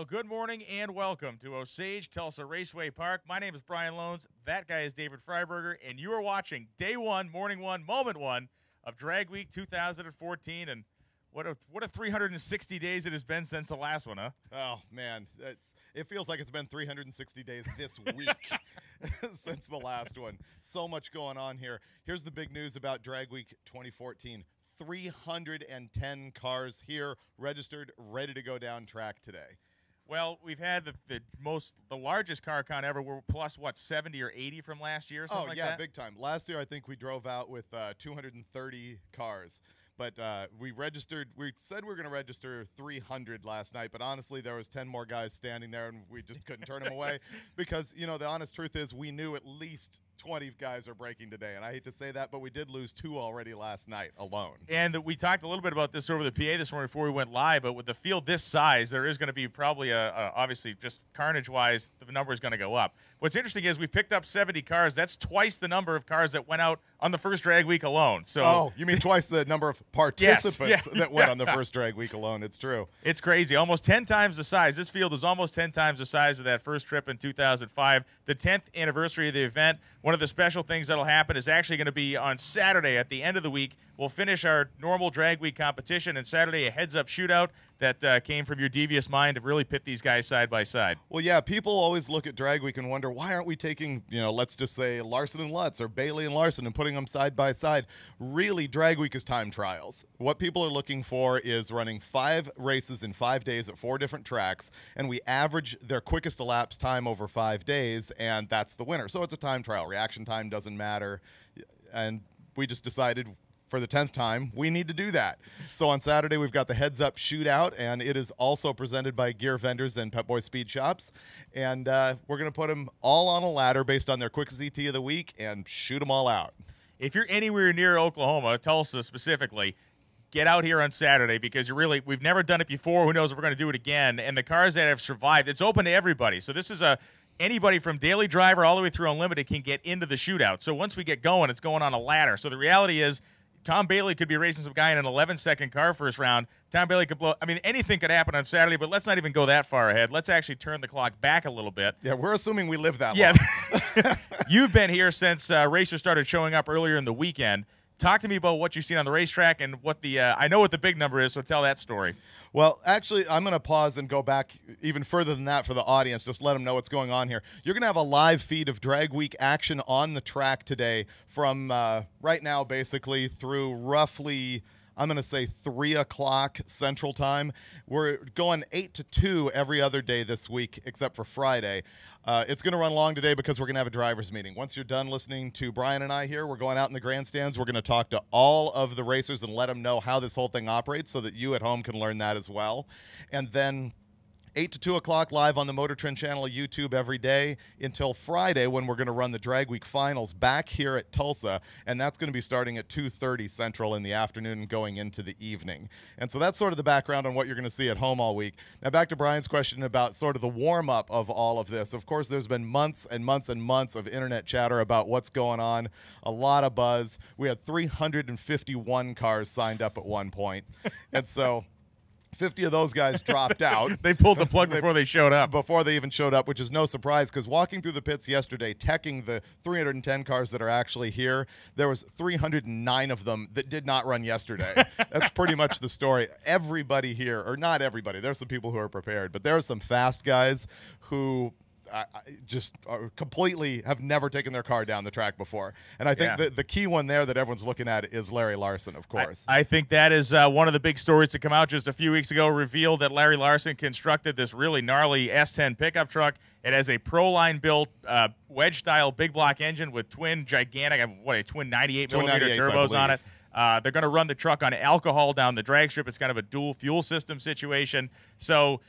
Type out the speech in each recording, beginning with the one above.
Well, good morning and welcome to Osage Tulsa Raceway Park. My name is Brian Loans. That guy is David Freiberger, and you are watching day one, morning one, moment one of Drag Week 2014. And what a 360 days it has been since the last one, huh? Oh, man. It feels like it's been 360 days this week since the last one. So much going on here. Here's the big news about Drag Week 2014. 310 cars here, registered, ready to go down track today. Well, we've had the largest car count ever. We're plus, what, 70 or 80 from last year or something like that? Oh, yeah, big time. Last year, I think we drove out with 230 cars. But we said we were going to register 300 last night, but honestly, there was 10 more guys standing there, and we just couldn't turn them away because, you know, the honest truth is we knew at least 20 guys are breaking today, and I hate to say that, but we did lose 2 already last night alone. And we talked a little bit about this over the PA this morning before we went live, but with the field this size, there is going to be probably obviously just carnage-wise, the number is going to go up. What's interesting is we picked up 70 cars. That's twice the number of cars that went out on the first drag week alone. So, oh, you mean twice the number of participants that went on the first drag week alone. It's true. It's crazy. Almost 10 times the size. This field is almost 10 times the size of that first trip in 2005. The 10th anniversary of the event. One of the special things that'll happen is actually going to be on Saturday at the end of the week. We'll finish our normal drag week competition, and Saturday a heads-up shootout that came from your devious mind to really pit these guys side by side. Well, yeah, people always look at drag week and wonder, why aren't we taking, you know, let's just say Larson and Lutz or Bailey and Larson and putting them side by side? Really, drag week is time trials. What people are looking for is running 5 races in 5 days at 4 different tracks, and we average their quickest elapsed time over 5 days, and that's the winner. So it's a time trial. Reaction time doesn't matter, and we just decided for the 10th time, we need to do that. So on Saturday, we've got the heads-up shootout, and it is also presented by Gear Vendors and Pep Boy Speed Shops. And we're going to put them all on a ladder based on their quickest ET of the week and shoot them all out. If you're anywhere near Oklahoma, Tulsa specifically, get out here on Saturday because we've never done it before. Who knows if we're going to do it again. And the cars that have survived, it's open to everybody. So this is anybody from daily driver all the way through unlimited can get into the shootout. So once we get going, it's going on a ladder. So the reality is, Tom Bailey could be racing some guy in an 11-second car first round. Tom Bailey could blow. I mean, anything could happen on Saturday, but let's not even go that far ahead. Let's actually turn the clock back a little bit. Yeah, we're assuming we live that long. You've been here since racers started showing up earlier in the weekend. Talk to me about what you've seen on the racetrack and what I know what the big number is, so tell that story. Well, actually, I'm going to pause and go back even further than that for the audience, just let them know what's going on here. You're going to have a live feed of Drag Week action on the track today from right now, basically, through roughly, I'm going to say 3 o'clock Central Time. We're going 8 to 2 every other day this week, except for Friday. It's going to run long today because we're going to have a driver's meeting. Once you're done listening to Brian and I here, we're going out in the grandstands. We're going to talk to all of the racers and let them know how this whole thing operates so that you at home can learn that as well. And then 8 to 2 o'clock live on the Motor Trend channel of YouTube every day until Friday when we're going to run the Drag Week finals back here at Tulsa, and that's going to be starting at 2:30 Central in the afternoon and going into the evening. And so that's sort of the background on what you're going to see at home all week. Now back to Brian's question about sort of the warm-up of all of this. Of course, there's been months and months and months of internet chatter about what's going on, a lot of buzz. We had 351 cars signed up at one point, and so 50 of those guys dropped out. They pulled the plug before they showed up. Before they even showed up, which is no surprise because walking through the pits yesterday, teching the 310 cars that are actually here, there was 309 of them that did not run yesterday. That's pretty much the story. Everybody here, or not everybody, there's some people who are prepared, but there are some fast guys who just completely have never taken their car down the track before. And I think the key one there that everyone's looking at is Larry Larson, of course. I think that is one of the big stories to come out just a few weeks ago, revealed that Larry Larson constructed this really gnarly S10 pickup truck. It has a Proline built wedge-style big block engine with twin gigantic, a twin 98-millimeter turbos on it. They're going to run the truck on alcohol down the drag strip. It's kind of a dual fuel system situation. So,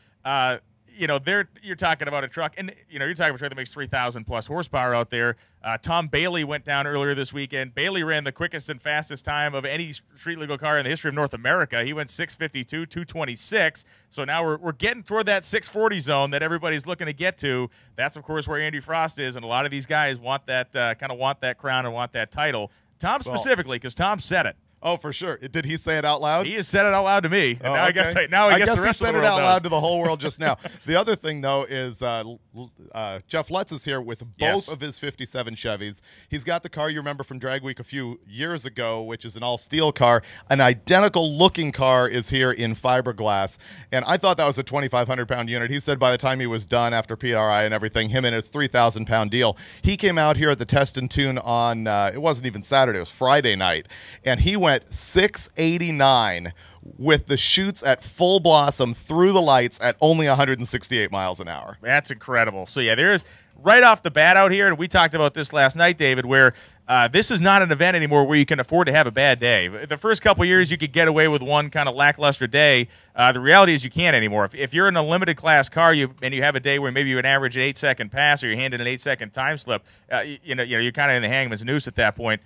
you know, you're talking about a truck, and you know, you're talking about a truck that makes 3,000 plus horsepower out there. Tom Bailey went down earlier this weekend. Bailey ran the quickest and fastest time of any street legal car in the history of North America. He went 6:52, 2:26. So now we're getting toward that 6:40 zone that everybody's looking to get to. That's of course where Andy Frost is, and a lot of these guys want that kind of want that crown and want that title. Tom specifically, because Tom said it. Oh, for sure. Did he say it out loud? He has said it out loud to me. And Oh, now I guess the rest he said of the it world out loud does. to the whole world just now. The other thing, though, is Jeff Lutz is here with both of his 57 Chevys. He's got the car you remember from Drag Week a few years ago, which is an all-steel car. An identical-looking car is here in fiberglass, and I thought that was a 2,500-pound unit. He said by the time he was done after PRI and everything, him and his 3,000-pound deal, he came out here at the Test and Tune on, it wasn't even Saturday, it was Friday night, and he went 689 with the chutes at full blossom through the lights at only 168 miles an hour. That's incredible. So, yeah, there's right off the bat out here, and we talked about this last night, David, where this is not an event anymore where you can afford to have a bad day. The first couple of years, you could get away with one kind of lackluster day. The reality is you can't anymore. If you're in a limited class car and you have a day where maybe you would average an 8-second pass or you're handed an 8-second time slip, you're kind of in the hangman's noose at that point.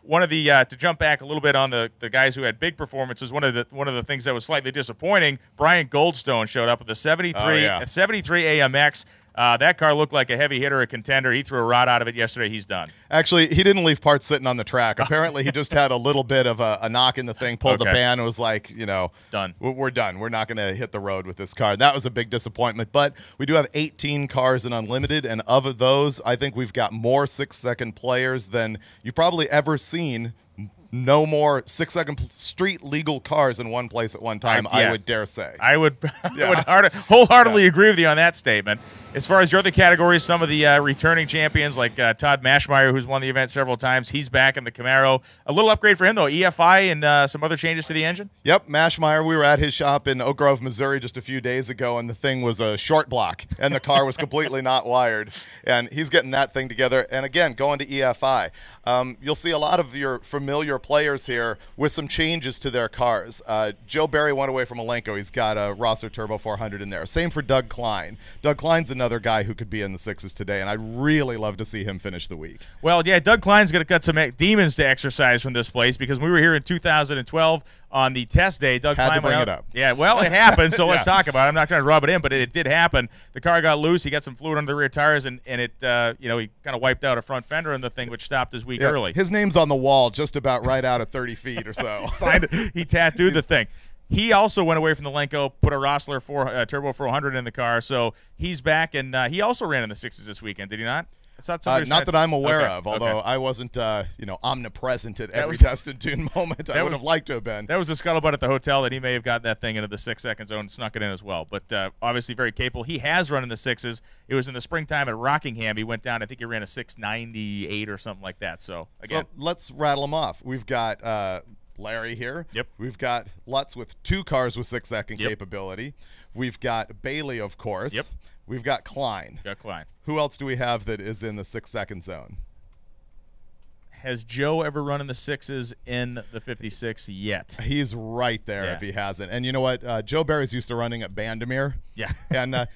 One of the to jump back a little bit on the guys who had big performances, one of the things that was slightly disappointing, Brian Goldstone showed up with a 73 AMX. That car looked like a heavy hitter, a contender. He threw a rod out of it yesterday. He's done. Actually, he didn't leave parts sitting on the track. Apparently, he just had a little bit of a knock in the thing, pulled the ban, and was like, done. We're done. We're not going to hit the road with this car. That was a big disappointment. But we do have 18 cars in Unlimited, and of those, I think we've got more 6-second players than you've probably ever seen. No more 6-second street legal cars in one place at one time, I would dare say. I would wholeheartedly agree with you on that statement. As far as your other categories, some of the returning champions like Todd Maschmeyer, who's won the event several times, he's back in the Camaro. A little upgrade for him, though, EFI and some other changes to the engine? Yep, Maschmeyer, we were at his shop in Oak Grove, Missouri just a few days ago, and the thing was a short block, and the car was completely not wired. And he's getting that thing together. And again, going to EFI. You'll see a lot of your familiar players here with some changes to their cars. Joe Barry went away from Malenko. He's got a Rosser Turbo 400 in there. Same for Doug Klein. Doug Klein's another guy who could be in the sixes today, and I'd really love to see him finish the week. Well, yeah, Doug Klein's going to cut some demons to exercise from this place because we were here in 2012 on the test day. Doug Had Klein to bring went it out. up. Yeah, well, it happened, so let's talk about it. I'm not trying to rub it in, but it did happen. The car got loose. He got some fluid under the rear tires, and it, he kind of wiped out a front fender in the thing, which stopped his week early. His name's on the wall just about right out at 30 feet or so. He tattooed the thing. He also went away from the Lenko, put a Rossler Turbo 400 in the car, so he's back, and he also ran in the sixes this weekend, did he not? Not that I'm aware of, although I wasn't, omnipresent at every Test and Tune moment. I would have liked to have been. That was a scuttlebutt at the hotel that he may have got that thing into the 6-second zone and snuck it in as well. But obviously very capable. He has run in the sixes. It was in the springtime at Rockingham. He went down, I think he ran a 698 or something like that. So, again. So let's rattle them off. We've got Larry here. Yep. We've got Lutz with 2 cars with 6-second capability. We've got Bailey, of course. Yep. We've got Klein. Who else do we have that is in the 6-second zone? Has Joe ever run in the sixes in the 56 yet? He's right there if he hasn't. And you know what? Joe Barry's used to running at Bandemere. Yeah. And,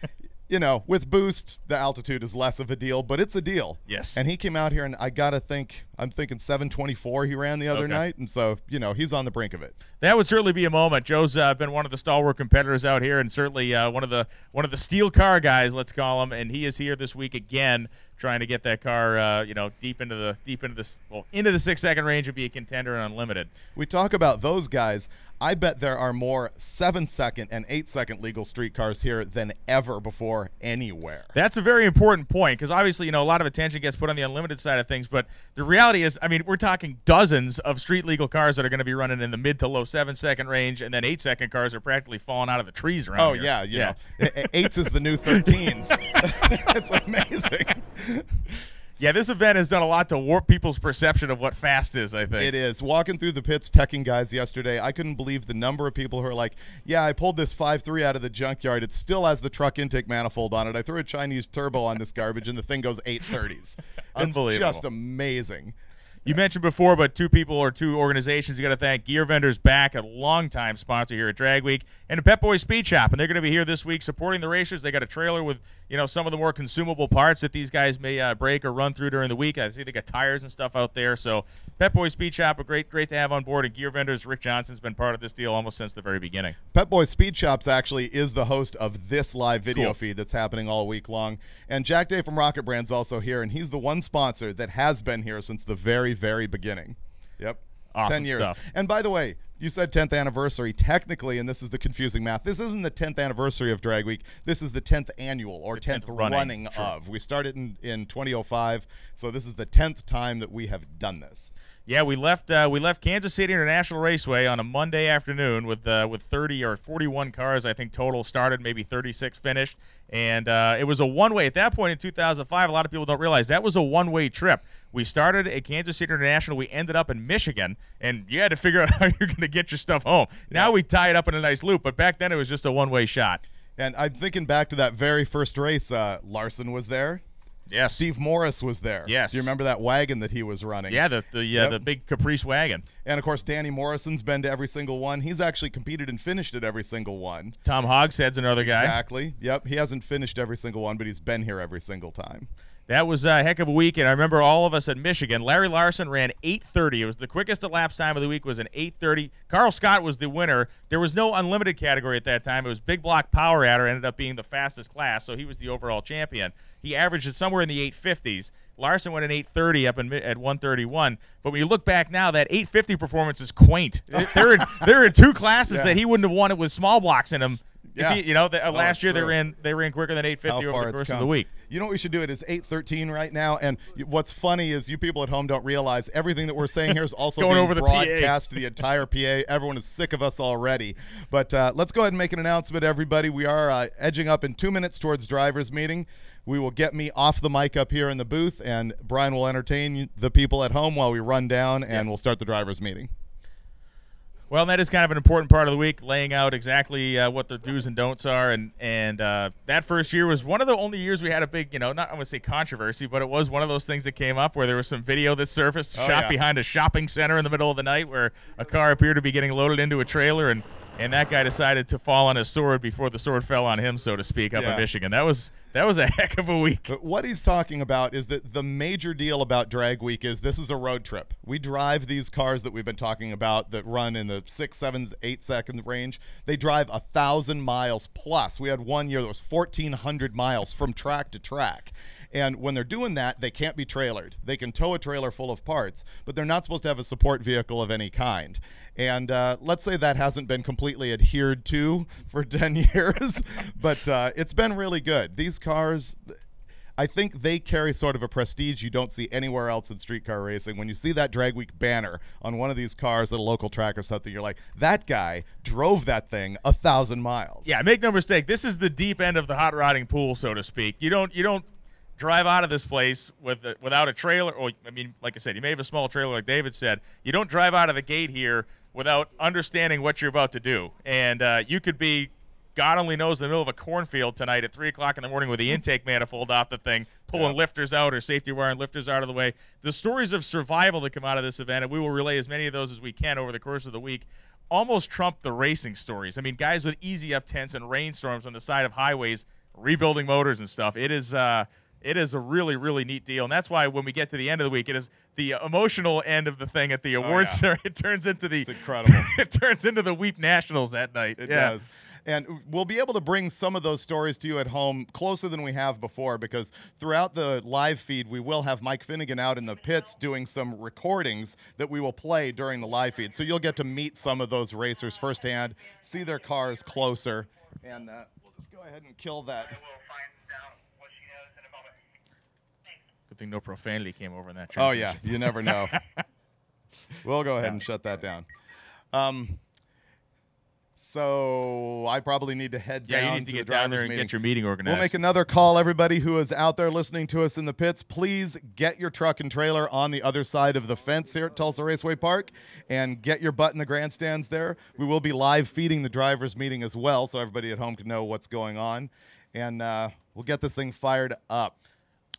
with boost, the altitude is less of a deal, but it's a deal. Yes. And he came out here, and I'm thinking 724 he ran the other night. And so, he's on the brink of it. That would certainly be a moment. Joe's been one of the stalwart competitors out here, and certainly one of the steel car guys, let's call him. And he is here this week again, trying to get that car, deep into the 6-second range and be a contender in Unlimited. We talk about those guys. I bet there are more 7-second and 8-second legal street cars here than ever before anywhere. That's a very important point because obviously, a lot of attention gets put on the Unlimited side of things, but the reality is, we're talking dozens of street legal cars that are going to be running in the mid to low 7-second range, and then 8-second cars are practically falling out of the trees around here. Oh, yeah. 8s is the new 13s. It's amazing. Yeah, this event has done a lot to warp people's perception of what fast is, I think. It is. Walking through the pits, teching guys yesterday, I couldn't believe the number of people who are like, yeah, I pulled this 5.3 out of the junkyard. It still has the truck intake manifold on it. I threw a Chinese turbo on this garbage, and the thing goes 830s. Unbelievable. It's just amazing. You mentioned before, but 2 people or 2 organizations you got to thank. Gear Vendors back, a longtime sponsor here at Drag Week, and Pep Boys Speed Shop, and they're going to be here this week supporting the racers. They got a trailer with some of the more consumable parts that these guys may break or run through during the week. I see they got tires and stuff out there. So Pep Boys Speed Shop, a great to have on board, and Gear Vendors. Rick Johnson's been part of this deal almost since the very beginning. Pep Boys Speed Shops actually is the host of this live video feed that's happening all week long, and Jack Day from Rocket Brand's also here, and he's the one sponsor that has been here since the very, very beginning. Yep. Awesome 10 years. stuff. And by the way, you said 10th anniversary. Technically, and this is the confusing math, this isn't the 10th anniversary of Drag Week. This is the 10th annual or 10th running sure. of. We started in 2005, so this is the 10th time that we have done this. Yeah, we left Kansas City International Raceway on a Monday afternoon with 30 or 41 cars, I think, total started, maybe 36 finished. And it was a one-way. At that point in 2005, a lot of people don't realize that was a one-way trip. We started at Kansas City International. We ended up in Michigan, and you had to figure out how you're going to get your stuff home. Now we tie it up in a nice loop, but back then it was just a one-way shot. And I'm thinking back to that very first race. Larson was there. Yes. Steve Morris was there. Yes. Do you remember that wagon that he was running? Yeah, the big Caprice wagon. And, of course, Danny Morrison's been to every single one. He's actually competed and finished at every single one. Tom Hogshead's another guy. Exactly. Yep. He hasn't finished every single one, but he's been here every single time. That was a heck of a week, and I remember all of us at Michigan. Larry Larson ran 8:30. It was the quickest elapsed time of the week was an 8:30. Carl Scott was the winner. There was no unlimited category at that time. It was big block power adder ended up being the fastest class, so he was the overall champion. He averaged it somewhere in the 850s. Larson went an 8:30 up at 131. But when you look back now, that 850 performance is quaint. There are two classes that he wouldn't have won it with small blocks in them. Yeah. Last year they ran quicker than 850 over the course of the week. You know what we should do? It is 8:13 right now, and what's funny is you people at home don't realize everything that we're saying here is also going being over the broadcast to the entire PA. Everyone is sick of us already. But let's go ahead and make an announcement, everybody. We are edging up in 2 minutes towards driver's meeting. We will get me off the mic up here in the booth, and Brian will entertain the people at home while we run down, and we'll start the driver's meeting. Well, that is kind of an important part of the week, laying out exactly what the do's and don'ts are. And that first year was one of the only years we had a big, not I want to say controversy, but it was one of those things that came up where there was some video that surfaced shot behind a shopping center in the middle of the night where a car appeared to be getting loaded into a trailer, and that guy decided to fall on his sword before the sword fell on him, so to speak, up in Michigan. That was a heck of a week. But what he's talking about is that the major deal about Drag Week is this is a road trip. We drive these cars that we've been talking about that run in the 6, 7, 8 second range. They drive 1,000 miles plus. We had one year that was 1,400 miles from track to track. And when they're doing that, they can't be trailered. They can tow a trailer full of parts, but they're not supposed to have a support vehicle of any kind. And let's say that hasn't been completely adhered to for 10 years, but it's been really good. These cars, I think they carry sort of a prestige you don't see anywhere else in street car racing. When you see that Drag Week banner on one of these cars at a local track or something, you're like, that guy drove that thing 1,000 miles. Yeah, make no mistake. This is the deep end of the hot rodding pool, so to speak. You don't drive out of this place without a trailer. Or, I mean, like I said, you may have a small trailer, like David said. You don't drive out of the gate here without understanding what you're about to do. And you could be, God only knows, in the middle of a cornfield tonight at 3 o'clock in the morning with the intake manifold off the thing, pulling lifters out or safety wire and lifters out of the way. The stories of survival that come out of this event, and we will relay as many of those as we can over the course of the week, almost trump the racing stories. I mean, guys with easy F-tents and rainstorms on the side of highways, rebuilding motors and stuff. It is a really, really neat deal, and that's why when we get to the end of the week, it is the emotional end of the thing at the awards ceremony. It turns into It's incredible. It turns into the Weep Nationals that night. It does. And we'll be able to bring some of those stories to you at home closer than we have before, because throughout the live feed, we will have Mike Finnegan out in the pits doing some recordings that we will play during the live feed. So you'll get to meet some of those racers firsthand, see their cars closer, and we'll just go ahead and kill that. Good thing no profanity came over in that Oh, transmission. yeah. You never know. We'll go ahead and shut that down. So I probably need to head down. Yeah, you need to get down there and meeting. get your meeting organized. We'll make another call, everybody who is out there listening to us in the pits. Please get your truck and trailer on the other side of the fence here at Tulsa Raceway Park and get your butt in the grandstands there. We will be live feeding the drivers' meeting as well, so everybody at home can know what's going on. And we'll get this thing fired up.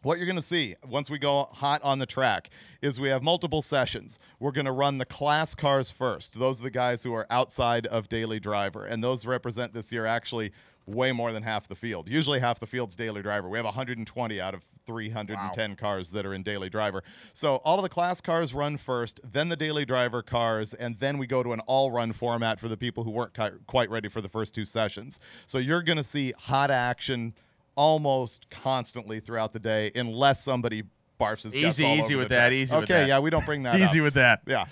What you're going to see once we go hot on the track is we have multiple sessions. We're going to run the class cars first. Those are the guys who are outside of daily driver, and those represent this year actually way more than half the field. Usually half the field's daily driver. We have 120 out of 310 cars that are in daily driver. So all of the class cars run first, then the daily driver cars, and then we go to an all-run format for the people who weren't quite ready for the first two sessions. So you're going to see hot action almost constantly throughout the day, unless somebody barfs his guts Easy, all easy over with the that. track. Easy with Okay, that. yeah, we don't bring that up. Easy with that. Yeah.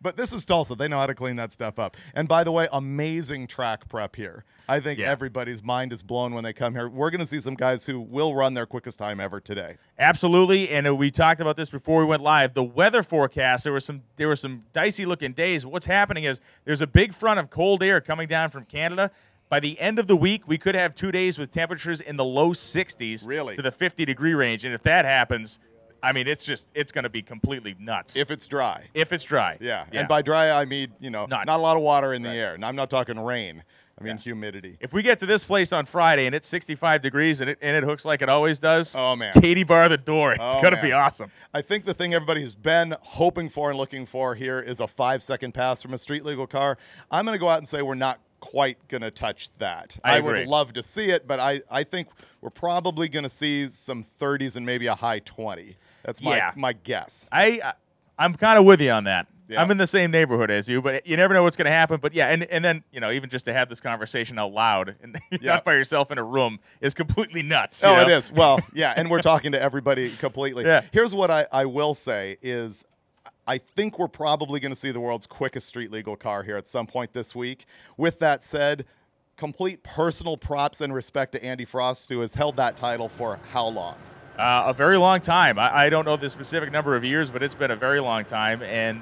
But this is Tulsa. They know how to clean that stuff up. And by the way, amazing track prep here. I think everybody's mind is blown when they come here. We're going to see some guys who will run their quickest time ever today. Absolutely, and we talked about this before we went live. The weather forecast, there were some dicey looking days. What's happening is there's a big front of cold air coming down from Canada. By the end of the week, we could have 2 days with temperatures in the low 60s Really? to the 50-degree range, and if that happens, I mean, it's going to be completely nuts. If it's dry. If it's dry. Yeah. And by dry, I mean, not a lot of water in the Right. air. And I'm not talking rain. I mean humidity. If we get to this place on Friday and it's 65 degrees and it hooks like it always does, Oh, man. Katie bar the door. It's Oh, going to man. be awesome. I think the thing everybody's been hoping for and looking for here is a 5-second pass from a street legal car. I'm going to go out and say we're not quite going to touch that. I would agree. love to see it, but I think we're probably going to see some 30s and maybe a high 20. That's my guess. I'm kind of with you on that. Yeah. I'm in the same neighborhood as you, but you never know what's going to happen. But yeah, and then even just to have this conversation out loud and not by yourself in a room is completely nuts. Oh, it is. Well, yeah, and we're talking to everybody completely. Yeah. Here's what I will say is I think we're probably going to see the world's quickest street legal car here at some point this week. With that said, complete personal props and respect to Andy Frost, who has held that title for how long? A very long time. I don't know the specific number of years, but it's been a very long time. And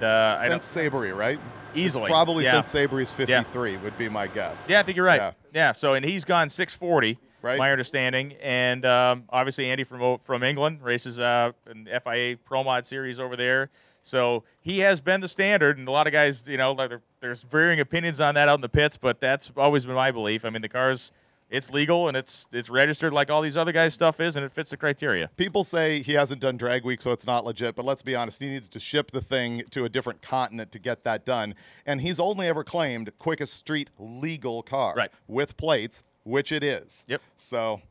since Sabery, right? Easily. It's probably Yeah. since Sabery's 53 would be my guess. Yeah, I think you're right. Yeah. So, and he's gone 640, right? My understanding. And obviously Andy from England races an FIA Pro Mod series over there. So he has been the standard, and a lot of guys, there's varying opinions on that out in the pits, but that's always been my belief. I mean, the car's it's legal and it's registered like all these other guys' stuff is, and it fits the criteria. People say he hasn't done drag week, so it's not legit. But let's be honest, he needs to ship the thing to a different continent to get that done. And he's only ever claimed quickest street legal car with plates, which it is. Yep. So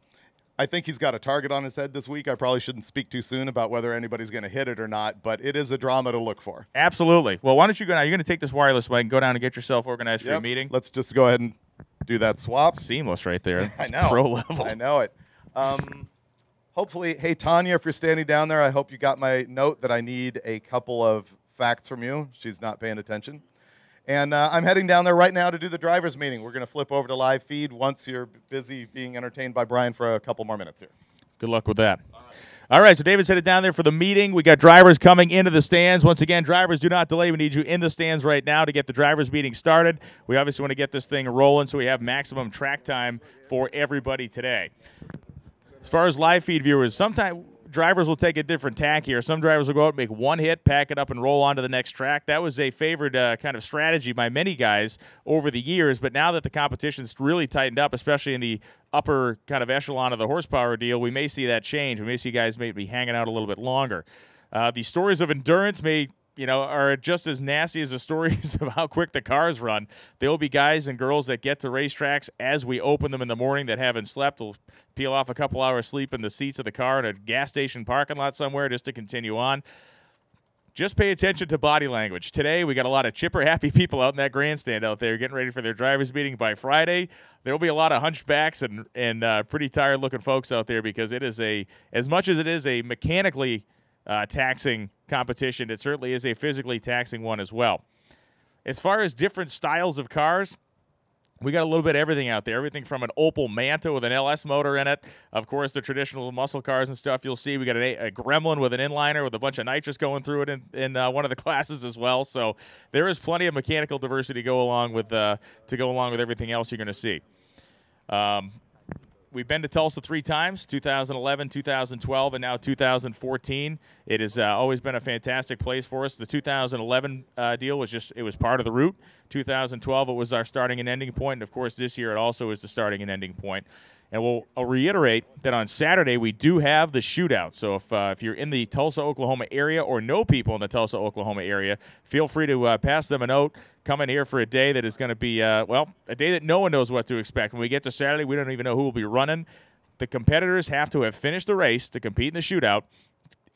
I think he's got a target on his head this week. I probably shouldn't speak too soon about whether anybody's going to hit it or not, but it is a drama to look for. Absolutely. Well, why don't you go now? You're going to take this wireless mic and go down and get yourself organized for your meeting. Let's just go ahead and do that swap. Seamless right there. I know. Pro level. I know it. Hopefully, hey, Tanya, if you're standing down there, I hope you got my note that I need a couple of facts from you. She's not paying attention. And I'm heading down there right now to do the driver's meeting. We're going to flip over to live feed once you're busy being entertained by Brian for a couple more minutes here. Good luck with that. All right, so David's headed down there for the meeting. We got drivers coming into the stands. Once again, drivers, do not delay. We need you in the stands right now to get the drivers meeting started. We obviously want to get this thing rolling so we have maximum track time for everybody today. As far as live feed viewers, sometimes drivers will take a different tack here. Some drivers will go out and make one hit, pack it up, and roll on to the next track. That was a favored kind of strategy by many guys over the years, but now that the competition's really tightened up, especially in the upper kind of echelon of the horsepower deal, we may see that change. We may see guys maybe hanging out a little bit longer. The stories of endurance are just as nasty as the stories of how quick the cars run. There will be guys and girls that get to racetracks as we open them in the morning that haven't slept. Will peel off a couple hours sleep in the seats of the car in a gas station parking lot somewhere just to continue on. Just pay attention to body language. Today, we got a lot of chipper, happy people out in that grandstand out there getting ready for their drivers' meeting. By Friday, there will be a lot of hunchbacks and pretty tired-looking folks out there because it is as much as it is a mechanically taxing competition, it certainly is a physically taxing one as well. As far as different styles of cars, we got a little bit of everything out there. Everything from an Opel Manta with an LS motor in it. Of course, the traditional muscle cars and stuff you'll see. We got a Gremlin with an inliner with a bunch of nitrous going through it in one of the classes as well. So there is plenty of mechanical diversity to go along with everything else you're going to see. We've been to Tulsa 3 times, 2011, 2012, and now 2014. It has always been a fantastic place for us. The 2011 deal was it was part of the route. 2012, it was our starting and ending point. And, of course, this year it also is the starting and ending point. And I'll reiterate that on Saturday we do have the shootout. So if you're in the Tulsa, Oklahoma area or know people in the Tulsa, Oklahoma area, feel free to pass them a note. Come in here for a day that is going to be, a day that no one knows what to expect. When we get to Saturday, we don't even know who will be running. The competitors have to have finished the race to compete in the shootout,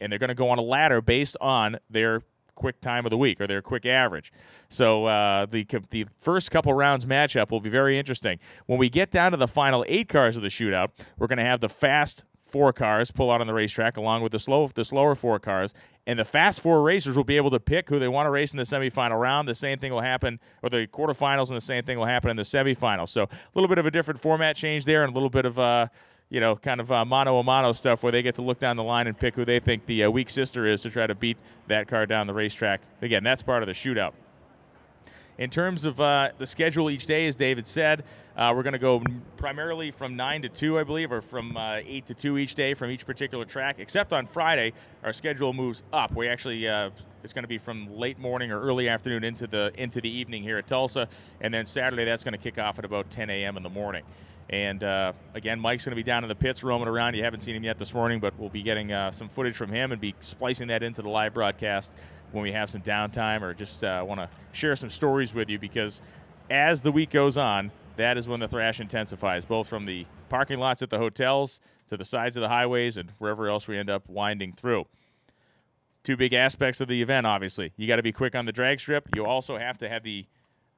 and they're going to go on a ladder based on their quick time of the week or their quick average. So the first couple rounds matchup will be very interesting. When we get down to the final 8 cars of the shootout, we're going to have the fast 4 cars pull out on the racetrack along with the slower 4 cars, and the fast 4 racers will be able to pick who they want to race in the semifinal round. The same thing will happen, or the quarterfinals, and the same thing will happen in the semifinals. So a little bit of a different format change there, and a little bit of kind of mano-a-mano stuff where they get to look down the line and pick who they think the weak sister is to try to beat that car down the racetrack. Again, that's part of the shootout. In terms of the schedule each day, as David said, we're going to go primarily from 9 to 2, I believe, or from 8 to 2 each day from each particular track, except on Friday, our schedule moves up. We actually, it's going to be from late morning or early afternoon into the evening here at Tulsa, and then Saturday that's going to kick off at about 10 a.m. in the morning. And, again, Mike's going to be down in the pits roaming around. You haven't seen him yet this morning, but we'll be getting some footage from him and be splicing that into the live broadcast when we have some downtime, or just want to share some stories with you, because as the week goes on, that is when the thrash intensifies, both from the parking lots at the hotels to the sides of the highways and wherever else we end up winding through. 2 big aspects of the event, obviously. You got to be quick on the drag strip. You also have to have the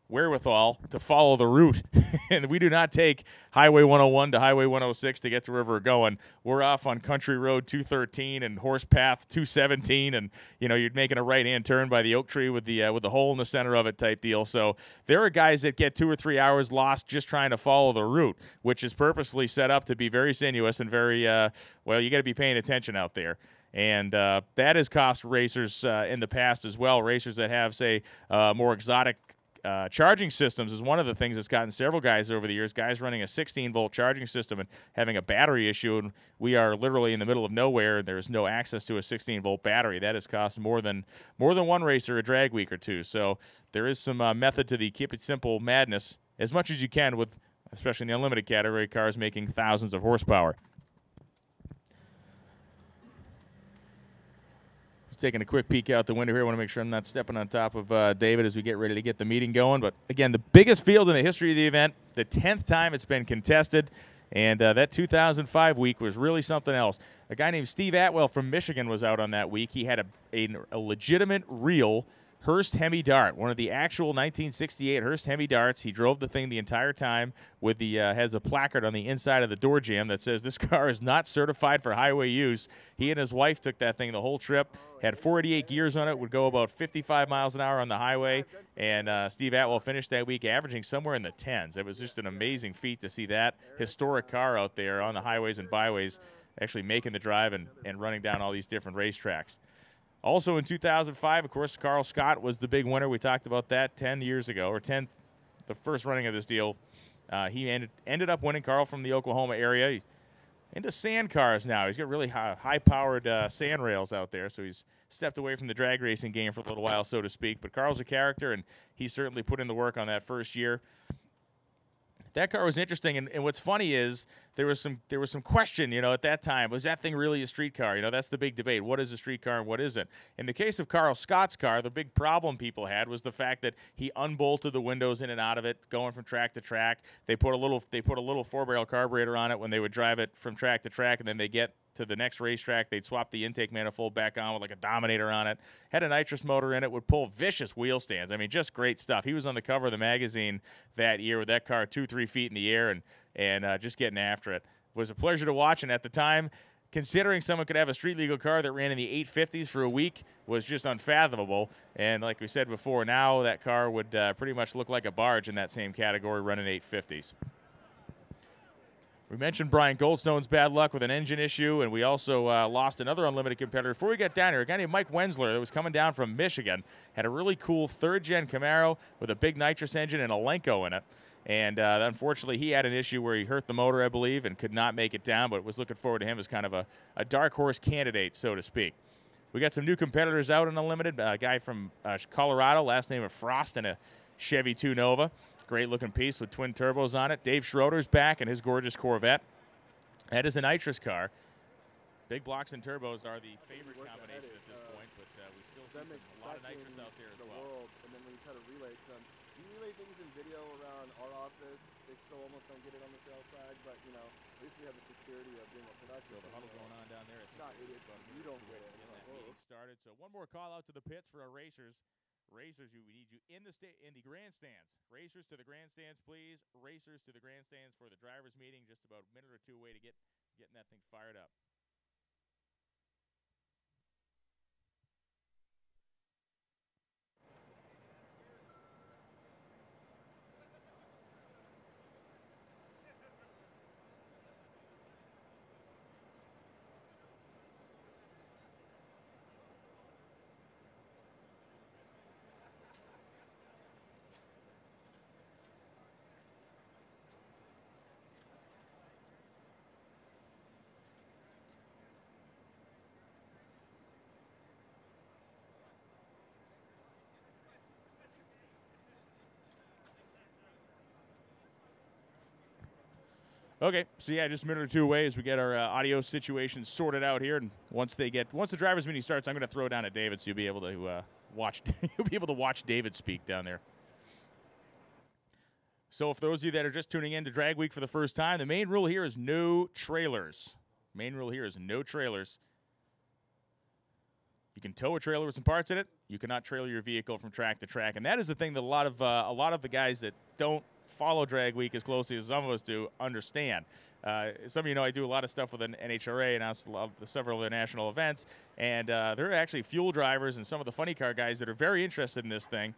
wherewithal to follow the route. And we do not take Highway 101 to Highway 106 to get to where we're going. We're off on Country Road 213 and Horse Path 217, and you're making a right-hand turn by the oak tree with the hole in the center of it type deal. So there are guys that get 2 or 3 hours lost just trying to follow the route, which is purposefully set up to be very sinuous and very you got to be paying attention out there. And that has cost racers in the past as well. Racers that have, say, more exotic charging systems is one of the things that's gotten several guys over the years. Guys running a 16-volt charging system and having a battery issue, and we are literally in the middle of nowhere, and there's no access to a 16-volt battery. That has cost more than one racer a drag week or two. So there is some method to the keep it simple madness, as much as you can, with especially in the unlimited category cars making thousands of horsepower. Taking a quick peek out the window here. I want to make sure I'm not stepping on top of David as we get ready to get the meeting going. But, again, the biggest field in the history of the event, the 10th time it's been contested, and that 2005 week was really something else. A guy named Steve Atwell from Michigan was out on that week. He had a legitimate, real Hurst Hemi dart, one of the actual 1968 Hurst Hemi darts. He drove the thing the entire time with the has a placard on the inside of the door jamb that says this car is not certified for highway use. He and his wife took that thing the whole trip, had 488 gears on it, would go about 55 miles an hour on the highway, and Steve Atwell finished that week averaging somewhere in the 10s. It was just an amazing feat to see that historic car out there on the highways and byways actually making the drive and running down all these different racetracks. Also in 2005, of course, Carl Scott was the big winner. We talked about that 10 years ago, or the first running of this deal. He ended up winning. Carl from the Oklahoma area. He's into sand cars now. He's got really high-powered sand rails out there, so he's stepped away from the drag racing game for a little while, so to speak. But Carl's a character, and he certainly put in the work on that first year. That car was interesting, and what's funny is there was some question, at that time. Was that thing really a street car? That's the big debate. What is a street car and what isn't? In the case of Carl Scott's car, the big problem people had was the fact that he unbolted the windows in and out of it, going from track to track. They put a little 4-barrel carburetor on it when they would drive it from track to track, and then they get to the next racetrack, they'd swap the intake manifold back on with like a Dominator on it. Had a nitrous motor in it, would pull vicious wheel stands. I mean, just great stuff. He was on the cover of the magazine that year with that car 2-3 feet in the air and just getting after it. It was a pleasure to watch, and at the time, considering someone could have a street legal car that ran in the 850s for a week was just unfathomable. And like we said before, now that car would pretty much look like a barge in that same category running 850s. We mentioned Brian Goldstone's bad luck with an engine issue, and we also lost another unlimited competitor. Before we got down here, a guy named Mike Wensler that was coming down from Michigan had a really cool third-gen Camaro with a big nitrous engine and a Lenko in it. And unfortunately, he had an issue where he hurt the motor, I believe, and could not make it down, but was looking forward to him as kind of a dark horse candidate, so to speak. We got some new competitors out in Unlimited. A guy from Colorado, last name of Frost, in a Chevy 2 Nova. Great-looking piece with twin turbos on it. Dave Schroeder's back in his gorgeous Corvette. That is a nitrous car. Big blocks and turbos are the favorite combination at this point, but we still see a lot of nitrous out there as well. And then when you try to relay some, you relay things in video around our office. They still almost don't get it on the sales side, but at least we have the security of being a production. So the huddle going on down there. Not idiots. You don't get it. That meeting started. So one more call out to the pits for our racers. Racers, we need you in the grandstands. Racers to the grandstands, please. Racers to the grandstands for the drivers' meeting. Just about a minute or two away to getting that thing fired up. Okay, so yeah, just a minute or two away as we get our audio situation sorted out here, and once the drivers' meeting starts, I'm going to throw down at David, so you'll be able to watch. You'll be able to watch David speak down there. So, for those of you that are just tuning in to Drag Week for the first time, the main rule here is no trailers. Main rule here is no trailers. You can tow a trailer with some parts in it. You cannot trailer your vehicle from track to track, and that is the thing that a lot of the guys that don't follow Drag Week as closely as some of us do understand. Some of you know I do a lot of stuff with an NHRA and also several other national events, and there are actually fuel drivers and some of the funny car guys that are very interested in this thing,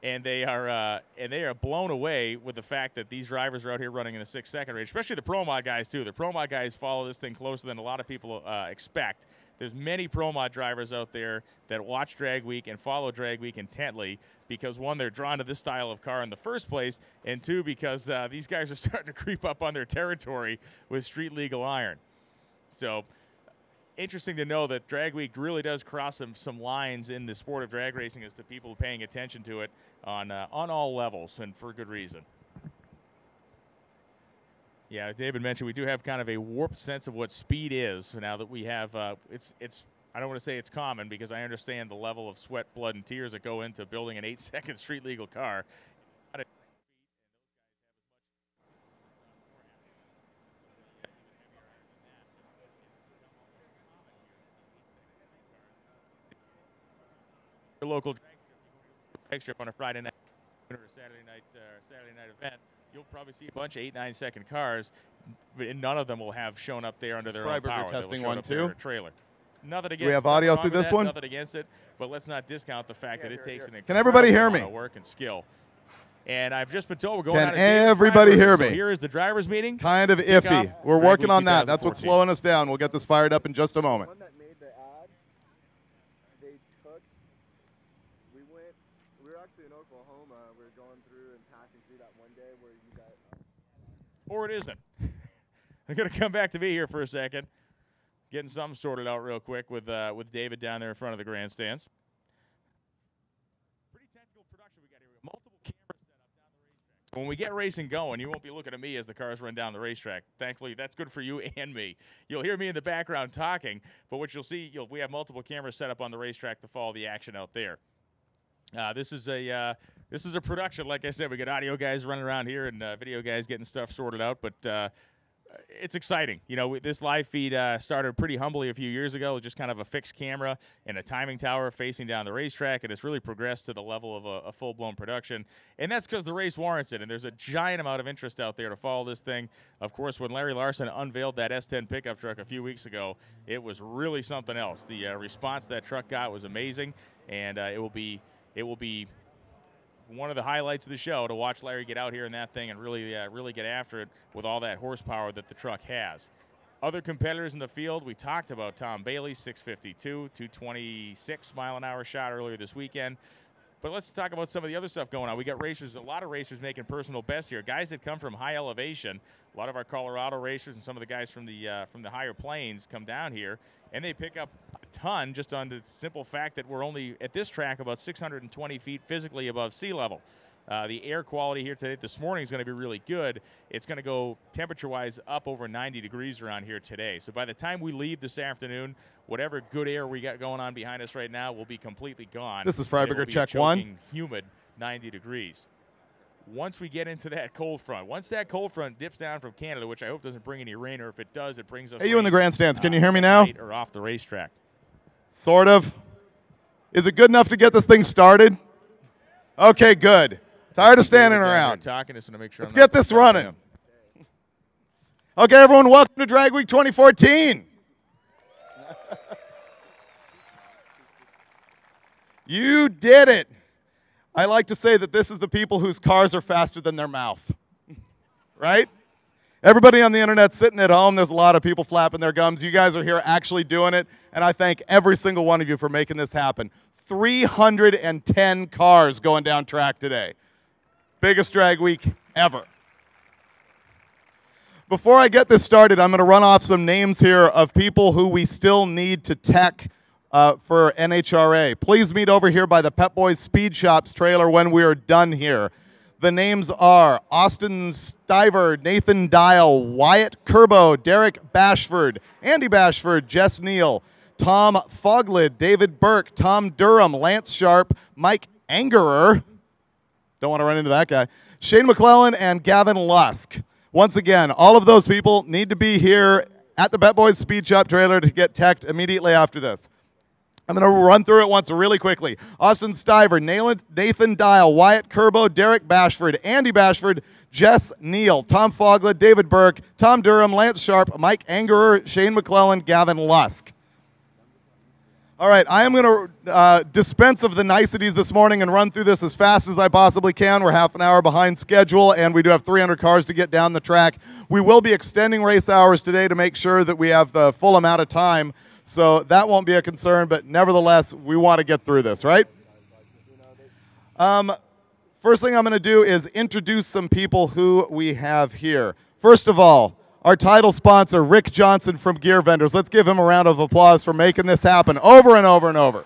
and they are blown away with the fact that these drivers are out here running in the 6-second range, especially the Pro Mod guys too. The Pro Mod guys follow this thing closer than a lot of people expect. There's many Pro Mod drivers out there that watch Drag Week and follow Drag Week intently because, one, they're drawn to this style of car in the first place, and two, because these guys are starting to creep up on their territory with street legal iron. So interesting to know that Drag Week really does cross some lines in the sport of drag racing as to people paying attention to it on all levels, and for good reason. Yeah, David mentioned we do have kind of a warped sense of what speed is now that we have. It's I don't want to say it's common because I understand the level of sweat, blood, and tears that go into building an 8-second street legal car. Your local drag strip on a Friday night or a Saturday night event. You'll probably see a bunch of 8-9-second cars, and none of them will have shown up there under their own power. Testing one too. Trailer. Nothing against. Do we have audio through this one? Nothing against it, but let's not discount the fact that it takes an Can everybody hear incredible me? amount of work and skill. And I've just been told we're going. Can on a everybody hear me? So here is the drivers' meeting. Kind of iffy. We're working on that. That's what's slowing us down. We'll get this fired up in just a moment. One that made the ad, they took. We were actually in Oklahoma. We were going through and passing through that one day where you got. Or it isn't. I'm going to come back to me here for a second. Getting something sorted out real quick with David down there in front of the grandstands. Pretty technical production we got here. We got multiple cameras set up down the racetrack. So when we get racing going, you won't be looking at me as the cars run down the racetrack. Thankfully, that's good for you and me. You'll hear me in the background talking, but what you'll see, we have multiple cameras set up on the racetrack to follow the action out there. This is a production. Like I said, we got audio guys running around here and video guys getting stuff sorted out, but it's exciting. You know, this live feed started pretty humbly a few years ago, just kind of a fixed camera and a timing tower facing down the racetrack, and it's really progressed to the level of a full-blown production. And that's because the race warrants it, and there's a giant amount of interest out there to follow this thing. Of course, when Larry Larson unveiled that S10 pickup truck a few weeks ago, it was really something else. The response that truck got was amazing, and it will be one of the highlights of the show to watch Larry get out here in that thing and really get after it with all that horsepower that the truck has. Other competitors in the field, we talked about Tom Bailey, 652, 226 mile-an-hour shot earlier this weekend. But let's talk about some of the other stuff going on. We got racers, a lot of racers making personal bests here. Guys that come from high elevation. A lot of our Colorado racers and some of the guys from the higher plains come down here, and they pick up a ton just on the simple fact that we're only at this track about 620 feet physically above sea level. The air quality here today, this morning, is going to be really good. It's going to go temperature-wise up over 90 degrees around here today. So by the time we leave this afternoon, whatever good air we got going on behind us right now will be completely gone. This is Freiberger, check one. Humid 90 degrees. Once we get into that cold front, once that cold front dips down from Canada, which I hope doesn't bring any rain, or if it does, it brings us. Hey, you in the grandstands, can you hear me now? Or off the racetrack. Sort of. Is it good enough to get this thing started? Okay, good. Tired of standing around. Let's get this running. Okay, everyone, welcome to Drag Week 2014. You did it. I like to say that this is the people whose cars are faster than their mouth. Right? Everybody on the internet sitting at home, there's a lot of people flapping their gums. You guys are here actually doing it, and I thank every single one of you for making this happen. 310 cars going down track today. Biggest drag week ever. Before I get this started, I'm going to run off some names here of people who we still need to tech for NHRA. Please meet over here by the Pep Boys Speed Shops trailer when we are done here. The names are Austin Stiver, Nathan Dial, Wyatt Kerbo, Derek Bashford, Andy Bashford, Jess Neal, Tom Foglid, David Burke, Tom Durham, Lance Sharp, Mike Angerer, don't want to run into that guy, Shane McClellan, and Gavin Lusk. Once again, all of those people need to be here at the Bet Boys Speed Shop trailer to get teched immediately after this. I'm going to run through it once really quickly. Austin Stiver, Nathan Dial, Wyatt Kerbo, Derek Bashford, Andy Bashford, Jess Neal, Tom Foglid, David Burke, Tom Durham, Lance Sharp, Mike Angerer, Shane McClellan, Gavin Lusk. All right, I am going to dispense of the niceties this morning and run through this as fast as I possibly can. We're half an hour behind schedule, and we do have 300 cars to get down the track. We will be extending race hours today to make sure that we have the full amount of time, so that won't be a concern, but nevertheless, we want to get through this, right? First thing I'm going to do is introduce some people who we have here. First of all, our title sponsor, Rick Johnson from Gear Vendors. Let's give him a round of applause for making this happen over and over and over.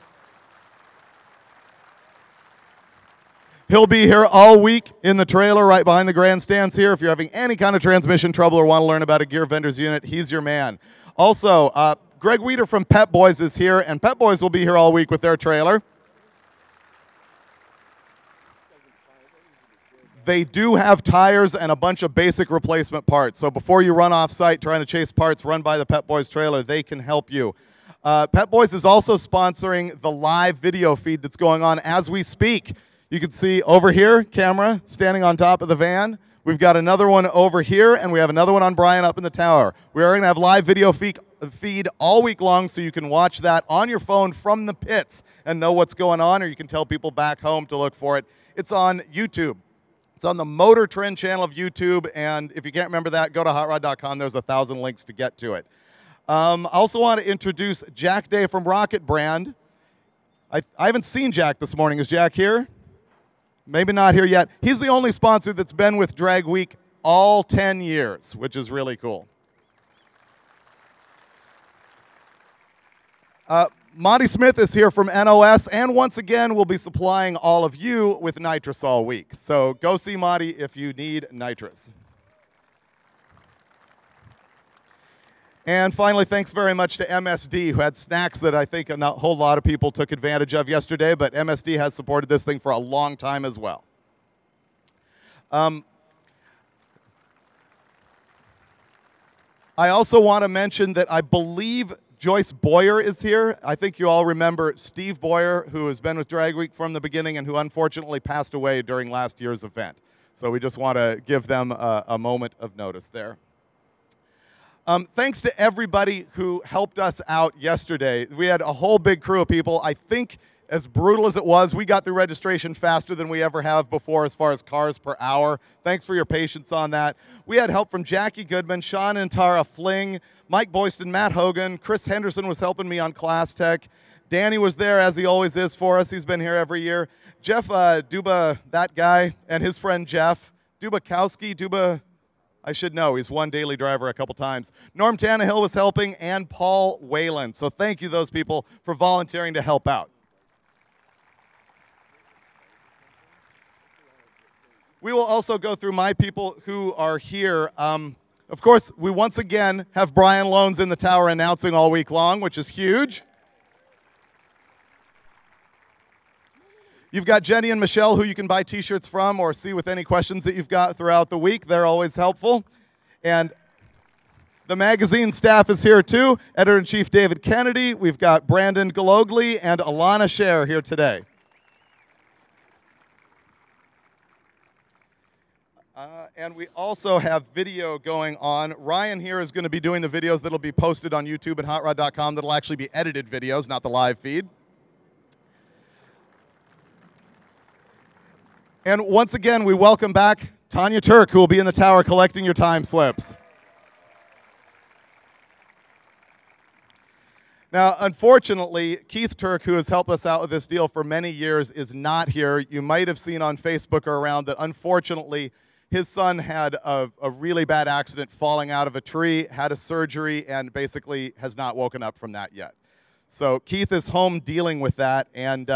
He'll be here all week in the trailer right behind the grandstands here. If you're having any kind of transmission trouble or want to learn about a Gear Vendors unit, he's your man. Also, Greg Weeder from Pep Boys is here, and Pep Boys will be here all week with their trailer. They do have tires and a bunch of basic replacement parts. So before you run off site trying to chase parts, run by the Pep Boys trailer. They can help you. Pep Boys is also sponsoring the live video feed that's going on as we speak. You can see over here, camera standing on top of the van. We've got another one over here, and we have another one on Brian up in the tower. We are going to have live video feed all week long, so you can watch that on your phone from the pits and know what's going on, or you can tell people back home to look for it. It's on YouTube. It's on the Motor Trend channel of YouTube, and if you can't remember that, go to hotrod.com. There's 1,000 links to get to it. I also want to introduce Jack Day from Rocket Brand. I haven't seen Jack this morning. Is Jack here? Maybe not here yet. He's the only sponsor that's been with Drag Week all 10 years, which is really cool. Monty Smith is here from NOS, and once again, we'll be supplying all of you with nitrous all week. So go see Monty if you need nitrous. And finally, thanks very much to MSD, who had snacks that I think a whole lot of people took advantage of yesterday, but MSD has supported this thing for a long time as well. I also want to mention that I believe Joyce Boyer is here. I think you all remember Steve Boyer, who has been with Drag Week from the beginning and who unfortunately passed away during last year's event. So we just want to give them a moment of notice there. Thanks to everybody who helped us out yesterday. We had a whole big crew of people. I think, as brutal as it was, we got through registration faster than we ever have before as far as cars per hour. Thanks for your patience on that. We had help from Jackie Goodman, Sean and Tara Fling, Mike Boyston, Matt Hogan. Chris Henderson was helping me on Class Tech. Danny was there, as he always is for us. He's been here every year. Jeff Duba, that guy, and his friend Jeff. Duba, I should know. He's won Daily Driver a couple times. Norm Tannehill was helping, and Paul Whalen. So thank you, those people, for volunteering to help out. We will also go through my people who are here. Of course, we once again have Brian Loans in the tower announcing all week long, which is huge. You've got Jenny and Michelle, who you can buy T-shirts from or see with any questions that you've got throughout the week. They're always helpful. And the magazine staff is here, too. Editor-in-Chief David Kennedy. We've got Brandon Galogli and Alana Scher here today. And we also have video going on. Ryan here is going to be doing the videos that will be posted on YouTube and hotrod.com that will actually be edited videos, not the live feed. And once again, we welcome back Tanya Turk, who will be in the tower collecting your time slips. Now, unfortunately, Keith Turk, who has helped us out with this deal for many years, is not here. You might have seen on Facebook or around that, unfortunately, his son had a really bad accident falling out of a tree, had a surgery, and basically has not woken up from that yet. So Keith is home dealing with that, and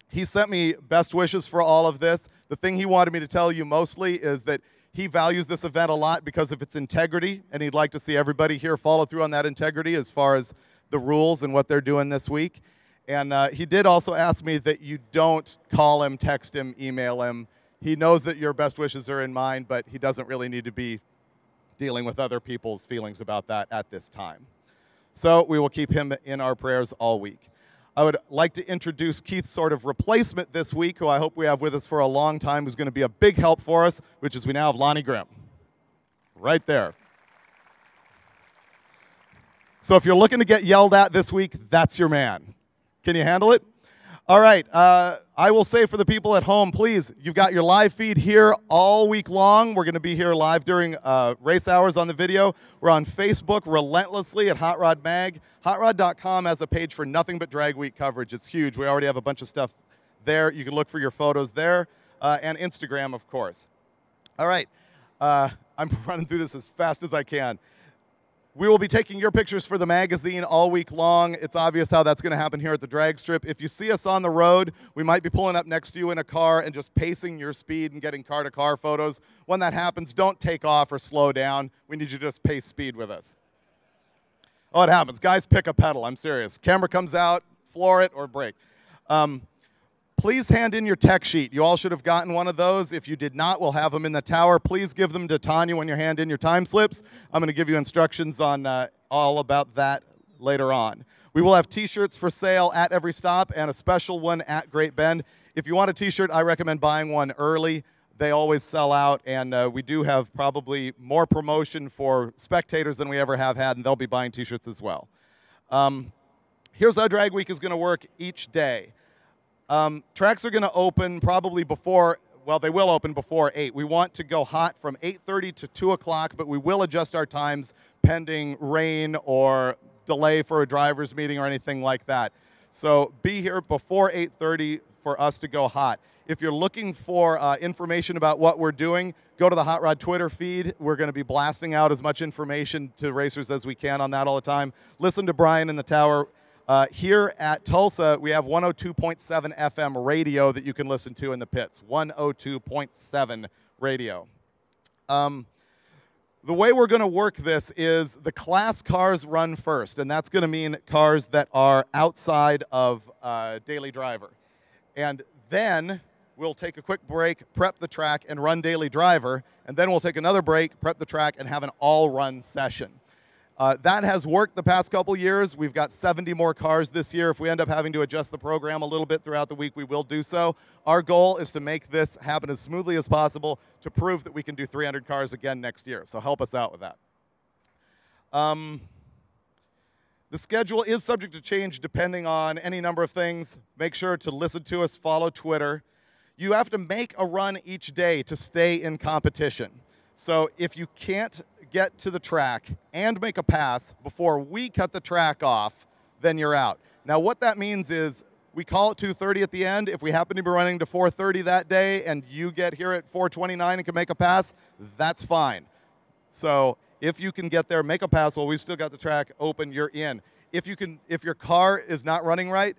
he sent me best wishes for all of this. The thing he wanted me to tell you mostly is that he values this event a lot because of its integrity, and he'd like to see everybody here follow through on that integrity as far as the rules and what they're doing this week. And he did also ask me that you don't call him, text him, email him. He knows that your best wishes are in mind, but he doesn't really need to be dealing with other people's feelings about that at this time. So we will keep him in our prayers all week. I would like to introduce Keith's sort of replacement this week, who I hope we have with us for a long time, who's going to be a big help for us, which is we now have Lonnie Grimm. Right there. So if you're looking to get yelled at this week, that's your man. Can you handle it? All right. I will say for the people at home, please, you've got your live feed here all week long. We're going to be here live during race hours on the video. We're on Facebook relentlessly at Hot Rod Mag. HotRod.com has a page for nothing but Drag Week coverage. It's huge. We already have a bunch of stuff there. You can look for your photos there. And Instagram, of course. All right. I'm running through this as fast as I can. We will be taking your pictures for the magazine all week long. It's obvious how that's going to happen here at the drag strip. If you see us on the road, we might be pulling up next to you in a car and just pacing your speed and getting car-to-car photos. When that happens, don't take off or slow down. We need you to just pace speed with us. Oh, it happens. Guys, pick a pedal. I'm serious. Camera comes out, floor it, or brake. Please hand in your tech sheet. You all should have gotten one of those. If you did not, we'll have them in the tower. Please give them to Tanya when you hand in your time slips. I'm going to give you instructions on all about that later on. We will have T-shirts for sale at every stop and a special one at Great Bend. If you want a T-shirt, I recommend buying one early. They always sell out, and we do have probably more promotion for spectators than we ever have had, and they'll be buying T-shirts as well. Here's how Drag Week is going to work each day. Tracks are going to open probably before, well, they will open before 8. We want to go hot from 8:30 to 2 o'clock, but we will adjust our times pending rain or delay for a driver's meeting or anything like that. So be here before 8:30 for us to go hot. If you're looking for information about what we're doing, go to the Hot Rod Twitter feed. We're going to be blasting out as much information to racers as we can on that all the time. Listen to Brian in the tower. Here at Tulsa, we have 102.7 FM radio that you can listen to in the pits. 102.7 radio. The way we're going to work this is the class cars run first, and that's going to mean cars that are outside of Daily Driver. And then we'll take a quick break, prep the track, and run Daily Driver. And then we'll take another break, prep the track, and have an all-run session. That has worked the past couple years. We've got 70 more cars this year. If we end up having to adjust the program a little bit throughout the week, we will do so. Our goal is to make this happen as smoothly as possible to prove that we can do 300 cars again next year. So help us out with that. The schedule is subject to change depending on any number of things. Make sure to listen to us, follow Twitter. You have to make a run each day to stay in competition. So if you can't get to the track and make a pass before we cut the track off, then you're out. Now what that means is we call it 2:30 at the end. If we happen to be running to 4:30 that day and you get here at 4:29 and can make a pass, that's fine. So if you can get there, make a pass while we've still got the track open, you're in. If your car is not running right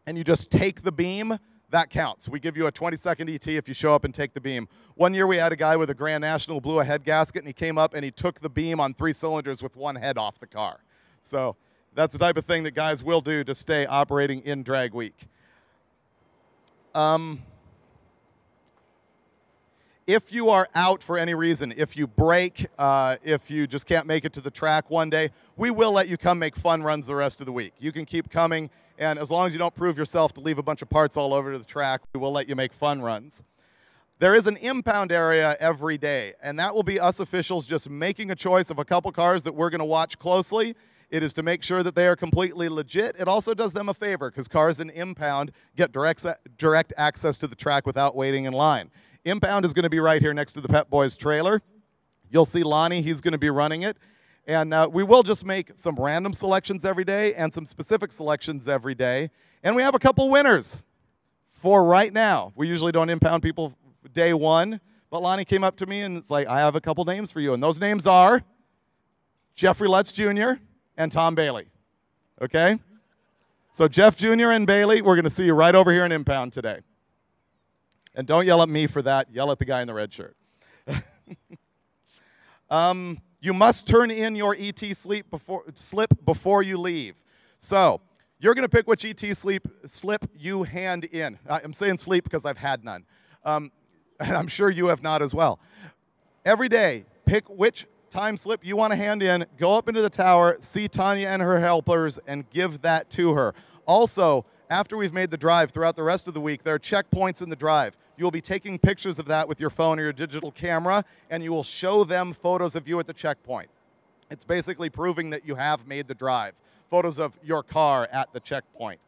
and you just take the beam, that counts. We give you a 20-second ET if you show up and take the beam. One year we had a guy with a Grand National who blew a head gasket, and he came up and he took the beam on 3 cylinders with one head off the car. So that's the type of thing that guys will do to stay operating in Drag Week. If you are out for any reason, if you break, if you just can't make it to the track one day, we will let you come make fun runs the rest of the week. You can keep coming, and as long as you don't prove yourself to leave a bunch of parts all over the track, we will let you make fun runs. There is an impound area every day, and that will be us officials just making a choice of a couple cars that we're going to watch closely. It is to make sure that they are completely legit. It also does them a favor because cars in impound get direct access to the track without waiting in line. Impound is going to be right here next to the Pep Boys trailer. You'll see Lonnie, he's going to be running it. And we will just make some random selections every day and some specific selections every day. And we have a couple winners for right now. We usually don't impound people day one, but Lonnie came up to me and it's like, I have a couple names for you. And those names are Jeffrey Lutz Jr. and Tom Bailey. Okay? So Jeff Jr. and Bailey, we're going to see you right over here in impound today. And don't yell at me for that. Yell at the guy in the red shirt. You must turn in your ET slip before you leave. So you're going to pick which ET slip you hand in. I'm saying sleep because I've had none. And I'm sure you have not as well. Every day, pick which time slip you want to hand in, go up into the tower, see Tanya and her helpers, and give that to her. Also, after we've made the drive throughout the rest of the week, there are checkpoints in the drive. You'll be taking pictures of that with your phone or your digital camera, and you will show them photos of you at the checkpoint. It's basically proving that you have made the drive. Photos of your car at the checkpoint.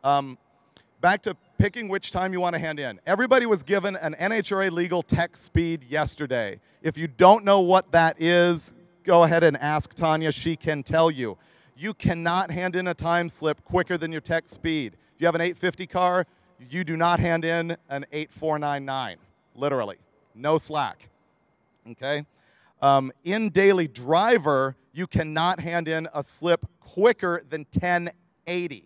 Back to picking which time you want to hand in. Everybody was given an NHRA legal tech speed yesterday. If you don't know what that is, go ahead and ask Tanya. She can tell you. You cannot hand in a time slip quicker than your tech speed. If you have an 850 car, you do not hand in an 8499, literally. No slack, okay? In Daily Driver, you cannot hand in a slip quicker than 1080.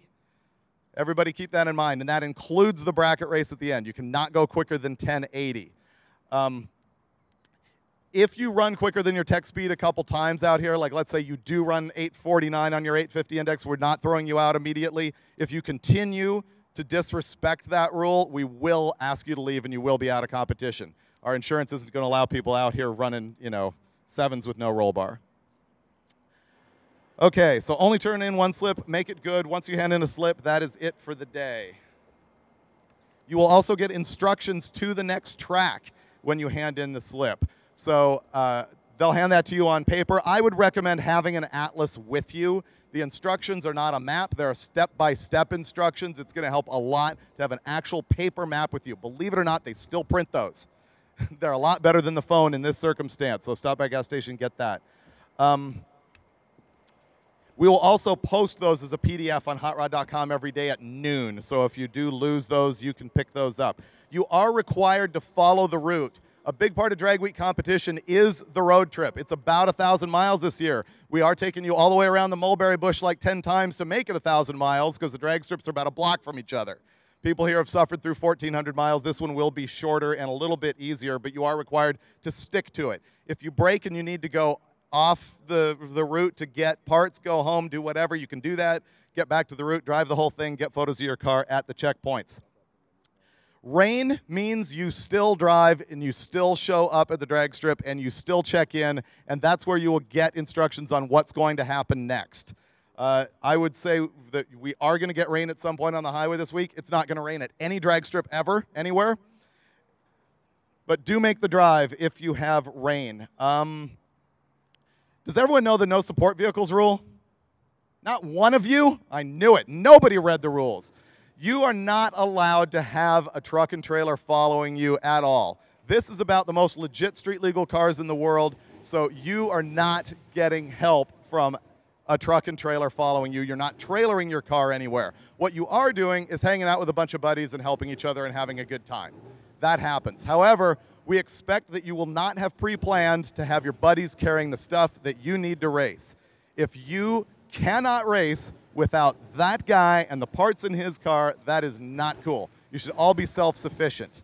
Everybody keep that in mind, and that includes the bracket race at the end. You cannot go quicker than 1080. If you run quicker than your tech speed a couple times out here, like let's say you do run 849 on your 850 index, we're not throwing you out immediately. If you continue to disrespect that rule, we will ask you to leave and you will be out of competition. Our insurance isn't going to allow people out here running, you know, sevens with no roll bar. Okay, so only turn in one slip, make it good. Once you hand in a slip, that is it for the day. You will also get instructions to the next track when you hand in the slip. So they'll hand that to you on paper. I would recommend having an atlas with you. The instructions are not a map. They're step-by-step instructions. It's going to help a lot to have an actual paper map with you. Believe it or not, they still print those. They're a lot better than the phone in this circumstance, so stop by a gas station, get that. We will also post those as a PDF on hotrod.com every day at noon, so if you do lose those, you can pick those up. You are required to follow the route. A big part of Drag Week competition is the road trip. It's about 1,000 miles this year. We are taking you all the way around the mulberry bush like 10 times to make it 1,000 miles because the drag strips are about a block from each other. People here have suffered through 1,400 miles. This one will be shorter and a little bit easier, but you are required to stick to it. If you break and you need to go off the route to get parts, go home, do whatever, you can do that. Get back to the route, drive the whole thing, get photos of your car at the checkpoints. Rain means you still drive and you still show up at the drag strip and you still check in, and that's where you will get instructions on what's going to happen next. I would say that we are going to get rain at some point on the highway this week. It's not going to rain at any drag strip ever, anywhere. But do make the drive if you have rain. Does everyone know the no support vehicles rule? Not one of you? I knew it. Nobody read the rules. You are not allowed to have a truck and trailer following you at all. This is about the most legit street legal cars in the world, so you are not getting help from a truck and trailer following you. You're not trailering your car anywhere. What you are doing is hanging out with a bunch of buddies and helping each other and having a good time. That happens. However, we expect that you will not have pre-planned to have your buddies carrying the stuff that you need to race. If you cannot race without that guy and the parts in his car, that is not cool. You should all be self-sufficient.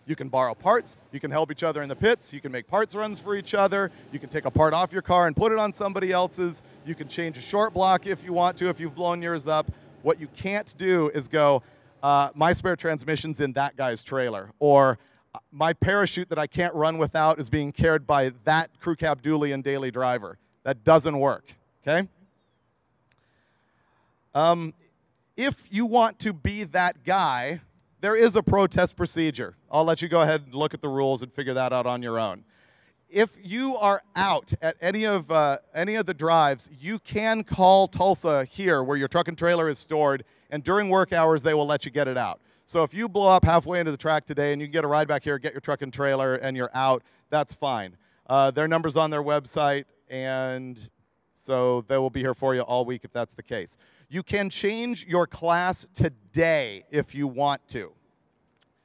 You can borrow parts, you can help each other in the pits, you can make parts runs for each other, you can take a part off your car and put it on somebody else's, you can change a short block if you want to, if you've blown yours up. What you can't do is go, my spare transmission's in that guy's trailer, or my parachute that I can't run without is being carried by that crew cab dually and daily driver. That doesn't work, okay? If you want to be that guy, there is a protest procedure. I'll let you go ahead and look at the rules and figure that out on your own. If you are out at any of the drives, you can call Tulsa here where your truck and trailer is stored, and during work hours they will let you get it out. So if you blow up halfway into the track today and you can get a ride back here, get your truck and trailer, and you're out, that's fine. Their number's on their website, and so they will be here for you all week if that's the case. You can change your class today if you want to.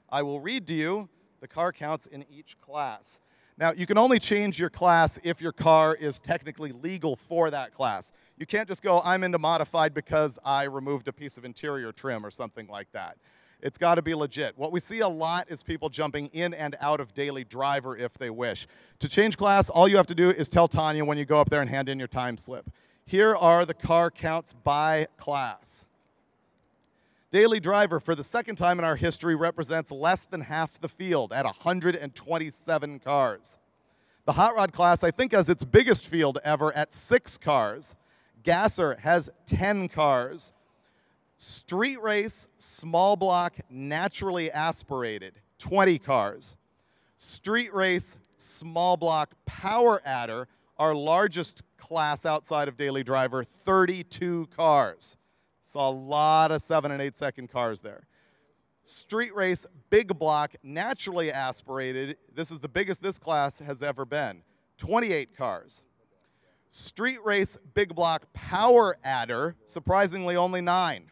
I will read to you the car counts in each class. Now, you can only change your class if your car is technically legal for that class. You can't just go, I'm into modified because I removed a piece of interior trim or something like that. It's got to be legit. What we see a lot is people jumping in and out of daily driver if they wish. To change class, all you have to do is tell Tanya when you go up there and hand in your time slip. Here are the car counts by class. Daily driver, for the second time in our history, represents less than half the field at 127 cars. The hot rod class, I think, has its biggest field ever at 6 cars. Gasser has 10 cars. Street race, small block, naturally aspirated, 20 cars. Street race, small block, power adder, our largest class outside of daily driver, 32 cars. Saw a lot of 7 and 8 second cars there. Street race, big block, naturally aspirated. This is the biggest this class has ever been, 28 cars. Street race, big block, power adder, surprisingly only 9.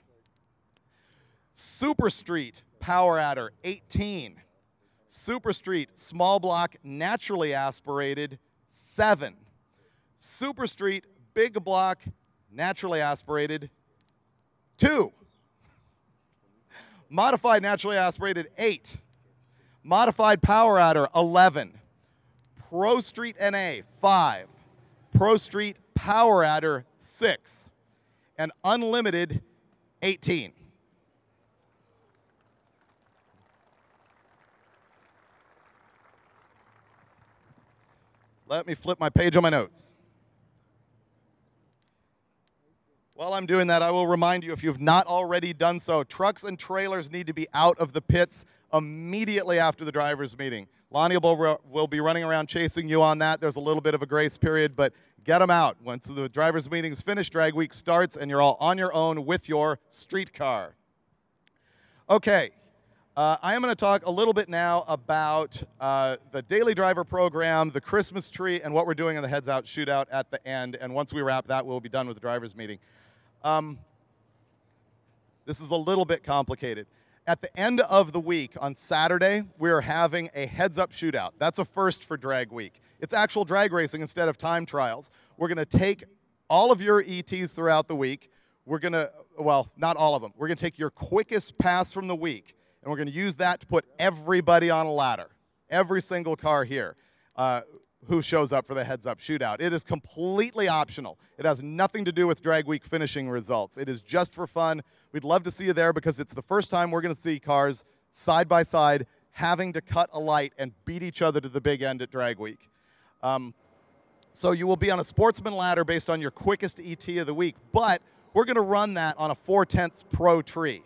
Super Street, power adder, 18. Super Street, small block, naturally aspirated, 7. Super Street, big block, naturally aspirated, 2. Modified naturally aspirated, 8. Modified power adder, 11. Pro Street NA, 5. Pro Street power adder, 6. And unlimited, 18. Let me flip my page on my notes. While I'm doing that, I will remind you, if you've not already done so, trucks and trailers need to be out of the pits immediately after the driver's meeting. Lonnie will be running around chasing you on that. There's a little bit of a grace period, but get them out. Once the driver's meeting is finished, drag week starts, and you're all on your own with your streetcar. Okay. I am going to talk a little bit now about the daily driver program, the Christmas tree, and what we're doing in the Heads Out Shootout at the end. And once we wrap that, we'll be done with the driver's meeting. This is a little bit complicated. At the end of the week, on Saturday, we are having a Heads Up Shootout. That's a first for Drag Week. It's actual drag racing instead of time trials. We're going to take all of your ETs throughout the week. We're going to, well, not all of them. We're going to take your quickest pass from the week, and we're going to use that to put everybody on a ladder, every single car here who shows up for the Heads Up Shootout. It is completely optional. It has nothing to do with Drag Week finishing results. It is just for fun. We'd love to see you there because it's the first time we're going to see cars side by side having to cut a light and beat each other to the big end at Drag Week. So you will be on a sportsman ladder based on your quickest ET of the week, but we're going to run that on a 4/10 Pro tree,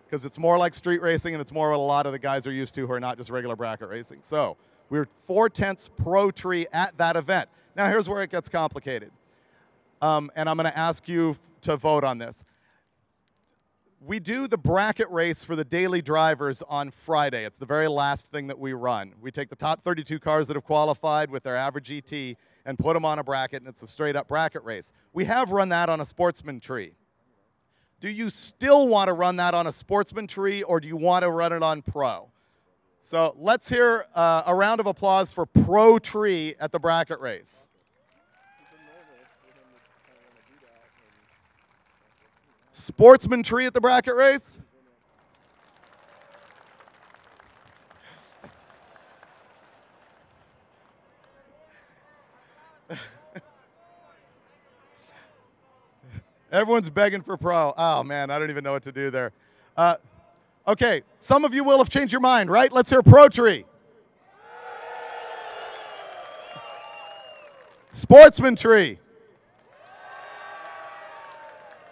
because it's more like street racing and it's more what a lot of the guys are used to who are not just regular bracket racing. So we're 4/10 Pro tree at that event. Now here's where it gets complicated. And I'm going to ask you to vote on this. We do the bracket race for the daily drivers on Friday. It's the very last thing that we run. We take the top 32 cars that have qualified with their average ET and put them on a bracket, and it's a straight-up bracket race. We have run that on a sportsman tree. Do you still want to run that on a sportsman tree, or do you want to run it on pro? So let's hear a round of applause for Pro Tree at the bracket race. Sportsman Tree at the bracket race? Everyone's begging for pro. Oh, man, I don't even know what to do there. Okay, some of you will have changed your mind, right? Let's hear Pro Tree. Sportsman Tree.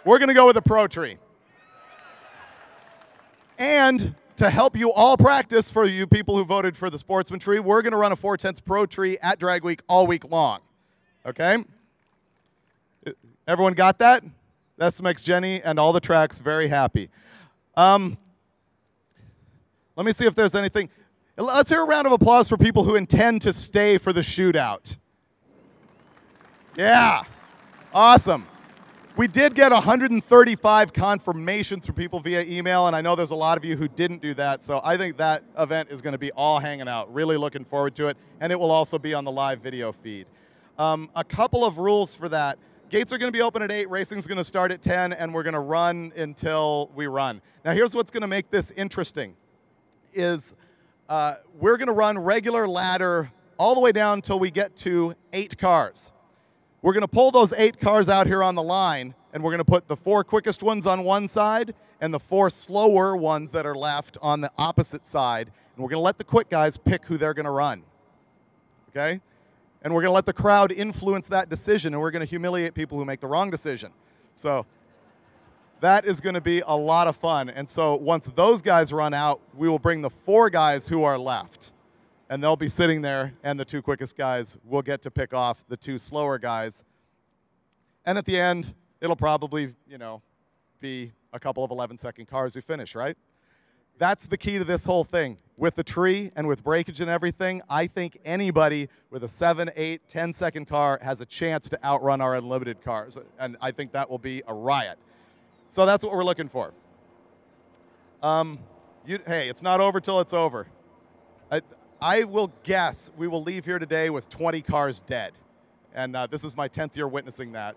We're going to go with a Pro Tree. And to help you all practice, for you people who voted for the Sportsman Tree, we're going to run a 4/10 Pro Tree at Drag Week all week long. Okay? Everyone got that? That makes Jenny and all the tracks very happy. Let me see if there's anything. Let's hear a round of applause for people who intend to stay for the shootout. Yeah. Awesome. We did get 135 confirmations from people via email, and I know there's a lot of you who didn't do that, so I think that event is going to be all hanging out. Really looking forward to it, and it will also be on the live video feed. A couple of rules for that. gates are going to be open at 8, racing's going to start at 10, and we're going to run until we run. Now here's what's going to make this interesting is we're going to run regular ladder all the way down until we get to 8 cars. We're going to pull those 8 cars out here on the line, and we're going to put the 4 quickest ones on one side and the 4 slower ones that are left on the opposite side. And we're going to let the quick guys pick who they're going to run. Okay? And we're going to let the crowd influence that decision, and we're going to humiliate people who make the wrong decision. So that is going to be a lot of fun. And so once those guys run out, we will bring the 4 guys who are left. And they'll be sitting there, and the 2 quickest guys will get to pick off the 2 slower guys. And at the end, it'll probably, you know, be a couple of 11-second cars who finish, right? That's the key to this whole thing. With the tree and with breakage and everything, I think anybody with a 7, 8, 10-second car has a chance to outrun our unlimited cars. And I think that will be a riot. So that's what we're looking for. Hey, it's not over till it's over. I will guess we will leave here today with 20 cars dead. And this is my 10th year witnessing that.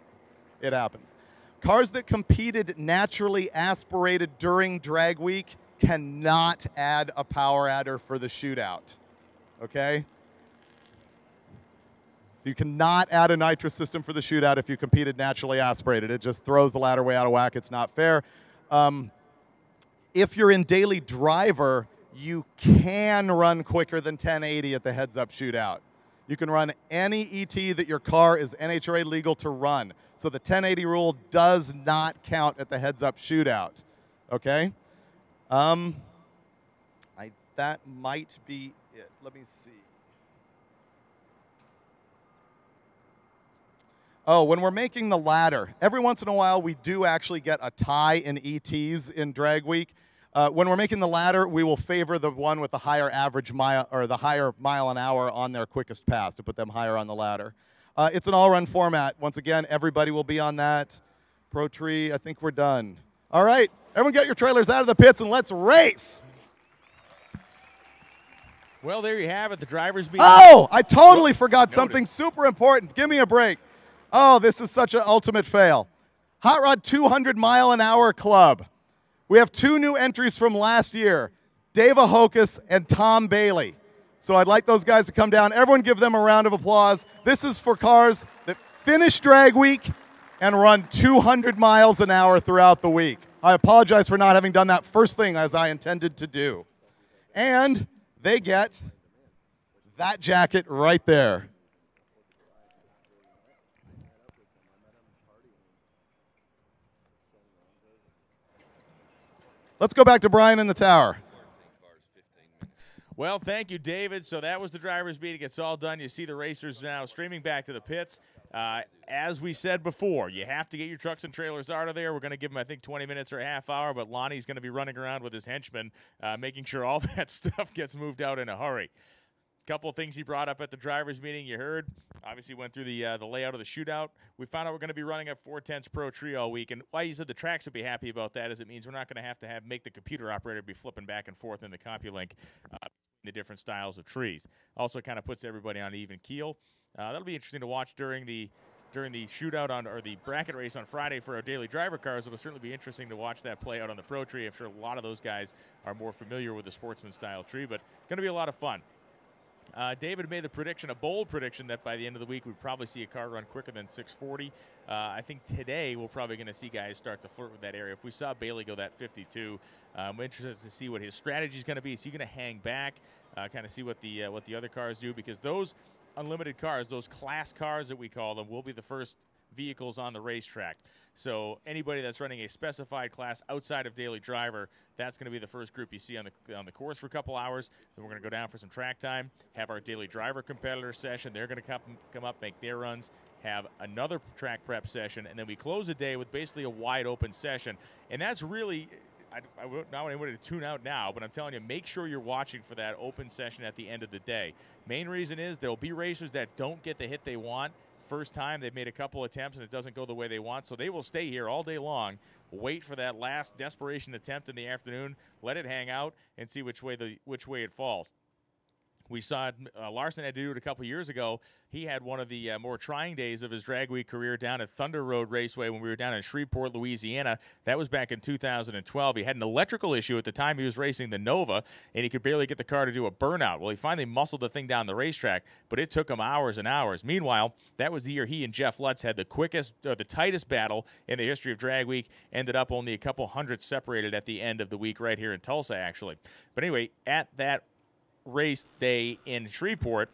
It happens. Cars that competed naturally aspirated during drag week cannot add a power adder for the shootout. Okay? You cannot add a nitrous system for the shootout if you competed naturally aspirated. It just throws the ladder way out of whack. It's not fair. If you're in daily driver, you can run quicker than 1080 at the heads-up shootout. You can run any ET that your car is NHRA legal to run. So the 1080 rule does not count at the heads-up shootout. Okay? That might be it. Let me see. Oh, when we're making the ladder, every once in a while we do actually get a tie in ETs in drag week. When we're making the ladder, we will favor the one with the higher average mile or the higher mile an hour on their quickest pass to put them higher on the ladder. It's an all-run format. Once again, everybody will be on that. Pro Tree, I think we're done. All right, everyone get your trailers out of the pits and let's race. Well, there you have it. The drivers being. Oh, I totally forgot something super important. Give me a break. Oh, this is such an ultimate fail. Hot Rod 200 mile an hour club. We have 2 new entries from last year, Dave Ahokas and Tom Bailey. So I'd like those guys to come down. Everyone give them a round of applause. This is for cars that finish drag week and run 200 miles an hour throughout the week. I apologize for not having done that first thing as I intended to do. And they get that jacket right there. Let's go back to Brian in the tower. Well, thank you, David. So that was the drivers' meeting. It's all done. You see the racers now streaming back to the pits. As we said before, you have to get your trucks and trailers out of there. We're going to give them, I think, 20 minutes or a half hour, but Lonnie's going to be running around with his henchmen, making sure all that stuff gets moved out in a hurry. Couple of things he brought up at the drivers' meeting. You heard, obviously went through the layout of the shootout. We found out we're going to be running a 410s Pro Tree all week, and why he said the tracks would be happy about that is it means we're not going to have make the computer operator be flipping back and forth in the CompuLink the different styles of trees. Also kind of puts everybody on an even keel. That'll be interesting to watch during the shootout or the bracket race on Friday for our daily driver cars. It'll certainly be interesting to watch that play out on the Pro Tree. I'm sure a lot of those guys are more familiar with the sportsman style tree, but going to be a lot of fun. David made the prediction, a bold prediction, that by the end of the week we'd probably see a car run quicker than 640. I think today we're probably going to see guys start to flirt with that area. If we saw Bailey go that 52, I'm interested to see what his strategy is going to be. Is he going to hang back, kind of see what the other cars do? Because those unlimited cars, those class cars that we call them, will be the first vehicles on the racetrack. So anybody that's running a specified class outside of daily driver, that's going to be the first group you see on the course for a couple hours. Then we're going to go down for some track time, have our daily driver competitor session. They're going to come up, make their runs, have another track prep session, and then we close the day with basically a wide open session. And that's really, I don't want anyone to tune out now, but I'm telling you, make sure you're watching for that open session at the end of the day. Main reason is there'll be racers that don't get the hit they want. First time they've made a couple attempts and it doesn't go the way they want, so they will stay here all day long, wait for that last desperation attempt in the afternoon, let it hang out, and see which way it falls. We saw Larson had to do it a couple years ago. He had one of the more trying days of his drag week career down at Thunder Road Raceway when we were down in Shreveport, Louisiana. That was back in 2012. He had an electrical issue at the time he was racing the Nova, and he could barely get the car to do a burnout. Well, he finally muscled the thing down the racetrack, but it took him hours and hours. Meanwhile, that was the year he and Jeff Lutz had the tightest battle in the history of drag week. Ended up only a couple hundred separated at the end of the week right here in Tulsa, actually. But anyway, at that race day in Shreveport,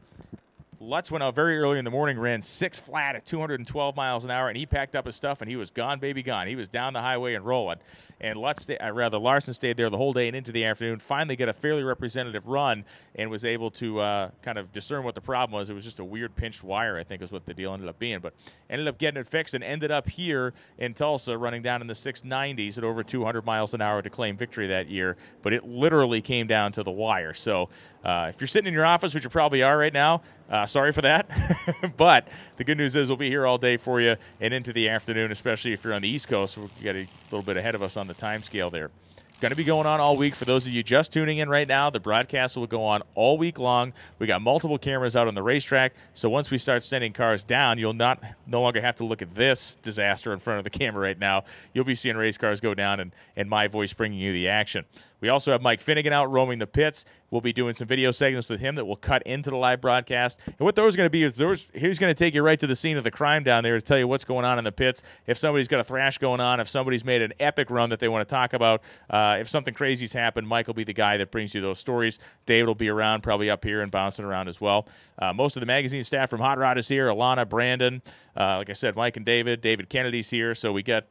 Lutz went out very early in the morning, ran 6 flat at 212 miles an hour, and he packed up his stuff, and he was gone, baby, gone. He was down the highway and rolling. And Larson stayed there the whole day and into the afternoon, finally got a fairly representative run, and was able to kind of discern what the problem was. It was just a weird pinched wire, I think is what the deal ended up being. But ended up getting it fixed and ended up here in Tulsa running down in the 690s at over 200 miles an hour to claim victory that year. But it literally came down to the wire. So if you're sitting in your office, which you probably are right now, sorry for that. But the good news is we'll be here all day for you and into the afternoon, especially if you're on the East Coast. So we got a little bit ahead of us on the time scale there. Going to be going on all week. For those of you just tuning in right now, the broadcast will go on all week long. We got multiple cameras out on the racetrack, so once we start sending cars down, you'll no longer have to look at this disaster in front of the camera right now. You'll be seeing race cars go down and my voice bringing you the action. We also have Mike Finnegan out roaming the pits. We'll be doing some video segments with him that will cut into the live broadcast. And what those are going to be is he's going to take you right to the scene of the crime down there to tell you what's going on in the pits. If somebody's got a thrash going on, if somebody's made an epic run that they want to talk about, if something crazy's happened, Mike will be the guy that brings you those stories. David will be around, probably up here and bouncing around as well. Most of the magazine staff from Hot Rod is here. Alana, Brandon, like I said, Mike and David. David Kennedy's here. So we got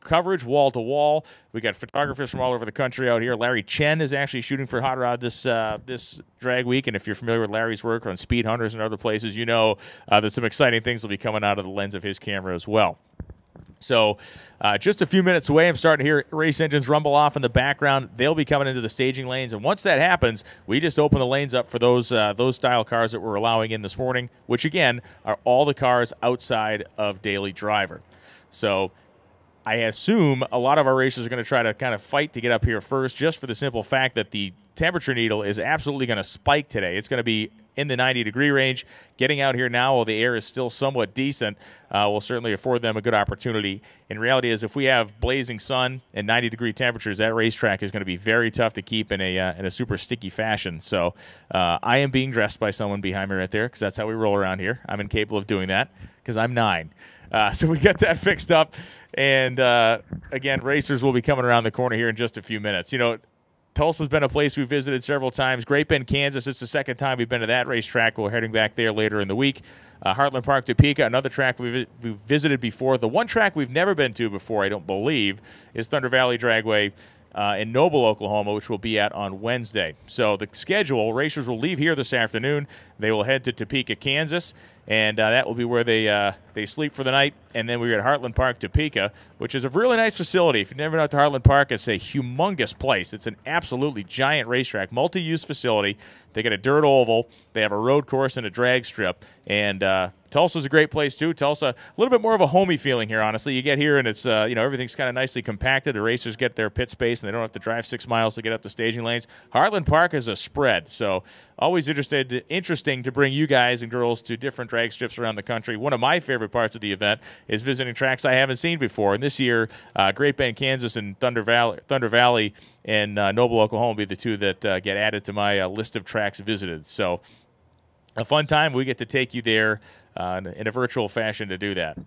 coverage wall to wall. We got photographers from all over the country out here. Larry Chen is actually shooting for Hot Rod this drag week, and if you're familiar with Larry's work on Speed Hunters and other places, you know that some exciting things will be coming out of the lens of his camera as well. So just a few minutes away, I'm starting to hear race engines rumble off in the background. They'll be coming into the staging lanes, and once that happens, we just open the lanes up for those style cars that we're allowing in this morning, which again are all the cars outside of Daily Driver. So I assume a lot of our racers are going to try to kind of fight to get up here first, just for the simple fact that the temperature needle is absolutely going to spike today. It's going to be in the 90-degree range. Getting out here now while the air is still somewhat decent will certainly afford them a good opportunity. In reality is if we have blazing sun and 90-degree temperatures, that racetrack is going to be very tough to keep in a super sticky fashion. So I am being dressed by someone behind me right there because that's how we roll around here. I'm incapable of doing that because I'm 9. So we got that fixed up. And, again, racers will be coming around the corner here in just a few minutes. You know, Tulsa's been a place we've visited several times. Great Bend, Kansas, it's the second time we've been to that racetrack. We're heading back there later in the week. Heartland Park, Topeka, another track we've visited before. The one track we've never been to before, I don't believe, is Thunder Valley Dragway in Noble, Oklahoma, which we'll be at on Wednesday. So the schedule, racers will leave here this afternoon. They will head to Topeka, Kansas, and that will be where they sleep for the night. And then we're at Heartland Park, Topeka, which is a really nice facility. If you've never been out to Heartland Park, it's a humongous place. It's an absolutely giant racetrack, multi-use facility. They got a dirt oval. They have a road course and a drag strip. And Tulsa's a great place, too. Tulsa, a little bit more of a homey feeling here, honestly. You get here, and it's everything's kind of nicely compacted. The racers get their pit space, and they don't have to drive 6 miles to get up the staging lanes. Heartland Park is a spread, so always interesting to bring you guys and girls to different drag strips around the country. One of my favorite parts of the event is visiting tracks I haven't seen before. And this year, Great Bend, Kansas, and Thunder Valley and Noble, Oklahoma will be the two that get added to my list of tracks visited. So a fun time. We get to take you there in a virtual fashion to do that.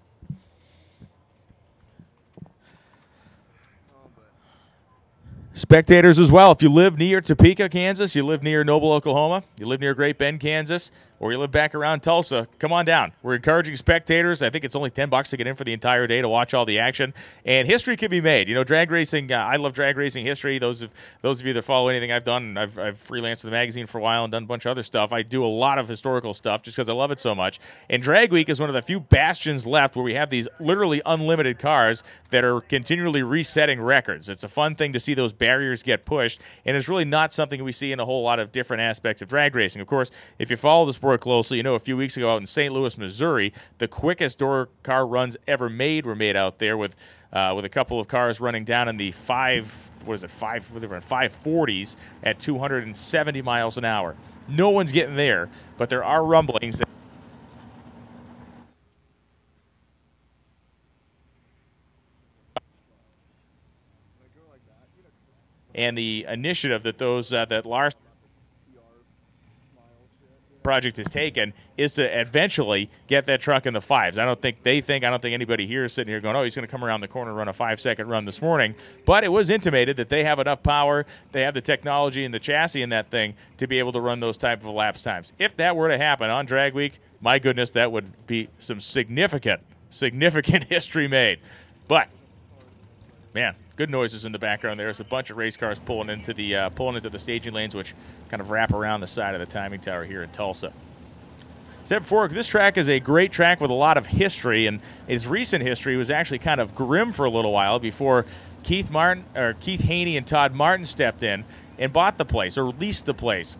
Spectators as well. If you live near Topeka, Kansas, you live near Noble, Oklahoma, you live near Great Bend, Kansas, or you live back around Tulsa, come on down. We're encouraging spectators. I think it's only $10 to get in for the entire day to watch all the action. And history can be made. You know, drag racing, I love drag racing history. Those of you that follow anything I've done, I've freelanced for the magazine for a while and done a bunch of other stuff. I do a lot of historical stuff just because I love it so much. And Drag Week is one of the few bastions left where we have these literally unlimited cars that are continually resetting records. It's a fun thing to see those barriers get pushed, and it's really not something we see in a whole lot of different aspects of drag racing. Of course, if you follow the sport sport closely, you know a few weeks ago out in St. Louis, Missouri, the quickest door car runs ever made were made out there with a couple of cars running down in the 540s at 270 miles an hour. No one's getting there, but there are rumblings that and the initiative that those that Larson project has taken is to eventually get that truck in the fives. I don't think anybody here is sitting here going, oh, he's going to come around the corner and run a 5-second run this morning. But it was intimated that they have enough power, they have the technology and the chassis in that thing to be able to run those type of elapsed times. If that were to happen on drag week, my goodness, that would be some significant history made. But man, good noises in the background. There's a bunch of race cars pulling into the staging lanes, which kind of wrap around the side of the timing tower here in Tulsa. Said before, this track is a great track with a lot of history, and its recent history was actually kind of grim for a little while before Keith Haney and Todd Martin stepped in and bought the place or leased the place.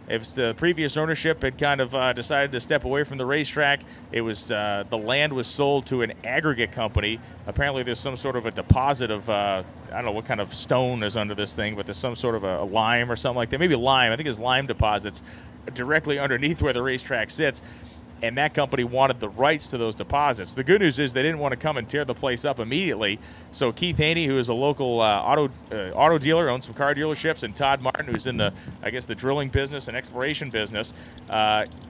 If the previous ownership had kind of decided to step away from the racetrack, it was the land was sold to an aggregate company. Apparently, there's some sort of a deposit of I don't know what kind of stone is under this thing, but there's some sort of a lime or something like that. Maybe lime. I think it's lime deposits directly underneath where the racetrack sits. And that company wanted the rights to those deposits. The good news is they didn't want to come and tear the place up immediately. So Keith Haney, who is a local auto dealer, owns some car dealerships, and Todd Martin, who's in the drilling business and exploration business,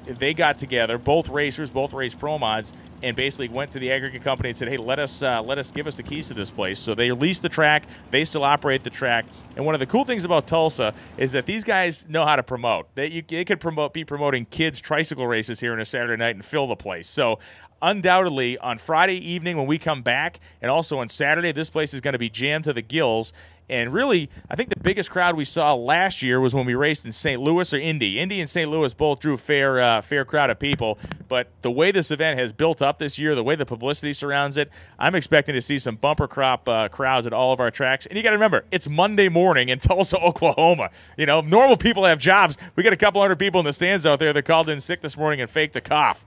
they got together, both racers, both race pro mods, and basically went to the aggregate company and said, hey, let us give us the keys to this place. So they leased the track. They still operate the track. And one of the cool things about Tulsa is that these guys know how to promote. They could be promoting kids' tricycle races here on a Saturday night and fill the place. So undoubtedly, on Friday evening when we come back, and also on Saturday, this place is going to be jammed to the gills. And really, I think the biggest crowd we saw last year was when we raced in St. Louis or Indy. Indy and St. Louis both drew a fair crowd of people. But the way this event has built up this year, the way the publicity surrounds it, I'm expecting to see some bumper crop crowds at all of our tracks. And you got to remember, it's Monday morning in Tulsa, Oklahoma. You know, normal people have jobs. We got a couple hundred people in the stands out there that called in sick this morning and faked a cough.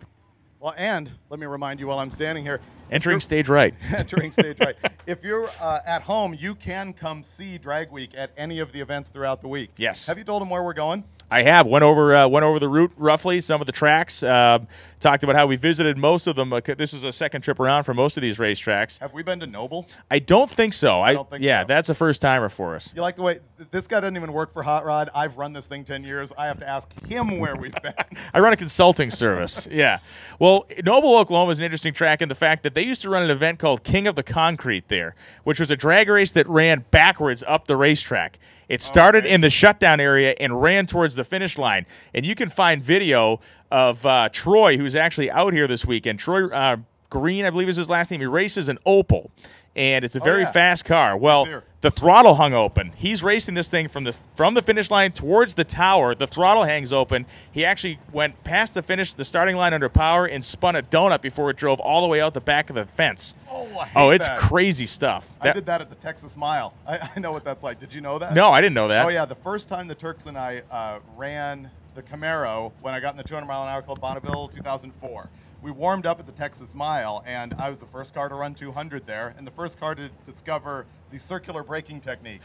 Well, and let me remind you while I'm standing here. Entering stage right. Entering stage right. If you're at home, you can come see Drag Week at any of the events throughout the week. Yes. Have you told them where we're going? I have. Went over the route roughly, some of the tracks. Talked about how we visited most of them. This is a second trip around for most of these racetracks. Have we been to Noble? I don't think so. I don't think so. That's a first timer for us. You like the way this guy doesn't even work for Hot Rod. I've run this thing 10 years. I have to ask him where we've been. I run a consulting service. Yeah. Well, Noble, Oklahoma is an interesting track in the fact that they used to run an event called King of the Concrete there, which was a drag race that ran backwards up the racetrack. It started in the shutdown area and ran towards the finish line. And you can find video of Troy, who's actually out here this weekend. Troy Green, I believe is his last name. He races an Opel, and it's a very fast car. Well, the throttle hung open. He's racing this thing from the finish line towards the tower. The throttle hangs open. He actually went past the starting line under power and spun a donut before it drove all the way out the back of the fence. It's crazy stuff. I did that at the Texas Mile. I know what that's like. Did you know that? No, I didn't know that. Oh, yeah. The first time the Turks and I ran the Camaro when I got in the 200-mile-an-hour Club Bonneville, 2004. We warmed up at the Texas Mile, and I was the first car to run 200 there, and the first car to discover the circular braking technique.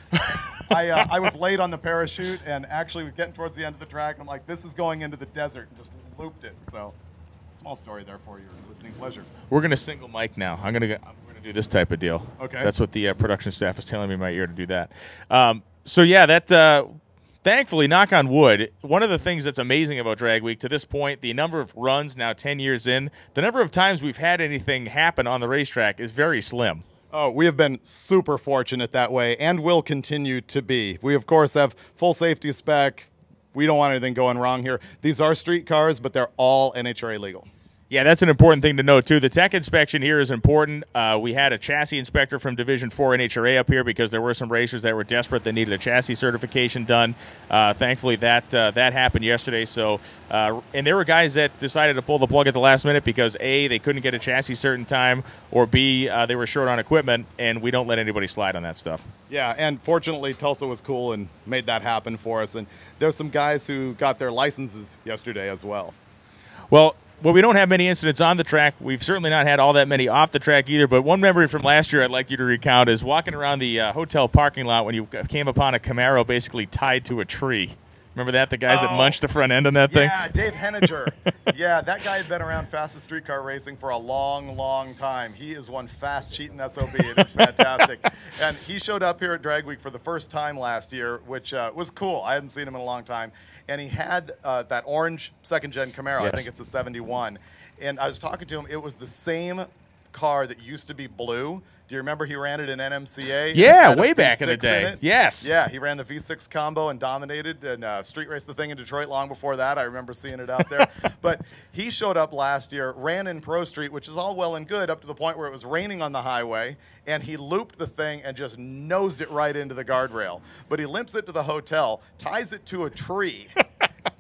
I was late on the parachute, and actually was getting towards the end of the track, and I'm like, this is going into the desert, and just looped it. So, small story there for your listening pleasure. We're going to single mic now. I'm going to do this type of deal. Okay. That's what the production staff is telling me in my ear to do that. So, yeah, that... Thankfully, knock on wood, one of the things that's amazing about Drag Week to this point, the number of runs now 10 years in, the number of times we've had anything happen on the racetrack is very slim. Oh, we have been super fortunate that way and will continue to be. We, of course, have full safety spec. We don't want anything going wrong here. These are street cars, but they're all NHRA legal. Yeah, that's an important thing to note, too. The tech inspection here is important. We had a chassis inspector from Division 4 NHRA up here because there were some racers that were desperate that needed a chassis certification done. Thankfully, that happened yesterday. So, and there were guys that decided to pull the plug at the last minute because, A, they couldn't get a chassis cert in time, or B, they were short on equipment, and we don't let anybody slide on that stuff. Yeah, and fortunately, Tulsa was cool and made that happen for us. And there's some guys who got their licenses yesterday as well. Well, we don't have many incidents on the track. We've certainly not had all that many off the track either. But one memory from last year I'd like you to recount is walking around the hotel parking lot when you came upon a Camaro basically tied to a tree. Remember that? The guys that munched the front end on that thing? Yeah, Dave Henniger. Yeah, that guy had been around fastest streetcar racing for a long, long time. He is one fast cheating SOB. It is fantastic. And he showed up here at Drag Week for the first time last year, which was cool. I hadn't seen him in a long time. And he had that orange second-gen Camaro. Yes. I think it's a 71. And I was talking to him. It was the same car that used to be blue. Do you remember he ran it in NMCA? Yeah, way back in the day. Yes. Yeah, he ran the V6 combo and dominated and street raced the thing in Detroit long before that. I remember seeing it out there. But he showed up last year, ran in Pro Street, which is all well and good up to the point where it was raining on the highway, and he looped the thing and just nosed it right into the guardrail. But he limps it to the hotel, ties it to a tree,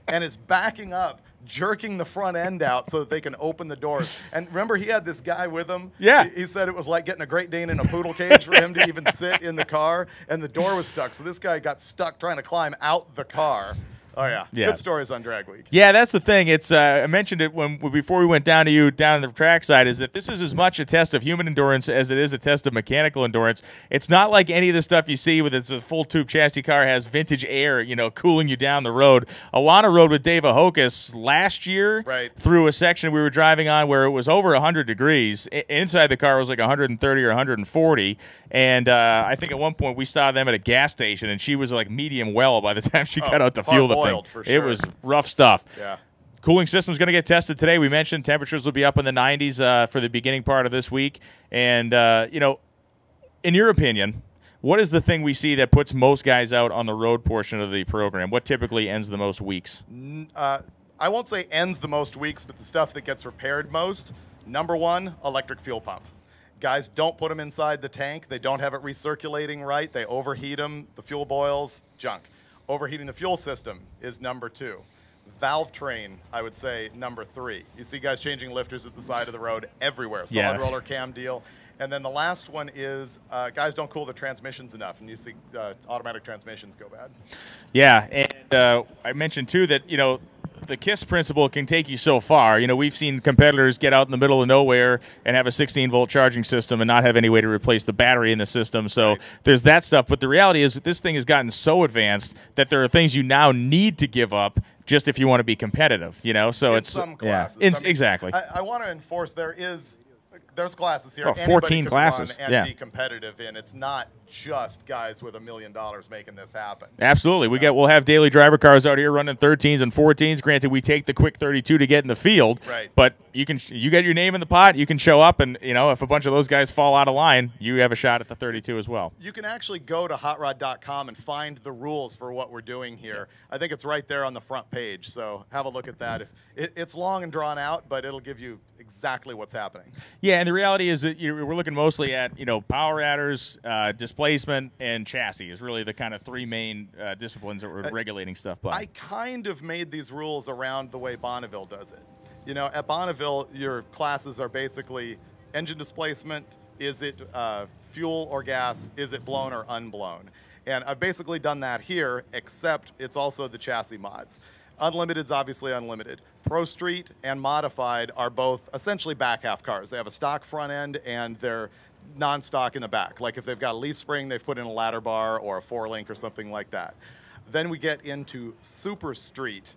and is backing up, jerking the front end out so that they can open the doors. And remember, he had this guy with him. Yeah. He said it was like getting a Great Dane in a poodle cage for him to even sit in the car, and the door was stuck. So this guy got stuck trying to climb out the car. Oh, yeah. Good stories on Drag Week. Yeah, that's the thing. It's I mentioned it before we went down to you down the track side, is that this is as much a test of human endurance as it is a test of mechanical endurance. It's not like any of the stuff you see with it's a full tube chassis car has vintage air, cooling you down the road. Alana rode with Dave Ahokas last year through a section we were driving on where it was over 100 degrees. Inside the car was like 130 or 140. And I think at one point we saw them at a gas station, and she was like medium well by the time she got out to fuel the thing. For sure. It was rough stuff. Yeah. Cooling system's going to get tested today. We mentioned temperatures will be up in the 90s for the beginning part of this week. And, in your opinion, what is the thing we see that puts most guys out on the road portion of the program? What typically ends the most weeks? I won't say ends the most weeks, but the stuff that gets repaired most. Number one, electric fuel pump. Guys don't put them inside the tank. They don't have it recirculating right. They overheat them. The fuel boils, junk. Overheating the fuel system is number two. Valve train, I would say, number three. You see guys changing lifters at the side of the road everywhere. Solid roller cam deal. And then the last one is guys don't cool the transmissions enough, and you see automatic transmissions go bad. Yeah, and I mentioned, too, that, the KISS principle can take you so far. We've seen competitors get out in the middle of nowhere and have a 16-volt charging system and not have any way to replace the battery in the system. So there's that stuff. But the reality is that this thing has gotten so advanced that there are things you now need to give up just if you want to be competitive. So in some classes. Exactly. I want to enforce there's classes here. 14 classes. Run and be competitive in. It's not just guys with $1 million making this happen. Absolutely. We'll have daily driver cars out here running 13s and 14s. Granted, we take the quick 32 to get in the field. Right. But you get your name in the pot. You can show up, and if a bunch of those guys fall out of line, you have a shot at the 32 as well. You can actually go to hotrod.com and find the rules for what we're doing here. I think it's right there on the front page. So have a look at that. It's long and drawn out, but it'll give you exactly what's happening. Yeah, and the reality is that we're looking mostly at power adders, displacement, and chassis is really the kind of three main disciplines that we're regulating stuff by. I kind of made these rules around the way Bonneville does it. At Bonneville, your classes are basically engine displacement, is it fuel or gas, is it blown or unblown? And I've basically done that here, except it's also the chassis mods. Unlimited's obviously unlimited. Pro Street and Modified are both essentially back half cars. They have a stock front end and they're non-stock in the back. Like if they've got a leaf spring, they've put in a ladder bar or a 4-link or something like that. Then we get into Super Street.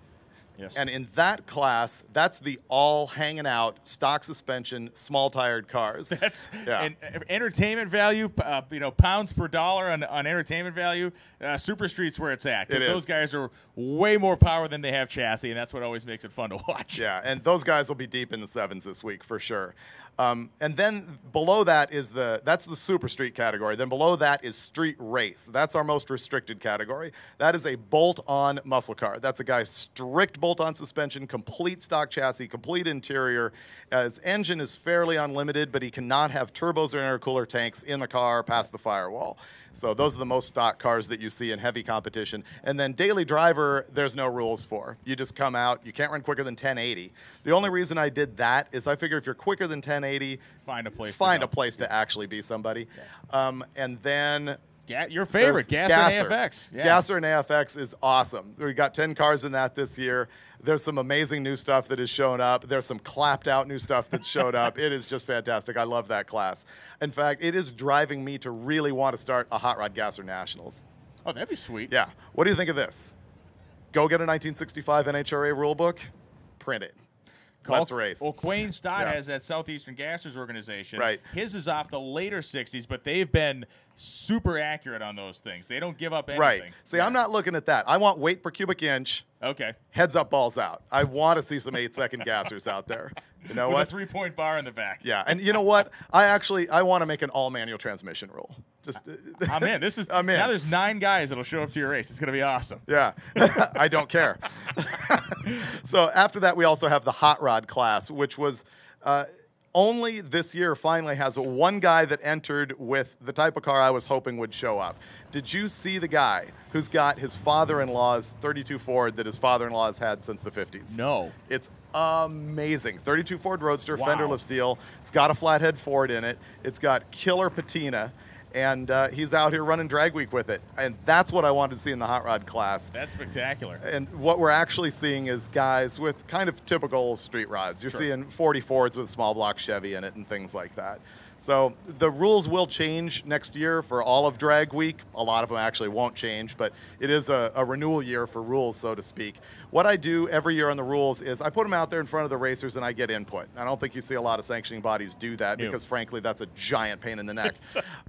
Yes. And in that class, that's the all hanging out, stock suspension, small tired cars. That's and entertainment value, pounds per dollar on entertainment value. Super Street's where it's at. Because those guys are way more power than they have chassis, and that's what always makes it fun to watch. Yeah, and those guys will be deep in the 7s this week for sure. And then below that is that's the Super Street category. Then below that is Street Race. That's our most restricted category. That is a bolt-on muscle car. That's a guy's strict bolt-on suspension, complete stock chassis, complete interior. His engine is fairly unlimited, but he cannot have turbos or intercooler tanks in the car past the firewall. So those are the most stock cars that you see in heavy competition. And then daily driver, there's no rules for. You just come out. You can't run quicker than 1080. The only reason I did that is I figure if you're quicker than 1080, find a place to actually be somebody. Yeah. And then Your favorite, Gasser and AFX. Yeah. Gasser and AFX is awesome. We got 10 cars in that this year. There's some amazing new stuff that has shown up. There's some clapped out new stuff that's showed up. It is just fantastic. I love that class. In fact, it is driving me to really want to start a Hot Rod Gasser Nationals. Oh, that'd be sweet. Yeah. What do you think of this? Go get a 1965 NHRA rulebook, print it. Let's race. Well, Quayne Stott has that Southeastern Gassers organization. Right. His is off the later 60s, but they've been super accurate on those things. They don't give up anything. Right. See, I'm not looking at that. I want weight per cubic inch. Okay. Heads up, balls out. I want to see some 8-second gassers out there. You know what? With a 3-point bar in the back. Yeah, and you know what? I want to make an all-manual transmission rule. Just I'm in. I'm in. Now there's 9 guys that'll show up to your race. It's going to be awesome. Yeah, I don't care. So after that, we also have the hot rod class, which was only this year finally has one guy that entered with the type of car I was hoping would show up. Did you see the guy who's got his father-in-law's 32 Ford that his father-in-law has had since the 50s? No. It's amazing. 32 Ford Roadster, Wow. fenderless deal. It's got a flathead Ford in it. It's got killer patina. And he's out here running drag week with it. And that's what I wanted to see in the hot rod class. That's spectacular. And what we're actually seeing is guys with kind of typical street rods. You're seeing 40 Fords with small block Chevy in it and things like that. So the rules will change next year for all of Drag Week. A lot of them actually won't change, but it is a renewal year for rules, so to speak. What I do every year on the rules is I put them out there in front of the racers and I get input. I don't think you see a lot of sanctioning bodies do that because, frankly, that's a giant pain in the neck.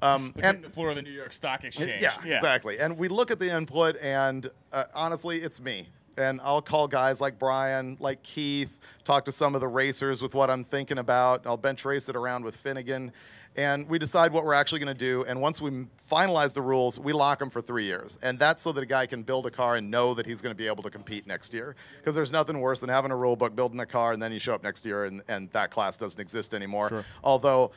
And the floor of the New York Stock Exchange. Yeah, exactly. And we look at the input, and honestly, it's me. And I'll call guys like Brian, like Keith, talk to some of the racers with what I'm thinking about. I'll bench race it around with Finnegan. And we decide what we're actually going to do. And once we finalize the rules, we lock them for 3 years. And that's so that a guy can build a car and know that he's going to be able to compete next year. Because there's nothing worse than having a rule book, building a car, and then you show up next year and that class doesn't exist anymore. Sure. Although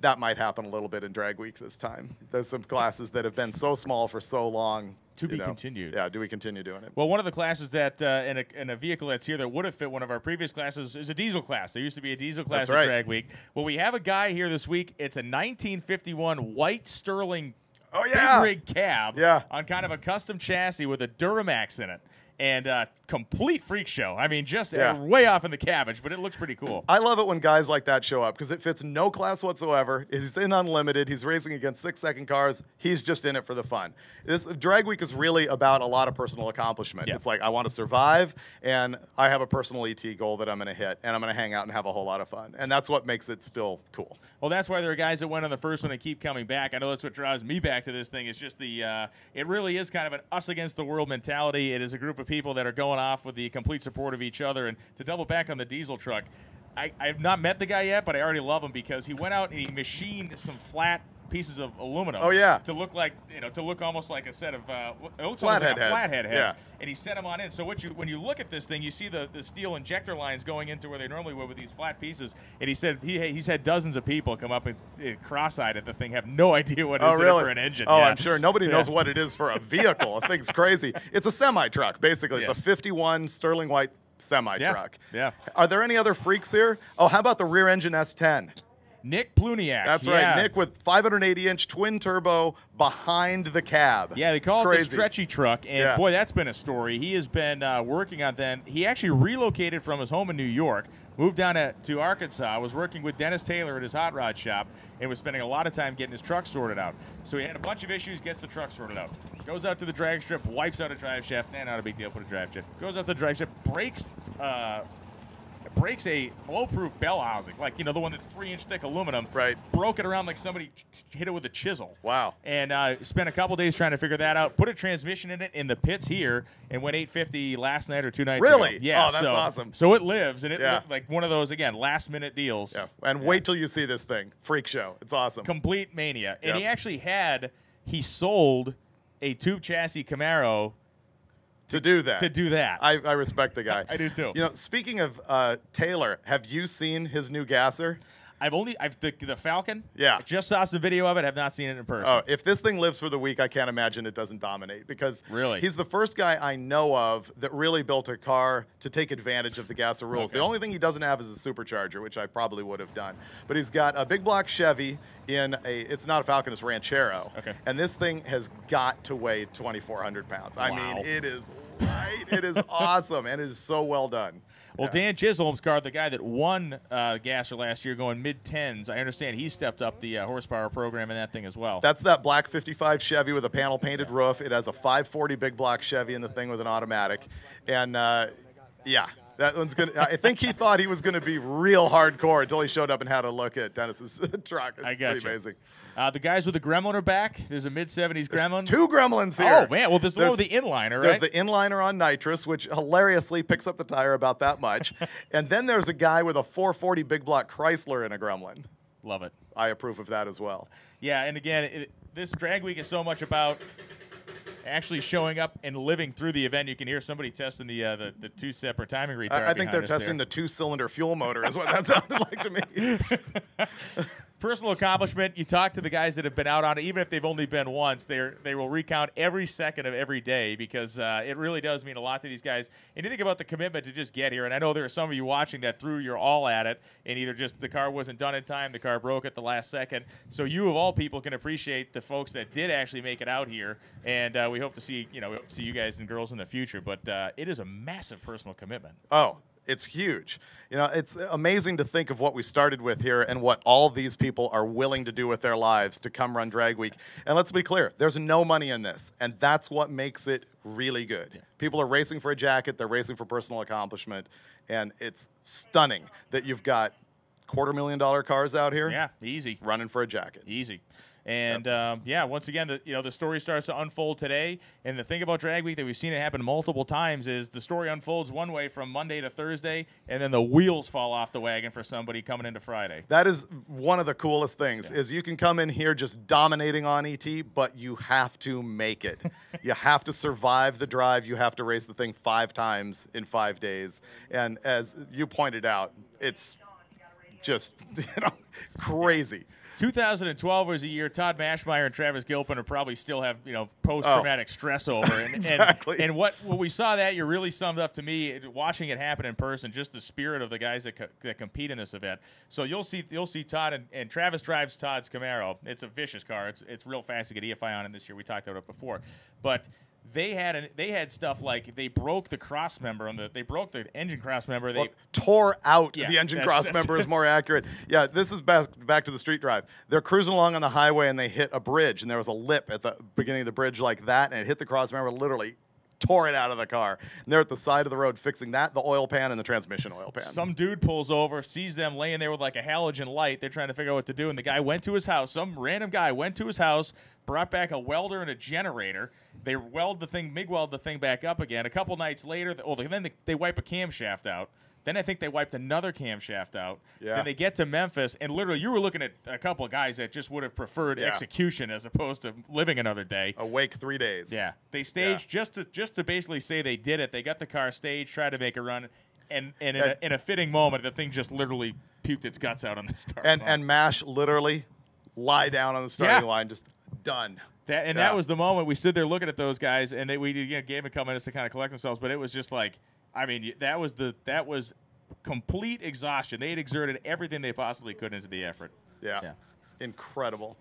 that might happen a little bit in Drag Week this time. There's some classes that have been so small for so long. To be continued. Yeah, do we continue doing it? Well, one of the classes that in a vehicle that's here that would have fit one of our previous classes is a diesel class. There used to be a diesel class at Drag Week. Well, we have a guy here this week. It's a 1951 white Sterling big rig cab on kind of a custom chassis with a Duramax in it. And complete freak show. I mean, just way off in the cabbage, but it looks pretty cool. I love it when guys like that show up because it fits no class whatsoever. He's in unlimited. He's racing against 6-second cars. He's just in it for the fun. This Drag Week is really about a lot of personal accomplishment. Yeah. It's like I want to survive, and I have a personal ET goal that I'm going to hit, and I'm going to hang out and have a whole lot of fun. And that's what makes it still cool. Well, that's why there are guys that went on the first one and keep coming back. I know that's what drives me back to this thing. It's just it really is kind of an us against the world mentality. It is a group of people that are going off with the complete support of each other. And to double back on the diesel truck, I've not met the guy yet, but I already love him because he went out and he machined some flat pieces of aluminum. Oh, yeah. To look like, to look almost like a set of flathead heads. Flathead heads. Yeah. And he set them on in. So when you look at this thing, you see the steel injector lines going into where they normally would with these flat pieces. And he said he's had dozens of people come up and cross-eyed at the thing, have no idea what it is in it for an engine. Oh, yeah. I'm sure nobody knows what it is for a vehicle. The thing's crazy. It's a semi-truck, basically. It's a 51 Sterling White semi-truck. Yeah. Are there any other freaks here? Oh, how about the rear engine S10? Nick Pluniak. That's right. Nick with 580-inch twin turbo behind the cab. Yeah, they call Crazy. it the stretchy truck. And, boy, that's been a story. He has been working on that. He actually relocated from his home in New York, moved down to Arkansas, was working with Dennis Taylor at his hot rod shop, and was spending a lot of time getting his truck sorted out. So he had a bunch of issues, gets the truck sorted out. Goes out to the drag strip, wipes out a drive shaft. Not a big deal, put a drive shaft. Goes out to the drag strip, breaks a blow-proof bell housing, like, the one that's 3-inch thick aluminum. Right. Broke it around like somebody hit it with a chisel. Wow. And spent a couple days trying to figure that out. Put a transmission in it in the pits here and went 850 last night or 2 nights ago. Really? Yeah. Oh, that's awesome. So it lives, and it looked like one of those, again, last-minute deals. Yeah. And wait till you see this thing. Freak show. It's awesome. Complete mania. And he actually he sold a tube chassis Camaro to do that. I respect the guy. I do too. Speaking of Taylor, have you seen his new gasser? I've the Falcon. Yeah. I just saw some video of it. Have not seen it in person. Oh, if this thing lives for the week, I can't imagine it doesn't dominate because Really? he's the first guy I know of that really built a car to take advantage of the gas rules. Okay. The only thing he doesn't have is a supercharger, which I probably would have done. But he's got a big block Chevy in it's not a Falcon, it's a Ranchero. Okay. And this thing has got to weigh 2,400 pounds. I Wow. mean, it is light. It is awesome, and it is so well done. Well, Yeah. Dan Chisholm's car, the guy that won Gasser last year, going mid-10s, I understand he stepped up the horsepower program in that thing as well. That's that black 55 Chevy with a panel painted roof. It has a 540 big block Chevy in the thing with an automatic. And, yeah, that one's going to – I think he thought he was going to be real hardcore until he showed up and had a look at Dennis's truck. It's I got pretty you. amazing. The guys with the Gremlin are back. There's a mid-70s Gremlin. Two Gremlins here. Oh, man. Well, there's the one with the inliner, There's right? the inliner on nitrous, which hilariously picks up the tire about that much. And then there's a guy with a 440 big block Chrysler in a Gremlin. Love it. I approve of that as well. Yeah, and again, this drag week is so much about actually showing up and living through the event. You can hear somebody testing the two-step timing retard. I think they're behind us testing the two-cylinder fuel motor is what that sounded like to me. Personal accomplishment. You talk to the guys that have been out on it, even if they've only been once. They will recount every second of every day because it really does mean a lot to these guys. And you think about the commitment to just get here. And I know there are some of you watching that threw your all at it, and either just the car wasn't done in time, the car broke at the last second. So you of all people can appreciate the folks that did actually make it out here. And we hope to see you guys and girls in the future. But it is a massive personal commitment. Oh, it's huge. You know, it's amazing to think of what we started with here and what all these people are willing to do with their lives to come run Drag Week. And let's be clear, there's no money in this, and that's what makes it really good. Yeah. People are racing for a jacket, they're racing for personal accomplishment, and it's stunning that you've got $250,000 cars out here Yeah, easy. running for a jacket. Easy. And, once again, the story starts to unfold today. And the thing about Drag Week that we've seen it happen multiple times is the story unfolds one way from Monday to Thursday, and then the wheels fall off the wagon for somebody coming into Friday. That is one of the coolest things is you can come in here just dominating on ET, but you have to make it. You have to survive the drive. You have to race the thing 5 times in 5 days. And as you pointed out, it's just crazy. 2012 was a year Todd Mashmeyer and Travis Gilpin are probably still have post-traumatic stress over. And, Exactly. And what we saw that year really summed up to me watching it happen in person, just the spirit of the guys that compete in this event. So you'll see Todd and Travis drives Todd's Camaro. It's a vicious car. It's real fast to get EFI on it this year. We talked about it before, but they had stuff like they broke the cross member they broke the engine cross member. They tore out Yeah, the engine that's- cross member is more accurate. Yeah, this is back to the street drive. They're cruising along on the highway and they hit a bridge and there was a lip at the beginning of the bridge like that and it hit the cross member, literally tore it out of the car. And they're at the side of the road fixing that, the oil pan and the transmission oil pan. Some dude pulls over, sees them laying there with like a halogen light. They're trying to figure out what to do. And the guy went to his house. Some random guy went to his house, brought back a welder and a generator. They MIG weld the thing back up again. A couple nights later, then they wipe a camshaft out. Then I think they wiped another camshaft out. Yeah. Then they get to Memphis, and literally you were looking at a couple of guys that just would have preferred Yeah. execution as opposed to living another day. Awake 3 days. Yeah, they staged just to basically say they did it. They got the car staged, tried to make a run, and in a fitting moment, the thing just literally puked its guts out on the start. And MASH literally lie down on the starting line, just done. That was the moment we stood there looking at those guys, and we gave them a couple minutes to kind of collect themselves. But it was just like, I mean, that was complete exhaustion. They had exerted everything they possibly could into the effort. Yeah. Incredible.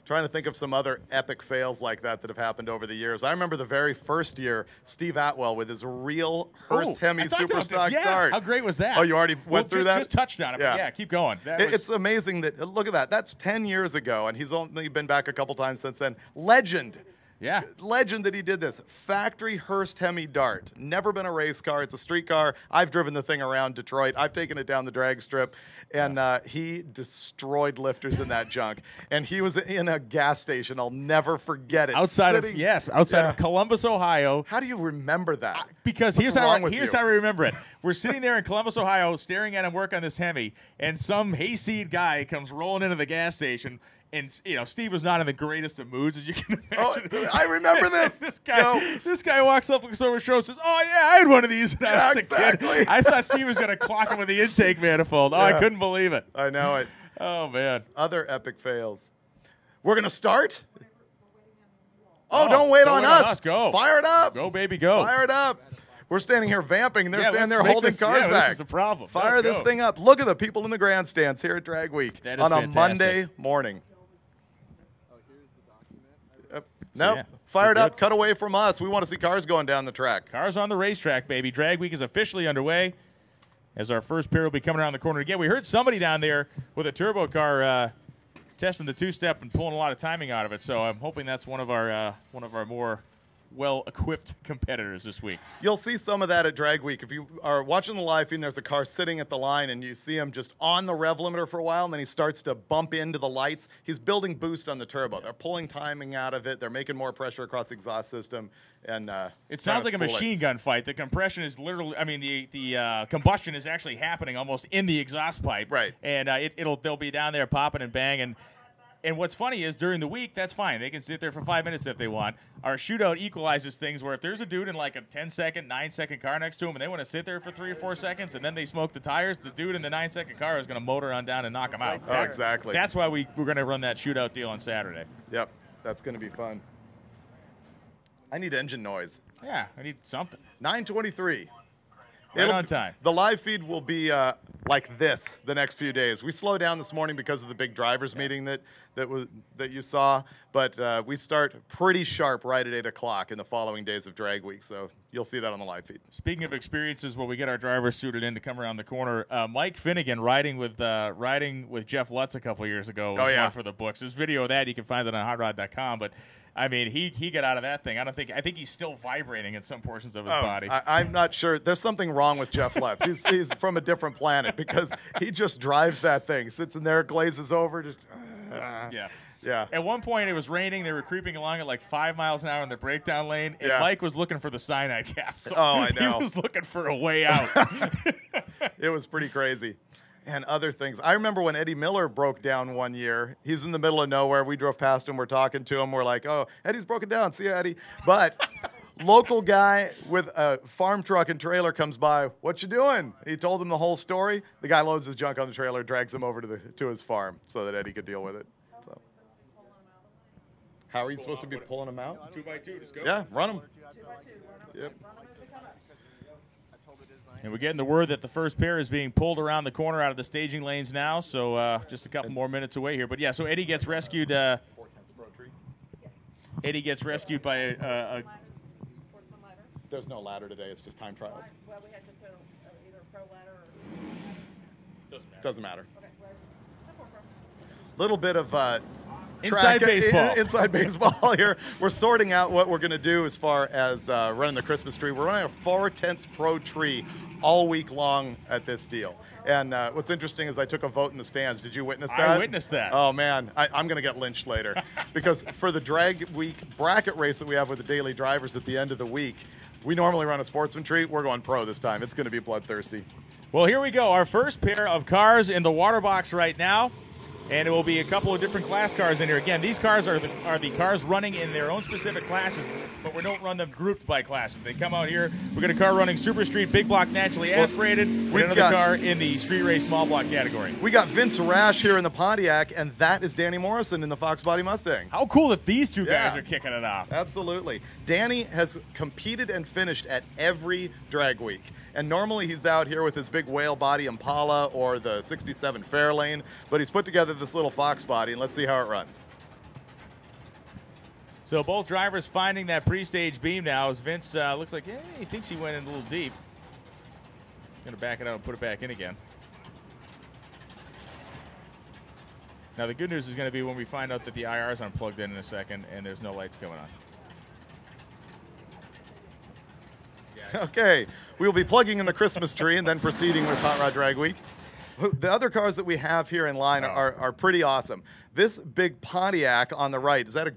Trying to think of some other epic fails like that have happened over the years. I remember the very first year, Steve Atwell with his real Hurst Hemi I talked Super about this. Stock Yeah, dart. how great was that? Oh, you already went through that? Just touched on it, but yeah, keep going. It's amazing that, look at that. That's 10 years ago, and he's only been back a couple times since then. Legend. Yeah. Legend that he did this. Factory Hurst Hemi dart. Never been a race car. It's a street car. I've driven the thing around Detroit. I've taken it down the drag strip. And he destroyed lifters in that junk. And he was in a gas station. I'll never forget it. Outside of Columbus, Ohio. How do you remember that? Because What's here's how wrong I remember it. We're sitting there in Columbus, Ohio, staring at him work on this Hemi, and some hayseed guy comes rolling into the gas station. And Steve was not in the greatest of moods, as you can imagine. Oh, I remember this. This guy walks up, looks over his shoulder, says, "Oh yeah, I had one of these when I was a kid." I thought Steve was going to clock him with the intake manifold. Oh, I couldn't believe it. I know it. Oh, man. Other epic fails. We're going to start? Oh, don't wait on us. Go. Fire it up. Go, baby, go. Fire it up. We're standing here vamping, and they're Yeah, standing let's there make holding this- cars yeah, back. This is the problem. Fire Let's this go. thing up. Look at the people in the grandstands here at Drag Week That is on a fantastic. Monday morning. Oh, here's the document. Nope. yeah, Fire it we're up. good. Cut away from us. We want to see cars going down the track. Cars on the racetrack, baby. Drag Week is officially underway as our first pair will be coming around the corner again. We heard somebody down there with a turbo car testing the two-step and pulling a lot of timing out of it. So I'm hoping that's one of our more well-equipped competitors this week. You'll see some of that at Drag Week. If you are watching the live feed, there's a car sitting at the line, and you see him just on the rev limiter for a while, and then he starts to bump into the lights. He's building boost on the turbo. They're pulling timing out of it. They're making more pressure across the exhaust system. And It sounds like a machine gun fight. The compression is literally, I mean, the combustion is actually happening almost in the exhaust pipe. Right. And they'll be down there popping and banging. And what's funny is during the week, that's fine. They can sit there for 5 minutes if they want. Our shootout equalizes things where if there's a dude in like a 10-second, 9-second car next to him and they want to sit there for 3 or 4 seconds and then they smoke the tires, the dude in the 9-second car is going to motor on down and knock him out. Oh, exactly. That's why we're going to run that shootout deal on Saturday. Yep, that's going to be fun. I need engine noise. Yeah, I need something. 9:23. Right on time. The live feed will be like this the next few days. We slowed down this morning because of the big drivers meeting that you saw, but we start pretty sharp right at 8 o'clock in the following days of Drag Week, so you'll see that on the live feed. Speaking of experiences, where we get our drivers suited in to come around the corner, Mike Finnegan riding with Jeff Lutz a couple years ago was one for the books. There's video of that. You can find it on hotrod.com, but I mean, he got out of that thing. I think he's still vibrating in some portions of his body. I'm not sure. There's something wrong with Jeff Lutz. He's from a different planet because he just drives that thing, sits in there, glazes over, just. Yeah. At one point, it was raining. They were creeping along at like 5 miles an hour in the breakdown lane, and Yeah. Mike was looking for the cyanide capsule. Oh, I know. He was looking for a way out. It was pretty crazy. And other things. I remember when Eddie Miller broke down one year. He's in the middle of nowhere. We drove past him. We're talking to him. We're like, oh, Eddie's broken down. See you, Eddie. But local guy with a farm truck and trailer comes by. What you doing? He told him the whole story. The guy loads his junk on the trailer, drags him over to his farm so that Eddie could deal with it. So, how are you supposed to be pulling him out? 2x2, just go. Yeah, run him. Yep. And we're getting the word that the first pair is being pulled around the corner out of the staging lanes now, so just a couple more minutes away here. But yeah, so Eddie gets rescued. Eddie gets rescued by a There's no ladder today. It's just time trials. Well, we had to put either a pro ladder or. Doesn't matter. Okay, well, no more pro. Little bit of Inside baseball. Inside baseball here. We're sorting out what we're going to do as far as running the Christmas tree. We're running a 4/10 Pro tree all week long at this deal. And what's interesting is I took a vote in the stands. Did you witness that? I witnessed that. Oh, man. I'm going to get lynched later. Because for the Drag Week bracket race that we have with the daily drivers at the end of the week, we normally run a sportsman tree. We're going pro this time. It's going to be bloodthirsty. Well, here we go. Our first pair of cars in the water box right now. And it will be a couple of different class cars in here. Again, these cars are the cars running in their own specific classes, but we don't run them grouped by classes. They come out here. We got a car running Super Street, big block, naturally aspirated. And another car in the street race small block category. We got Vince Rash here in the Pontiac, and that is Danny Morrison in the Fox Body Mustang. How cool that these two guys are kicking it off. Absolutely. Danny has competed and finished at every Drag Week. And normally he's out here with his big whale body Impala or the 67 Fairlane, but he's put together this little Fox body, and let's see how it runs. So both drivers finding that pre-stage beam now as Vince looks like, he thinks he went in a little deep. Going to back it out and put it back in again. Now the good news is going to be when we find out that the IR is unplugged in a second and there's no lights going on. Okay, we will be plugging in the Christmas tree and then proceeding with Hot Rod Drag Week. The other cars that we have here in line are pretty awesome. This big Pontiac on the right, is that a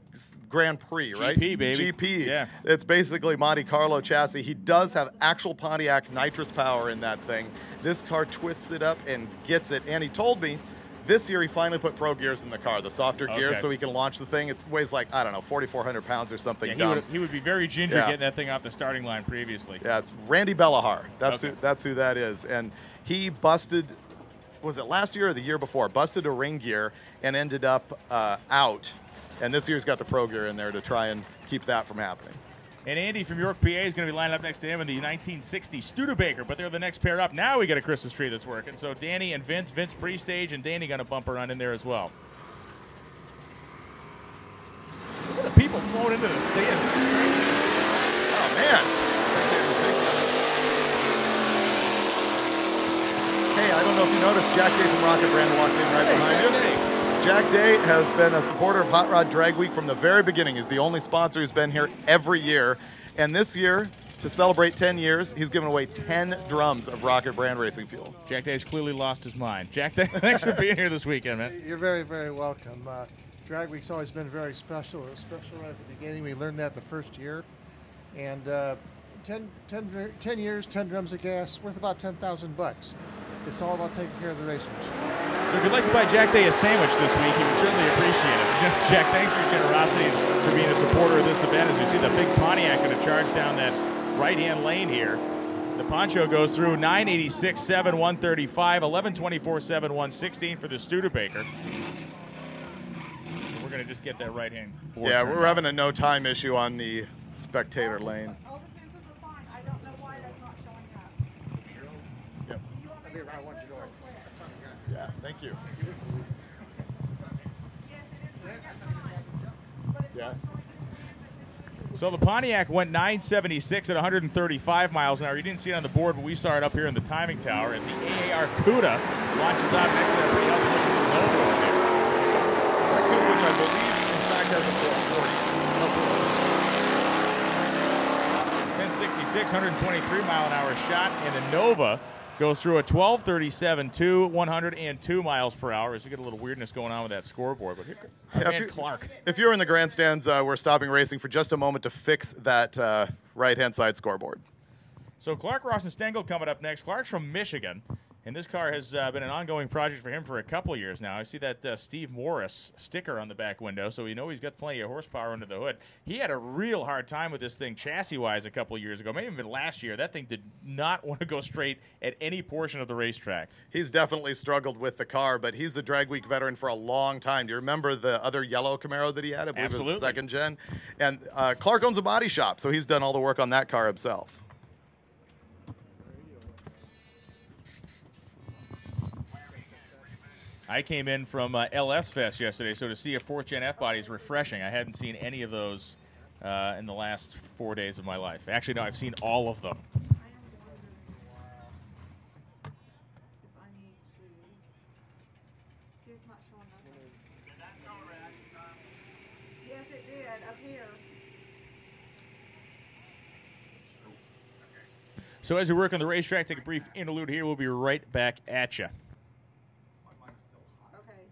Grand Prix, right? GP, baby. GP. Yeah. It's basically Monte Carlo chassis. He does have actual Pontiac nitrous power in that thing. This car twists it up and gets it. And he told me this year he finally put pro gears in the car, the softer gears, so he can launch the thing. It weighs like, I don't know, 4,400 pounds or something. Yeah, he would be very ginger getting that thing off the starting line previously. Yeah, it's Randy Bellahar. That's who that is. And he busted was it last year or the year before, busted a ring gear and ended up out. And this year's got the pro gear in there to try and keep that from happening. And Andy from York, PA is going to be lining up next to him in the 1960 Studebaker, but they're the next pair up. Now we got a Christmas tree that's working. So Danny and Vince pre-stage, and Danny going to bump around in there as well. Look at the people flowing into the stands. This is crazy. Oh, man. Hey, I don't know if you noticed, Jack Day from Rocket Brand walked in right behind you. Jack Day has been a supporter of Hot Rod Drag Week from the very beginning. He's the only sponsor who's been here every year. And this year, to celebrate 10 years, he's given away 10 drums of Rocket Brand racing fuel. Jack Day's clearly lost his mind. Jack Day, thanks for being here this weekend, man. You're very, very welcome. Drag Week's always been very special. It was special right at the beginning. We learned that the first year. And 10 years, 10 drums of gas, worth about $10,000. It's all about taking care of the racers. So if you'd like to buy Jack Day a sandwich this week, he would certainly appreciate it. Jack, thanks for your generosity and for being a supporter of this event. As you see the big Pontiac going to charge down that right-hand lane here. The poncho goes through 986.7, 135, 1124.7, 116 for the Studebaker. We're going to just get that right-hand board. Yeah, we're having a no time issue on the spectator lane. All the sensors are fine. I don't know why that's not showing up. Yep. Do you want me to real quick? Yeah, thank you. Yes, it is bringing up time. But it's Yeah. not showing anything. So the Pontiac went 976 at 135 miles an hour. You didn't see it on the board, but we saw it up here in the timing tower as the AAR CUDA launches out next to that pretty helpful logo up there. That could, which I believe, in fact, has a 440. 1066, 123 mile an hour shot, and the Nova goes through a 1237.2, 102 miles per hour. As you get a little weirdness going on with that scoreboard, but here, and Clark. If you're in the grandstands, we're stopping racing for just a moment to fix that right-hand side scoreboard. So Clark Rosenstengel coming up next. Clark's from Michigan, and this car has been an ongoing project for him for a couple of years now. I see that Steve Morris sticker on the back window, so we know he's got plenty of horsepower under the hood. He had a real hard time with this thing chassis-wise a couple of years ago, maybe even last year. That thing did not want to go straight at any portion of the racetrack. He's definitely struggled with the car, but he's a Drag Week veteran for a long time. Do you remember the other yellow Camaro that he had? I believe Absolutely. it was the second gen. And Clark owns a body shop, so he's done all the work on that car himself. I came in from LS Fest yesterday, so to see a 4th Gen F body is refreshing. I hadn't seen any of those in the last 4 days of my life. Actually, no, I've seen all of them. I am wondering if I need to. See, it's not showing nothing. Did that show a reaction time? Yes, it did up here. So as we work on the racetrack, take a brief interlude here. We'll be right back at you. Okay.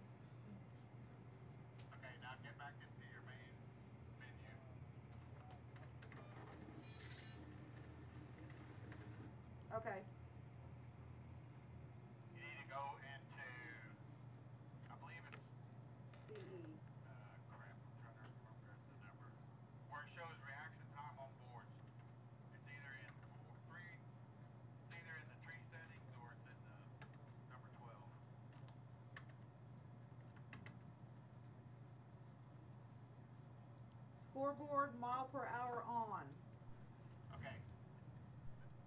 Okay, now get back into your main menu. Okay. You need to go into, I believe it's, CE. crap, I'm trying to remember the number, where it shows reaction time on boards. It's either in it's either in the tree settings or it's in the number 12. Scoreboard mile per hour on. Okay.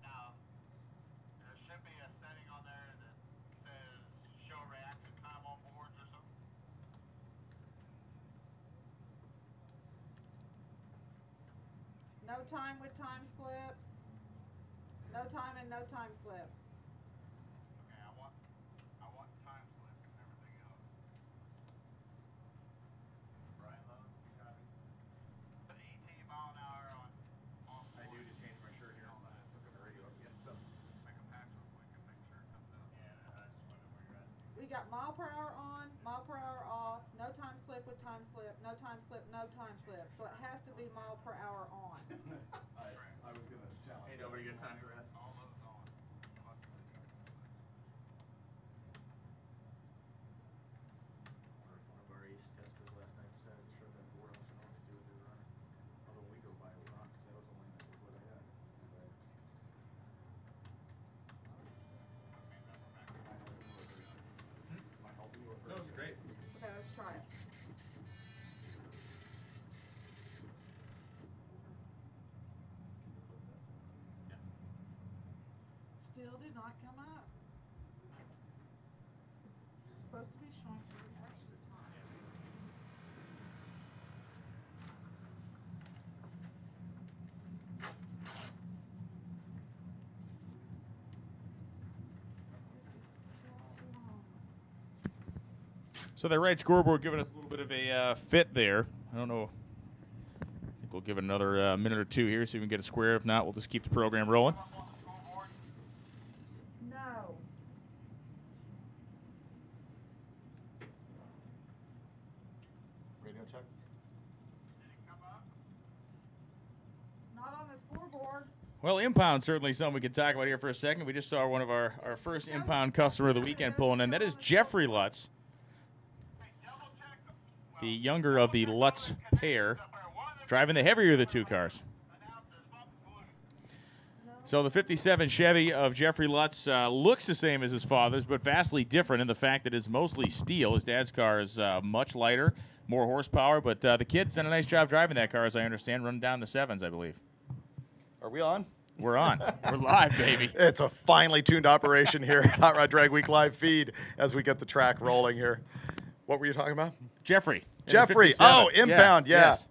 Now, there should be a setting on there that says show reaction time on boards or something. No time with time slips. No time and no time slip. Okay, I want time slip and everything else. Brian Lowe, you got it? Put 18 mile an hour on I do just change my shirt here on that. Look at the radio. Yeah, so. make a patch real quick and make sure it comes out. Yeah, I just wonder where you're at. We got mile per hour on, mile per hour off, no time slip with time slip, no time slip, no time slip. So it has to be mile per hour on. I was going to challenge. Hey, nobody get time for that. All those on. One of our ace testers last night decided to show that board on the and see what they were running. Although we go by it wrong because that was the lane that was what I had. still did not come up. It's supposed to be showing for the extra time. So that right scoreboard giving us a little bit of a fit there. I don't know. I think we'll give it another minute or two here so we can get it square. If not, we'll just keep the program rolling. No. Radio check. Not on the scoreboard. Well, impound certainly something we can talk about here for a second. We just saw one of our first impound customer of the weekend pulling in. That is Jeffrey Lutz, the younger of the Lutz pair, driving the heavier of the two cars. So the 57 Chevy of Jeffrey Lutz looks the same as his father's, but vastly different in the fact that it's mostly steel. His dad's car is much lighter, more horsepower, but the kid's done a nice job driving that car, as I understand, running down the sevens, I believe. Are we on? We're on. We're live, baby. It's a finely tuned operation here at Hot Rod Drag Week live feed as we get the track rolling here. What were you talking about? Jeffrey. Jeffrey. Oh, impound. Yeah. Yes.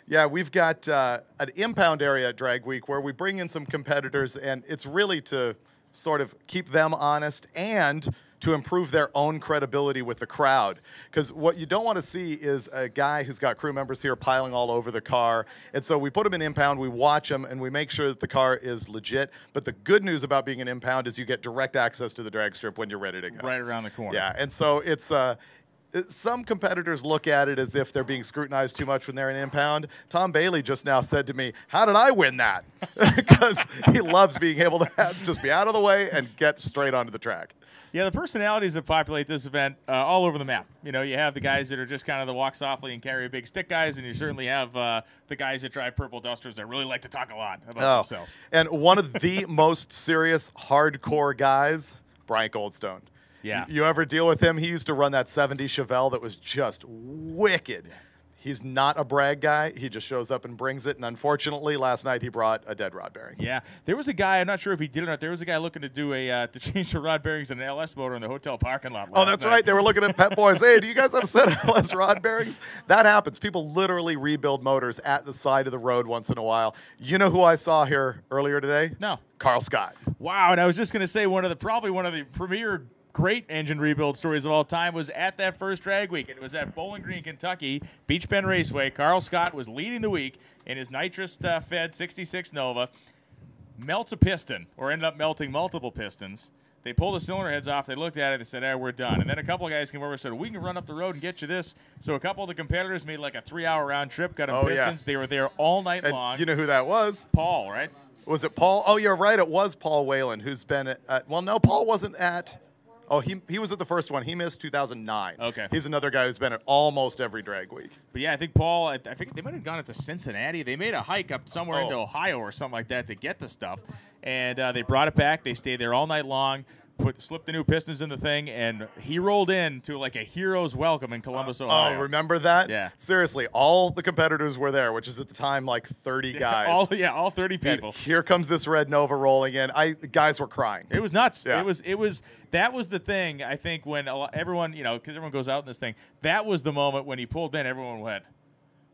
Yeah, we've got an impound area at Drag Week where we bring in some competitors, and it's really to sort of keep them honest and to improve their own credibility with the crowd. Because what you don't want to see is a guy who's got crew members here piling all over the car. And so we put him in impound, we watch him, and we make sure that the car is legit. But the good news about being an impound is you get direct access to the drag strip when you're ready to go. Right around the corner. Yeah, and so it's some competitors look at it as if they're being scrutinized too much when they're in impound. Tom Bailey just now said to me, how did I win that? Because he loves being able to just be out of the way and get straight onto the track. Yeah, the personalities that populate this event all over the map. You know, you have the guys that are just kind of the walk softly and carry a big stick guys, and you certainly have the guys that drive purple dusters that really like to talk a lot about themselves. And one of the most serious, hardcore guys, Brian Goldstone. Yeah. You ever deal with him? He used to run that 70 Chevelle that was just wicked. He's not a brag guy. He just shows up and brings it. And unfortunately, last night he brought a dead rod bearing. Yeah, there was a guy. I'm not sure if he did or not. There was a guy looking to do a to change the rod bearings in an LS motor in the hotel parking lot. Oh, that's right. They were looking at Pet Boys. Hey, do you guys have a set of LS rod bearings? That happens. People literally rebuild motors at the side of the road once in a while. You know who I saw here earlier today? No. Carl Scott. Wow, and I was just going to say probably one of the premier great engine rebuild stories of all time was at that first drag week. It was at Bowling Green, Kentucky, Beach Bend Raceway. Carl Scott was leading the week in his nitrous-fed 66 Nova. Melts a piston, or ended up melting multiple pistons. They pulled the cylinder heads off. They looked at it and said, we're done. And then a couple of guys came over and said, we can run up the road and get you this. So a couple of the competitors made like a 3-hour round trip, got them pistons. Yeah. They were there all night long. You know who that was? Paul, right? Was it Paul? Oh, you're right. It was Paul Whalen, who's been at well, no, Paul wasn't at Oh, he was at the first one. He missed 2009. Okay. He's another guy who's been at almost every drag week. But yeah, I think Paul, I think they might have gone up to Cincinnati. They made a hike up somewhere into Ohio or something like that to get the stuff. And they brought it back. They stayed there all night long, slipped the new pistons in the thing, and he rolled in to like a hero's welcome in Columbus, Ohio. Oh, remember that? Yeah. Seriously, all the competitors were there, which is at the time like 30 guys. All 30 people. And here comes this red Nova rolling in. Guys were crying. It was nuts. Yeah. It was that was the thing, I think, when everyone, because everyone goes out in this thing, that was the moment when he pulled in, everyone went,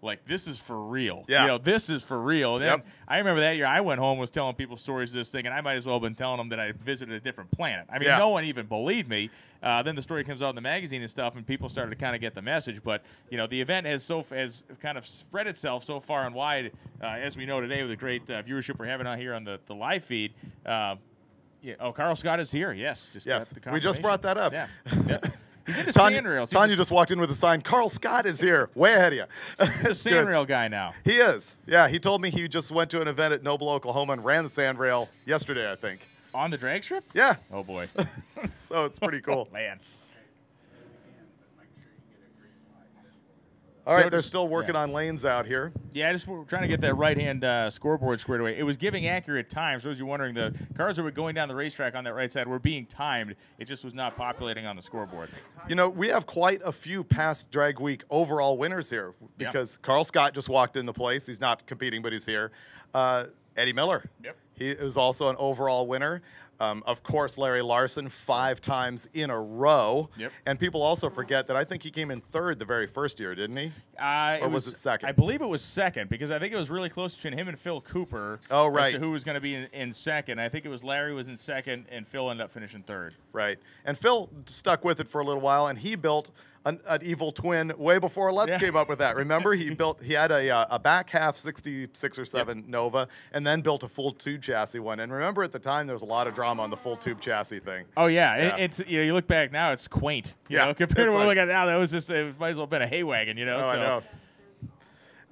like, this is for real. Yeah. This is for real. And then I remember that year I went home, was telling people stories of this thing, and I might as well have been telling them that I visited a different planet. I mean, no one even believed me. Then the story comes out in the magazine and stuff, and people started to kind of get the message. But, the event has kind of spread itself so far and wide, as we know today with the great viewership we're having out here on the live feed. Carl Scott is here. Yes. We just brought that up. Yeah. He's into sandrails. Tanya just walked in with a sign. Carl Scott is here. Way ahead of you. He's a sandrail guy now. He is. Yeah, he told me he just went to an event at Noble, Oklahoma and ran the sandrail yesterday, I think. On the drag strip? Yeah. Oh, boy. So it's pretty cool. Man. All right, they're still working on lanes out here. Yeah, we're trying to get that right-hand scoreboard squared away. It was giving accurate times. For those of you wondering, the cars that were going down the racetrack on that right side were being timed. It just was not populating on the scoreboard. We have quite a few past drag week overall winners here because Carl Scott just walked in the place. He's not competing, but he's here. Eddie Miller. Yep. He is also an overall winner. Of course, Larry Larson 5 times in a row. Yep. And people also forget that I think he came in 3rd the very first year, didn't he? Or was it second? I believe it was second because I think it was really close between him and Phil Cooper. Oh, right. As to who was going to be in second. I think it was Larry was in second and Phil ended up finishing 3rd. Right. And Phil stuck with it for a little while, and he built an evil twin way before Lutz came up with that. Remember, he had a back half 66 or 7 Nova, and then built a full tube chassis one. And remember, at the time, there was a lot of drama on the full tube chassis thing. Oh yeah, it's you look back now, it's quaint. You know, compared to what we look at now, that was just it might as well have been a hay wagon. Oh, I know.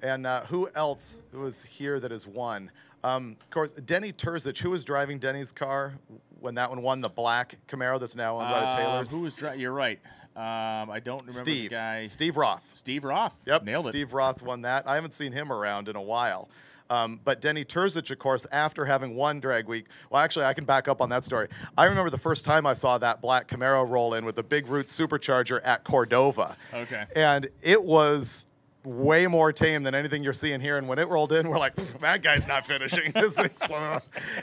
And who else was here that has won? Of course, Denny Terzic, who was driving Denny's car when that one won, the black Camaro that's now owned by the Taylors. Who was driving? You're right. I don't remember the guy. Steve Roth. Steve Roth. Yep, nailed it. Steve Roth won that. I haven't seen him around in a while. But Denny Terzic, of course, after having won Drag Week, well, actually, I can back up on that story. I remember the first time I saw that black Camaro roll in with the big root supercharger at Cordova. Okay. And it was way more tame than anything you're seeing here. And when it rolled in, we're like, that guy's not finishing.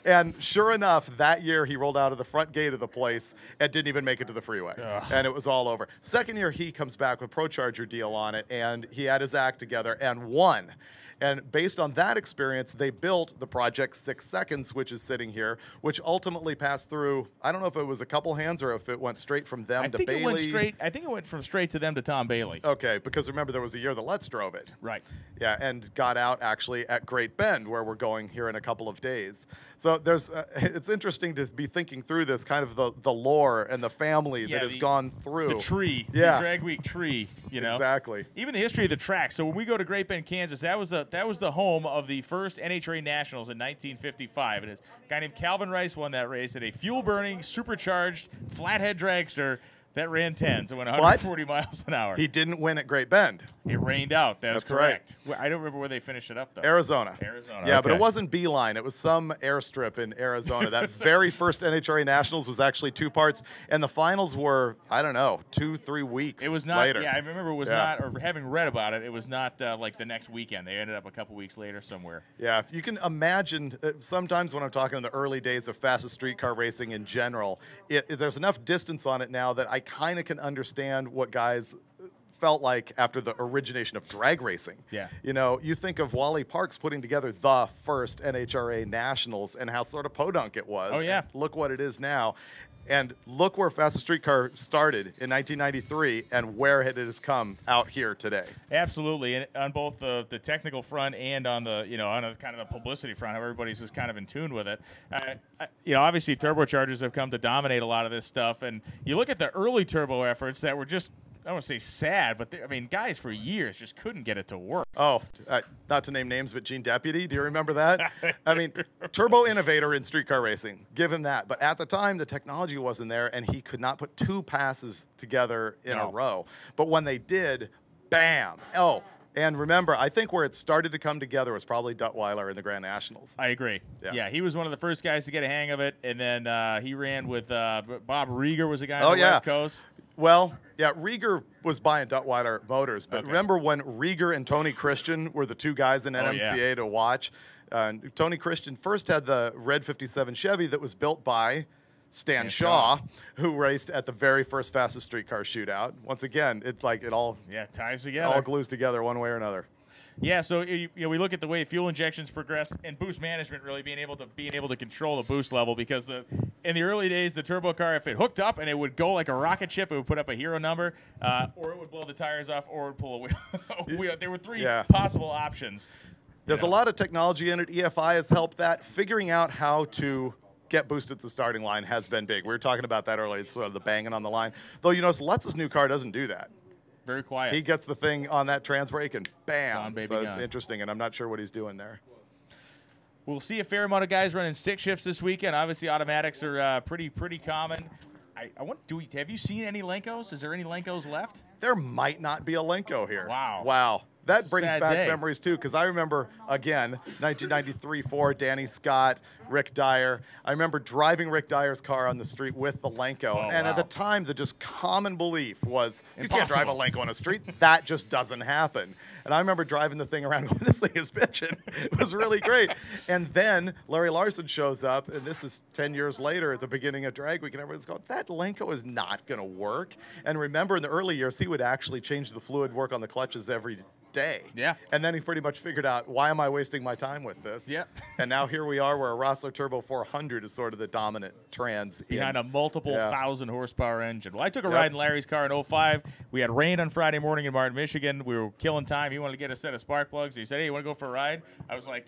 And sure enough, that year he rolled out of the front gate of the place and didn't even make it to the freeway. Ugh. And it was all over. Second year, he comes back with ProCharger deal on it, and he had his act together and won. And based on that experience, they built the Project 6 Seconds, which is sitting here, which ultimately passed through, I don't know if it was a couple hands or if it went straight from them to Bailey. I think it went from straight to them to Tom Bailey. Okay, because remember, there was a year that Let's drove it. Right. Yeah, and got out actually at Great Bend, where we're going here in a couple of days. So there's, it's interesting to be thinking through this kind of the lore and the family that has gone through. The tree. Yeah. The Drag Week tree, you know. Exactly. Even the history of the track. So when we go to Great Bend, Kansas, that was the home of the first NHRA Nationals in 1955. And a guy named Calvin Rice won that race in a fuel-burning, supercharged, flathead dragster that ran 10s and went 140 miles an hour. He didn't win at Great Bend. It rained out. That's correct. Right. I don't remember where they finished it up, though. Arizona. Yeah, but okay. it wasn't Beeline. It was some airstrip in Arizona. That very first NHRA Nationals was actually 2 parts, and the finals were, I don't know, 2-3 weeks It was not. later. Yeah, I remember it was not, or having read about it, it was not like the next weekend. They ended up a couple weeks later somewhere. Yeah, you can imagine, sometimes when I'm talking in the early days of fastest streetcar racing in general, there's enough distance on it now that I kind of can understand what guys felt like after the origination of drag racing. Yeah. You know, you think of Wally Parks putting together the first NHRA Nationals and how sort of podunk it was. Oh, yeah. And look what it is now. And look where Fastest Streetcar started in 1993 and where it has come out here today. Absolutely, and on both the technical front and on the on the kind of the publicity front, how everybody's just kind of in tune with it. Obviously turbochargers have come to dominate a lot of this stuff, and you look at the early turbo efforts that were just, I don't want to say sad, but guys for years just couldn't get it to work. Oh, not to name names, but Gene Deputy, do you remember that? I mean, turbo innovator in streetcar racing, give him that. But at the time, the technology wasn't there, and he could not put 2 passes together in a row. But when they did, bam. Oh, and remember, I think where it started to come together was probably Duttweiler in the Grand Nationals. I agree. Yeah, he was one of the first guys to get a hang of it, and then he ran with Bob Rieger was a guy on the West Coast. Well, yeah, Rieger was buying Duttweiler motors, but remember when Rieger and Tony Christian were the 2 guys in NMCA to watch? Tony Christian first had the Red 57 Chevy that was built by Stan Shaw, who raced at the very first fastest streetcar shootout. Once again, it's like it all ties together, all glues together one way or another. Yeah, so we look at the way fuel injections progress and boost management really being able to control the boost level, because in the early days the turbo car, if it hooked up and it would go like a rocket ship, it would put up a hero number, or it would blow the tires off, or it would pull a wheel. There were 3 possible options. There's a lot of technology in it. EFI has helped that. Figuring out how to get boosted to the starting line has been big. We were talking about that earlier, sort of the banging on the line. Though you notice Lutz's new car doesn't do that. Very quiet. He gets the thing on that trans brake and bam. Gone, baby, so it's gone. interesting, and I'm not sure what he's doing there. We'll see a fair amount of guys running stick shifts this weekend. Obviously, automatics are pretty common. I want. Have you seen any Lenkos? Is there any Lenkos left? There might not be a Lenko here. Wow. Wow. that It's a brings sad back day. memories too, because I remember, again, 1993-4, Danny Scott, Rick Dyer. I remember driving Rick Dyer's car on the street with the Lenko. Oh, and at the wow. time, the just common belief was, you can't drive a Impossible. Lenko on a street. That just doesn't happen. And I remember driving the thing around going, this thing is bitching. It was really great. And then Larry Larson shows up, and this is 10 years later at the beginning of Drag Week, and everyone's going, that Lenko is not going to work. And remember, in the early years, he would actually change the fluid work on the clutches every day. Yeah. And then he pretty much figured out, why am I wasting my time with this? Yep. And now here we are, where a Rossler Turbo 400 is sort of the dominant trans. Behind a multiple Yeah. 1,000 horsepower engine. Well, I took a Yep. ride in Larry's car in 05. We had rain on Friday morning in Martin, Michigan. We were killing time. He wanted to get a set of spark plugs. He said, hey, you want to go for a ride? I was like,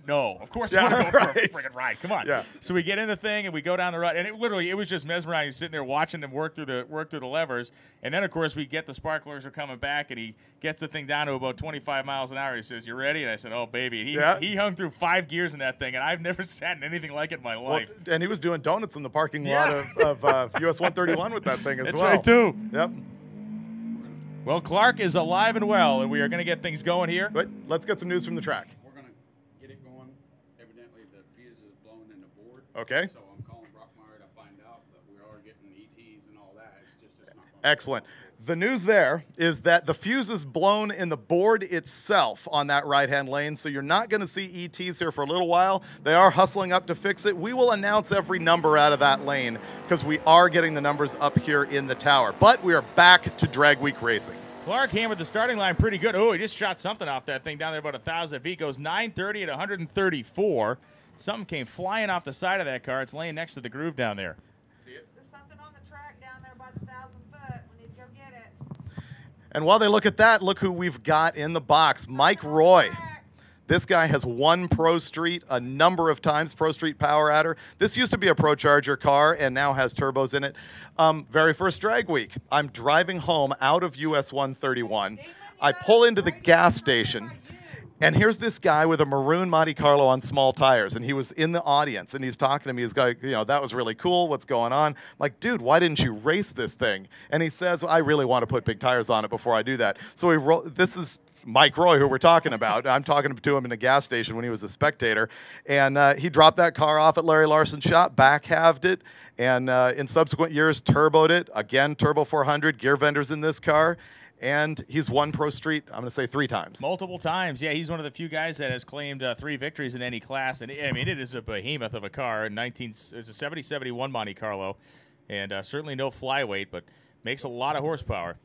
no, of course I Yeah, want to go for a right. freaking ride. Come on. Yeah. So we get in the thing and we go down the ride, and it was just mesmerizing, sitting there watching him work through the levers. And then of course we get the spark plugs are coming back, and he gets the thing down to about 25 miles an hour. He says, "You ready?" And I said, "Oh baby." And Yeah. he hung through 5 gears in that thing, and I've never sat in anything like it in my Well, life. and he was doing donuts in the parking Yeah. lot of US 131 with that thing as That's well. right too. Yep. Well, Clark is alive and well, and we are going to get things going here. But let's get some news from the track. We're going to get it going. Evidently, the fuse is blown in the board. Okay. So I'm calling Brockmeyer to find out, but we are getting ETs and all that. It's not going Excellent. The news there is that the fuse is blown in the board itself on that right-hand lane, so you're not going to see ETs here for a little while. They are hustling up to fix it. We will announce every number out of that lane because we are getting the numbers up here in the tower. But we are back to Drag Week racing. Clark hammered the starting line pretty good. Oh, he just shot something off that thing down there about 1,000 feet. Goes 930 at 134. Something came flying off the side of that car. It's laying next to the groove down there. There's something on the track down there by the 1,000 foot. We need to go get it. And while they look at that, look who we've got in the box, Mike Roy. This guy has won Pro Street a number of times, Pro Street Power Adder. This used to be a Pro Charger car and now has turbos in it. Very first Drag Week, I'm driving home out of US 131. I pull into the gas station, and here's this guy with a maroon Monte Carlo on small tires, and he was in the audience, and he's talking to me. He's like, that was really cool. What's going on? I'm like, dude, why didn't you race this thing? And he says, well, I really want to put big tires on it before I do that. So this is Mike Roy, who we're talking about. I'm talking to him in a gas station when he was a spectator. And he dropped that car off at Larry Larson's shop, back-halved it, and in subsequent years turboed it. Again, Turbo 400, gear vendors in this car. And he's won Pro Street, I'm going to say 3 times. Multiple times. Yeah, he's one of the few guys that has claimed 3 victories in any class. And I mean, it is a behemoth of a car. It's a 70-71 Monte Carlo. And certainly no flyweight, but makes a lot of horsepower.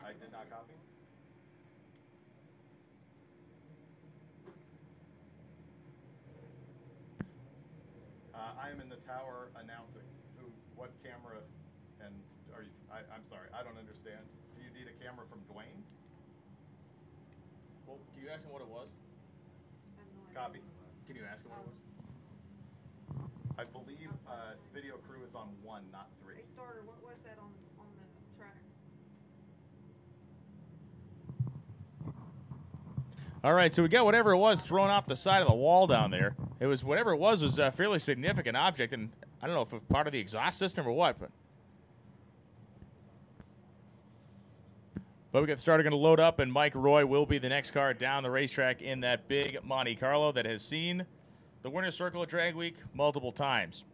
I did not copy. I am in the tower announcing what camera, and I'm sorry, I don't understand. Do you need a camera from Dwayne? Well, can you ask him what it was? Copy. Can you ask him what it was? I believe video crew is on 1, not 3. Hey, starter, what was that on the track? All right, so we got whatever it was thrown off the side of the wall down there. It was whatever it was a fairly significant object, and I don't know if it was part of the exhaust system or what, but we got started, going to load up, and Mike Roy will be the next car down the racetrack in that big Monte Carlo that has seen the winner's circle at Drag Week multiple times.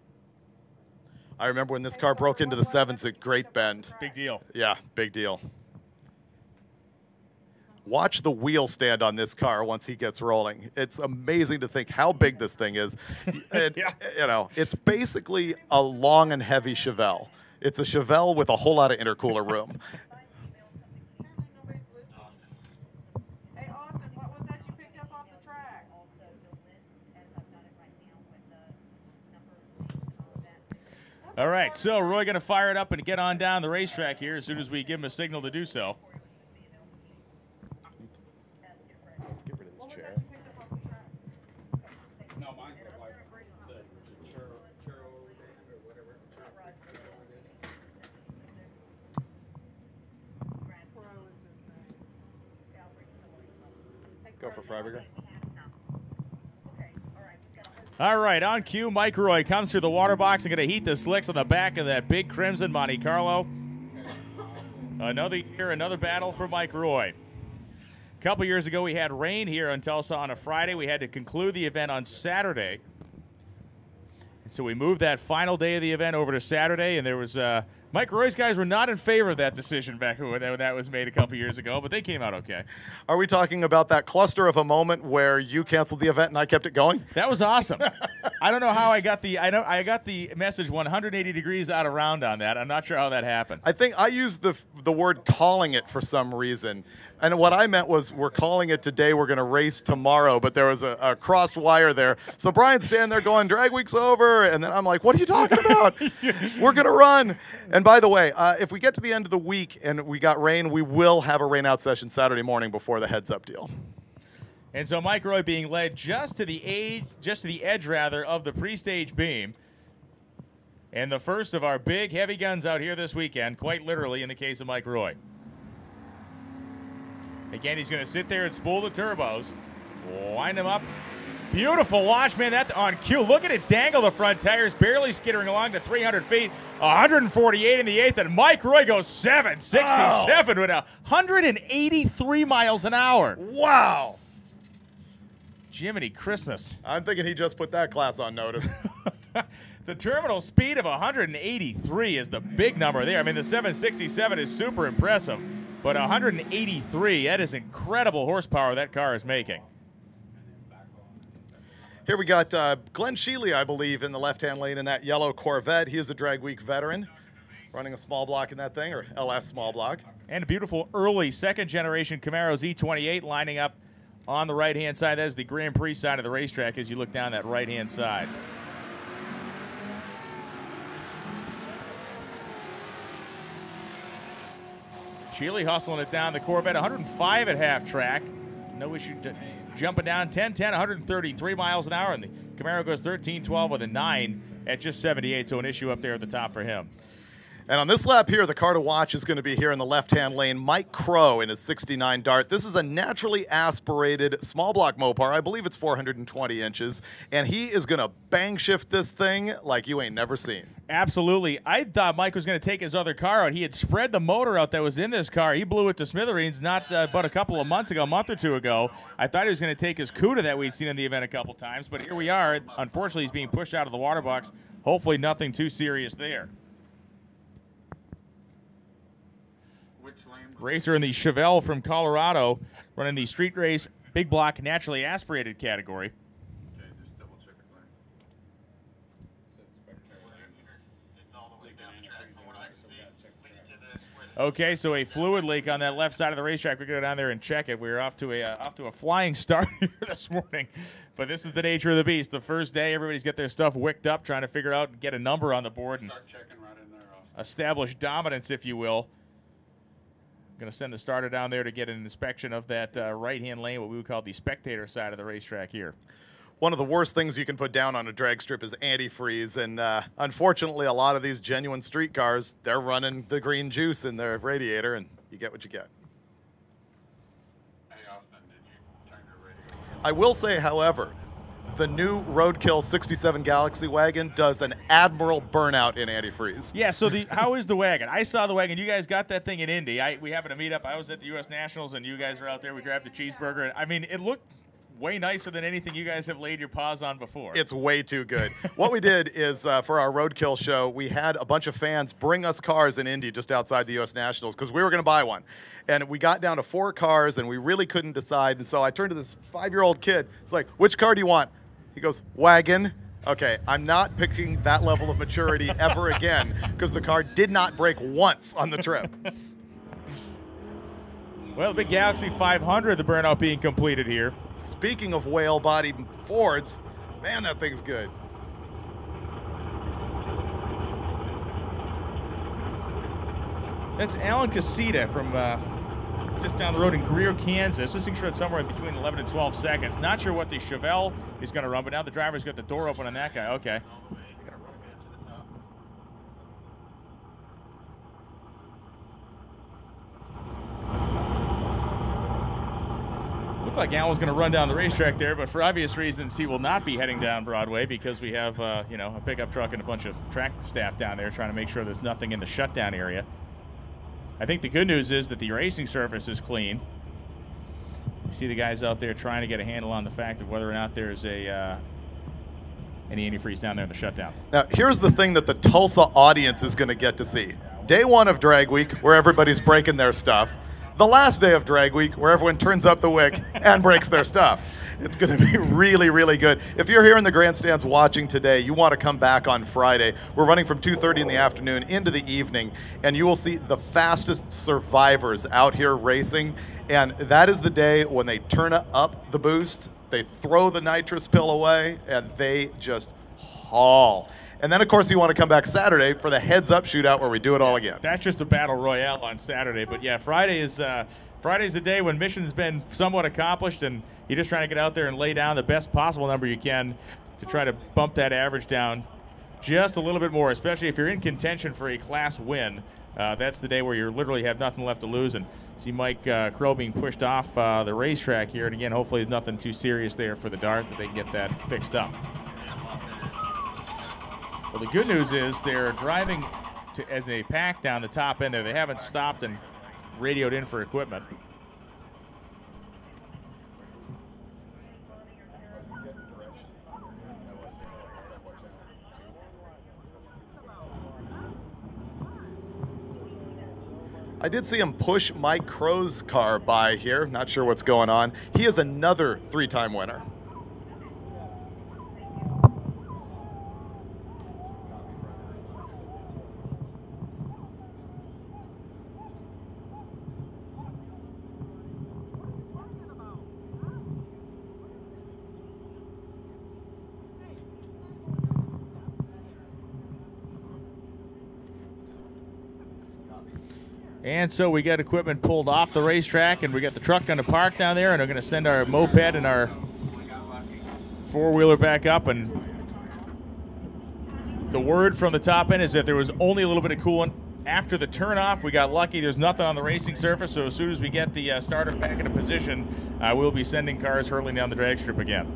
I remember when this car broke into the 7s at Great Bend. Big deal. Yeah, big deal. Watch the wheel stand on this car once he gets rolling. It's amazing to think how big this thing is. It's basically a long and heavy Chevelle. It's a Chevelle with a whole lot of intercooler room. Apparently nobody's listening. Hey, Austin, what was that you picked up off the track? All right, so Roy going to fire it up and get on down the racetrack here as soon as we give him a signal to do so. Let's get rid of What this was chair. that you picked up off the track? No, mine's like the churro or whatever. Pro is his name. Hey, Go for Craig, Freiberger. All right, on cue, Mike Roy comes through the water box and going to heat the slicks on the back of that big Crimson Monte Carlo. Another year, another battle for Mike Roy. A couple years ago, we had rain here in Tulsa on a Friday. We had to conclude the event on Saturday. And so we moved that final day of the event over to Saturday, and there was Mike Roy's guys were not in favor of that decision back when that was made a couple years ago, but they came out okay. Are we talking about that cluster of a moment where you canceled the event and I kept it going? That was awesome. I don't know how I got I got the message 180 degrees out of round on that. I'm not sure how that happened. I think I used the word calling it for some reason. And what I meant was we're calling it today, we're going to race tomorrow, but there was a crossed wire there. So Brian's standing there going, drag week's over. And then I'm like, what are you talking about? We're going to run. And by the way, if we get to the end of the week and we got rain, we will have a rain out session Saturday morning before the heads up deal. And so Mike Roy being led just to the edge of the pre-stage beam. And the first of our big heavy guns out here this weekend, quite literally in the case of Mike Roy. Again, he's going to sit there and spool the turbos, wind them up. Beautiful launch, man. That's on cue. Look at it dangle the front tires, barely skittering along to 300 feet, 148 in the eighth, and Mike Roy goes 767 with 183 miles an hour. Wow. Jiminy Christmas. I'm thinking he just put that class on notice. The terminal speed of 183 is the big number there. I mean, the 767 is super impressive, but 183, that is incredible horsepower that car is making. Here we got Glenn Sheely, I believe, in the left-hand lane in that yellow Corvette. He is a drag week veteran, running a small block in that thing, or LS small block. And a beautiful early second-generation Camaro Z28 lining up on the right-hand side. That is the Grand Prix side of the racetrack as you look down that right-hand side. Sheely hustling it down the Corvette, 105 at half track. No issue jumping down 10-10, 133 miles an hour, and the Camaro goes 13-12 with a 9 at just 78, so an issue up there at the top for him. And on this lap here, the car to watch is going to be here in the left-hand lane, Mike Crow in his 69 Dart. This is a naturally aspirated small block Mopar. I believe it's 420 inches. And he is going to bang shift this thing like you ain't never seen. Absolutely. I thought Mike was going to take his other car out. He had spread the motor out that was in this car. He blew it to smithereens but a couple of months ago, a month or two ago. I thought he was going to take his CUDA that we'd seen in the event a couple times. But here we are. Unfortunately, he's being pushed out of the water box. Hopefully nothing too serious there. Racer in the Chevelle from Colorado, running the street race big block naturally aspirated category. Okay, just double check it, Larry. Okay, so a fluid leak on that left side of the racetrack. We go down there and check it. We're off to a flying start here this morning, but this is the nature of the beast. The first day, everybody's got their stuff wicked up, trying to figure out and get a number on the board and Start checking right in there. establish dominance, if you will. Going to send the starter down there to get an inspection of that right-hand lane, what we would call the spectator side of the racetrack here. One of the worst things you can put down on a drag strip is antifreeze, and unfortunately a lot of these genuine street cars, they're running the green juice in their radiator, and you get what you get. Hey, Austin, did you turn your radio? I will say, however, the new Roadkill 67 Galaxy wagon does an admirable burnout in antifreeze. Yeah, so how is the wagon? I saw the wagon. You guys got that thing in Indy. We happened to meet up. I was at the U.S. Nationals, and you guys were out there. We grabbed a cheeseburger. And I mean, it looked way nicer than anything you guys have laid your paws on before. It's way too good. What we did is, for our Roadkill show, we had a bunch of fans bring us cars in Indy just outside the U.S. Nationals because we were going to buy one. And we got down to 4 cars, and we really couldn't decide. And so I turned to this 5-year-old kid. It's like, which car do you want? He goes, wagon. Okay, I'm not picking that level of maturity ever again because the car did not break once on the trip. Well, the big Galaxy 500, the burnout being completed here. Speaking of whale-bodied Fords, man, that thing's good. That's Alan Casita from just down the road in Greer, Kansas. This thing should run somewhere between 11 and 12 seconds. Not sure what the Chevelle is going to run, but now the driver's got the door open on that guy. Okay. Looked like Alan was going to run down the racetrack there, but for obvious reasons, he will not be heading down Broadway because we have, you know, a pickup truck and a bunch of track staff down there trying to make sure there's nothing in the shutdown area. I think the good news is that the racing surface is clean. You see the guys out there trying to get a handle on the fact of whether or not there's a any antifreeze down there in the shutdown. Now, here's the thing that the Tulsa audience is going to get to see. Day one of Drag Week, where everybody's breaking their stuff. The last day of Drag Week, where everyone turns up the wick and breaks their stuff. It's going to be really, really good. If you're here in the grandstands watching today, you want to come back on Friday. We're running from 2:30 in the afternoon into the evening, and you will see the fastest survivors out here racing. And that is the day when they turn up the boost, they throw the nitrous pill away, and they just haul. And then, of course, you want to come back Saturday for the heads-up shootout where we do it all again. That's just a battle royale on Saturday. But, yeah, Friday's the day when mission's been somewhat accomplished, and you're just trying to get out there and lay down the best possible number you can to try to bump that average down just a little bit more, especially if you're in contention for a class win. That's the day where you literally have nothing left to lose. And see Mike Crow being pushed off the racetrack here. And, again, hopefully there's nothing too serious there for the dart, that they can get that fixed up. Well, the good news is they're driving as a pack down the top end there. They haven't stopped and radioed in for equipment. I did see him push Mike Crow's car by here. Not sure what's going on. He is another 3-time winner. And so we got equipment pulled off the racetrack, and we got the truck going to park down there, and we're going to send our moped and our four-wheeler back up. And the word from the top end is that there was only a little bit of coolant after the turnoff. We got lucky. There's nothing on the racing surface, so as soon as we get the starter back into position, we'll be sending cars hurtling down the drag strip again.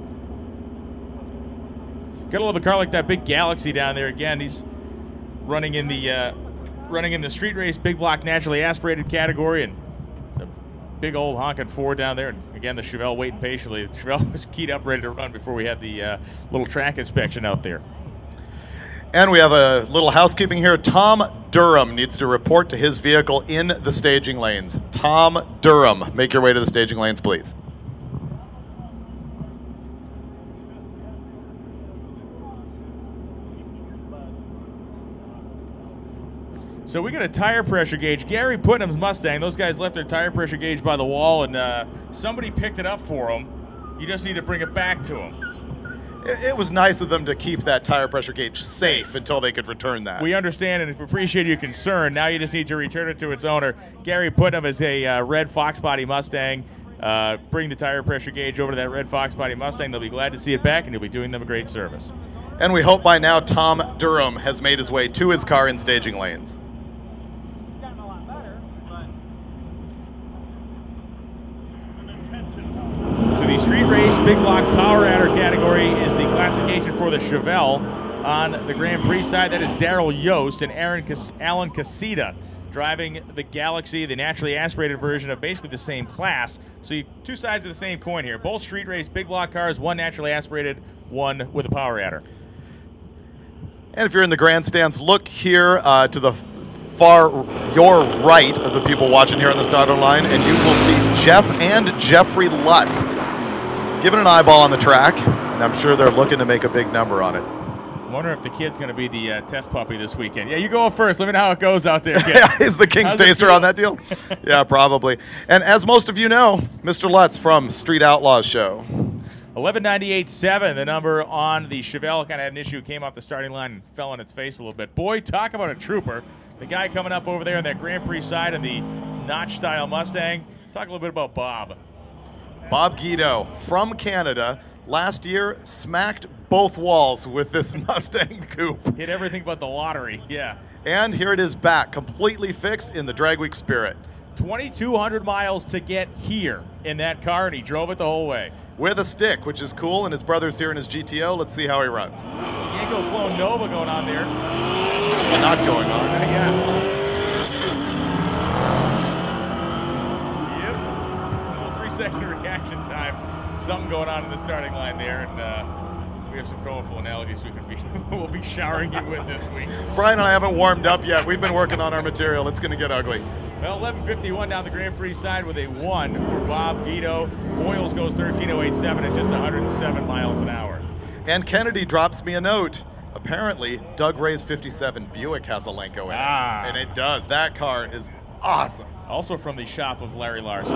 Gotta love a car like that big Galaxy down there. Again, he's running in the street race big block naturally aspirated category, and the big old honking Ford down there. And again, the Chevelle waiting patiently. The Chevelle was keyed up, ready to run before we had the little track inspection out there. And we have a little housekeeping here. Tom Durham needs to report to his vehicle in the staging lanes. Tom Durham, make your way to the staging lanes, please. So we got a tire pressure gauge. Gary Putnam's Mustang, those guys left their tire pressure gauge by the wall, and somebody picked it up for them. You just need to bring it back to them. It was nice of them to keep that tire pressure gauge safe until they could return that. We understand and appreciate your concern. Now you just need to return it to its owner. Gary Putnam is a red Fox body Mustang. Bring the tire pressure gauge over to that red Fox body Mustang. They'll be glad to see it back, and you'll be doing them a great service. And we hope by now Tom Durham has made his way to his car in staging lanes. The street race big block power adder category is the classification for the Chevelle. On the Grand Prix side, that is Daryl Yost and Alan Casita driving the Galaxy, the naturally aspirated version of basically the same class. So you two sides of the same coin here. Both street race big block cars, one naturally aspirated, one with a power adder. And if you're in the grandstands, look here to the far your right of the people watching here on the starter line, and you will see Jeff and Jeffrey Lutz giving an eyeball on the track, and I'm sure they're looking to make a big number on it. I wonder if the kid's going to be the test puppy this weekend. Yeah, you go first. Let me know how it goes out there. Is the King's Taster on that deal? Yeah, probably. And as most of you know, Mr. Lutz from Street Outlaws Show. 1198.7, the number on the Chevelle. Kind of had an issue, came off the starting line and fell on its face a little bit. Boy, talk about a trooper. The guy coming up over there on that Grand Prix side in the notch-style Mustang. Talk a little bit about Bob. Bob Guido from Canada. Last year, smacked both walls with this Mustang coupe. Hit everything but the lottery, yeah. And here it is back, completely fixed in the Drag Week spirit. 2,200 miles to get here in that car, and he drove it the whole way. With a stick, which is cool, and his brother's here in his GTO. Let's see how he runs. Yanko Clone Nova going on there. Not going on. Yeah. Yep. A little 3-second reaction time. Something going on in the starting line there, and we have some colorful analogies we'll be showering you with this week. Brian and I haven't warmed up yet. We've been working on our material. It's going to get ugly. Well, 11:51 down the Grand Prix side with a 1 for Bob Guido. Boyles goes 13:087 at just 107 miles an hour. And Kennedy drops me a note. Apparently, Doug Ray's 57 Buick has a Lenko in it. And it does. That car is awesome. Also from the shop of Larry Larson.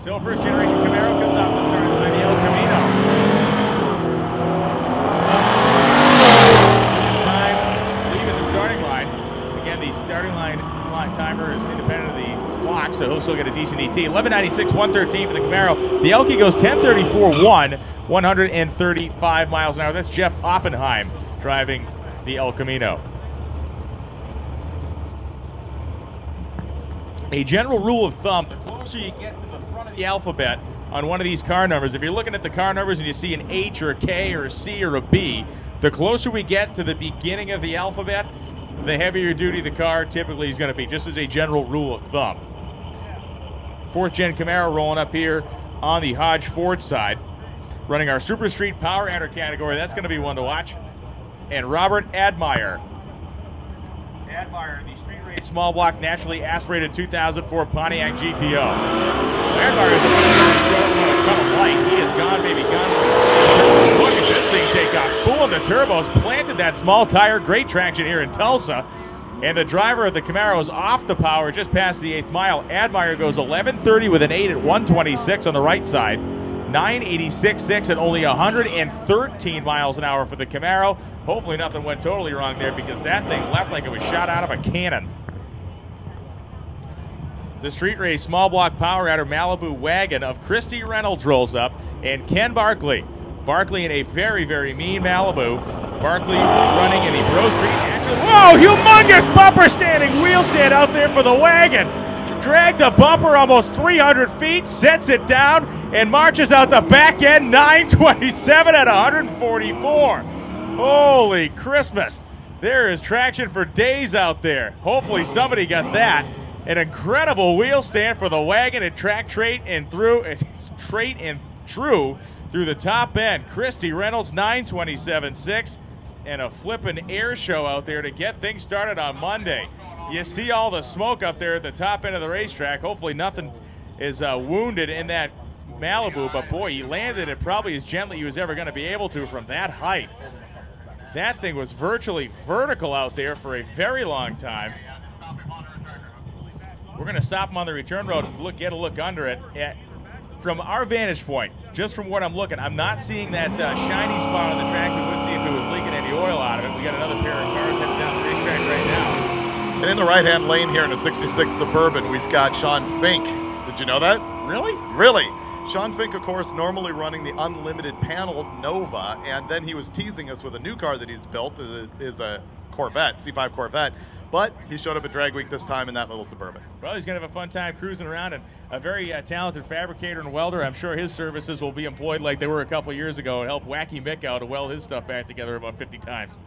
Still first generation Camaro comes off the starting line, the El Camino. This time, leaving the starting line. Again, the starting line timer is independent of the clock, so he'll still get a decent ET. 1196, 113 for the Camaro. The Elky goes 1034, 135 miles an hour. That's Jeff Oppenheim driving the El Camino. A general rule of thumb, the closer you get to the front of the alphabet on one of these car numbers, if you're looking at the car numbers and you see an H or a K or a C or a B, the closer we get to the beginning of the alphabet, the heavier duty the car typically is going to be, just as a general rule of thumb. 4th gen Camaro rolling up here on the Hodge Ford side, running our Super Street Power Adder category. That's going to be one to watch. And Robert Admire. Admire, the street race small block naturally aspirated 2004 Pontiac GTO. Admire is a cup of light. He is gone, baby, gone. Look at this thing take off. Spooling the turbos, planted that small tire. Great traction here in Tulsa. And the driver of the Camaro is off the power just past the 8th mile. Admire goes 11:30 with an 8 at 126 on the right side. 986.6 at only 113 miles an hour for the Camaro. Hopefully nothing went totally wrong there, because that thing left like it was shot out of a cannon. The street race small block power adder Malibu wagon of Christy Reynolds rolls up, and Ken Barkley. Barkley in a very, very mean Malibu. Barkley running in the Pro Street. Whoa, humongous bumper standing wheel stand out there for the wagon. Dragged the bumper almost 300 feet, sets it down, and marches out the back end 927 at 144. Holy Christmas. There is traction for days out there. Hopefully somebody got that. An incredible wheel stand for the wagon. It tracked straight and through. It's straight and true through the top end. Christy Reynolds 927.6, and a flippin' air show out there to get things started on Monday. You see all the smoke up there at the top end of the racetrack. Hopefully nothing is wounded in that Malibu, but boy, he landed it probably as gently as he was ever going to be able to from that height. That thing was virtually vertical out there for a very long time. We're going to stop him on the return road and get a look under it. From our vantage point, just from what I'm looking, I'm not seeing that shiny spot on the track. We would see if it was leaking any oil out of it. We got another pair of cars heading down the racetrack right now. And in the right-hand lane here in a 66 Suburban, we've got Sean Fink. Did you know that? Really? Really. Sean Fink, of course, normally running the unlimited panel Nova, and then he was teasing us with a new car that he's built, is a Corvette, C5 Corvette, but he showed up at Drag Week this time in that little Suburban. Well, he's going to have a fun time cruising around, and a very talented fabricator and welder. I'm sure his services will be employed like they were a couple years ago and help Wacky Mick out to weld his stuff back together about 50 times.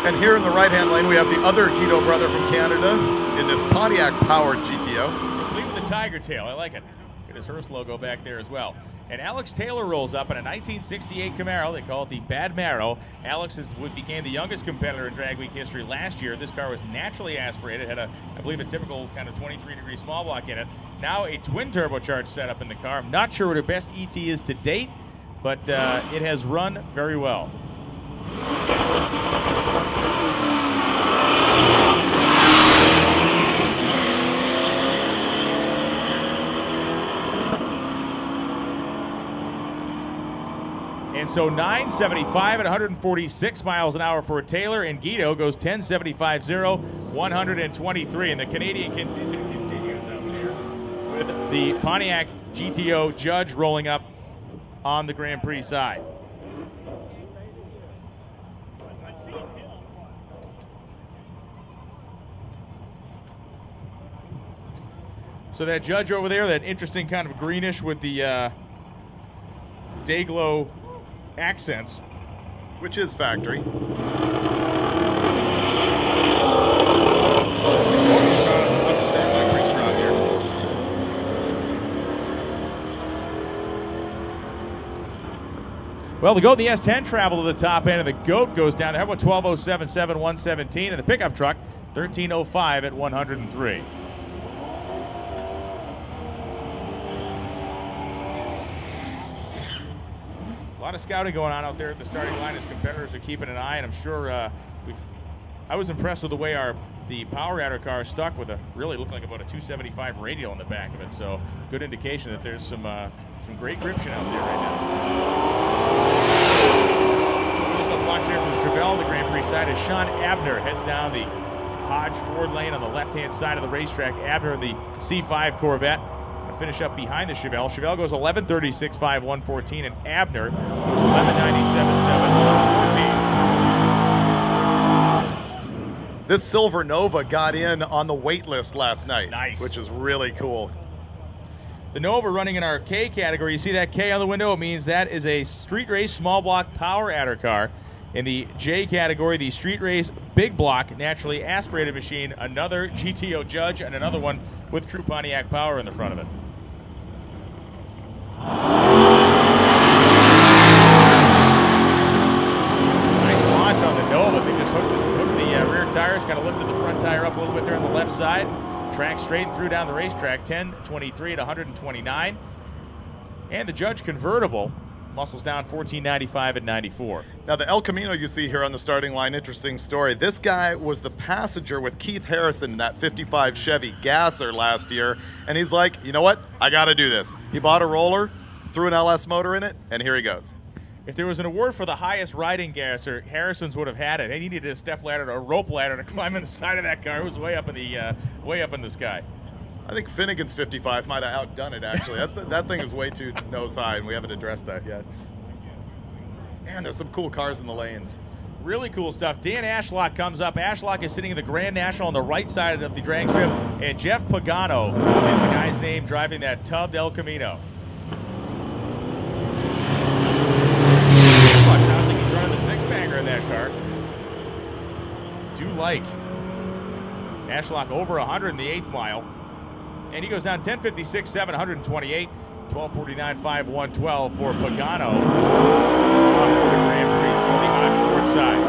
And here in the right-hand lane, we have the other Guido brother from Canada in this Pontiac-powered GTO. Complete with the tiger tail. I like it. Get his Hearst logo back there as well. And Alex Taylor rolls up in a 1968 Camaro. They call it the Bad Marrow. Alex became the youngest competitor in Drag Week history last year. This car was naturally aspirated, had I believe, a typical kind of 23-degree small block in it. Now a twin turbocharged setup in the car. I'm not sure what her best ET is to date, but it has run very well. And so 975 at 146 miles an hour for Taylor, and Guido goes 1075.0, 123. And the Canadian continues out there with the Pontiac GTO Judge rolling up on the Grand Prix side. So that Judge over there, that interesting kind of greenish with the Dayglow accents. Which is factory. Well, the GOAT and the S10 travel to the top end, and the GOAT goes down there. How about 12:07.7, 117, and the pickup truck 13:05 at 103. A lot of scouting going on out there at the starting line as competitors are keeping an eye, and I'm sure I was impressed with the way the power adder car stuck with really looked like about a 275 radial in the back of it. So good indication that there's some great gription out there right now. Just watch there from Chevelle on the Grand Prix side as Sean Abner heads down the Hodge Ford lane on the left-hand side of the racetrack. Abner in the C5 Corvette. Finish up behind the Chevelle. Chevelle goes 11:36.5, 114, and Abner 11:97.7, 114. This Silver Nova got in on the wait list last night. Nice. Which is really cool. The Nova running in our K category. You see that K on the window? It means that is a street race small block power adder car. In the J category, the street race big block naturally aspirated machine, another GTO Judge, and another one with true Pontiac power in the front of it. Nice launch on the Nova. They just hooked the rear tires, kind of lifted the front tire up a little bit there on the left side. Track straight and through down the racetrack, 10:23 at 129. And the Judge convertible muscles down 14.95 at 94. Now, the El Camino you see here on the starting line, interesting story. This guy was the passenger with Keith Harrison in that 55 Chevy Gasser last year, and he's like, you know what? I got to do this. He bought a roller, threw an LS motor in it, and here he goes. If there was an award for the highest riding Gasser, Harrison's would have had it. He needed a step ladder, a rope ladder to climb in the side of that car. It was way up in the sky. I think Finnegan's 55 might have outdone it, actually. that thing is way too nose high, and we haven't addressed that yet. Man, there's some cool cars in the lanes. Really cool stuff. Dan Ashlock comes up. Ashlock is sitting in the Grand National on the right side of the drag strip, and Jeff Pagano is the guy's name driving that tubbed El Camino. Sounds like he's running the six-bagger in that car. Do like Ashlock over 100 in the 8th mile. And he goes down 10:56.7, 128, 12:49.5, 112 for Pagano on the Grand Prix, on Ford side.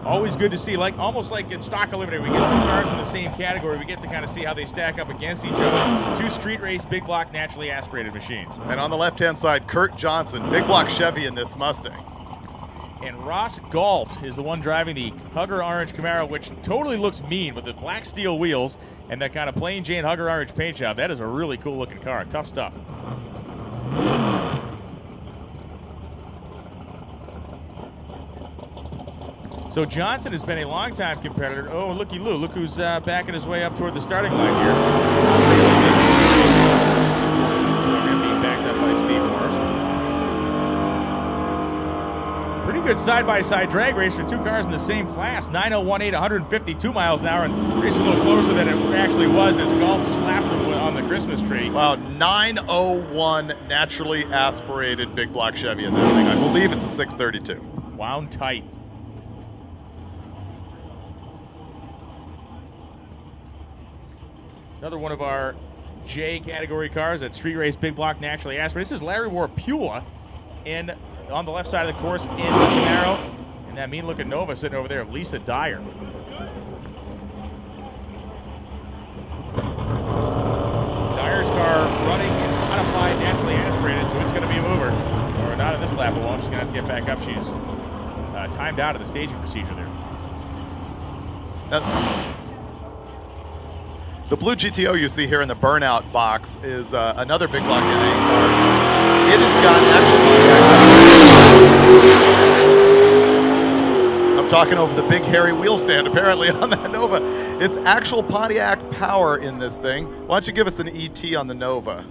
Always good to see, almost like in Stock Eliminator, we get two cars in the same category. We get to kind of see how they stack up against each other. Two street race, big block, naturally aspirated machines. And on the left-hand side, Kurt Johnson, big block Chevy in this Mustang. And Ross Galt is the one driving the Hugger Orange Camaro, which totally looks mean with the black steel wheels and that kind of plain Jane Hugger Orange paint job. That is a really cool looking car. Tough stuff. So Johnson has been a longtime competitor. Oh, looky-loo. Look who's backing his way up toward the starting line here. Being backed up by Steve Morris. Pretty good side-by-side drag race for two cars in the same class. 9:01.8, 152 miles an hour, and racing a little closer than it actually was as Galt slapped him on the Christmas tree. Wow, 901 naturally aspirated big block Chevy in that thing. I believe it's a 632. Wound tight. Another one of our J category cars, that street race big block naturally aspirated. This is Larry Warpula on the left side of the course in the Camaro. And that mean looking Nova sitting over there of Lisa Dyer. Dyer's car running and modified, naturally aspirated, so it's going to be a mover. Or not in this lap, it won't. She's going to have to get back up. She's timed out of the staging procedure there. The blue GTO you see here in the burnout box is another big block NA car. It is got I'm talking over the big hairy wheel stand apparently on that Nova. It's actual Pontiac power in this thing. Why don't you give us an ET on the Nova?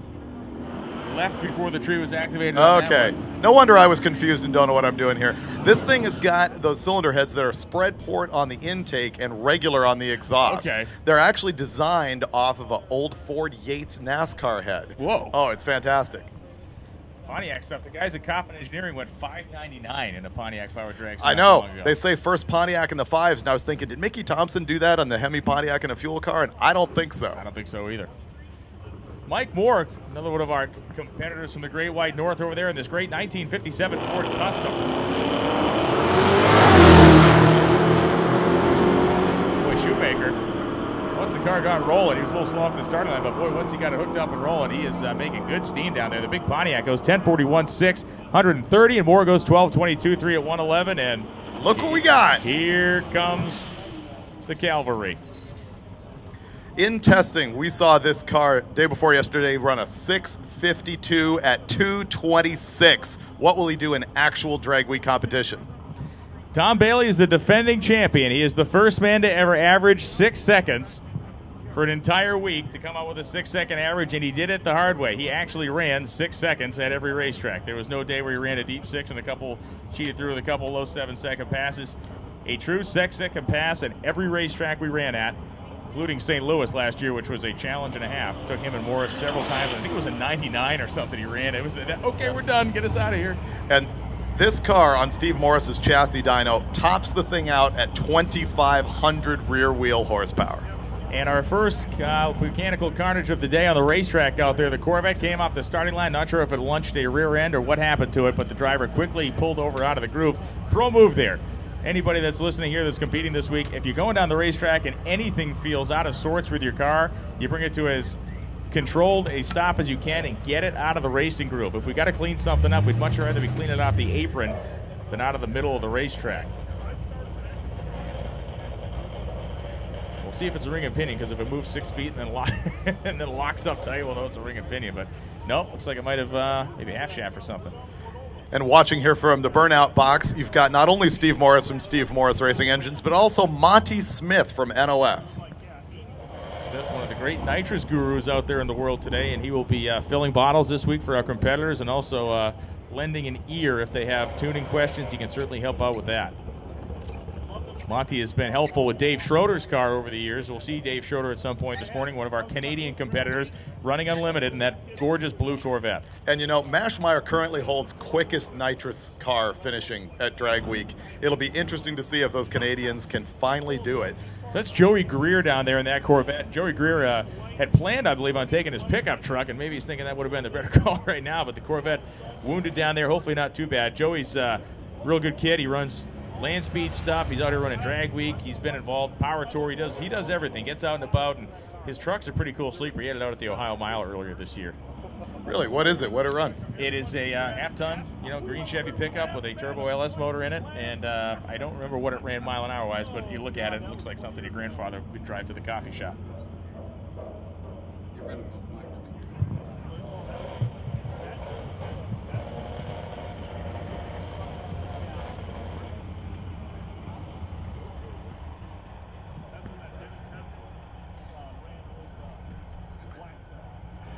Left before the tree was activated. On Okay. No wonder I was confused and don't know what I'm doing here. This thing has got those cylinder heads that are spread port on the intake and regular on the exhaust. Okay. They're actually designed off of an old Ford Yates NASCAR head. Whoa. Oh, it's fantastic. Pontiac stuff. The guys at Coppin Engineering went $599 in a Pontiac power drag. I know. They say first Pontiac in the fives, and I was thinking, did Mickey Thompson do that on the Hemi Pontiac in a fuel car? And I don't think so. I don't think so either. Mike Moore, another one of our competitors from the Great White North over there in this great 1957 Ford Custom. Boy, Shoemaker, once the car got rolling, he was a little slow off the starting line, but boy, once he got it hooked up and rolling, he is making good steam down there. The big Pontiac goes 10:41.6, 130, and Moore goes 12:22.3 at 111, and look what we got. Here comes the cavalry. In testing, we saw this car day before yesterday run a 652 at 226. What will he do in actual drag week competition? Tom Bailey is the defending champion. He is the first man to ever average 6 seconds for an entire week to come out with a 6-second average, and he did it the hard way. He actually ran 6 seconds at every racetrack. There was no day where he ran a deep 6 and cheated through with a couple low 7-second passes. A true 6-second pass at every racetrack we ran at, including St. Louis last year, which was a challenge and a half. Took him and Morris several times. I think it was a 99 or something he ran. It was, okay, we're done. Get us out of here. And this car on Steve Morris's chassis dyno tops the thing out at 2,500 rear wheel horsepower. And our first mechanical carnage of the day on the racetrack out there. The Corvette came off the starting line. Not sure if it lunched a rear end or what happened to it, but the driver quickly pulled over out of the groove. Pro move there. Anybody that's listening here that's competing this week, if you're going down the racetrack and anything feels out of sorts with your car, you bring it to as controlled a stop as you can and get it out of the racing groove. If we got to clean something up, we'd much rather be cleaning it off the apron than out of the middle of the racetrack. We'll see if it's a ring and pinion, because if it moves 6 feet and then, and then locks up tight, we'll know it's a ring and pinion. But nope, looks like it might have maybe half shaft or something. And watching here from the burnout box, you've got not only Steve Morris from Steve Morris Racing Engines, but also Monty Smith from NOS. Smith, one of the great nitrous gurus out there in the world today, and he will be filling bottles this week for our competitors and also lending an ear if they have tuning questions. He can certainly help out with that. Monty has been helpful with Dave Schroeder's car over the years. We'll see Dave Schroeder at some point this morning, one of our Canadian competitors, running unlimited in that gorgeous blue Corvette. And you know, Mashmeyer currently holds quickest nitrous car finishing at Drag Week. It'll be interesting to see if those Canadians can finally do it. That's Joey Greer down there in that Corvette. Joey Greer had planned, I believe, on taking his pickup truck, and maybe he's thinking that would have been the better call right now, but the Corvette wounded down there, hopefully not too bad. Joey's a real good kid. He runs land speed stuff. He's out here running Drag Week. He's been involved Power Tour. He does everything. Gets out and about, and his truck's a pretty cool sleeper. He had it out at the Ohio Mile earlier this year. Really? What is it? What'd it run? It is a half-ton, green Chevy pickup with a turbo LS motor in it, and I don't remember what it ran mile an hour wise, but you look at it, it looks like something your grandfather would drive to the coffee shop.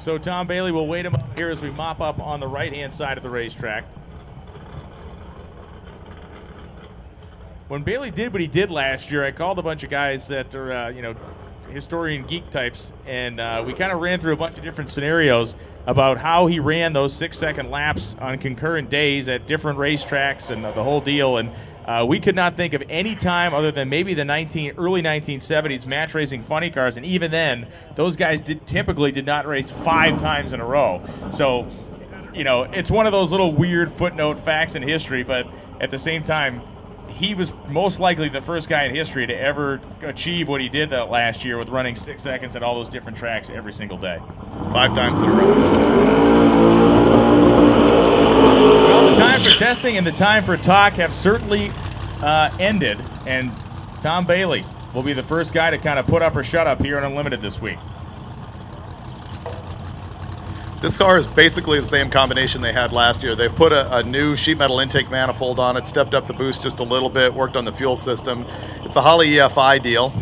So Tom Bailey will wait him up here as we mop up on the right-hand side of the racetrack. When Bailey did what he did last year, I called a bunch of guys that are, historian geek types, and we kind of ran through a bunch of different scenarios about how he ran those 6-second laps on concurrent days at different racetracks and the whole deal. And we could not think of any time other than maybe the early 1970s match racing funny cars, and even then, those guys typically did not race 5 times in a row. So, it's one of those little weird footnote facts in history, but at the same time, he was most likely the first guy in history to ever achieve what he did that last year with running 6 seconds at all those different tracks every single day. 5 times in a row. Well, the time for testing and the time for talk have certainly ended, and Tom Bailey will be the first guy to kind of put up or shut up here on Unlimited this week. This car is basically the same combination they had last year. They've put a new sheet metal intake manifold on it, stepped up the boost just a little bit, worked on the fuel system. It's a Holley EFI deal.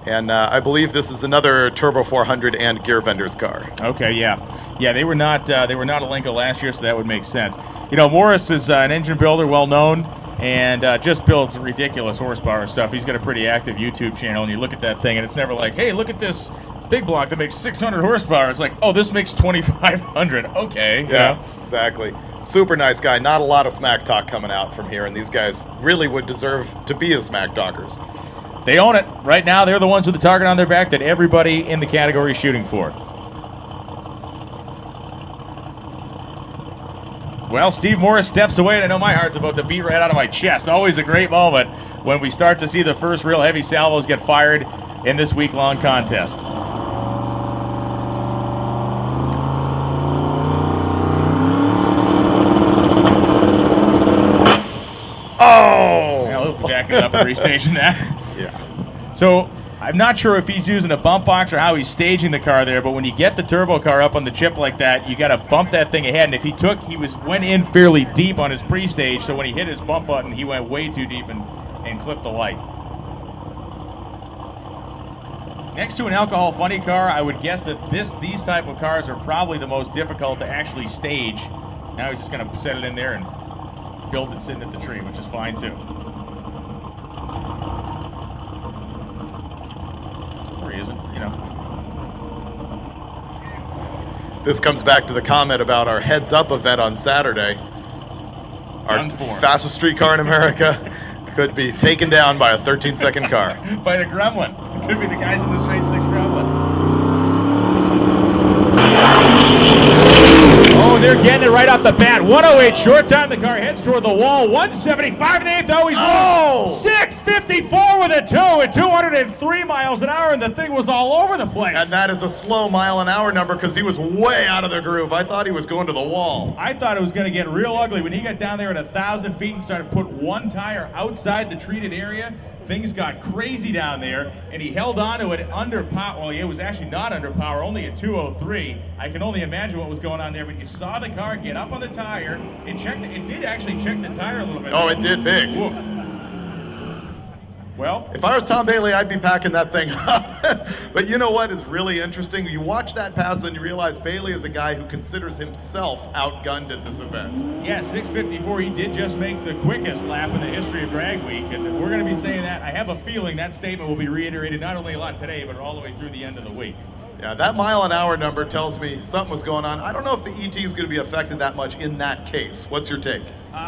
And I believe this is another Turbo 400 and gear vendor's car. Okay, yeah. Yeah, they were not a Lenco last year, so that would make sense. You know, Morris is an engine builder, well known, and just builds ridiculous horsepower stuff. He's got a pretty active YouTube channel, and you look at that thing, and it's never like, hey, look at this big block that makes 600 horsepower. It's like, oh, this makes 2,500. Okay. Yeah, exactly. Super nice guy. Not a lot of smack talk coming out from here, and these guys really would deserve to be as smack talkers. They own it. Right now, they're the ones with the target on their back that everybody in the category is shooting for. Well, Steve Morris steps away, and I know my heart's about to beat right out of my chest. Always a great moment when we start to see the first real heavy salvos get fired in this week-long contest. Oh! Yeah, he'll jack it up and restation that. Yeah. So I'm not sure if he's using a bump box or how he's staging the car there, but when you get the turbo car up on the chip like that, you got to bump that thing ahead. And if he went in fairly deep on his pre-stage, so when he hit his bump button, he went way too deep and clipped the light. Next to an alcohol funny car, I would guess that these type of cars are probably the most difficult to actually stage. Now he's just going to set it in there and build it sitting at the tree, which is fine too. Or he isn't, you know. This comes back to the comment about our Heads Up event on Saturday. Our fastest street car in America could be taken down by a 13-second car. By the Gremlin. It could be the guys in the straight 6 Gremlin. Oh, they're getting it right off the bat. 108 short time. The car heads toward the wall. 175 and 8th. Oh, he's 654 with a 2 at 203 miles an hour, and the thing was all over the place. And that is a slow mile-an-hour number because he was way out of the groove. I thought he was going to the wall. I thought it was going to get real ugly when he got down there at 1,000 feet and started to put one tire outside the treated area. Things got crazy down there, and he held on to it under power. Well, it was actually not under power, only at 203. I can only imagine what was going on there, but you saw the car get up on the tire. It did actually check the tire a little bit. Oh, it did big. Woof. Well, if I was Tom Bailey, I'd be packing that thing up. But you know what is really interesting? You watch that pass, then you realize Bailey is a guy who considers himself outgunned at this event. Yeah, 6:54. He did just make the quickest lap in the history of Drag Week, and we're going to be saying that. I have a feeling that statement will be reiterated not only a lot today, but all the way through the end of the week. Yeah, that mile-an-hour number tells me something was going on. I don't know if the ET is going to be affected that much in that case. What's your take?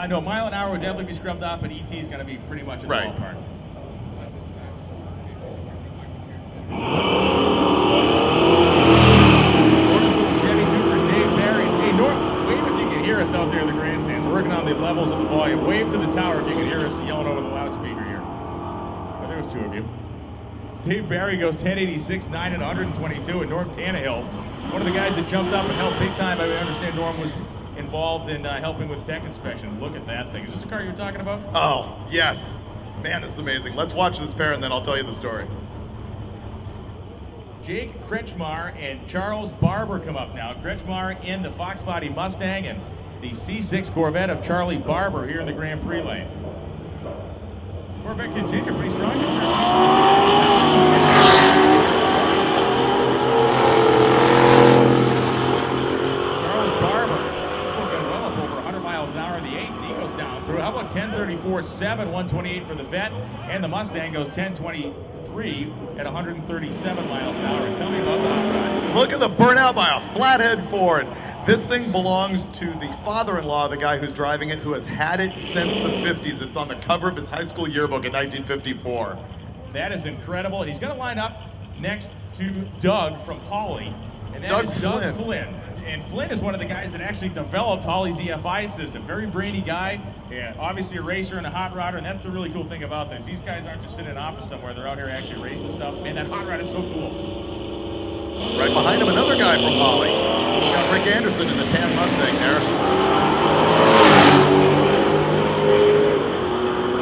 No, mile an hour would definitely be scrubbed off, but ET is going to be pretty much in the ballpark. Chevy Trooper Dave Barry. Hey, North, wave if you can hear us out there in the grandstands. We're working on the levels of the volume. Wave to the tower if you can hear us yelling over the loudspeaker here. Oh, there was 2 of you. Dave Barry goes 1086, 9 and 122, and Norm Tannehill, one of the guys that jumped up and helped big time. I understand Norm was involved in helping with tech inspections. Look at that thing. Is this the car you're talking about? Oh, yes. Man, this is amazing. Let's watch this pair, and then I'll tell you the story. Jake Kretschmar and Charles Barber come up now. Kretschmar in the Fox Body Mustang and the C6 Corvette of Charlie Barber here in the Grand Prix lane. Corvette continued pretty strong. Charles Barber going well up over 100 miles an hour in the 8th, and he goes down through. How about 10:34.7, 128 for the Vet, and the Mustang goes 10:23 at 137 miles an hour. And tell me about that. Look at the burnout by a flathead Ford. This thing belongs to the father-in-law of the guy who's driving it, who has had it since the 50s. It's on the cover of his high school yearbook in 1954. That is incredible. He's going to line up next to Doug from Holley. And that Doug is Doug Flynn. And Flynn is one of the guys that actually developed Holley's EFI system. Very brainy guy, and obviously a racer and a hot rodder, and that's the really cool thing about this. These guys aren't just sitting in an office somewhere. They're out here actually racing stuff. Man, that hot rod is so cool. Right behind him, another guy from Holley. We've got Rick Anderson in the tan Mustang there.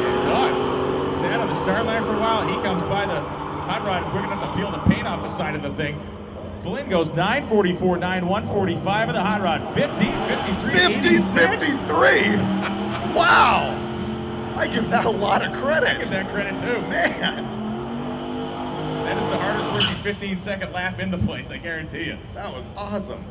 And Doug sat on the start line for a while. He comes by the hot rod quick enough to peel the paint off the side of the thing. Flynn goes 9:44, 9:145 in the hot rod. 50, 53, 53. Wow. I give that a lot of credit. Give that credit too. Man, That is the hardest working 15-second lap in the place, I guarantee you. that was awesome.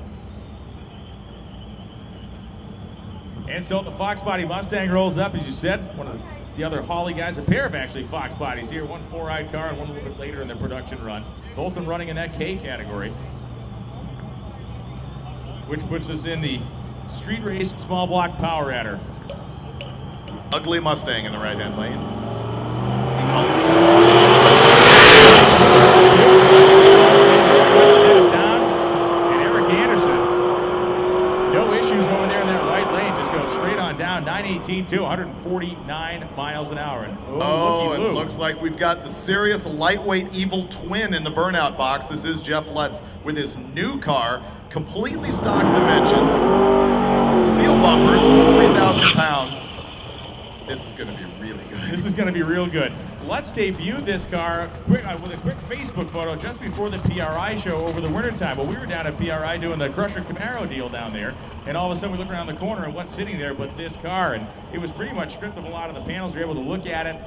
And so the Fox Body Mustang rolls up, as you said. One of the other Hawley guys, a pair of actually Fox Bodies here. One 4-eyed car and one a little bit later in their production run. Both of them running in that K category. Which puts us in the street race small block power adder. Ugly Mustang in the right-hand lane. Down, and Eric Anderson. No issues over there in that right lane. Just goes straight on down. 918 149 miles an hour. And Oh, looky it loo. looks like we've got the serious lightweight evil twin in the burnout box. This is Jeff Lutz with his new car, completely stock dimensions, steel bumpers, 3,000 pounds. This is going to be really good. This is going to be real good. Let's debut this car with a quick Facebook photo just before the PRI show over the wintertime. Well, we were down at PRI doing the Crusher Camaro deal down there, and all of a sudden we look around the corner and what's sitting there but this car, and it was pretty much stripped of a lot of the panels. We were able to look at it.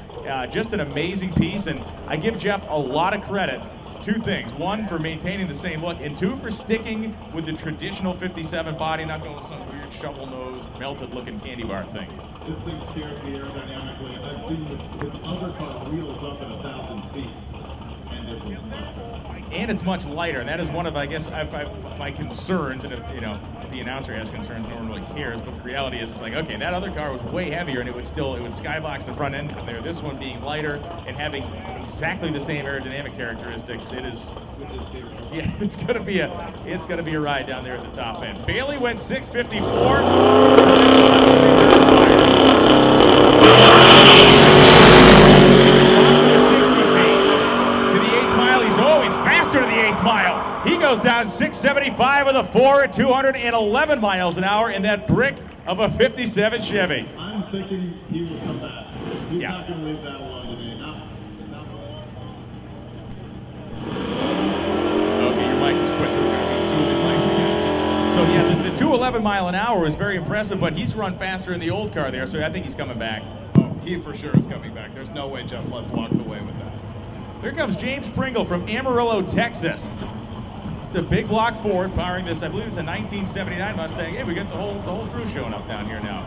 Just an amazing piece, and I give Jeff a lot of credit. Two things. One, for maintaining the same look, and two, for sticking with the traditional 57 body, not going with some weird shovel-nosed, melted-looking candy bar thing. This thing scares me aerodynamically. I've seen this other car wheels up at 1,000 feet, and it was much better. And it's much lighter, and that is one of, I guess, my concerns. And if, you know, the announcer has concerns, no one really cares. But the reality is, it's like, okay, that other car was way heavier, and it would skybox the front end there. This one being lighter and having exactly the same aerodynamic characteristics, it is. Yeah, it's gonna be a ride down there at the top end. Bailey went 6:54. To the 8th mile, he's always faster to the 8th mile. He goes down 6:75 with a 4 at 211 miles an hour in that brick of a 57 Chevy. I'm thinking he will come back. He's Yeah. not going to leave that alone today. Not. Okay, your mic is quick, so we're going to be moving mics again. So yeah, the 211 mile an hour is very impressive, but he's run faster in the old car there, so I think he's coming back. Oh, he for sure is coming back. There's no way Jeff Lutz walks away with that. Here comes James Pringle from Amarillo, Texas. The big block Ford powering this, I believe it's a 1979 Mustang. Hey, we got the whole crew showing up down here now.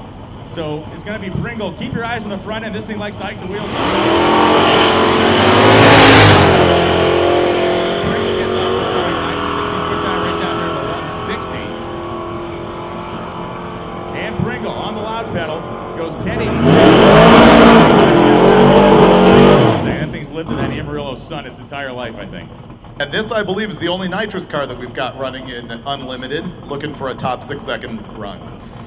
So it's going to be Pringle. Keep your eyes on the front end. This thing likes to hike the wheels. Pringle gets off the 60 time right down there in the 160s. And Pringle on the loud pedal goes 1087. That thing's lived in that Amarillo sun its entire life, I think. And this, I believe, is the only nitrous car that we've got running in Unlimited, looking for a top 6-second run.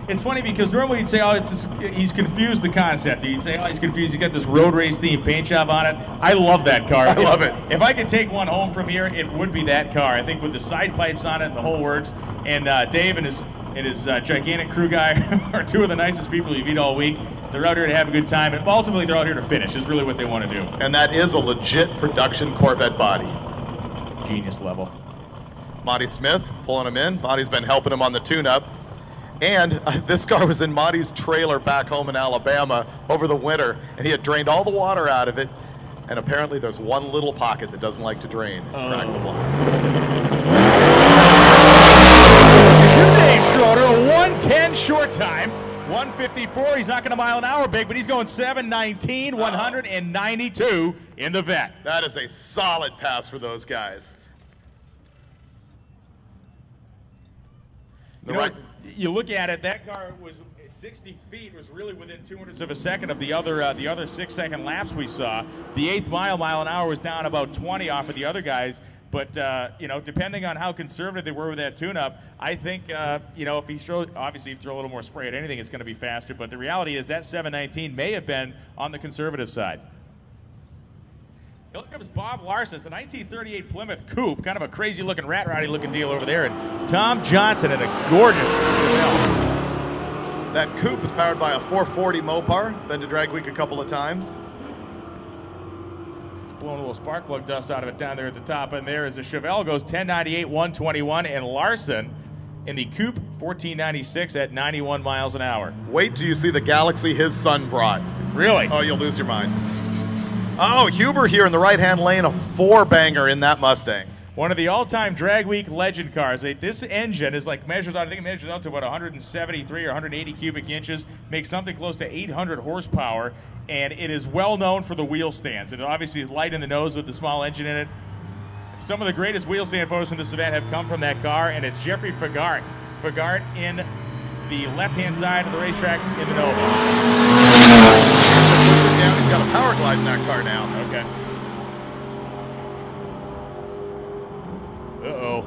It's funny because normally you'd say, oh, he's confused the concept. You'd say, oh, he's confused. He's got this road race themed paint job on it. I love that car. I love it. If I could take one home from here, it would be that car. I think with the side pipes on it and the whole works. And Dave and his gigantic crew guy are two of the nicest people you meet all week. They're out here to have a good time, and ultimately they're out here to finish is really what they want to do. And that is a legit production Corvette body. Genius level. Monty Smith pulling him in. Monty's been helping him on the tune-up. And this car was in Monty's trailer back home in Alabama over the winter, and he had drained all the water out of it. And apparently there's one little pocket that doesn't like to drain. Crack the block. Dave Schroeder, a 110 short time. 154, he's not going a mile an hour big, but he's going 719, 192 in the vet. That is a solid pass for those guys. You know, you look at it, that car was 60 feet, was really within 200ths of a second of the other 6-second laps we saw. The 8th mile an hour was down about 20 off of the other guys. But, you know, depending on how conservative they were with that tune-up, I think, you know, if he's obviously throw a little more spray at anything, it's going to be faster. But the reality is that 719 may have been on the conservative side. Here comes Bob Larson. It's a 1938 Plymouth Coupe, kind of a crazy-looking, rat-roddy-looking deal over there. And Tom Johnson in a gorgeous Chevelle. That coupe is powered by a 440 Mopar. Been to Drag Week a couple of times. blowing a little spark plug dust out of it down there at the top. And there is a Chevelle goes 1098, 121, and Larson in the Coupe 1496 at 91 miles an hour. Wait till you see the Galaxy his son brought. Really? Oh, you'll lose your mind. Oh, Huber here in the right-hand lane, a 4-banger in that Mustang. One of the all-time Drag Week legend cars. This engine is like measures out. I think it measures out to about 173 or 180 cubic inches. Makes something close to 800 horsepower, and it is well known for the wheel stands. It obviously is light in the nose with the small engine in it. Some of the greatest wheel stand photos in this event have come from that car, and it's Jeffrey Fagart. Fagart in the left-hand side of the racetrack in the Nova. He's got a power glide in that car now. Okay. Uh-oh.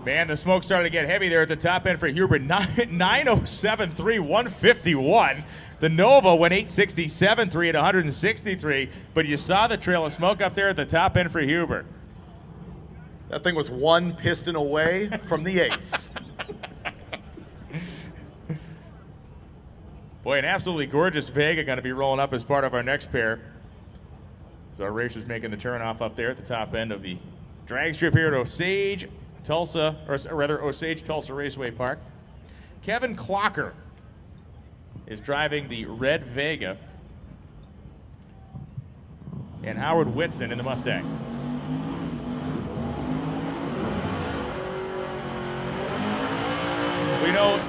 Man, the smoke started to get heavy there at the top end for Huber. 907.3, 151. The Nova went 867.3 at 163, but you saw the trail of smoke up there at the top end for Huber. That thing was one piston away from the 8s. Boy, an absolutely gorgeous Vega going to be rolling up as part of our next pair. So our racers making the turn off up there at the top end of the drag strip here at Osage, Tulsa, or rather Osage Tulsa Raceway Park. Kevin Clocker is driving the red Vega, and Howard Whitson in the Mustang. We know,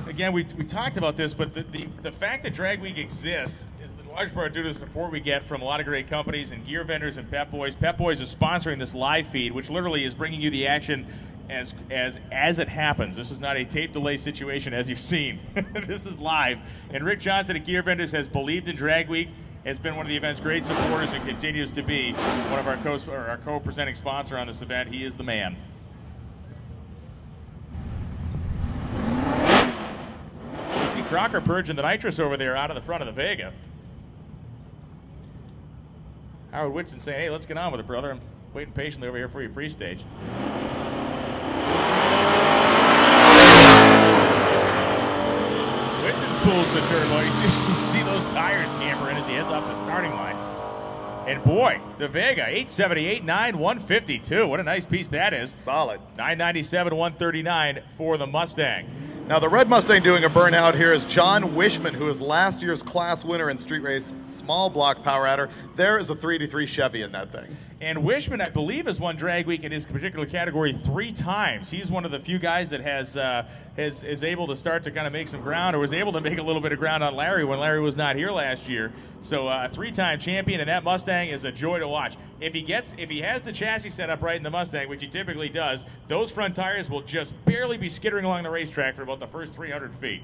again, we talked about this, but the fact that Drag Week exists is in large part due to the support we get from a lot of great companies and gear vendors and Pep Boys. Pep Boys is sponsoring this live feed, which literally is bringing you the action as it happens. This is not a tape delay situation, as you've seen. This is live. And Rick Johnson at Gear Vendors has believed in Drag Week, has been one of the event's great supporters, and continues to be one of our co-presenting sponsor on this event. He is the man. You see Crocker purging the nitrous over there out of the front of the Vega. Howard Whitson saying, hey, let's get on with it, brother. I'm waiting patiently over here for you pre-stage. Whitson pulls the turbo. You see those tires camber in as he heads off the starting line. And boy, the Vega, 878.9, 152. What a nice piece that is. Solid. 997, 139 for the Mustang. Now the red Mustang doing a burnout here is John Wishman, who is last year's class winner in street race small block power adder. There is a 3-3 Chevy in that thing. And Wishman, I believe, has won Drag Week in his particular category 3 times. He's one of the few guys that is able to start to kind of make some ground, or was able to make a little bit of ground on Larry when Larry was not here last year. So a 3-time champion, and that Mustang is a joy to watch. If he has the chassis set up right in the Mustang, which he typically does, those front tires will just barely be skittering along the racetrack for about the first 300 feet.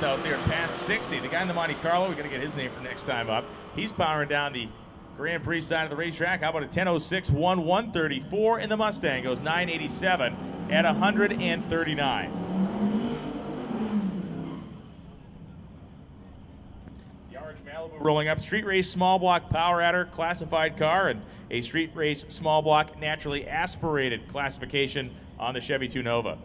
Out there past 60. The guy in the Monte Carlo, we're going to get his name for next time up. He's powering down the Grand Prix side of the racetrack. How about a 10.06, 134 in the Mustang? Goes 987 at 139. The orange Malibu rolling up. Street race small block power adder classified car, and a street race small block naturally aspirated classification on the Chevy 2 Nova.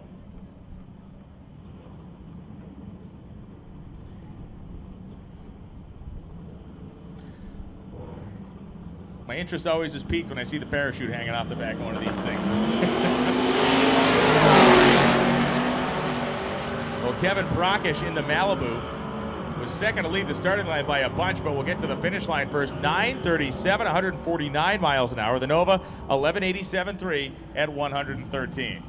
My interest always is piqued when I see the parachute hanging off the back of one of these things. Well, Kevin Prakash in the Malibu was second to lead the starting line by a bunch, but we'll get to the finish line first. 937, 149 miles an hour. The Nova, 1187.3 at 113.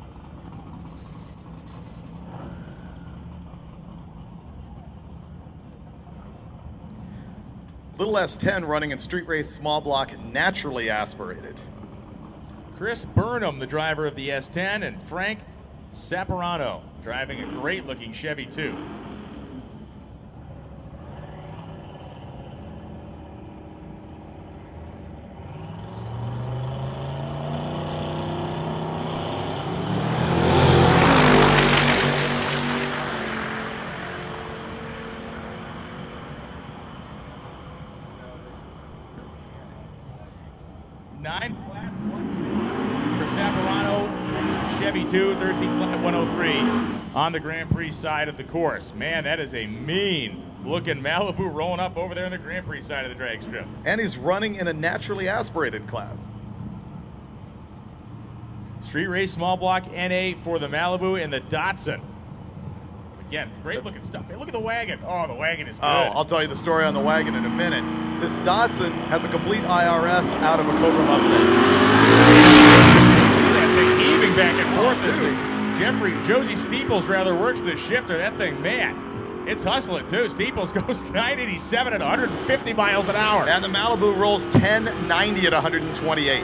Little S10 running in street race small block naturally aspirated. Chris Burnham, the driver of the S10, and Frank Saporano driving a great looking Chevy 2. 5.2, 13 flat 103 on the Grand Prix side of the course. Man, that is a mean-looking Malibu rolling up over there in the Grand Prix side of the drag strip. And he's running in a naturally aspirated class. Street Race Small Block NA for the Malibu and the Datsun. Again, it's great looking stuff. Hey, look at the wagon. Oh, the wagon is good. Oh, I'll tell you the story on the wagon in a minute. This Datsun has a complete IRS out of a Cobra Mustang. That thing heaving back and forth. Josie Steeples rather works the shifter. That thing, man, it's hustling too. Steeples goes 987 at 150 miles an hour. And the Malibu rolls 1090 at 128.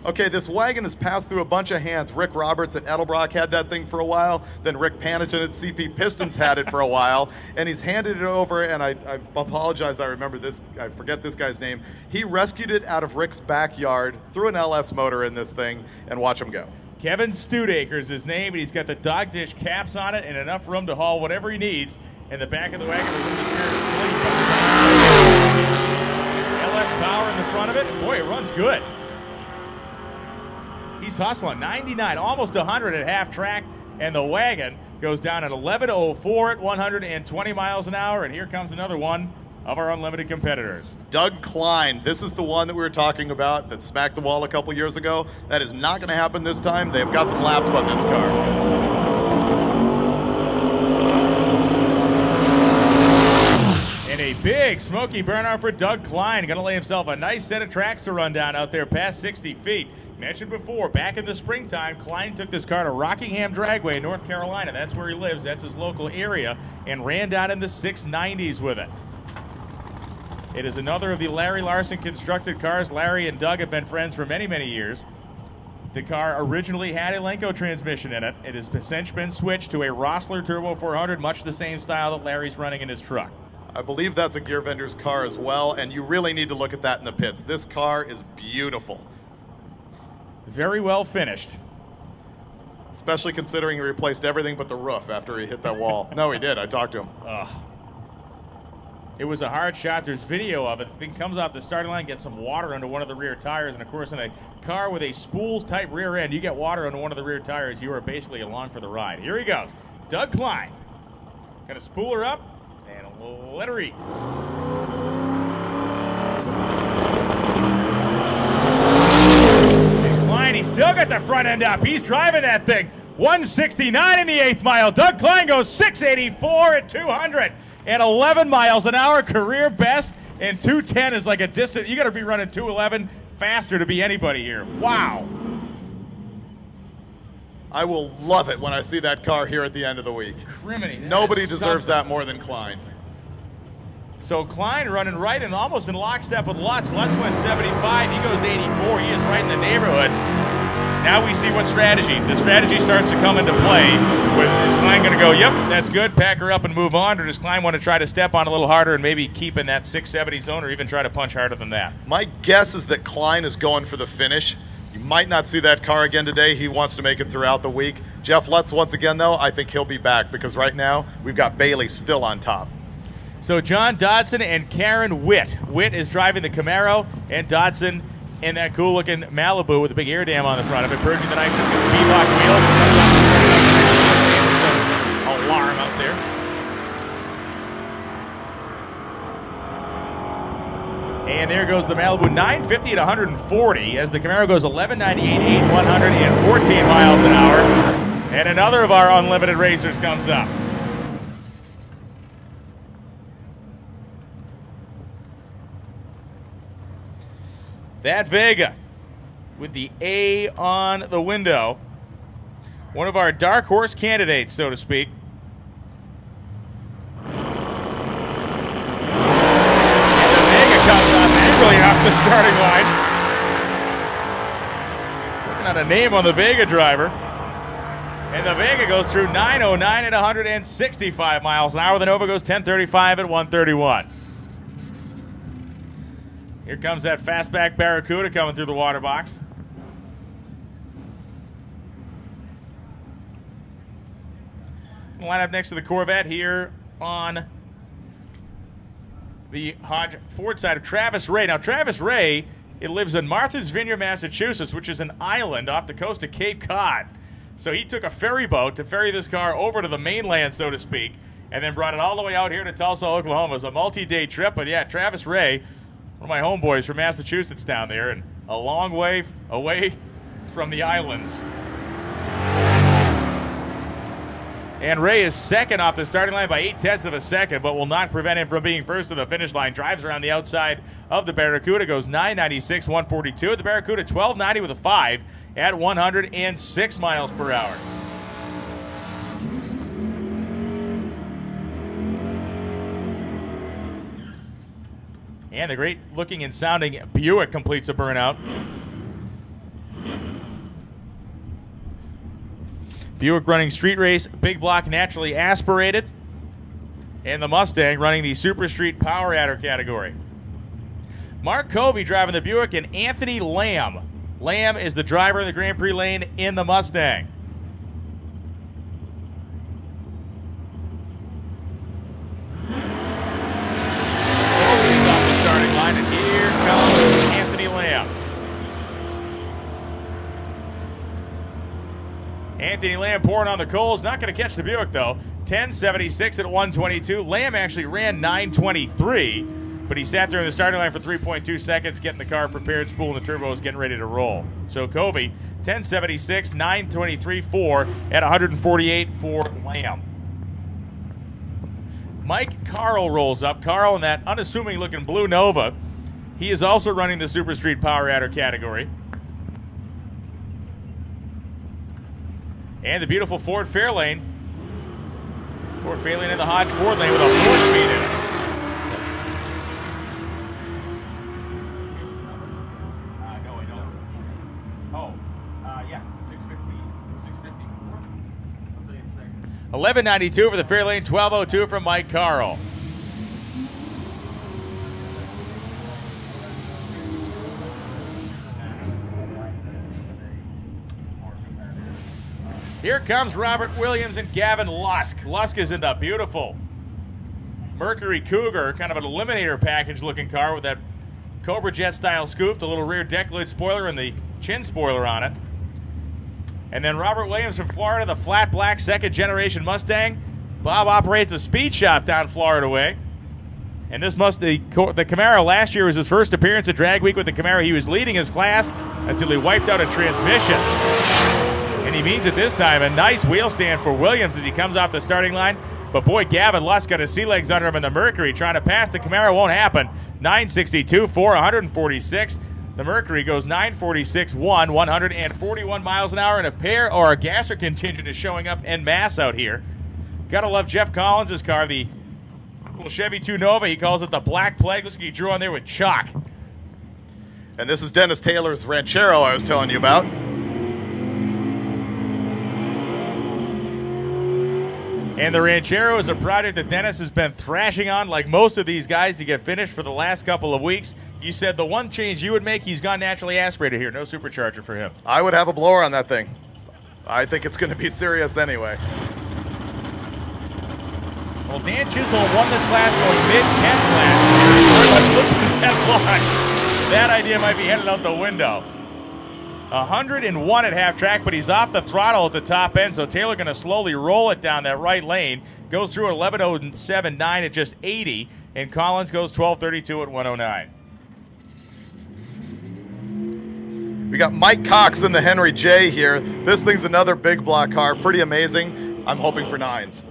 Okay, this wagon has passed through a bunch of hands. Rick Roberts at Edelbrock had that thing for a while. Then Rick Paniton at CP Pistons had it for a while. And he's handed it over, and I apologize, I remember this, I forget this guy's name. He rescued it out of Rick's backyard, threw an LS motor in this thing, and watch him go. Kevin Studeaker is his name, and he's got the dog dish caps on it and enough room to haul whatever he needs. In the back of the wagon, LS power in the front of it. Boy, it runs good. He's hustling. 99, almost 100 at half track, and the wagon goes down at 11.04 at 120 miles an hour, and here comes another one of our unlimited competitors. Doug Klein, this is the one that we were talking about that smacked the wall a couple years ago. That is not going to happen this time. They've got some laps on this car. And a big smoky burnout for Doug Klein. Going to lay himself a nice set of tracks to run down out there past 60 feet. Mentioned before, back in the springtime, Klein took this car to Rockingham Dragway in North Carolina. That's where he lives. That's his local area. And ran down in the 690s with it. It is another of the Larry Larson constructed cars. Larry and Doug have been friends for many, many years. The car originally had a Lenco transmission in it. It has since been switched to a Rossler Turbo 400, much the same style that Larry's running in his truck. I believe that's a gear vendor's car as well, and you really need to look at that in the pits. This car is beautiful. Very well finished. Especially considering he replaced everything but the roof after he hit that wall. No, he did. I talked to him. It was a hard shot. There's video of it. The thing comes off the starting line, gets some water under one of the rear tires, and of course in a car with a spools type rear end, you get water under one of the rear tires, you are basically along for the ride. Here he goes. Doug Klein. Gonna spool her up and let her eat. He's still got the front end up. He's driving that thing. 169 in the 8th mile. Doug Klein goes 684 at 211 miles an hour. Career best. And 210 is like a distant. You got to be running 211 faster to be anybody here. Wow. I will love it when I see that car here at the end of the week. Criminy. Nobody deserves that more than Klein. So Klein running right and almost in lockstep with Lutz. Lutz went 75. He goes 84. He is right in the neighborhood. Now we see what strategy. The strategy starts to come into play. Is Klein going to go, yep, that's good, pack her up and move on? Or does Klein want to try to step on a little harder and maybe keep in that 670 zone or even try to punch harder than that? My guess is that Klein is going for the finish. You might not see that car again today. He wants to make it throughout the week. Jeff Lutz, once again, though, I think he'll be back because right now we've got Bailey still on top. So John Dodson and Karen Witt. Witt is driving the Camaro, and Dodson in that cool-looking Malibu with a big air dam on the front of it, purging the nitrogen with the V-lock wheels. Some alarm out there. And there goes the Malibu, 950 at 140, as the Camaro goes 1198, 114 miles an hour. And another of our unlimited racers comes up. That Vega with the A on the window. One of our dark horse candidates, so to speak. And the Vega comes up angrily off the starting line. Looking at a name on the Vega driver. And the Vega goes through 909 at 165 miles an hour. The Nova goes 1035 at 131. Here comes that fastback Barracuda coming through the water box. Line up next to the Corvette here on the Hodge Ford side of Travis Ray. Now, Travis Ray It lives in Martha's Vineyard, Massachusetts, which is an island off the coast of Cape Cod. So he took a ferry boat to ferry this car over to the mainland, so to speak, and then brought it all the way out here to Tulsa, Oklahoma. It was a multi-day trip, but yeah, Travis Ray, one of my homeboys from Massachusetts down there, and a long way away from the islands. And Ray is second off the starting line by 0.8 of a second, but will not prevent him from being first to the finish line. Drives around the outside of the Barracuda, goes 996, 142. The Barracuda 1290 with a 5 at 106 miles per hour. And the great looking and sounding Buick completes a burnout. Buick running street race, big block naturally aspirated. And the Mustang running the Super Street Power Adder category. Mark Covey driving the Buick and Anthony Lamb. Lamb is the driver of the Grand Prix lane in the Mustang. Covey's off the starting line, and here comes Anthony Lamb. Anthony Lamb pouring on the coals. Not going to catch the Buick, though. 10.76 at 122. Lamb actually ran 9.23, but he sat there in the starting line for 3.2 seconds, getting the car prepared, spooling the turbos, getting ready to roll. So Covey, 10.76, 9.23.4 at 148 for Lamb. Mike Carl rolls up. Carl in that unassuming-looking blue Nova. He is also running the Super Street Power Adder category. And the beautiful Ford Fairlane. Ford Fairlane in the Hodge Ford lane with a 4-speed in it. No, I don't. Oh, yeah, 654. I'll tell you in a second. 1192 for the Fairlane, 1202 from Mike Carl. Here comes Robert Williams and Gavin Lusk. Lusk is in the beautiful Mercury Cougar, kind of an Eliminator package looking car with that Cobra Jet style scoop, the little rear deck lid spoiler and the chin spoiler on it. And then Robert Williams from Florida, the flat black second generation Mustang. Bob operates a speed shop down Florida way. And this the Camaro last year was his first appearance at Drag Week with the Camaro. He was leading his class until he wiped out a transmission. And he means it this time. A nice wheel stand for Williams as he comes off the starting line. But boy, Gavin Lusk got his sea legs under him in the Mercury. Trying to pass the Camaro won't happen. 962, 4, 146. The Mercury goes 946, 141 miles an hour. And a pair or a gasser contingent is showing up en masse out here. Gotta love Jeff Collins' car, the little Chevy 2 Nova. He calls it the Black Plague. Looks like he drew on there with chalk. And this is Dennis Taylor's Ranchero I was telling you about. And the Ranchero is a project that Dennis has been thrashing on like most of these guys to get finished for the last couple of weeks. You said the one change you would make, he's gone naturally aspirated here. No supercharger for him. I would have a blower on that thing. I think it's going to be serious anyway. Well, Dan Chisholm won this class going mid-10th last year. Listen to that launch. That idea might be headed out the window. 101 at half track, but he's off the throttle at the top end, so Taylor going to slowly roll it down that right lane. Goes through at 11.07.9 at just 80, and Collins goes 12.32 at 109. We got Mike Cox in the Henry J here. This thing's another big block car. Pretty amazing. I'm hoping for 9s.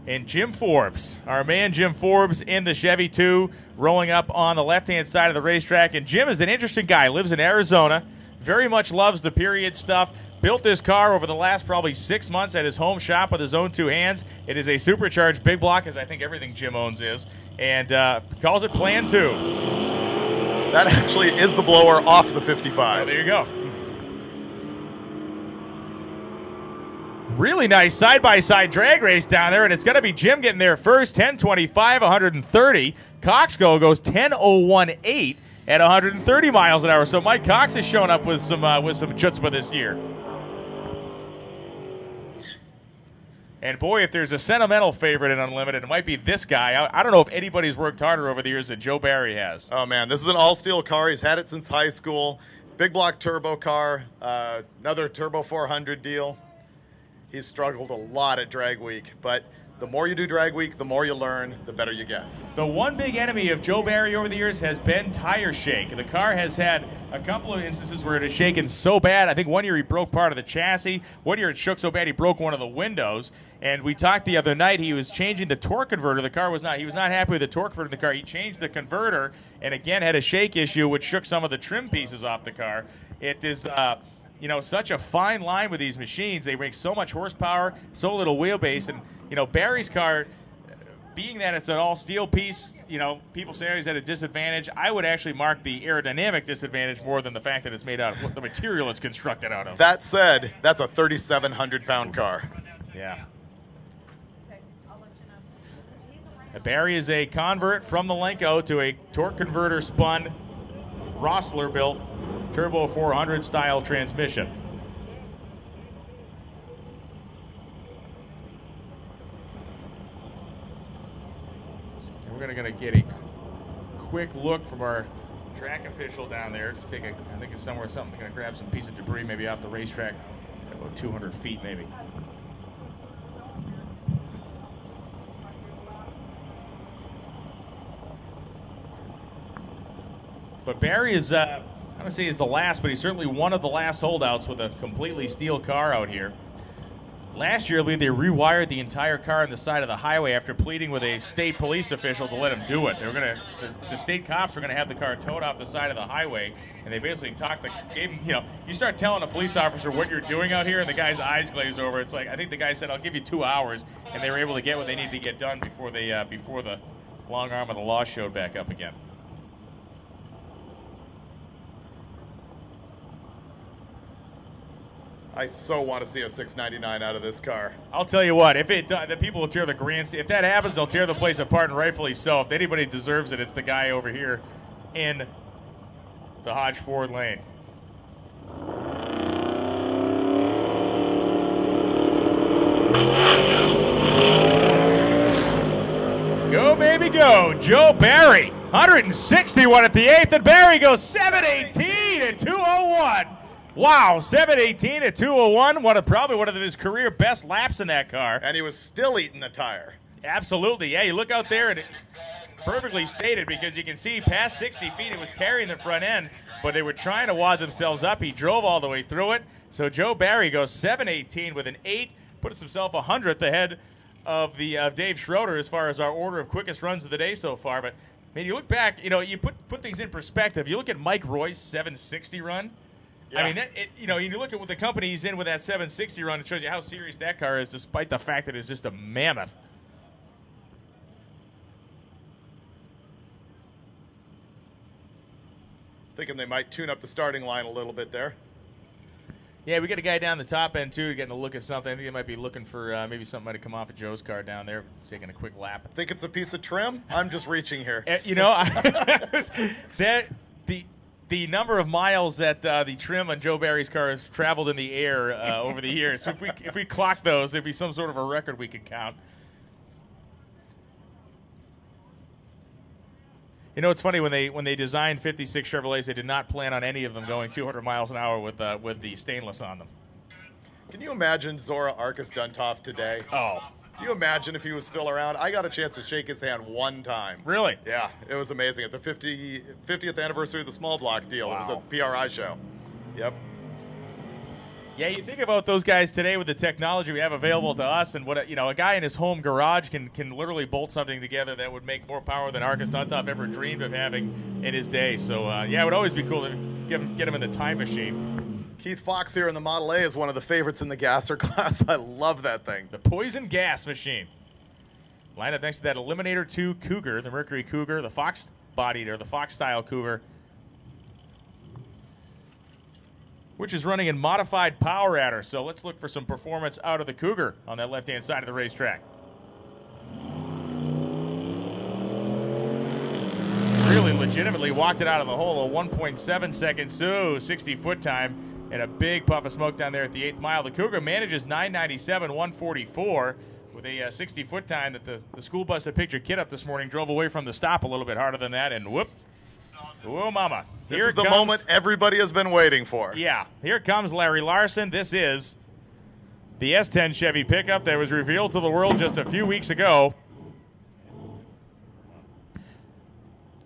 And Jim Forbes, our man Jim Forbes in the Chevy 2, rolling up on the left-hand side of the racetrack. And Jim is an interesting guy. Lives in Arizona. Very much loves the period stuff. Built this car over the last probably 6 months at his home shop with his own 2 hands. It is a supercharged big block, as I think everything Jim owns is. And calls it Plan 2. That actually is the blower off the 55. Oh, there you go. Really nice side-by-side drag race down there, and it's going to be Jim getting there first. 10.25, 130. Coxco goes 10.018 at 130 miles an hour. So Mike Cox has shown up with some chutzpah this year. And boy, if there's a sentimental favorite in Unlimited, it might be this guy. I don't know if anybody's worked harder over the years than Joe Barry has. Oh, man, this is an all-steel car. He's had it since high school. Big block turbo car, another Turbo 400 deal. He's struggled a lot at Drag Week, but the more you do Drag Week, the more you learn, the better you get. The one big enemy of Joe Barry over the years has been tire shake. The car has had a couple of instances where it has shaken so bad. I think one year he broke part of the chassis. One year it shook so bad he broke one of the windows. And we talked the other night, he was changing the torque converter. He was not happy with the torque converter in the car. He changed the converter and again had a shake issue, which shook some of the trim pieces off the car. It is you know, such a fine line with these machines. They make so much horsepower, so little wheelbase. And, you know, Barry's car, being that it's an all-steel piece, you know, people say he's at a disadvantage. I would actually mark the aerodynamic disadvantage more than the fact that it's made out of what the material it's constructed out of. That said, that's a 3,700-pound car. Yeah. Barry is a convert from the Lenko to a torque converter spun, Rossler built Turbo 400 style transmission. And we're going to get a quick look from our track official down there. Just take a, I think it's somewhere something, going to grab some piece of debris maybe off the racetrack, about 200 feet maybe. But Barry is, I don't say he's the last, but he's certainly one of the last holdouts with a completely steel car out here. Last year, I believe they rewired the entire car on the side of the highway after pleading with a state police official to let him do it. They were going to, the state cops were going to have the car towed off the side of the highway, and they basically gave him, you know, you start telling a police officer what you're doing out here, and the guy's eyes glaze over. It's like, I think the guy said, I'll give you 2 hours, and they were able to get what they needed to get done before the long arm of the law showed back up again. I so want to see a 699 out of this car. I'll tell you what, if it the people will tear the grandstand. If that happens, they'll tear the place apart, and rightfully so. If anybody deserves it, it's the guy over here in the Hodge Ford lane. Go, baby, go. Joe Barry, 161 at the 8th, and Barry goes 718 at 201. Wow, 718 at 201. Probably one of his career best laps in that car. And he was still eating the tire. Absolutely. Yeah, you look out there and it perfectly stated because you can see past 60 feet it was carrying the front end, but they were trying to wad themselves up. He drove all the way through it. So Joe Barry goes 718 with an 8, puts himself 100th ahead of Dave Schroeder as far as our order of quickest runs of the day so far. But, man, you look back, you know, you put things in perspective. You look at Mike Roy's 760 run. Yeah. I mean, you know, you look at what the company he's in with that 760 run, it shows you how serious that car is, despite the fact that it's just a mammoth. Thinking they might tune up the starting line a little bit there. Yeah, we got a guy down the top end, too, getting a look at something. I think they might be looking for maybe something might have come off of Joe's car down there, taking a quick lap. Think it's a piece of trim? I'm just reaching here. You know, the number of miles that the trim on Joe Barry's car has traveled in the air over the years. So if we clock those, it'd be some sort of a record we could count. You know, it's funny when they designed 56 Chevrolets, they did not plan on any of them going 200 miles an hour with the stainless on them. Can you imagine Zora Arcus Duntov today? Oh. Can you imagine if he was still around? I got a chance to shake his hand one time. Really? Yeah, it was amazing. At the 50th anniversary of the small block deal. Wow. It was a PRI show. Yep. Yeah, you think about those guys today with the technology we have available to us, and what a guy in his home garage can literally bolt something together that would make more power than Arcus Duntov ever dreamed of having in his day. So yeah, it would always be cool to get him in the time machine. Keith Fox here in the Model A is one of the favorites in the gasser class. I love that thing. The poison gas machine. Lined up next to that Eliminator 2 Cougar, the Mercury Cougar, the Fox-bodied, or the Fox-style Cougar, which is running in modified power adder. So let's look for some performance out of the Cougar on that left-hand side of the racetrack. Really legitimately walked it out of the hole, a 1.7 seconds, so 60-foot time, and a big puff of smoke down there at the 8th mile. The Cougar manages 997, 144. with a 60-foot time that the school bus that picked your kid up this morning drove away from the stop a little bit harder than that, and whoop. Whoa, mama. This is the moment everybody has been waiting for. Yeah, here comes Larry Larson. This is the S10 Chevy pickup that was revealed to the world just a few weeks ago.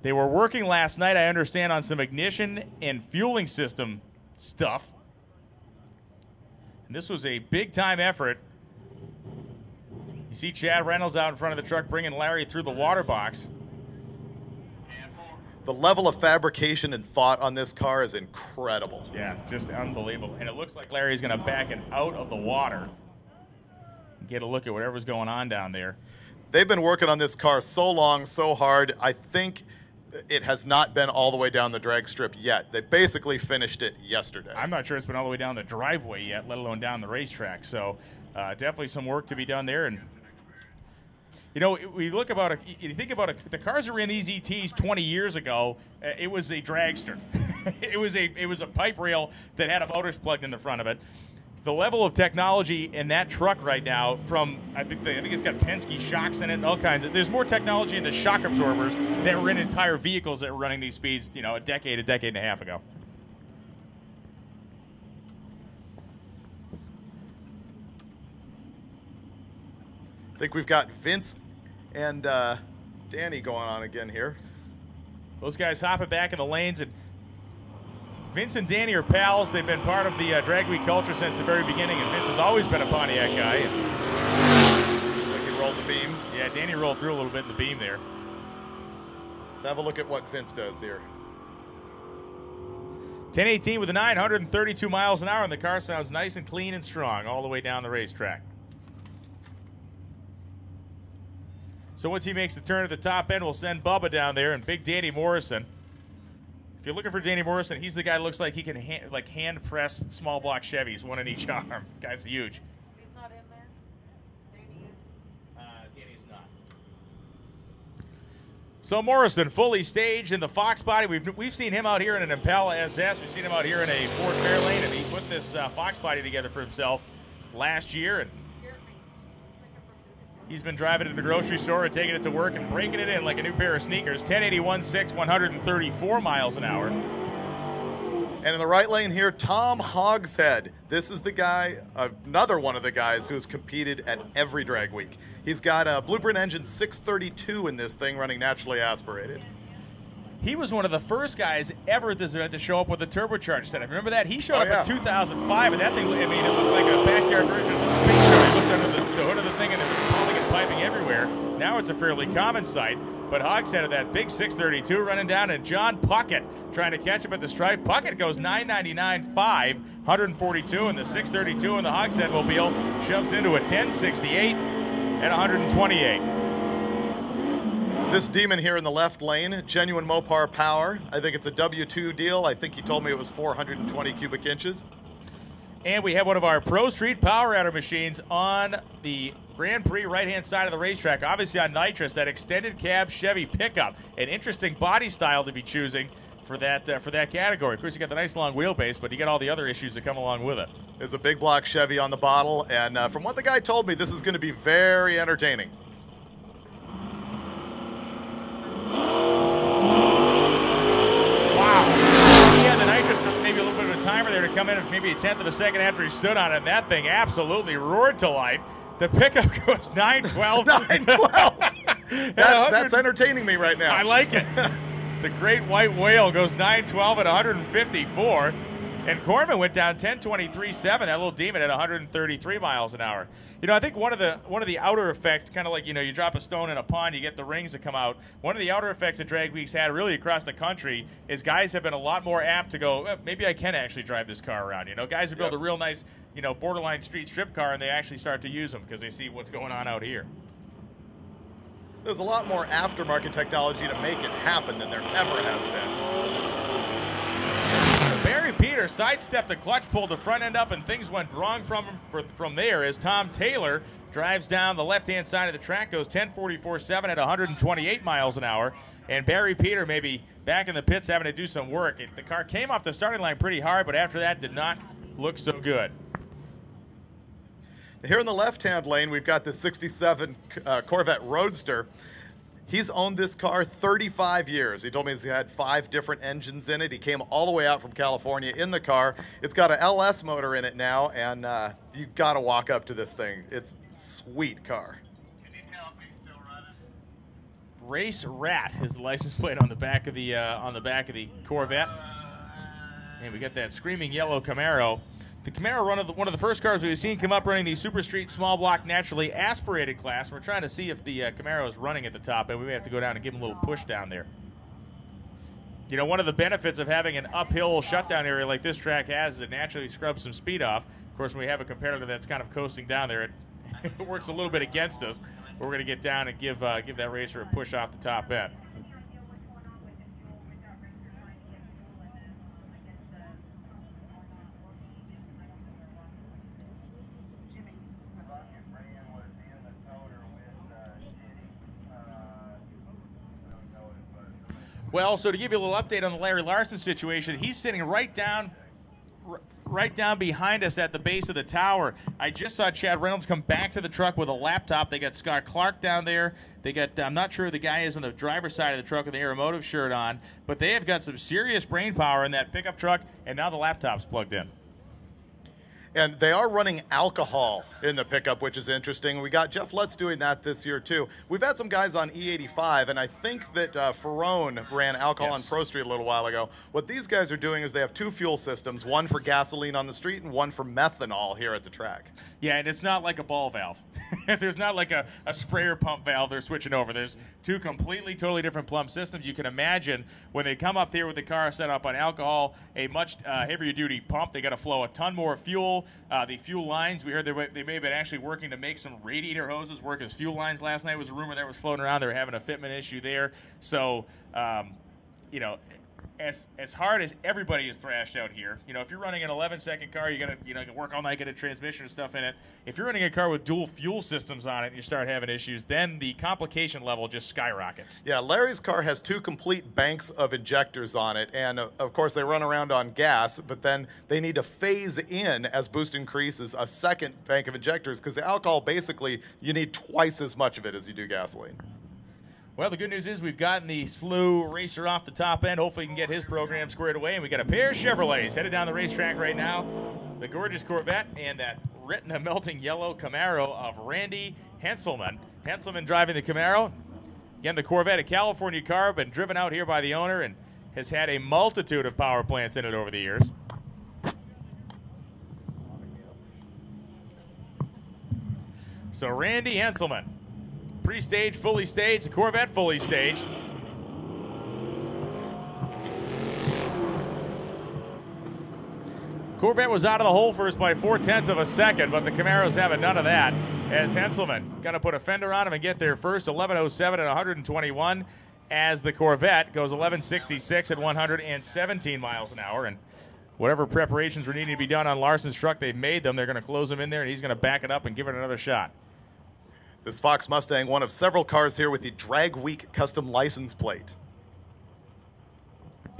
They were working last night, I understand, on some ignition and fueling system stuff. And this was a big-time effort. You see Chad Reynolds out in front of the truck bringing Larry through the water box. The level of fabrication and thought on this car is incredible. Yeah, just unbelievable. And it looks like Larry's going to back it out of the water and get a look at whatever's going on down there. They've been working on this car so long, so hard. I think it has not been all the way down the drag strip yet. They basically finished it yesterday. I'm not sure it's been all the way down the driveway yet, let alone down the racetrack. So definitely some work to be done there. And you know, we look about you think about the cars that were in these ETs 20 years ago. It was a dragster. it was a pipe rail that had a motors plugged in the front of it. The level of technology in that truck right now, from I think it's got Penske shocks in it and all kinds of. There's more technology in the shock absorbers that were in entire vehicles that were running these speeds, you know, a decade and a half ago. I think we've got Vince and Danny going on again here. Those guys hopping back in the lanes, and Vince and Danny are pals. They've been part of the drag week culture since the very beginning, and Vince has always been a Pontiac guy. Looks like he rolled the beam. Yeah, Danny rolled through a little bit in the beam there. Let's have a look at what Vince does here. 1018 with a 932 miles an hour, and the car sounds nice and clean and strong all the way down the racetrack. So once he makes the turn at the top end, we'll send Bubba down there, and Big Danny Morrison. If you're looking for Danny Morrison, he's the guy who looks like he can hand press small block Chevys, one in each arm. Guy's huge. He's not in there? Danny is? Danny's not. So Morrison, fully staged in the Fox body. We've seen him out here in an Impala SS. We've seen him out here in a Ford Fairlane, and he put this Fox body together for himself last year. And he's been driving it to the grocery store and taking it to work and breaking it in like a new pair of sneakers. 1081.6, 134 miles an hour. And in the right lane here, Tom Hogshead. This is the guy, another one of the guys who has competed at every drag week. He's got a Blueprint engine 632 in this thing running naturally aspirated. He was one of the first guys ever at this event to show up with a turbocharged setup. Remember that? He showed up in 2005, and that thing, I mean, it looked like a backyard version of the space car. He looked under the hood of the thing, and it was falling and piping everywhere. Now it's a fairly common sight, but Hogshead of that big 632 running down, and John Puckett trying to catch up at the stripe. Puckett goes 999.5, 142, and the 632 in the Hogshead mobile shoves into a 1068 at 128. This demon here in the left lane, genuine Mopar power. I think it's a W2 deal. I think he told me it was 420 cubic inches. And we have one of our Pro Street Power Adder machines on the Grand Prix right-hand side of the racetrack. Obviously on nitrous, that extended cab Chevy pickup. An interesting body style to be choosing for that category. Of course, you got the nice long wheelbase, but you got all the other issues that come along with it. There's a big block Chevy on the bottle, and from what the guy told me, this is going to be very entertaining. Wow. He had the nitrous, maybe a little bit of a timer there to come in maybe a tenth of a second after he stood on it, and that thing absolutely roared to life. The pickup goes 912. 912. That's entertaining me right now. I like it. The Great White Whale goes 912 at 154. And Corman went down 1023.7, that little demon, at 133 miles an hour. You know, I think one of the outer effects, kind of like, you know, you drop a stone in a pond, you get the rings that come out. One of the outer effects that drag weeks had really across the country is guys have been a lot more apt to go, maybe I can actually drive this car around. You know, guys have built a real nice, you know, borderline street strip car, and they actually start to use them because they see what's going on out here. There's a lot more aftermarket technology to make it happen than there ever has been. Barry Peter sidestepped the clutch, pulled the front end up, and things went wrong from him from there as Tom Taylor drives down the left-hand side of the track, goes 1044.7 at 128 miles an hour. And Barry Peter maybe back in the pits having to do some work. The car came off the starting line pretty hard, but after that did not look so good. Here in the left-hand lane, we've got the 67 Corvette Roadster. He's owned this car 35 years. He told me he's had 5 different engines in it. He came all the way out from California in the car. It's got an LS motor in it now, and you got to walk up to this thing. It's a sweet car. Can you tell if he's still running? Race Rat is the license plate on the back of the Corvette, and we got that screaming yellow Camaro. The Camaro, one of the first cars we've seen come up running the Super Street small block naturally aspirated class. We're trying to see if the Camaro is running at the top, and we may have to go down and give him a little push down there. You know, one of the benefits of having an uphill shutdown area like this track has is it naturally scrubs some speed off. Of course, when we have a competitor that's kind of coasting down there, it works a little bit against us. But we're going to get down and give that racer a push off the top end. Well, so to give you a little update on the Larry Larson situation, he's sitting right down behind us at the base of the tower. I just saw Chad Reynolds come back to the truck with a laptop. They got Scott Clark down there. They got, I'm not sure who the guy is on the driver's side of the truck with the Aeromotive shirt on, but they have got some serious brain power in that pickup truck, and now the laptop's plugged in. And they are running alcohol in the pickup, which is interesting. We got Jeff Lutz doing that this year, too. We've had some guys on E85, and I think that Ferrone ran alcohol on Pro Street a little while ago. What these guys are doing is they have 2 fuel systems, one for gasoline on the street and one for methanol here at the track. Yeah, and it's not like a ball valve. There's not like a sprayer pump valve they're switching over. There's 2 completely, totally different plumb systems. You can imagine when they come up here with the car set up on alcohol, a much heavier duty pump, they got to flow a ton more fuel. The fuel lines, we heard they may have been actually working to make some radiator hoses work as fuel lines last night. Was a rumor that was floating around. They were having a fitment issue there. So, you know, as hard as everybody is thrashed out here, you know, if you're running an 11-second car, you got to work all night, get a transmission and stuff in it. If you're running a car with dual fuel systems on it and you start having issues, then the complication level just skyrockets. Yeah, Larry's car has 2 complete banks of injectors on it, and of course they run around on gas, but then they need to phase in as boost increases a second bank of injectors because the alcohol, basically, you need twice as much of it as you do gasoline. Well, the good news is we've gotten the slew racer off the top end. Hopefully he can get his program squared away. And we got a pair of Chevrolets headed down the racetrack right now. The gorgeous Corvette and that retina melting yellow Camaro of Randy Henselman. Henselman driving the Camaro. Again, the Corvette, a California car, been driven out here by the owner and has had a multitude of power plants in it over the years. So Randy Henselman. Pre-staged, fully staged, the Corvette fully staged. Corvette was out of the hole first by 0.4 of a second, but the Camaros having none of that. As Henselman got to put a fender on him and get there first, 11.07 at 121, as the Corvette goes 11.66 at 117 miles an hour. And whatever preparations were needing to be done on Larson's truck, they've made them. They're going to close him in there, and he's going to back it up and give it another shot. This Fox Mustang, one of several cars here with the Drag Week custom license plate.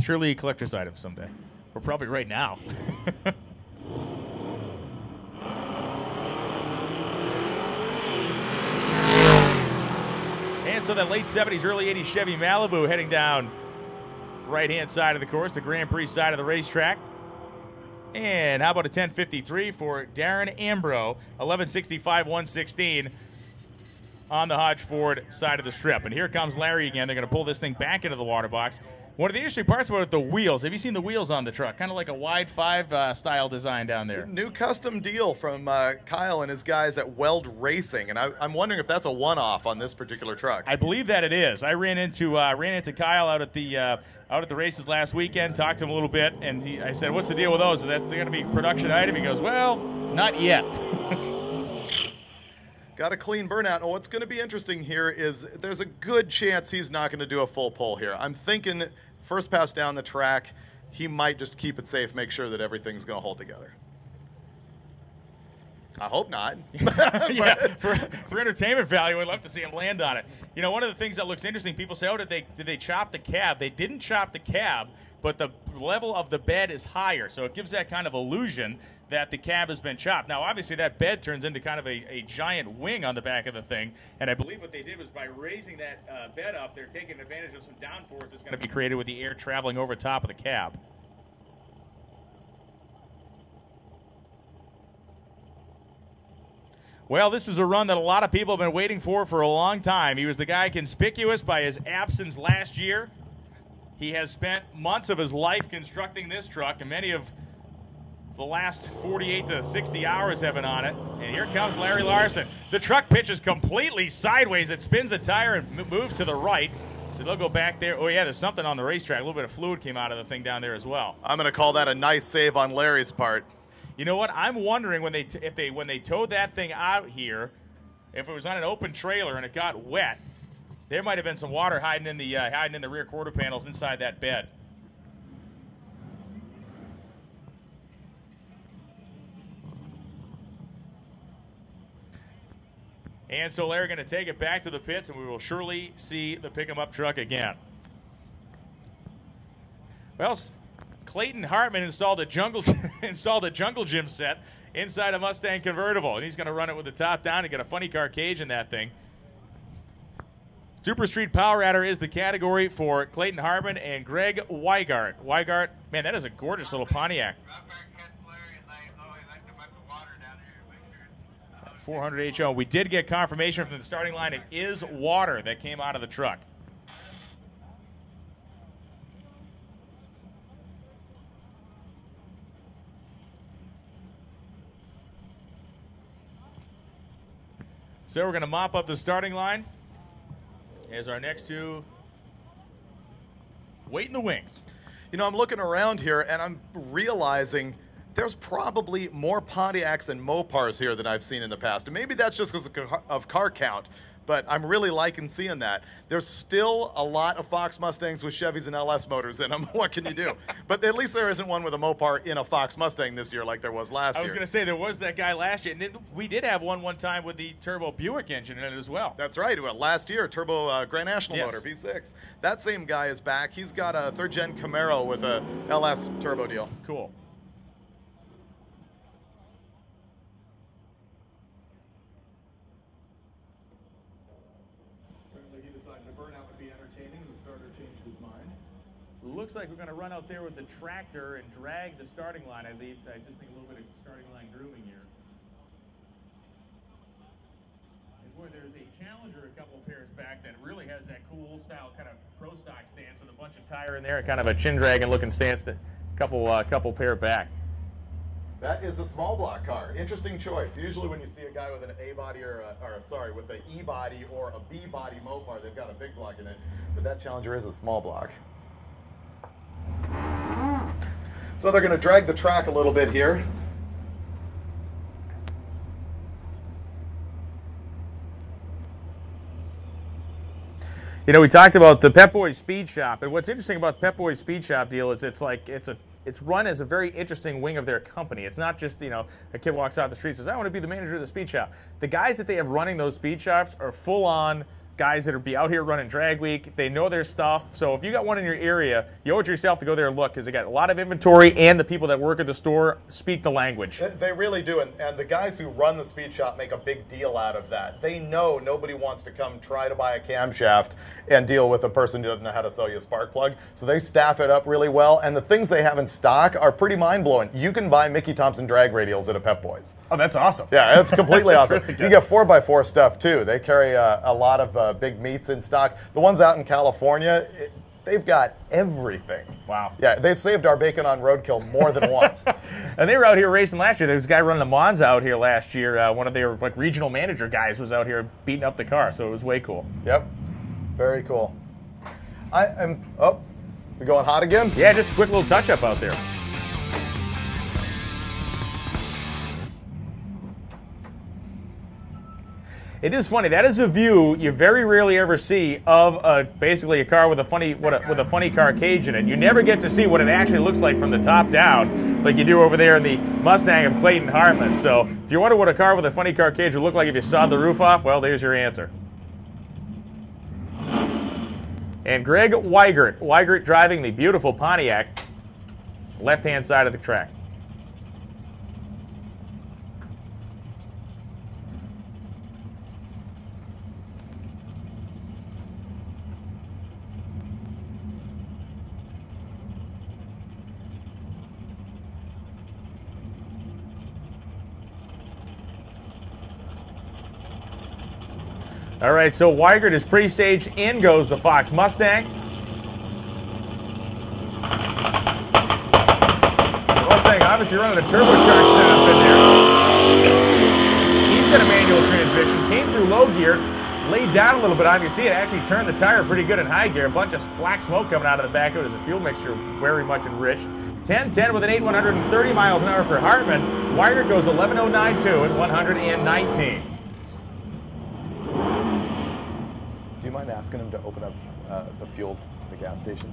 Surely a collector's item someday. Or probably right now. And so that late 70s, early 80s Chevy Malibu heading down right-hand side of the course, the Grand Prix side of the racetrack. And how about a 10.53 for Darren Ambro, 11.65, 116. On the Hodge Ford side of the strip. And here comes Larry again. They're going to pull this thing back into the water box. One of the interesting parts about it, the wheels. Have you seen the wheels on the truck? Kind of like a wide 5 style design down there. New custom deal from Kyle and his guys at Weld Racing. And I'm wondering if that's a one-off on this particular truck. I believe that it is. I ran into Kyle out at the races last weekend, talked to him a little bit, and I said, what's the deal with those? They're going to be production item? He goes, well, not yet. Got a clean burnout. And what's going to be interesting here is there's a good chance he's not going to do a full pull here. I'm thinking first pass down the track, he might just keep it safe, make sure that everything's going to hold together. I hope not. Yeah, for entertainment value, I'd love to see him land on it. You know, one of the things that looks interesting, people say, oh, did they chop the cab? They didn't chop the cab, but the level of the bed is higher, so it gives that kind of illusion that the cab has been chopped. Now, obviously, that bed turns into kind of a giant wing on the back of the thing, and I believe what they did was by raising that bed up, they're taking advantage of some downforce that's going to be created with the air traveling over top of the cab. Well, this is a run that a lot of people have been waiting for a long time. He was the guy conspicuous by his absence last year. He has spent months of his life constructing this truck, and many of the last 48 to 60 hours have been on it. And here comes Larry Larson. The truck pitches completely sideways. It spins the tire and moves to the right. So they'll go back there. Oh, yeah, there's something on the racetrack. A little bit of fluid came out of the thing down there as well. I'm going to call that a nice save on Larry's part. You know what? I'm wondering when they towed that thing out here, if it was on an open trailer and it got wet, there might have been some water hiding in the rear quarter panels inside that bed. And so Larry going to take it back to the pits, and we will surely see the pick-em-up truck again. Well, Clayton Hartman installed a jungle gym set inside a Mustang convertible, and he's going to run it with the top down and get a funny car cage in that thing. Super Street Power Adder is the category for Clayton Hartman and Greg Weigart. Weigart, man, that is a gorgeous little Pontiac. 400 HO. We did get confirmation from the starting line. It is water that came out of the truck. So we're going to mop up the starting line as our next two wait in the wings. You know, I'm looking around here and I'm realizing there's probably more Pontiacs and Mopars here than I've seen in the past. And maybe that's just because of car count, but I'm really liking seeing that. There's still a lot of Fox Mustangs with Chevys and LS motors in them. What can you do? But at least there isn't one with a Mopar in a Fox Mustang this year like there was last year. I was going to say, there was that guy last year. And we did have one time with the turbo Buick engine in it as well. That's right. Well, last year, turbo Grand National Yes. motor, V6. That same guy is back. He's got a third-gen Camaro with a LS turbo deal. Cool. Looks like we're going to run out there with the tractor and drag the starting line. I just think a little bit of starting line grooming here. And boy, there's a Challenger a couple pairs back that really has that cool old style kind of pro stock stance with a bunch of tire in there and kind of a chin dragging looking stance. A couple pair back. That is a small block car. Interesting choice. Usually when you see a guy with an A-body with an E-body or a B-body Mopar, they've got a big block in it. But that Challenger is a small block. So they're going to drag the track a little bit here. You know, we talked about the Pep Boys Speed Shop, and what's interesting about the Pep Boys Speed Shop deal is it's run as a very interesting wing of their company. It's not just, you know, a kid walks out the street and says, I want to be the manager of the speed shop. The guys that they have running those speed shops are full-on guys that will be out here running drag week. They know their stuff. So if you got one in your area, you owe it to yourself to go there and look, because they got a lot of inventory, and the people that work at the store speak the language. They really do, and the guys who run the speed shop make a big deal out of that. They know nobody wants to come try to buy a camshaft and deal with a person who doesn't know how to sell you a spark plug. So they staff it up really well, and the things they have in stock are pretty mind-blowing. You can buy Mickey Thompson drag radials at a Pep Boys. Oh, that's awesome. Yeah, it's completely awesome. Really you get 4x4 stuff, too. They carry a lot of big meats in stock. The ones out in California, they've got everything. Wow. Yeah, they've saved our bacon on roadkill more than once. And they were out here racing last year. There was a guy running the Monza out here last year. One of their regional manager guys was out here beating up the car, so it was way cool. Yep. Very cool. Oh, we going hot again? Yeah, just a quick little touch-up out there. It is funny. That is a view you very rarely ever see of basically a car with a funny car cage in it. You never get to see what it actually looks like from the top down, like you do over there in the Mustang of Clayton Hartman. So if you wonder what a car with a funny car cage would look like if you sawed the roof off, well, there's your answer. And Greg Weigart driving the beautiful Pontiac, left-hand side of the track. All right, so Weigert is pre-staged. In goes the Fox Mustang. The Mustang obviously running a turbocharged setup in there. He's got a manual transmission. Came through low gear, laid down a little bit on. You see it actually turned the tire pretty good in high gear. A bunch of black smoke coming out of the back of it as the fuel mixture very much enriched. 10-10 with an 130 miles an hour for Hartman. Weigert goes 11.092 at 119. Do you mind asking him to open up the fuel at the gas station?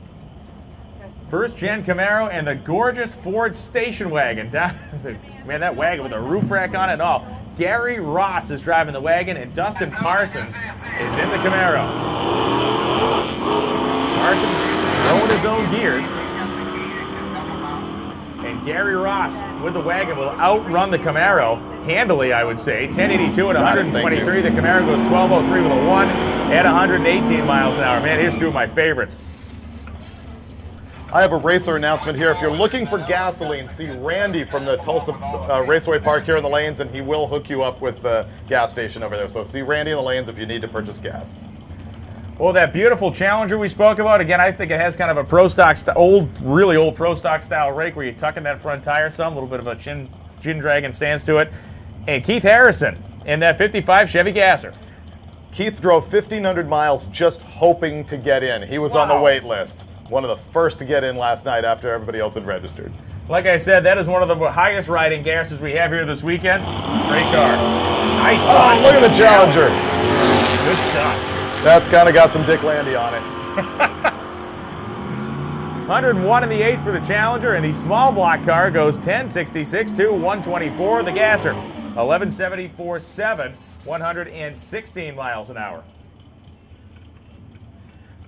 First gen Camaro and the gorgeous Ford station wagon. Man, that wagon with a roof rack on it and all. Gary Ross is driving the wagon, and Dustin Parsons is in the Camaro. Parsons throwing his own gears. And Gary Ross with the wagon will outrun the Camaro handily, I would say. 1082 at 123. The Camaro goes 1203 with a 1 at 118 miles an hour. Man, here's two of my favorites. I have a racer announcement here. If you're looking for gasoline, see Randy from the Tulsa Raceway Park here in the lanes, and he will hook you up with the gas station over there. So see Randy in the lanes if you need to purchase gas. Well, that beautiful Challenger we spoke about, again, I think it has kind of a pro stock, really old pro stock style rake where you tuck in that front tire some, a little bit of a chin dragging stance to it. And Keith Harrison in that 55 Chevy Gasser. Keith drove 1,500 miles just hoping to get in. He was on the wait list. One of the first to get in last night after everybody else had registered. Like I said, that is one of the highest riding Gassers we have here this weekend. Great car. Nice. Oh, look at the Challenger. Good stuff. That's kind of got some Dick Landy on it. 101 in the 8th for the Challenger, and the small block car goes 1066 to 124. The Gasser, 1174.7, 116 miles an hour.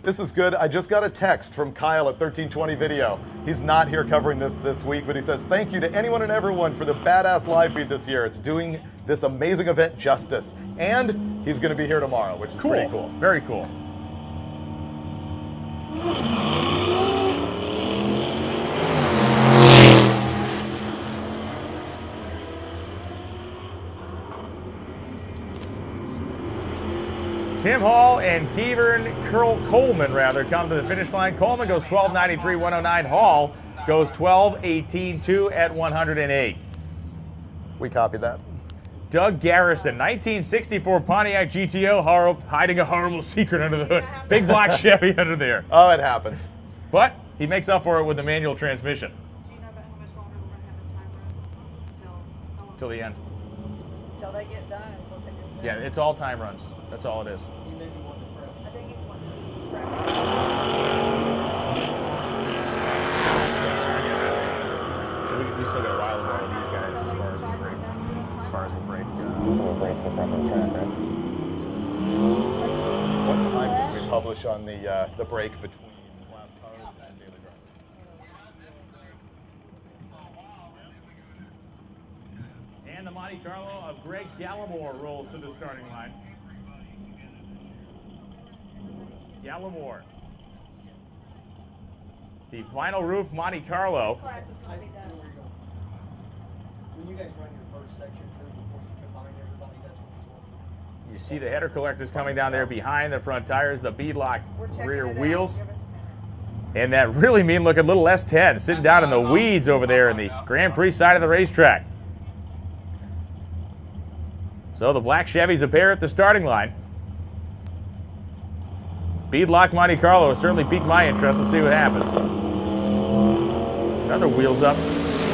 This is good. I just got a text from Kyle at 1320 Video. He's not here covering this week, but he says, thank you to anyone and everyone for the badass live feed this year. It's doing this amazing event justice. And he's going to be here tomorrow, which is pretty cool. Very cool. Tim Hall and Kevern Coleman, come to the finish line. Coleman goes 12.93, 109. Hall goes 12.18.2 at 108. We copied that. Doug Garrison, 1964 Pontiac GTO, hiding a horrible secret under the hood. Big block Chevy under there. Oh, it happens. But he makes up for it with the manual transmission. Do you know about how much longer we're going to have the time run? Till the end. Till they get done, and we'll take it. Yeah, it's all time runs. That's all it is. I think he's one So we still got a while to go with these guys as far as the break. What time did we publish on the break between last cars and daily drive? And the Monte Carlo of Greg Gallimore rolls to the starting line. Gallimore. The final roof Monte Carlo. When you guys run your first section through before you combine everybody, that's what it's for. You see the header collectors coming down there behind the front tires, the beadlock rear wheels. And that really mean looking little S10 sitting down in the weeds over there in the Grand Prix side of the racetrack. So the black Chevys appear at the starting line. Beadlock Monte Carlo has certainly piqued my interest. Let's see what happens. Another wheels up.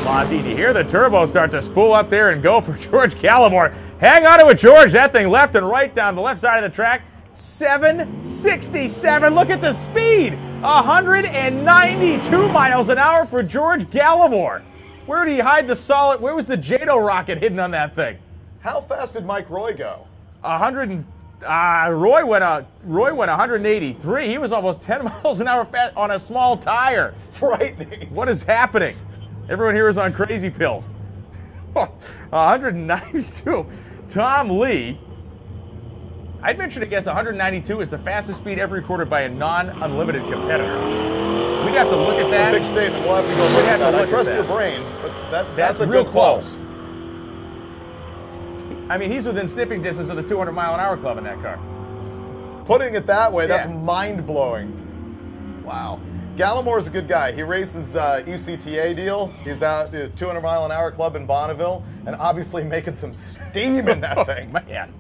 Monty, do you hear the turbo start to spool up there and go for George Gallimore? Hang on to it, George. That thing left and right down the left side of the track. 767. Look at the speed. 192 miles an hour for George Gallimore. Where did he hide the solid? Where was the JATO rocket hidden on that thing? How fast did Mike Roy go? Roy went 183. He was almost 10 miles an hour fast on a small tire. Frightening. What is happening? Everyone here is on crazy pills. 192. Tom Lee. I'd venture to guess 192 is the fastest speed ever recorded by a non-unlimited competitor. We'd have to look at that. Big statement. We'll have to go look at that. I trust your brain, but that's a real good close. I mean, he's within sniffing distance of the 200 mile an hour club in that car. Putting it that way, that's Yeah. mind-blowing. Wow. Gallimore's a good guy. He races ECTA deal. He's out at 200-mile-an-hour club in Bonneville, and obviously making some steam in that thing. Man.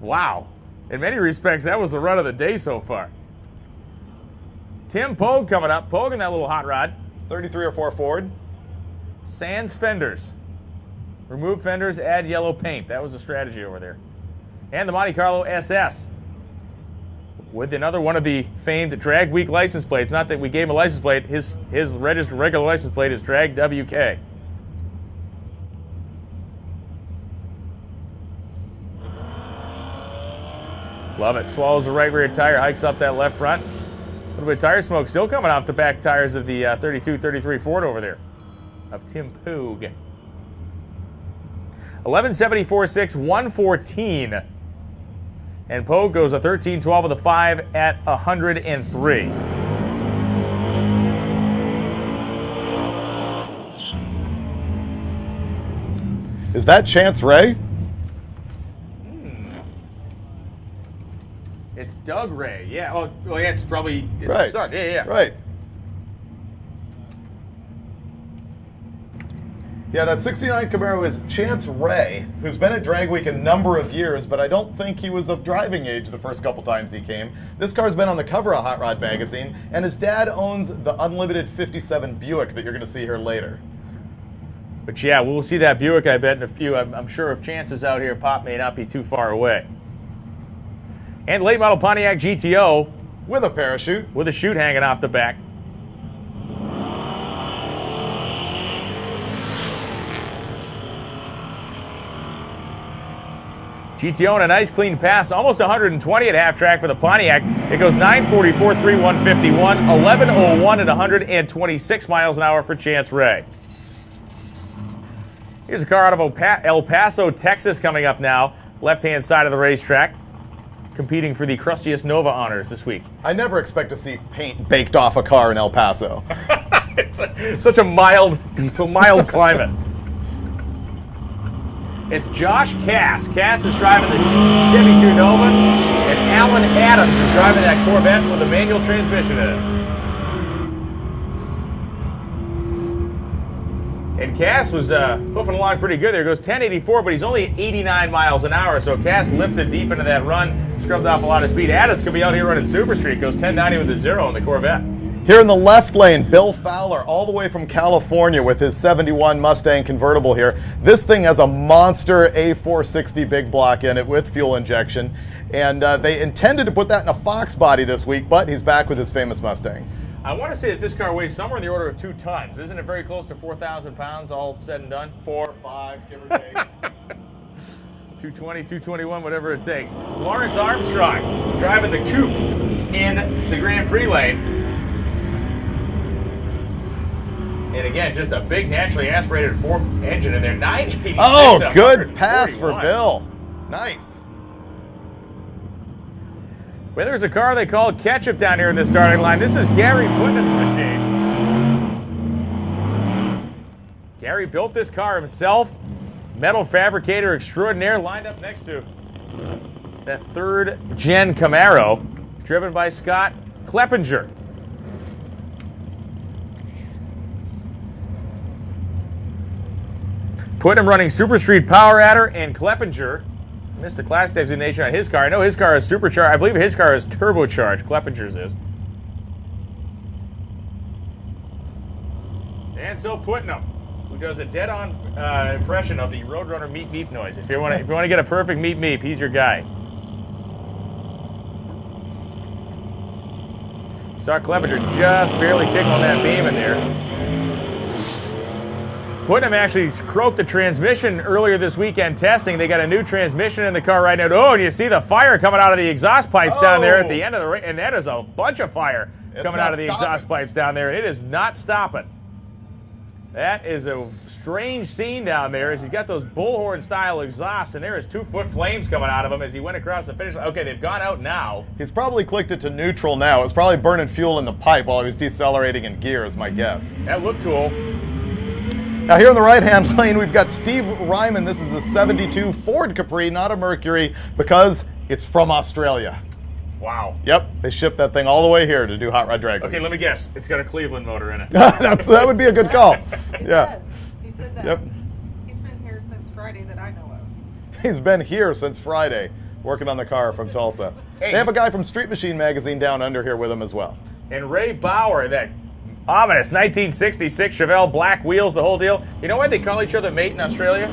Wow. In many respects, that was the run of the day so far. Tim Pogue coming up. Pogue in that little hot rod. 3304 Ford. Sans fenders. Remove fenders, add yellow paint. That was the strategy over there. And the Monte Carlo SS. With another one of the famed Drag Week license plates. Not that we gave him a license plate. His registered regular license plate is Drag WK. Love it. Swallows the right rear tire, hikes up that left front. A little bit of tire smoke still coming off the back tires of the 32-33 Ford over there of Tim Pogue. 1174.6, 114. And Pogue goes a 13-12 with a 5 at 103. Is that Chance Ray? It's Doug Ray. Yeah. Oh, well, yeah, it's probably Right. his son. Yeah. Right. Yeah, that 69 Camaro is Chance Ray, who's been at Drag Week a number of years, but I don't think he was of driving age the first couple times he came. This car's been on the cover of Hot Rod magazine, and his dad owns the unlimited 57 Buick that you're going to see here later. But yeah, we'll see that Buick, I bet, in a few. I'm sure if Chance is out here, Pop may not be too far away. And late model Pontiac GTO With a parachute. with a chute hanging off the back. GTO in a nice clean pass, almost 120 at half track for the Pontiac. It goes 944, 151, 1101 at 126 miles an hour for Chance Ray. Here's a car out of El Paso, Texas coming up now. Left-hand side of the racetrack, competing for the Crustiest Nova honors this week. I never expect to see paint baked off a car in El Paso. It's such a mild climate. It's Josh Cass. Cass is driving the Chevy 2 Nova, and Alan Adams is driving that Corvette with a manual transmission in it. And Cass was hoofing along pretty good there. Goes 1084, but he's only 89 miles an hour, so Cass lifted deep into that run, scrubbed off a lot of speed. Adams could be out here running Super Street. Goes 1090 with a 0 in the Corvette. Here in the left lane, Bill Fowler, all the way from California with his 71 Mustang convertible here. This thing has a monster A460 big block in it with fuel injection. And they intended to put that in a Fox body this week, but he's back with his famous Mustang. I want to say that this car weighs somewhere in the order of 2 tons. Isn't it very close to 4,000 pounds, all said and done? 4, 5, give or take. 220, 221, whatever it takes. Lawrence Armstrong driving the coupe in the Grand Prix lane. And again, just a big naturally aspirated Ford engine in there. 986. Oh, good pass for Bill. Nice. Well, there's a car they call Ketchup down here in the starting line. This is Gary Putnam's machine. Gary built this car himself. Metal fabricator extraordinaire, lined up next to that 3rd gen Camaro, driven by Scott Kleppinger. Putnam running Super Street Power Adder, and Kleppinger missed the class designation on his car. I know his car is supercharged. I believe his car is turbocharged. Kleppinger's is. And so Putnam, who does a dead-on impression of the Roadrunner meep meep noise. If you want to get a perfect meep meep, he's your guy. Saw Kleppinger just barely tickling that beam in there. Putnam actually croaked the transmission earlier this weekend testing. They got a new transmission in the car right now. Oh, and you see the fire coming out of the exhaust pipes down there at the end of the race. And that is a bunch of fire coming out of the exhaust pipes down there. And it is not stopping. That is a strange scene down there as he's got those bullhorn style exhaust, and there is 2-foot flames coming out of him as he went across the finish line. Okay, they've gone out now. He's probably clicked it to neutral now. It's probably burning fuel in the pipe while he was decelerating in gear, is my guess. That looked cool. Now here in the right-hand lane, we've got Steve Ryman. This is a 72 Ford Capri, not a Mercury, because it's from Australia. Wow. Yep, they shipped that thing all the way here to do Hot Rod Drag Week. Okay, let me guess. It's got a Cleveland motor in it. That would be a good call. It Yeah. does. He said that. Yep. He's been here since Friday that I know of. He's been here since Friday, working on the car from Tulsa. Hey. They have a guy from Street Machine magazine down under here with him as well. And Ray Bauer, that ominous 1966 Chevelle, black wheels, the whole deal. You know why they call each other mate in Australia?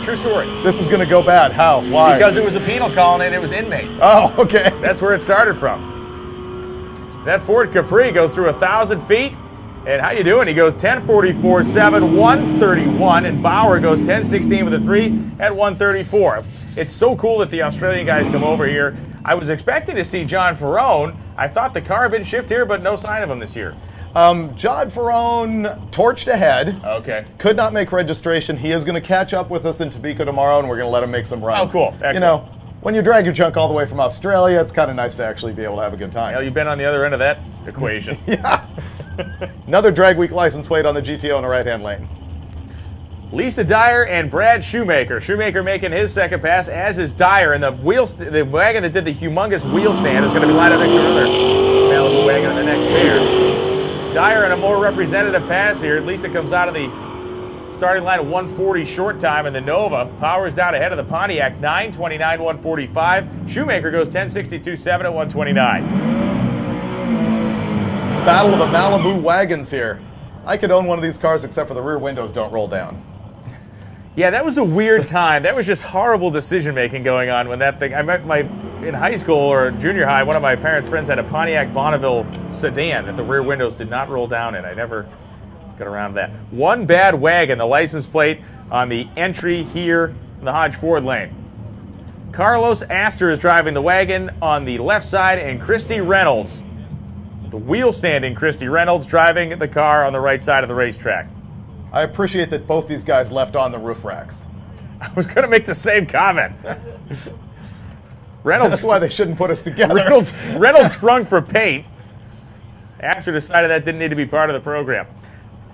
True story. This is going to go bad. How? Why? Because it was a penal colony and it was inmate. Oh, okay. That's where it started from. That Ford Capri goes through 1,000 feet. And how you doing? He goes 10:44.7, 131, and Bauer goes 10:16 with a 3 at 134. It's so cool that the Australian guys come over here. I was expecting to see John Ferrone. I thought the car had been shipped here, but no sign of him this year. John Ferrone torched ahead. Okay. Could not make registration. He is going to catch up with us in Topeka tomorrow, and we're going to let him make some runs. Oh, cool. Excellent. You know, when you drag your junk all the way from Australia, it's kind of nice to actually be able to have a good time. Well, you've been on the other end of that equation. Yeah. Another drag week license plate on the GTO in the right-hand lane. Lisa Dyer and Brad Shoemaker. Shoemaker making his second pass, as is Dyer. And the wagon that did the humongous wheel stand is going to be lined up next to another Malibu wagon in the next pair. Dyer in a more representative pass here. Lisa comes out of the starting line at 140 short time, and the Nova powers down ahead of the Pontiac 9:29, 145. Shoemaker goes 10:62.7 at 129. Battle of the Malibu wagons here. I could own one of these cars except for the rear windows don't roll down. Yeah, that was a weird time. That was just horrible decision making going on when that thing. I met in high school or junior high. One of my parents' friends had a Pontiac Bonneville sedan that the rear windows did not roll down in. I never got around to that. One bad wagon, the license plate on the entry here in the Hodge Ford lane. Carlos Astor is driving the wagon on the left side, and Christy Reynolds, the wheel standing Christy Reynolds, driving the car on the right side of the racetrack. I appreciate that both these guys left on the roof racks. I was going to make the same comment. Reynolds. That's why they shouldn't put us together. Reynolds sprung for paint. Astor decided that didn't need to be part of the program.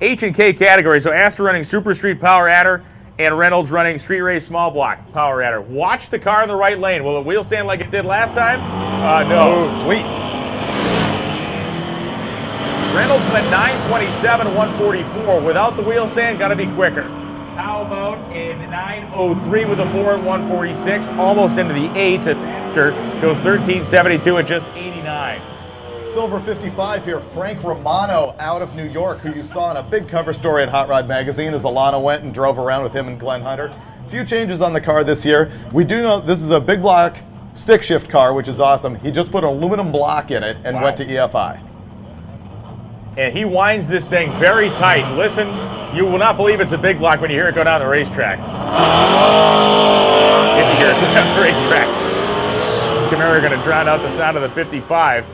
H and K category. So Astor running Super Street Power Adder, and Reynolds running Street Race Small Block Power Adder. Watch the car in the right lane. Will it wheel stand like it did last time? No. Oh, sweet. Reynolds went 9:27, 144. Without the wheel stand, got to be quicker. How about in 9:03 with a 4 at 146, almost into the 8s. Astor goes 13:72 at just 89. Silver 55 here, Frank Romano out of New York, who you saw in a big cover story in Hot Rod Magazine as Alana went and drove around with him and Glenn Hunter. A few changes on the car this year. We do know this is a big block stick shift car, which is awesome. He just put an aluminum block in it and went to EFI. And he winds this thing very tight. Listen, you will not believe it's a big block when you hear it go down the racetrack. If you hear it go down the racetrack. Camaro going to drown out the sound of the 55.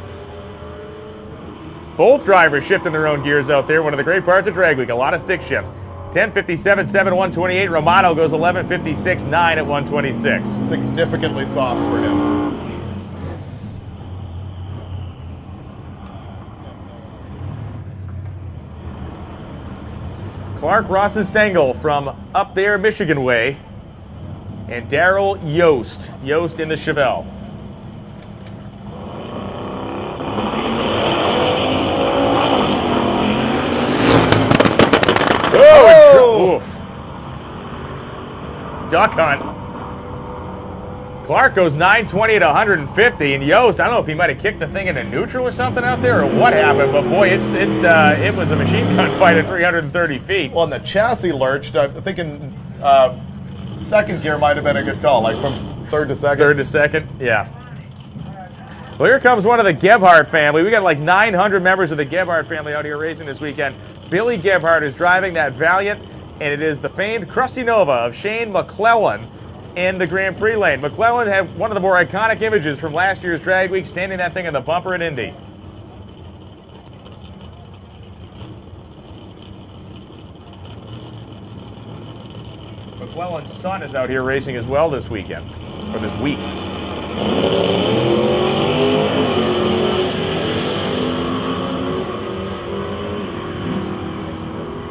Both drivers shifting their own gears out there. One of the great parts of Drag Week, a lot of stick shifts. 10:57.7, 128. Romano goes 11:56.9 at 126. Significantly soft for him. Clark Rosenstengel from up there Michigan way, and Daryl Yost. Yost in the Chevelle. Oh! Oof. Duck hunt. Clark goes 9:20 at 150, and Yost, I don't know if he might have kicked the thing into neutral or something out there, or what happened, but boy, it was a machine gun fight at 330 feet. Well, and the chassis lurched. I'm thinking second gear might have been a good call, like from third to second. Third to second, yeah. Well, here comes one of the Gebhardt family. We got like 900 members of the Gebhardt family out here racing this weekend. Billy Gebhardt is driving that Valiant, and it is the famed Krusty Nova of Shane McClellan in the Grand Prix lane. McClellan had one of the more iconic images from last year's Drag Week, standing that thing in the bumper at Indy. McClellan's son is out here racing as well this weekend, or this week.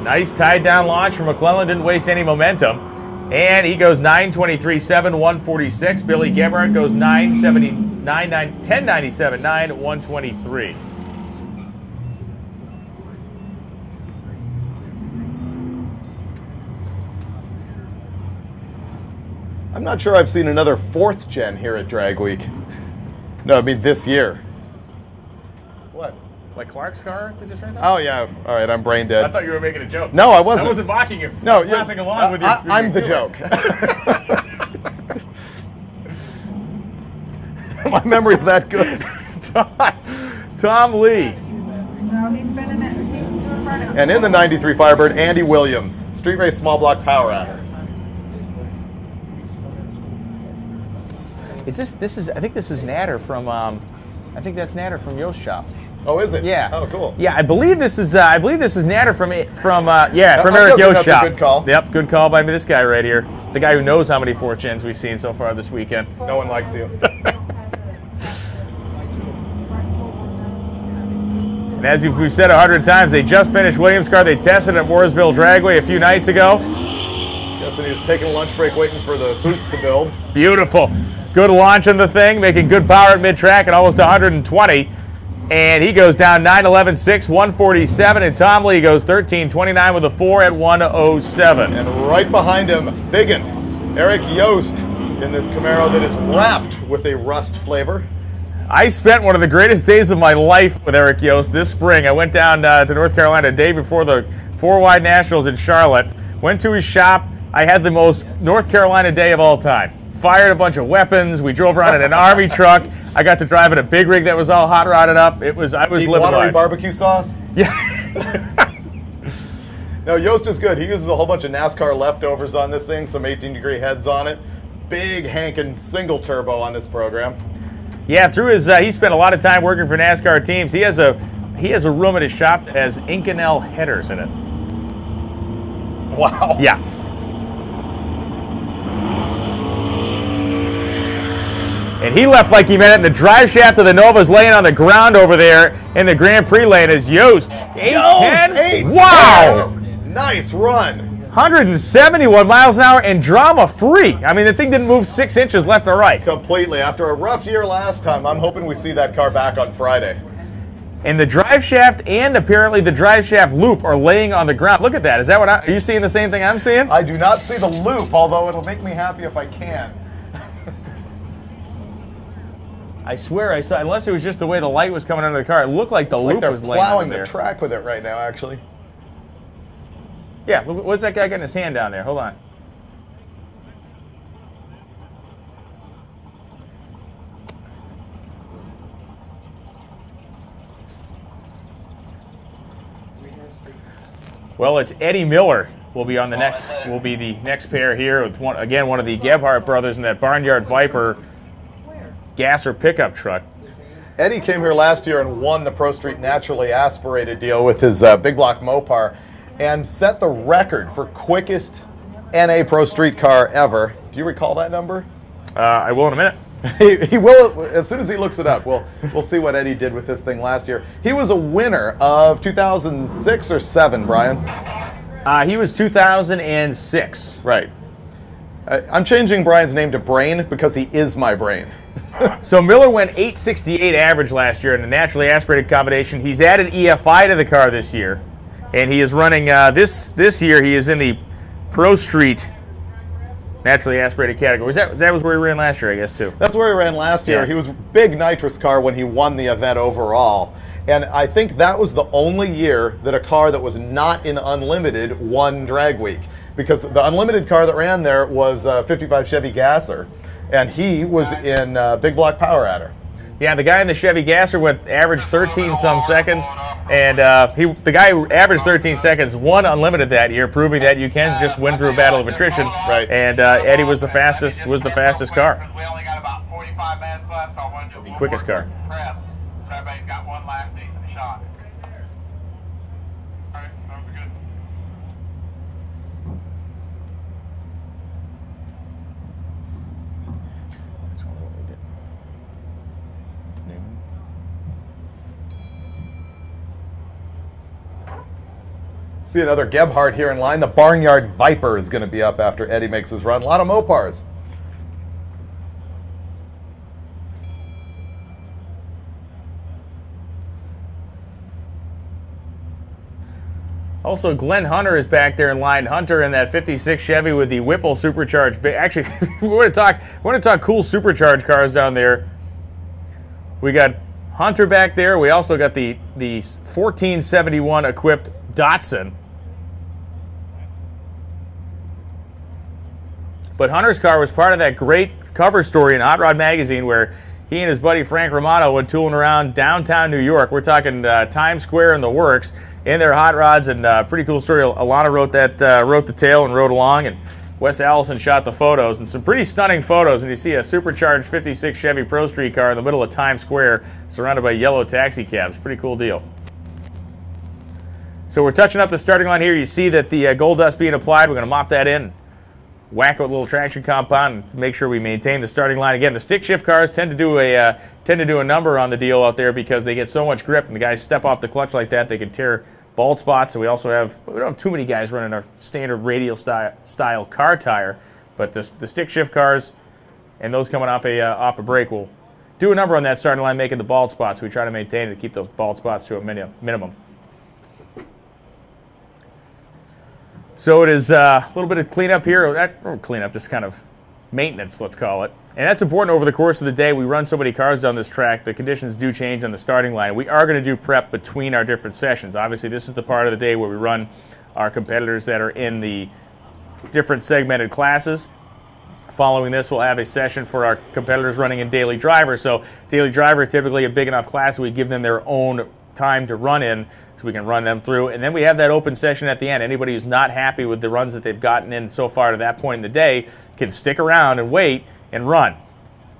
Nice tied down launch from McClellan, didn't waste any momentum. And he goes 9:23.7, 146. Billy Gebhardt goes 9:70. 1097 9123. I'm not sure I've seen another 4th gen here at Drag Week. No, I mean this year. What? Like Clark's car that just ran down? Oh yeah. All right, I'm brain dead. I thought you were making a joke. No, I wasn't. I wasn't mocking you. No, I was laughing along with you. I'm the joke. My memory's that good. Tom Lee. No, he's spinning it. He's doing part of it. And in the 93 Firebird, Andy Williams, Street Race Small Block Power Adder. Is this is I think this is Natter from I think that's Natter from Yost Shop. Oh, is it? Yeah. Oh, cool. Yeah, I believe this is Natter from Eric I'm Yost guessing Shop. that's a good call. Yep, good call by this guy right here. The guy who knows how many 4th gens we've seen so far this weekend. No one likes you. And as we've said 100 times, they just finished Williams' car. They tested it at Mooresville Dragway a few nights ago. Guessing he was taking a lunch break waiting for the boost to build. Beautiful. Good launch on the thing, making good power at mid-track at almost 120. And he goes down 911.6, 147. And Tom Lee goes 13.29 with a 4 at 107. And right behind him, biggin, Eric Yost in this Camaro that is wrapped with a rust flavor. I spent one of the greatest days of my life with Eric Yost this spring. I went down to North Carolina a day before the 4-Wide Nationals in Charlotte. Went to his shop. I had the most North Carolina day of all time. Fired a bunch of weapons. We drove around in an Army truck. I got to drive in a big rig that was all hot rodded up. I was living watery life. barbecue sauce? Yeah. No, Yost is good. He uses a whole bunch of NASCAR leftovers on this thing, some 18-degree heads on it. Big hankin' single turbo on this program. Yeah, through his he spent a lot of time working for NASCAR teams. He has a room at his shop that has Inconel headers in it. Wow. Yeah. And he left like he meant it. And the drive shaft of the Nova's laying on the ground over there in the Grand Prix lane is Yost. 810. Wow. Nice run. 171 miles an hour and drama-free. I mean, the thing didn't move 6 inches left or right. Completely. After a rough year last time, I'm hoping we see that car back on Friday. And the drive shaft and apparently the drive shaft loop are laying on the ground. Look at that. Is that what are you seeing the same thing I'm seeing? I do not see the loop, although it'll make me happy if I can. I swear I saw, unless it was just the way the light was coming under the car, it looked like the loop was laying plowing under there. the track with it right now, actually. Yeah, look, what's that guy getting his hand down there? Hold on. Well, it's Eddie Miller will be on the next. Will be the next pair here with one of the Gebhardt brothers in that Barnyard Viper gasser pickup truck. Eddie came here last year and won the Pro Street Naturally Aspirated deal with his big block Mopar and set the record for quickest NA Pro Street car ever. Do you recall that number? I will in a minute. He will as soon as he looks it up. We'll see what Eddie did with this thing last year. He was a winner of 2006 or 7, Brian. He was 2006. Right. I'm changing Brian's name to Brain because he is my brain. So Miller went 868 average last year in the naturally aspirated combination. He's added EFI to the car this year, and he is running this year. He is in the Pro Street naturally aspirated category. That was where he ran last year, I guess, too. That's where he ran last year. Yeah. He was big nitrous car when he won the event overall. And I think that was the only year that a car that was not in Unlimited won Drag Week. Because the Unlimited car that ran there was a 55 Chevy Gasser. And he was in Big Block Power Adder. Yeah, the guy in the Chevy Gasser went average 13-some seconds. And the guy who averaged 13 seconds won Unlimited that year, proving that you can just win through a battle of attrition. Right. And Eddie was the fastest car. We only got about 45 minutes left, so I want to do The quickest car. prep. So everybody's got one last decent shot. All right, sounds good. See another Gebhardt here in line. The Barnyard Viper is going to be up after Eddie makes his run. A lot of Mopars. Also, Glenn Hunter is back there in line. Hunter in that 56 Chevy with the Whipple supercharged. Actually, we want to talk cool supercharged cars down there. We got Hunter back there. We also got the 1471 equipped Datsun. But Hunter's car was part of that great cover story in Hot Rod Magazine where he and his buddy Frank Romano went tooling around downtown New York. We're talking Times Square and the works in their hot rods, and pretty cool story. Alana wrote the tale and wrote along, and Wes Allison shot the photos, and some pretty stunning photos. And you see a supercharged 56 Chevy Pro Street car in the middle of Times Square surrounded by yellow taxi cabs. Pretty cool deal. So we're touching up the starting line here. You see that the gold dust being applied. We're going to mop that in, whack it with a little traction compound, and make sure we maintain the starting line. Again, the stick shift cars tend to do a number on the deal out there because they get so much grip, and the guys step off the clutch like that, they can tear bald spots. So we don't have too many guys running our standard radial style car tire, but the stick shift cars and those coming off a brake will do a number on that starting line, making the bald spots. We try to maintain it to keep those bald spots to a minimum. So it is a little bit of cleanup here, or cleanup, just kind of maintenance, let's call it. And that's important over the course of the day. We run so many cars down this track, the conditions do change on the starting line. We are going to do prep between our different sessions. Obviously, this is the part of the day where we run our competitors that are in the different segmented classes. Following this, we'll have a session for our competitors running in Daily Driver. So Daily Driver is typically a big enough class, we give them their own time to run in, so we can run them through. And then we have that open session at the end. Anybody who's not happy with the runs that they've gotten in so far to that point in the day can stick around and wait and run.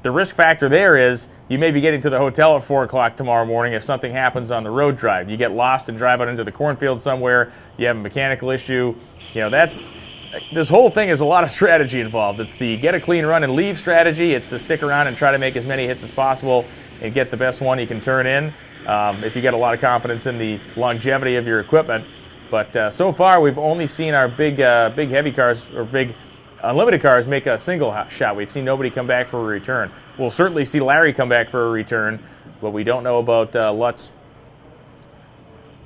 The risk factor there is you may be getting to the hotel at 4 o'clock tomorrow morning if something happens on the road drive. You get lost and drive out into the cornfield somewhere, you have a mechanical issue. You know, this whole thing is a lot of strategy involved. It's the get a clean run and leave strategy. It's the stick around and try to make as many hits as possible and get the best one you can turn in. If you get a lot of confidence in the longevity of your equipment. But so far, we've only seen our big heavy cars or big unlimited cars make a single shot. We've seen nobody come back for a return. We'll certainly see Larry come back for a return, but we don't know about Lutz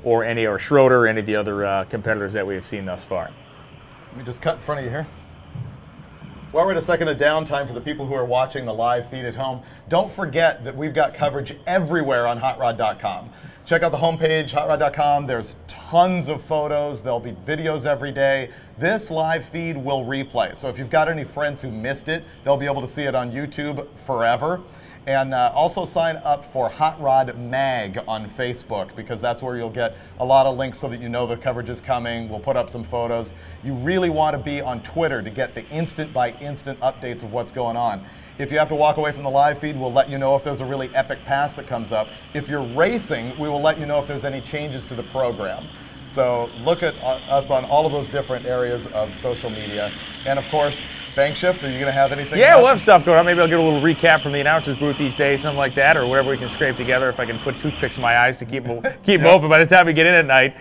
or Schroeder or any of the other competitors that we have seen thus far. Let me just cut in front of you here. While we're at a second of downtime for the people who are watching the live feed at home, don't forget that we've got coverage everywhere on hotrod.com. Check out the homepage, hotrod.com. There's tons of photos. There'll be videos every day. This live feed will replay. So if you've got any friends who missed it, they'll be able to see it on YouTube forever. And also sign up for Hot Rod Mag on Facebook, because that's where you'll get a lot of links so that you know the coverage is coming. We'll put up some photos. You really want to be on Twitter to get the instant-by-instant updates of what's going on. If you have to walk away from the live feed, we'll let you know if there's a really epic pass that comes up. If you're racing, we will let you know if there's any changes to the program. So look at us on all of those different areas of social media. And of course, Bank Shift, are you going to have anything? Yeah, we'll have stuff going on. Maybe I'll get a little recap from the announcer's booth each day, something like that, or whatever we can scrape together. If I can put toothpicks in my eyes to keep them open by the time we get in at night.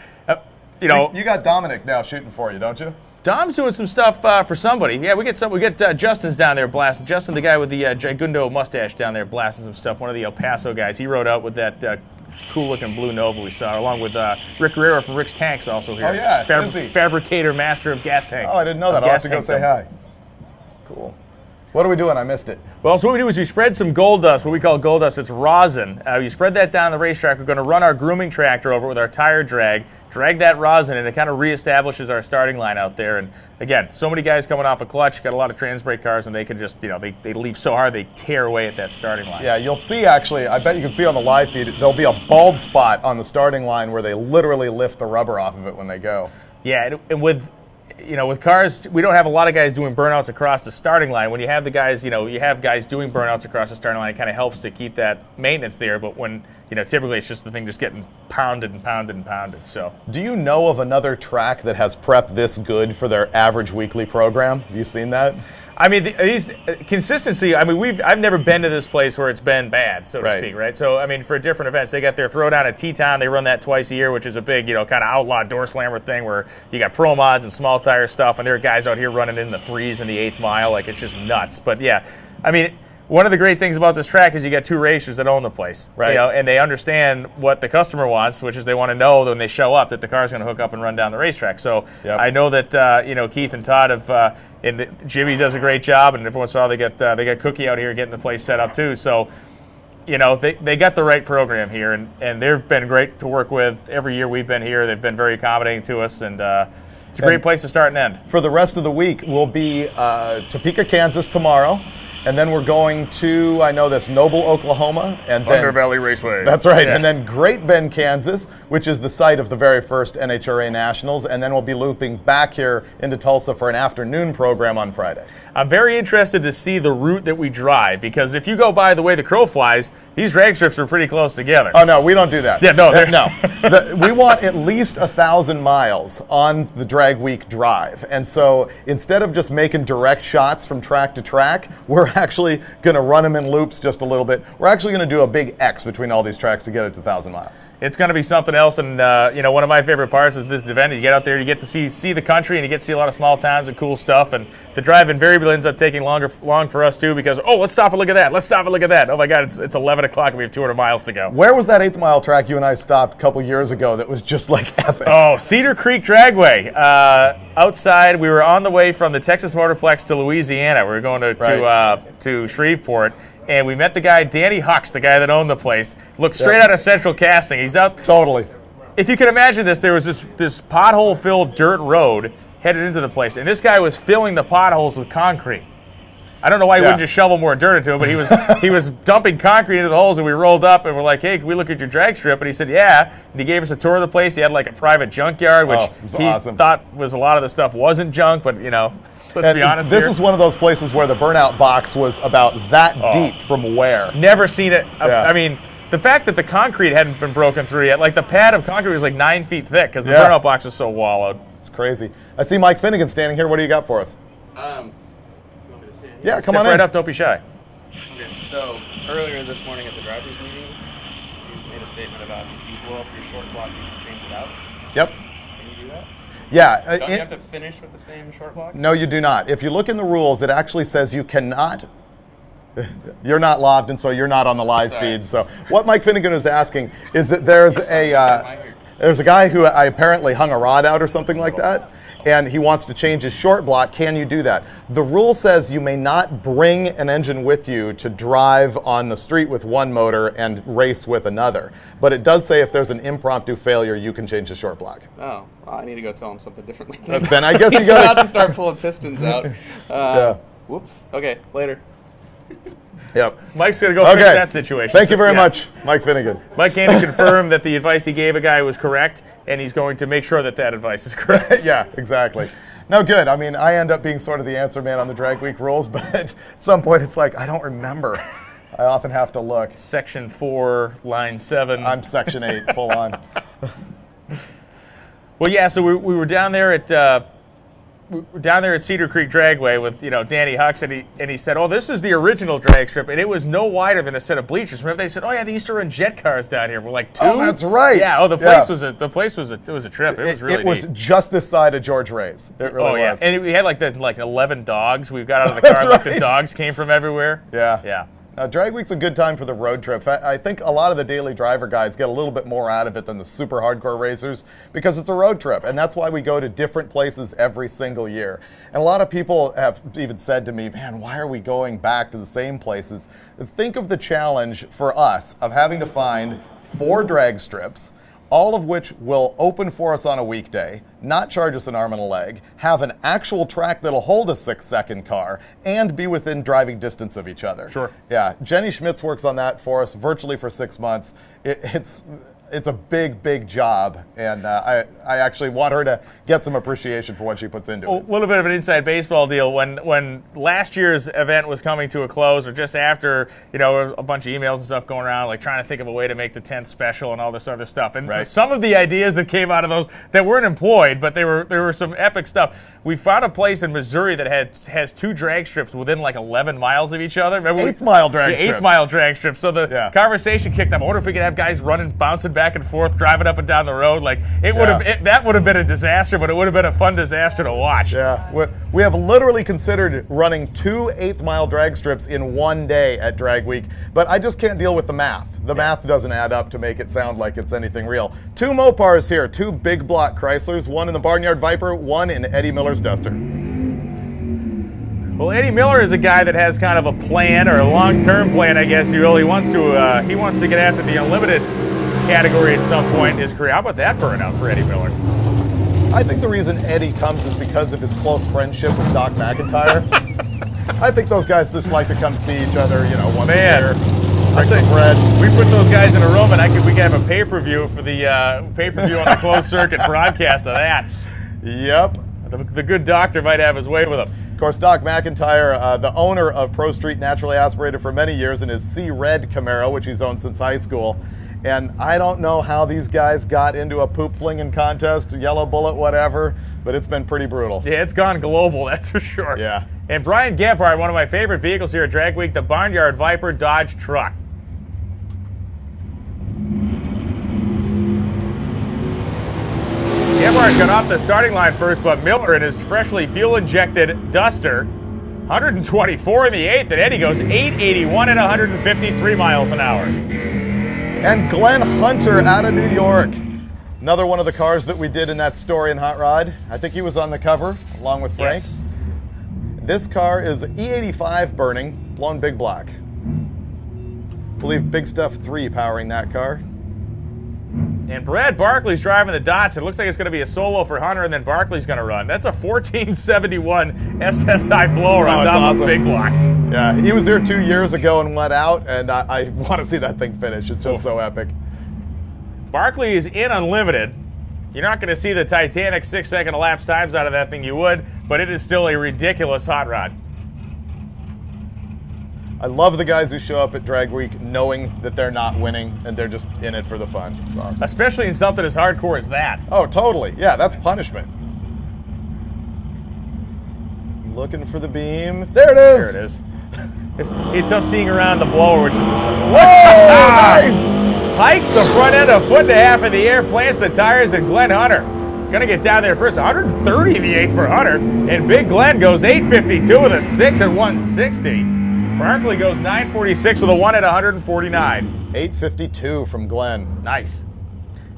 You got Dominic now shooting for you, don't you? Dom's doing some stuff for somebody. Yeah, we get Justin's down there blasting. Justin, the guy with the Gigundo mustache down there, blasting some stuff. One of the El Paso guys. He rode out with that cool-looking blue Nova we saw, along with Rick Guerrero from Rick's Tanks also here. Oh yeah, fabricator, master of gas tank. Oh, I didn't know that. I'll have to go say hi. Cool. What are we doing? I missed it. Well, so what we do is we spread some gold dust, what we call gold dust. It's rosin. You spread that down the racetrack. We're going to run our grooming tractor over with our tire drag that rosin, and it kind of reestablishes our starting line out there. And again, so many guys coming off a clutch, got a lot of trans brake cars, and they can just, they leave so hard they tear away at that starting line. Yeah, you'll see actually, I bet you can see on the live feed, there'll be a bald spot on the starting line where they literally lift the rubber off of it when they go. Yeah, and with cars, we don't have a lot of guys doing burnouts across the starting line. When you have the guys, you have guys doing burnouts across the starting line, it kind of helps to keep that maintenance there. But when, typically it's just the thing just getting pounded and pounded and pounded. So, do you know of another track that has prep this good for their average weekly program? Have you seen that? I mean, these consistency. I mean, I've never been to this place where it's been bad, so to speak, right? So, I mean, for different events, they got their throwdown at Teton. They run that twice a year, which is a big, kind of outlaw door slammer thing where you got pro mods and small tire stuff, and there are guys out here running in the 3s and the 8th mile, like it's just nuts. But yeah, I mean, one of the great things about this track is you got two racers that own the place, Right. and they understand what the customer wants, which is they want to know when they show up that the car's going to hook up and run down the racetrack. So Yep. I know that Keith and Todd have, and Jimmy does a great job, and every once in a while they got Cookie out here getting the place set up too. So they got the right program here, and they've been great to work with. Every year we've been here, they've been very accommodating to us, and it's a great place to start and end. For the rest of the week, we'll be Topeka, Kansas tomorrow, and then we're going to, I know this, Noble, Oklahoma, and Thunder then Valley Raceway. that's right, Yeah. and then Great Bend, Kansas, which is the site of the very first NHRA Nationals, and then we'll be looping back here into Tulsa for an afternoon program on Friday. I'm very interested to see the route that we drive, because if you go by the way the crow flies, these drag strips are pretty close together. Oh no, we don't do that. Yeah, no, no. We want at least 1,000 miles on the drag week drive, and so instead of just making direct shots from track to track, we're actually going to run them in loops just a little bit. We're actually going to do a big X between all these tracks to get it to 1,000 miles. It's going to be something else, and one of my favorite parts of this event is you get out there, you get to see the country, and you get to see a lot of small towns and cool stuff. And the drive invariably ends up taking long for us too, because let's stop and look at that. Let's stop and look at that. Oh my God, it's 11 o'clock and we have 200 miles to go. Where was that 8th mile track you and I stopped a couple years ago that was just like epic? Oh, Cedar Creek Dragway. Outside, we were on the way from the Texas Motorplex to Louisiana. We were going to Shreveport. And we met the guy, Danny Hux, the guy that owned the place. Looked straight out of Central Casting. He's out. Totally. If you can imagine this, there was this pothole-filled dirt road headed into the place, and this guy was filling the potholes with concrete. I don't know why he wouldn't just shovel more dirt into it, but he was dumping concrete into the holes, and we rolled up, and we're like, hey, can we look at your drag strip? And he said, yeah. And he gave us a tour of the place. He had like a private junkyard, which he awesome. thought was a lot of the stuff wasn't junk, but let's be honest. This is one of those places where the burnout box was about that deep from where. Never seen it. Yeah. I mean, the fact that the concrete hadn't been broken through yet, like the pad of concrete was like 9 feet thick because the burnout box is so wallowed. It's crazy. I see Mike Finnegan standing here. What do you got for us? You want me to stand here? Yeah, come Step on right in. up, don't be shy. Okay, so earlier this morning at the drivers meeting, you made a statement about if you blow up your short block, you can change it out. Yep. Can you do that? Yeah. Don't you have to finish with the same short block? No, you do not. If you look in the rules, it actually says you cannot. You're not live, and so you're not on the live feed. So what Mike Finnegan is asking is that there's a guy who I apparently hung a rod out or something like that, and he wants to change his short block. Can you do that? The rule says you may not bring an engine with you to drive on the street with one motor and race with another. But it does say if there's an impromptu failure, you can change the short block. Oh, well, I need to go tell him something differently. Then I guess you He's got about to start pulling pistons out. Yeah. Whoops. Okay, later. Yep. Mike's going to go fix that situation. Thank you very much, Mike Finnegan. Mike came to confirm that the advice he gave a guy was correct, and he's going to make sure that advice is correct. Yeah, exactly. No, good. I mean, I end up being sort of the answer man on the drag week rules, but at some point it's like, I don't remember. I often have to look. Section 4, line 7. I'm Section 8, full on. Well, yeah, so we were down there at Cedar Creek Dragway with Danny Hux, and he said, "Oh, this is the original drag strip, and it was no wider than a set of bleachers." Remember, they said, "Oh yeah, they used to run jet cars down here." We're like, 2? Oh, that's right. Yeah. Oh, the place was a trip. It was really It was neat. just this side of George Ray's. It really yeah, was. and we had like 11 dogs. We got out of the car, like the dogs came from everywhere. Yeah. Drag Week's a good time for the road trip. I think a lot of the daily driver guys get a little bit more out of it than the super hardcore racers because it's a road trip, and that's why we go to different places every single year. And a lot of people have even said to me, man, why are we going back to the same places? Think of the challenge for us of having to find 4 drag strips, all of which will open for us on a weekday, not charge us an arm and a leg, have an actual track that'll hold a 6-second car, and be within driving distance of each other. Sure. Yeah, Jenny Schmitz works on that for us virtually for 6 months. It's a big job, and I actually want her to get some appreciation for what she puts into it. A little bit of an inside baseball deal. When last year's event was coming to a close, or just after, a bunch of emails and stuff going around, like trying to think of a way to make the 10th special and all this other stuff. And some of the ideas that came out of those that weren't employed enjoyed, but there were some epic stuff. We found a place in Missouri that has 2 drag strips within like 11 miles of each other. Remember 8-mile drag strips. 8-mile drag strips. So the conversation kicked up. I wonder if we could have guys running, bouncing back and forth, driving up and down the road. Like that would have been a disaster, but it would have been a fun disaster to watch. Yeah, we have literally considered running 2 8-mile drag strips in one day at Drag Week, but I just can't deal with the math. The math doesn't add up to make it sound like it's anything real. 2 Mopars here, 2 big block Chryslers, one in the Barnyard Viper, one in Eddie Miller's Duster. Well, Eddie Miller is a guy that has kind of a plan, or a long-term plan, I guess. He wants to get after the unlimited category at some point in his career. How about that burnout for Eddie Miller? I think the reason Eddie comes is because of his close friendship with Doc McIntyre. I think those guys just like to come see each other, once a year. Break some bread. We put those guys in a room, and we could have a pay-per-view for the pay-per-view on the closed circuit broadcast of that. Yep. The good doctor might have his way with him. Of course, Doc McIntyre, the owner of Pro Street Naturally Aspirated for many years, in his C-Red Camaro, which he's owned since high school. And I don't know how these guys got into a poop flinging contest, yellow bullet, whatever, but it's been pretty brutal. Yeah, it's gone global, that's for sure. Yeah. And Brian Gebhardt, one of my favorite vehicles here at Drag Week, the Barnyard Viper Dodge truck. Gebhardt got off the starting line first, but Miller in his freshly fuel-injected Duster, 124 in the 8th, and Eddie goes 881 at 153 miles an hour. And Glenn Hunter out of New York. Another one of the cars that we did in that story in Hot Rod. I think he was on the cover, along with Frank. Yes. This car is E85 burning, blown big block. I believe Big Stuff 3 powering that car. And Brad Barkley's driving the Datsun. It looks like it's going to be a solo for Hunter, and then Barkley's going to run. That's a 1471 SSI blower on top of a big block. Yeah, he was there 2 years ago and went out, and I want to see that thing finish. It's just so epic. Barkley is in unlimited. You're not going to see the Titanic 6-second elapsed times out of that thing, you would, but it is still a ridiculous hot rod. I love the guys who show up at Drag Week knowing that they're not winning and they're just in it for the fun. It's awesome. Especially in something as hardcore as that. Oh, totally. Yeah, that's punishment. Looking for the beam. There it is. There it is. It's tough seeing around the blower, which is whoa, nice! Hikes the front end a foot and a half in the air, plants the tires, and Glenn Hunter gonna get down there first. 130 in the 8th for Hunter, and Big Glenn goes 852 with a 6 at 160. Barkley goes 946 with a 1 at 149. 852 from Glenn. Nice.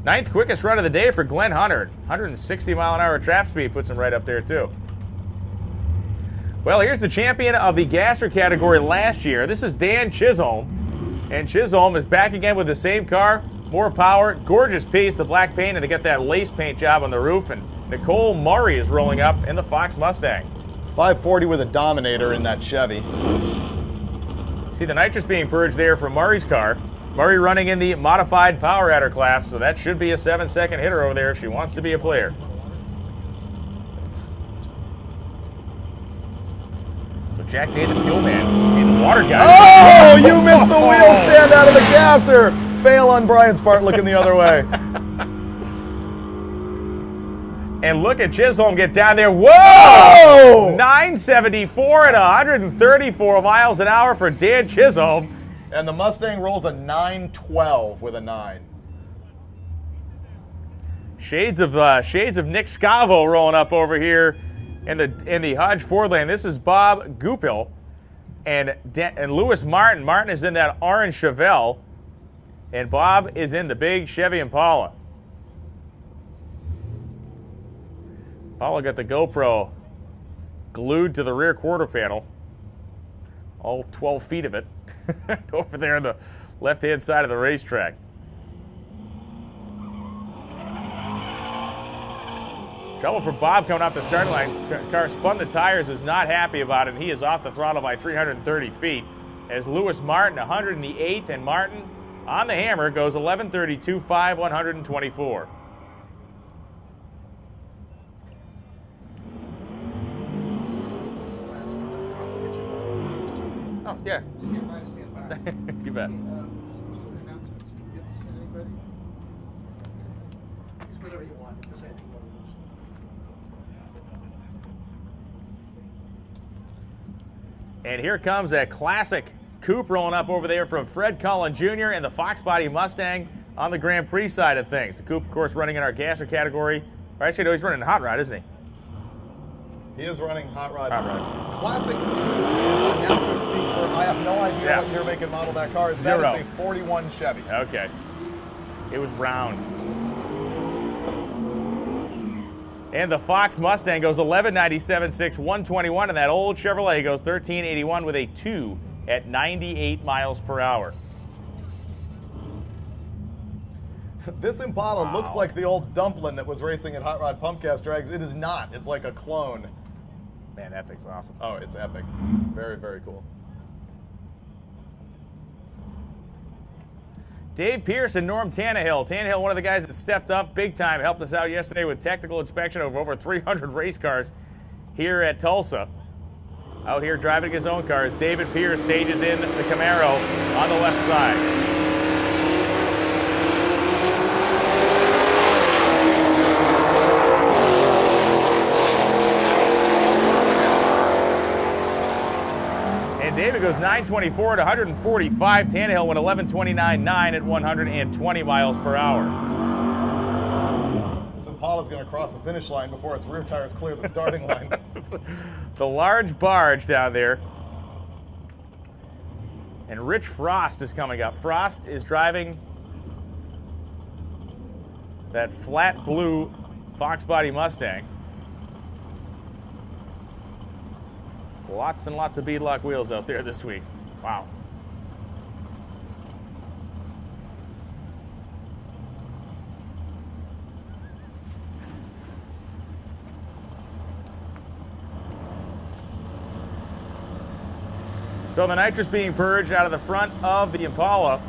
9th quickest run of the day for Glenn Hunter. 160 mile an hour trap speed puts him right up there too. Well, here's the champion of the gasser category last year. This is Dan Chisholm. And Chisholm is back again with the same car, more power, gorgeous piece, the black paint, and they got that lace paint job on the roof. And Nicole Murray is rolling up in the Fox Mustang. 540 with a Dominator in that Chevy. See the nitrous being purged there from Murray's car. Murray running in the modified power adder class, so that should be a 7-second hitter over there if she wants to be a player. So Jack Day, the fuel man, in the water guy. Oh, you missed the wheel stand out of the gasser. Fail on Brian's part, looking the other way. And look at Chisholm get down there. Whoa! 974 at 134 miles an hour for Dan Chisholm. And the Mustang rolls a 912 with a 9. Shades of Nick Scavo rolling up over here in the Hodge Ford lane. This is Bob Goupil and Lewis Martin. Martin is in that orange Chevelle, and Bob is in the big Chevy Impala. Impala got the GoPro glued to the rear quarter panel, all 12 feet of it, over there on the left-hand side of the racetrack. Trouble for Bob coming off the starting line. Car spun the tires, is not happy about it, and he is off the throttle by 330 feet. As Lewis Martin, 108th, and Martin on the hammer goes 1132.5, 124. Oh, yeah. Stand by, stand by. You bet. Whatever you want. And here comes that classic coupe rolling up over there from Fred Cullen Jr. and the Fox Body Mustang on the Grand Prix side of things. The coupe, of course, running in our gasser category. Or actually, no, he's running hot rod, isn't he? He is running hot rod. Hot rod. Classic. I have no idea what year, make, and model that car is. Zero. That is a 41 Chevy. Okay. It was round. And the Fox Mustang goes 1197.6, 121, and that old Chevrolet goes 1381 with a 2 at 98 miles per hour. This Impala looks like the old Dumpling that was racing at Hot Rod Pump Gas Drags. It is not. It's like a clone. Man, that thing's awesome. Oh, it's epic. Very, very cool. Dave Pierce and Norm Tannehill. Tannehill, one of the guys that stepped up big time, helped us out yesterday with technical inspection of over 300 race cars here at Tulsa. Out here driving his own cars. David Pierce stages in the Camaro on the left side. David goes 924 at 145. Tannehill went 1129.9 at 120 miles per hour. This Impala's going to cross the finish line before its rear tires clear the starting line. The large barge down there. And Rich Frost is coming up. Frost is driving that flat blue Fox Body Mustang. Lots and lots of beadlock wheels out there this week. Wow. So the nitrous being purged out of the front of the Impala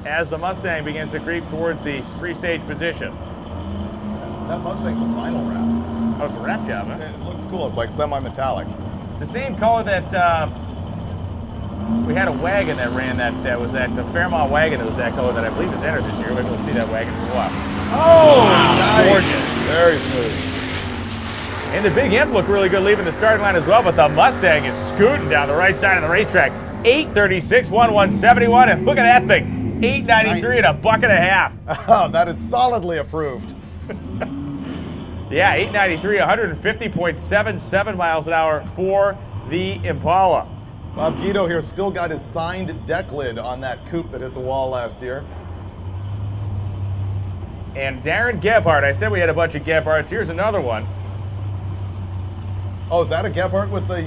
as the Mustang begins to creep towards the three-stage position. That Mustang's a vinyl wrap. Oh, it's a wrap job, huh? It looks cool. It's like semi-metallic. It's the same color that we had a wagon that ran that was that the Fairmont wagon that was that color that I believe is entered this year. Maybe we'll see that wagon for a while. Oh, wow, nice. Gorgeous. Very smooth. And the Big Imp looked really good leaving the starting line as well, but the Mustang is scooting down the right side of the racetrack. 836, 1171, and look at that thing. 893 and a buck and a half. Oh, that is solidly approved. Yeah, 893, 150.77 miles an hour for the Impala. Bob Guido here still got his signed deck lid on that coupe that hit the wall last year. And Darren Gebhardt, I said we had a bunch of Gebhardts. Here's another one. Oh, is that a Gebhardt with the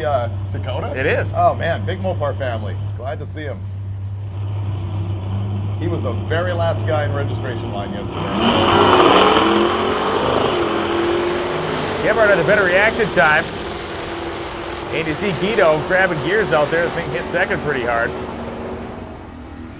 Dakota? It is. Oh man, big Mopar family. Glad to see him. He was the very last guy in registration line yesterday. Gebhardt had a better reaction time. And you see Guido grabbing gears out there. The thing hit second pretty hard.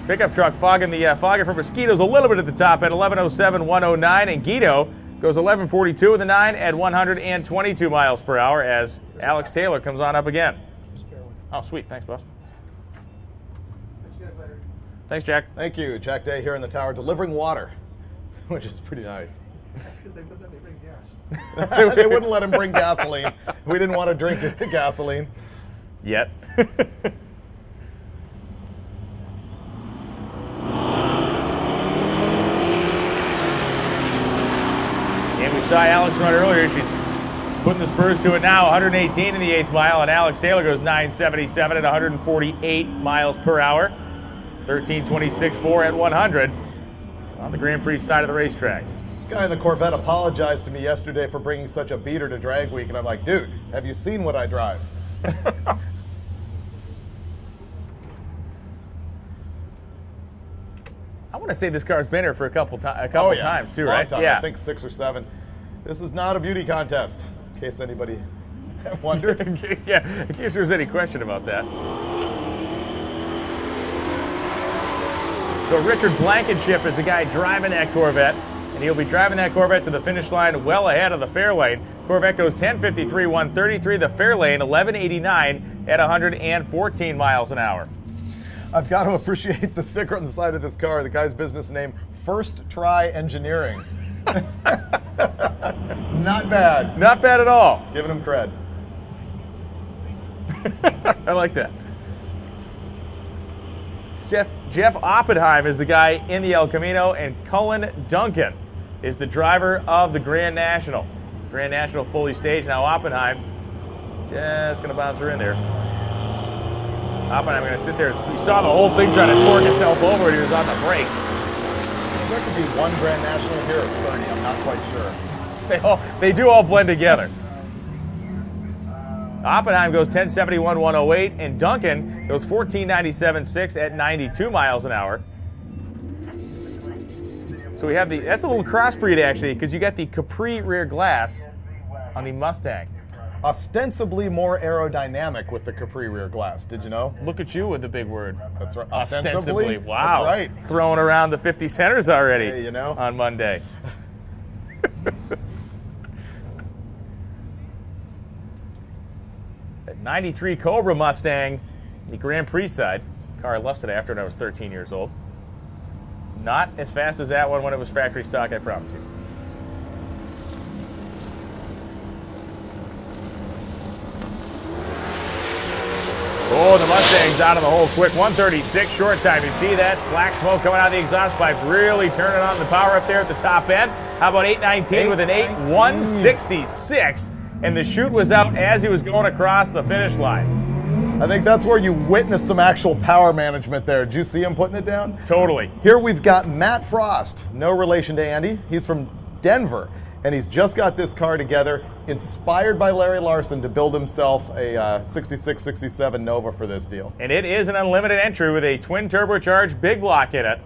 Pickup truck fogging the fogger for Mosquitoes a little bit at the top at 1107, 109. And Guido goes 1142 with the 9 at 122 miles per hour as Alex Taylor comes on up again. Oh, sweet. Thanks, boss. Thanks, Jack. Thank you. Jack Day here in the tower delivering water, which is pretty nice. That's because they wouldn't let me bring gas. They wouldn't let him bring gasoline. We didn't want to drink gasoline. Yet. And we saw Alex run earlier. She's putting the spurs to it now. 118 in the 8th mile, and Alex Taylor goes 977 at 148 miles per hour. 1326.4 at 100 on the Grand Prix side of the racetrack. This guy in the Corvette apologized to me yesterday for bringing such a beater to drag week, and I'm like, dude, have you seen what I drive? I want to say this car's been here for a couple times too, Long right? time. Yeah. I think 6 or 7. This is not a beauty contest, in case anybody wondered. Yeah, in case there's any question about that. So Richard Blankenship is the guy driving that Corvette, and he'll be driving that Corvette to the finish line well ahead of the Fairlane. Corvette goes 1053, 133. The Fairlane 1189 at 114 miles an hour. I've got to appreciate the sticker on the side of this car. The guy's business name, First Try Engineering. Not bad. Not bad at all. Giving him cred. I like that. Jeff Oppenheim is the guy in the El Camino, and Cullen Duncan is the driver of the Grand National. Grand National fully staged. Now Oppenheim just going to bounce her in there. Oppenheim going to sit there. You saw the whole thing trying to torque itself over when he was on the brakes. There could be one Grand National here at 30. I'm not quite sure. They do all blend together. Oppenheim goes 1071.108, and Duncan goes 1497.6 at 92 miles an hour. So we have that's a little crossbreed actually, because you got the Capri rear glass on the Mustang. Ostensibly more aerodynamic with the Capri rear glass. Did you know? Look at you with the big word. That's right. Ostensibly. Wow. That's right. Throwing around the 50 centers already. Hey, you know, on Monday. That 93 Cobra Mustang, the Grand Prix side. Car I lusted after when I was 13 years old. Not as fast as that one when it was factory stock, I promise you. Oh, the Mustang's out of the hole quick. 136 short time. You see that black smoke coming out of the exhaust pipe, really turning on the power up there at the top end. How about 819 with an 8.166? And the chute was out as he was going across the finish line. I think that's where you witnessed some actual power management there. Did you see him putting it down? Totally. Here we've got Matt Frost, no relation to Andy. He's from Denver, and he's just got this car together, inspired by Larry Larson to build himself a 66-67 Nova for this deal. And it is an unlimited entry with a twin turbocharged big block in it.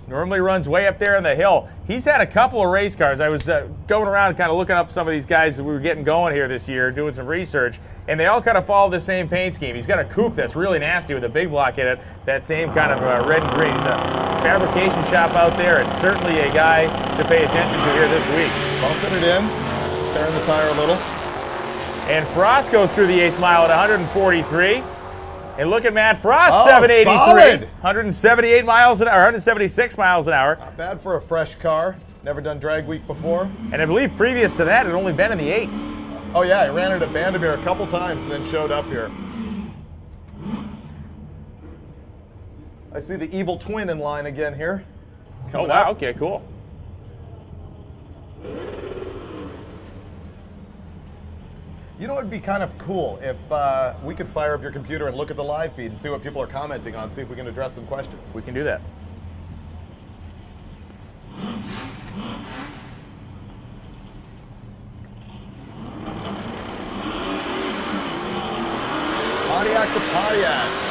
Normally runs way up there on the hill. He's had a couple of race cars. I was going around kind of looking up some of these guys that we were getting going here this year, doing some research, and they all kind of follow the same paint scheme. He's got a coupe that's really nasty with a big block in it, that same kind of red and green. He's a fabrication shop out there, and certainly a guy to pay attention to here this week. Bumping it in, tearing the tire a little. And Frost goes through the 8th mile at 143. And look at Matt Frost, 783, solid. 178 miles an hour, 176 miles an hour. Not bad for a fresh car. Never done drag week before. And I believe previous to that, it had only been in the 8s. Oh yeah, I ran it at Vandermeer a couple times and then showed up here. I see the evil twin in line again here. Oh wow, okay, cool. You know, it'd be kind of cool if we could fire up your computer and look at the live feed and see what people are commenting on, see if we can address some questions. We can do that. Pontiac to Pontiac.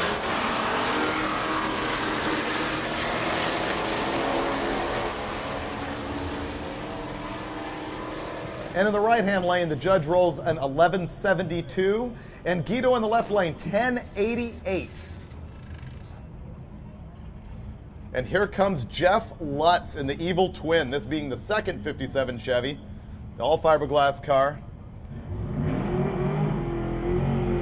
And in the right-hand lane, the judge rolls an 1172, and Guido in the left lane, 1088. And here comes Jeff Lutz in the Evil Twin, this being the second 57 Chevy, the all fiberglass car.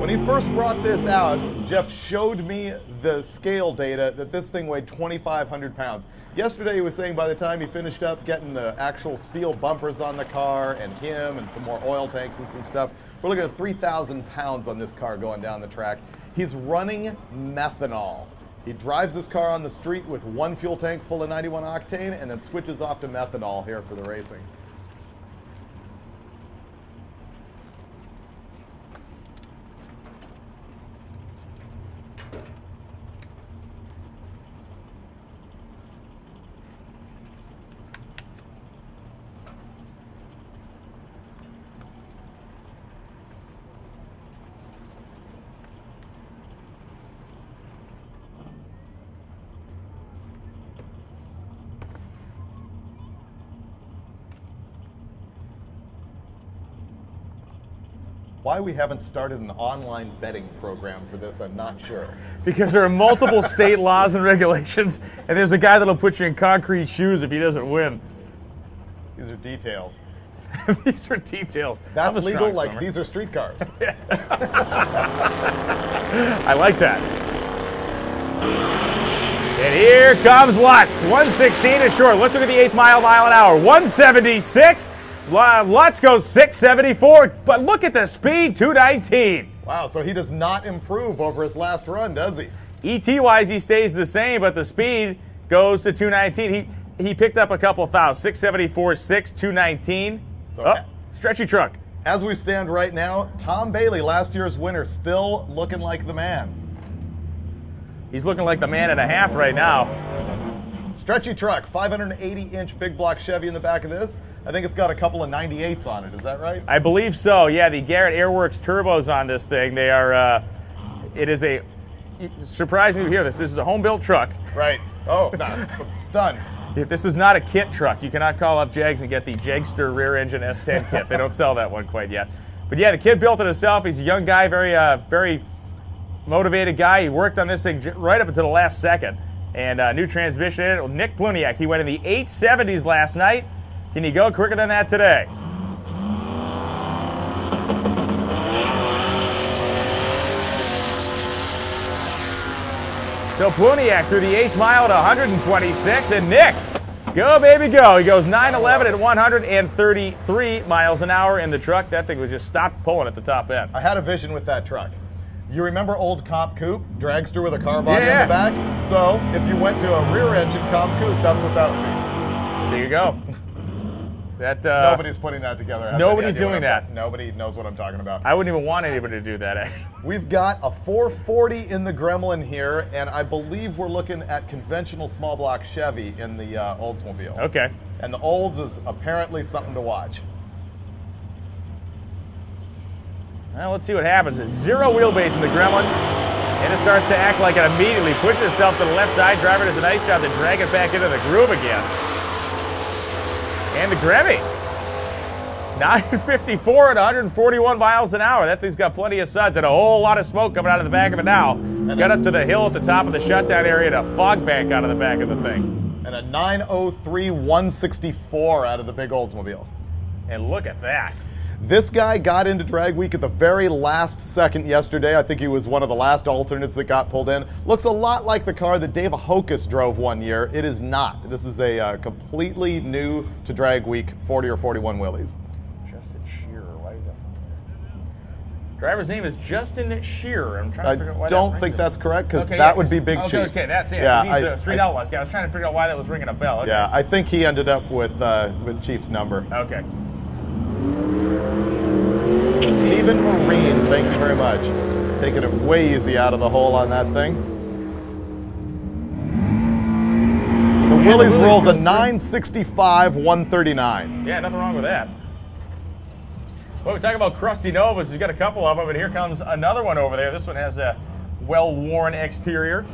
When he first brought this out, Jeff showed me the scale data that this thing weighed 2,500 pounds. Yesterday he was saying by the time he finished up getting the actual steel bumpers on the car and him and some more oil tanks and some stuff, we're looking at 3,000 pounds on this car going down the track. He's running methanol. He drives this car on the street with one fuel tank full of 91 octane and then switches off to methanol here for the racing. Why we haven't started an online betting program for this, I'm not sure. Because there are multiple state laws and regulations, and there's a guy that'll put you in concrete shoes if he doesn't win. These are details. These are details. That's legal, like these are street cars. I like that. And here comes Lutz. 116 is short. Let's look at the 8th mile an hour. 176. Lutz goes 674, but look at the speed, 219. Wow, so he does not improve over his last run, does he? ET-wise, he stays the same, but the speed goes to 219. He picked up a couple fouls, 674, 219. So, stretchy truck. As we stand right now, Tom Bailey, last year's winner, still looking like the man. He's looking like the man and a half right now. Stretchy truck, 580-inch big block Chevy in the back of this. I think it's got a couple of 98s on it. Is that right? I believe so. Yeah, the Garrett Airworks turbos on this thing. They are. It is a surprising to hear this. This is a home-built truck. Right. Oh, nah, stunned. This is not a kit truck. You cannot call up Jegs and get the Jegster rear engine S10 kit. They don't sell that one quite yet. But yeah, the kid built it himself. He's a young guy, very motivated guy. He worked on this thing right up until the last second. And new transmission in it. Nick Pluniak, he went in the 870s last night. Can you go quicker than that today? So Pluniak through the 8th mile to 126, and Nick, go baby go. He goes 911 at 133 miles an hour in the truck. That thing was just stopped pulling at the top end. I had a vision with that truck. You remember old Comp Coupe, dragster with a car body in the back? So if you went to a rear engine Comp Coupe, that's what that would be. There you go. That nobody's putting that together. Nobody's doing that. Nobody knows what I'm talking about. I wouldn't even want anybody to do that, actually. We've got a 440 in the Gremlin here, and I believe we're looking at conventional small block Chevy in the Oldsmobile. Okay. And the Olds is apparently something to watch. Well, let's see what happens. It's 0 wheelbase in the Gremlin, and it starts to act like it immediately pushes itself to the left side. Driver does a nice job to drag it back into the groove again. And the Gremmy, 954 at 141 miles an hour. That thing's got plenty of suds and a whole lot of smoke coming out of the back of it now. Got up to the hill at the top of the shutdown area and a fog bank out of the back of the thing. And a 903 164 out of the big Oldsmobile. And look at that. This guy got into Drag Week at the very last second yesterday. I think he was one of the last alternates that got pulled in. Looks a lot like the car that Dave Hokus drove one year. It is not. This is a completely new to Drag Week 40 or 41 Willys. Justin Shearer. Why is that? Driver's name is Justin Shearer. I'm trying to figure out why I don't think that's correct because that would be Big Chief. Okay, that's it. Yeah, he's a Street Outlaws guy. I was trying to figure out why that was ringing a bell. Okay. Yeah, I think he ended up with Chief's number. Okay. Stephen Marine, thank you very much. Taking it way easy out of the hole on that thing. The Willys rolls a 965 139. Yeah, nothing wrong with that. Well, we talk about Crusty Novas. He's got a couple of them, but here comes another one over there. This one has a well-worn exterior.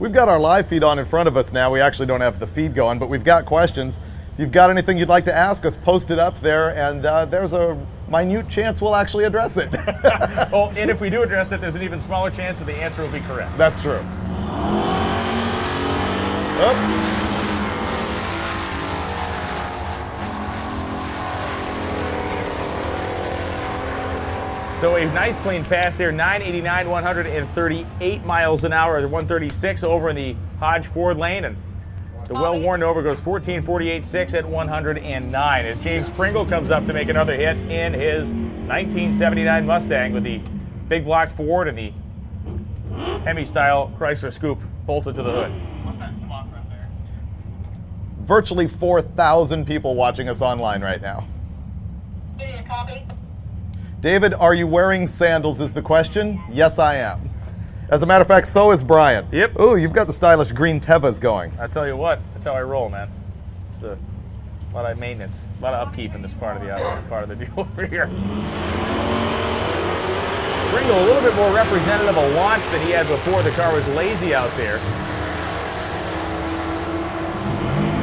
We've got our live feed on in front of us now. We actually don't have the feed going, but we've got questions. If you've got anything you'd like to ask us, post it up there, and there's a minute chance we'll actually address it. Well, and if we do address it, there's an even smaller chance that the answer will be correct. That's true. Oh. So a nice clean pass there, 989, 138 miles an hour, 136 over in the Hodge Ford lane, and the well-worn Nova goes 1448.6 at 109 as James Pringle comes up to make another hit in his 1979 Mustang with the big block Ford and the Hemi-style Chrysler Scoop bolted to the hood. What's that clock right there? Virtually 4,000 people watching us online right now. Copy. David, are you wearing sandals is the question. Yes, I am. As a matter of fact, so is Brian. Yep. Oh, you've got the stylish green Tevas going. I tell you what, that's how I roll, man. It's a lot of maintenance, a lot of upkeep in this part of the deal over here. Pringle, a little bit more representative of launch than he had before. The car was lazy out there.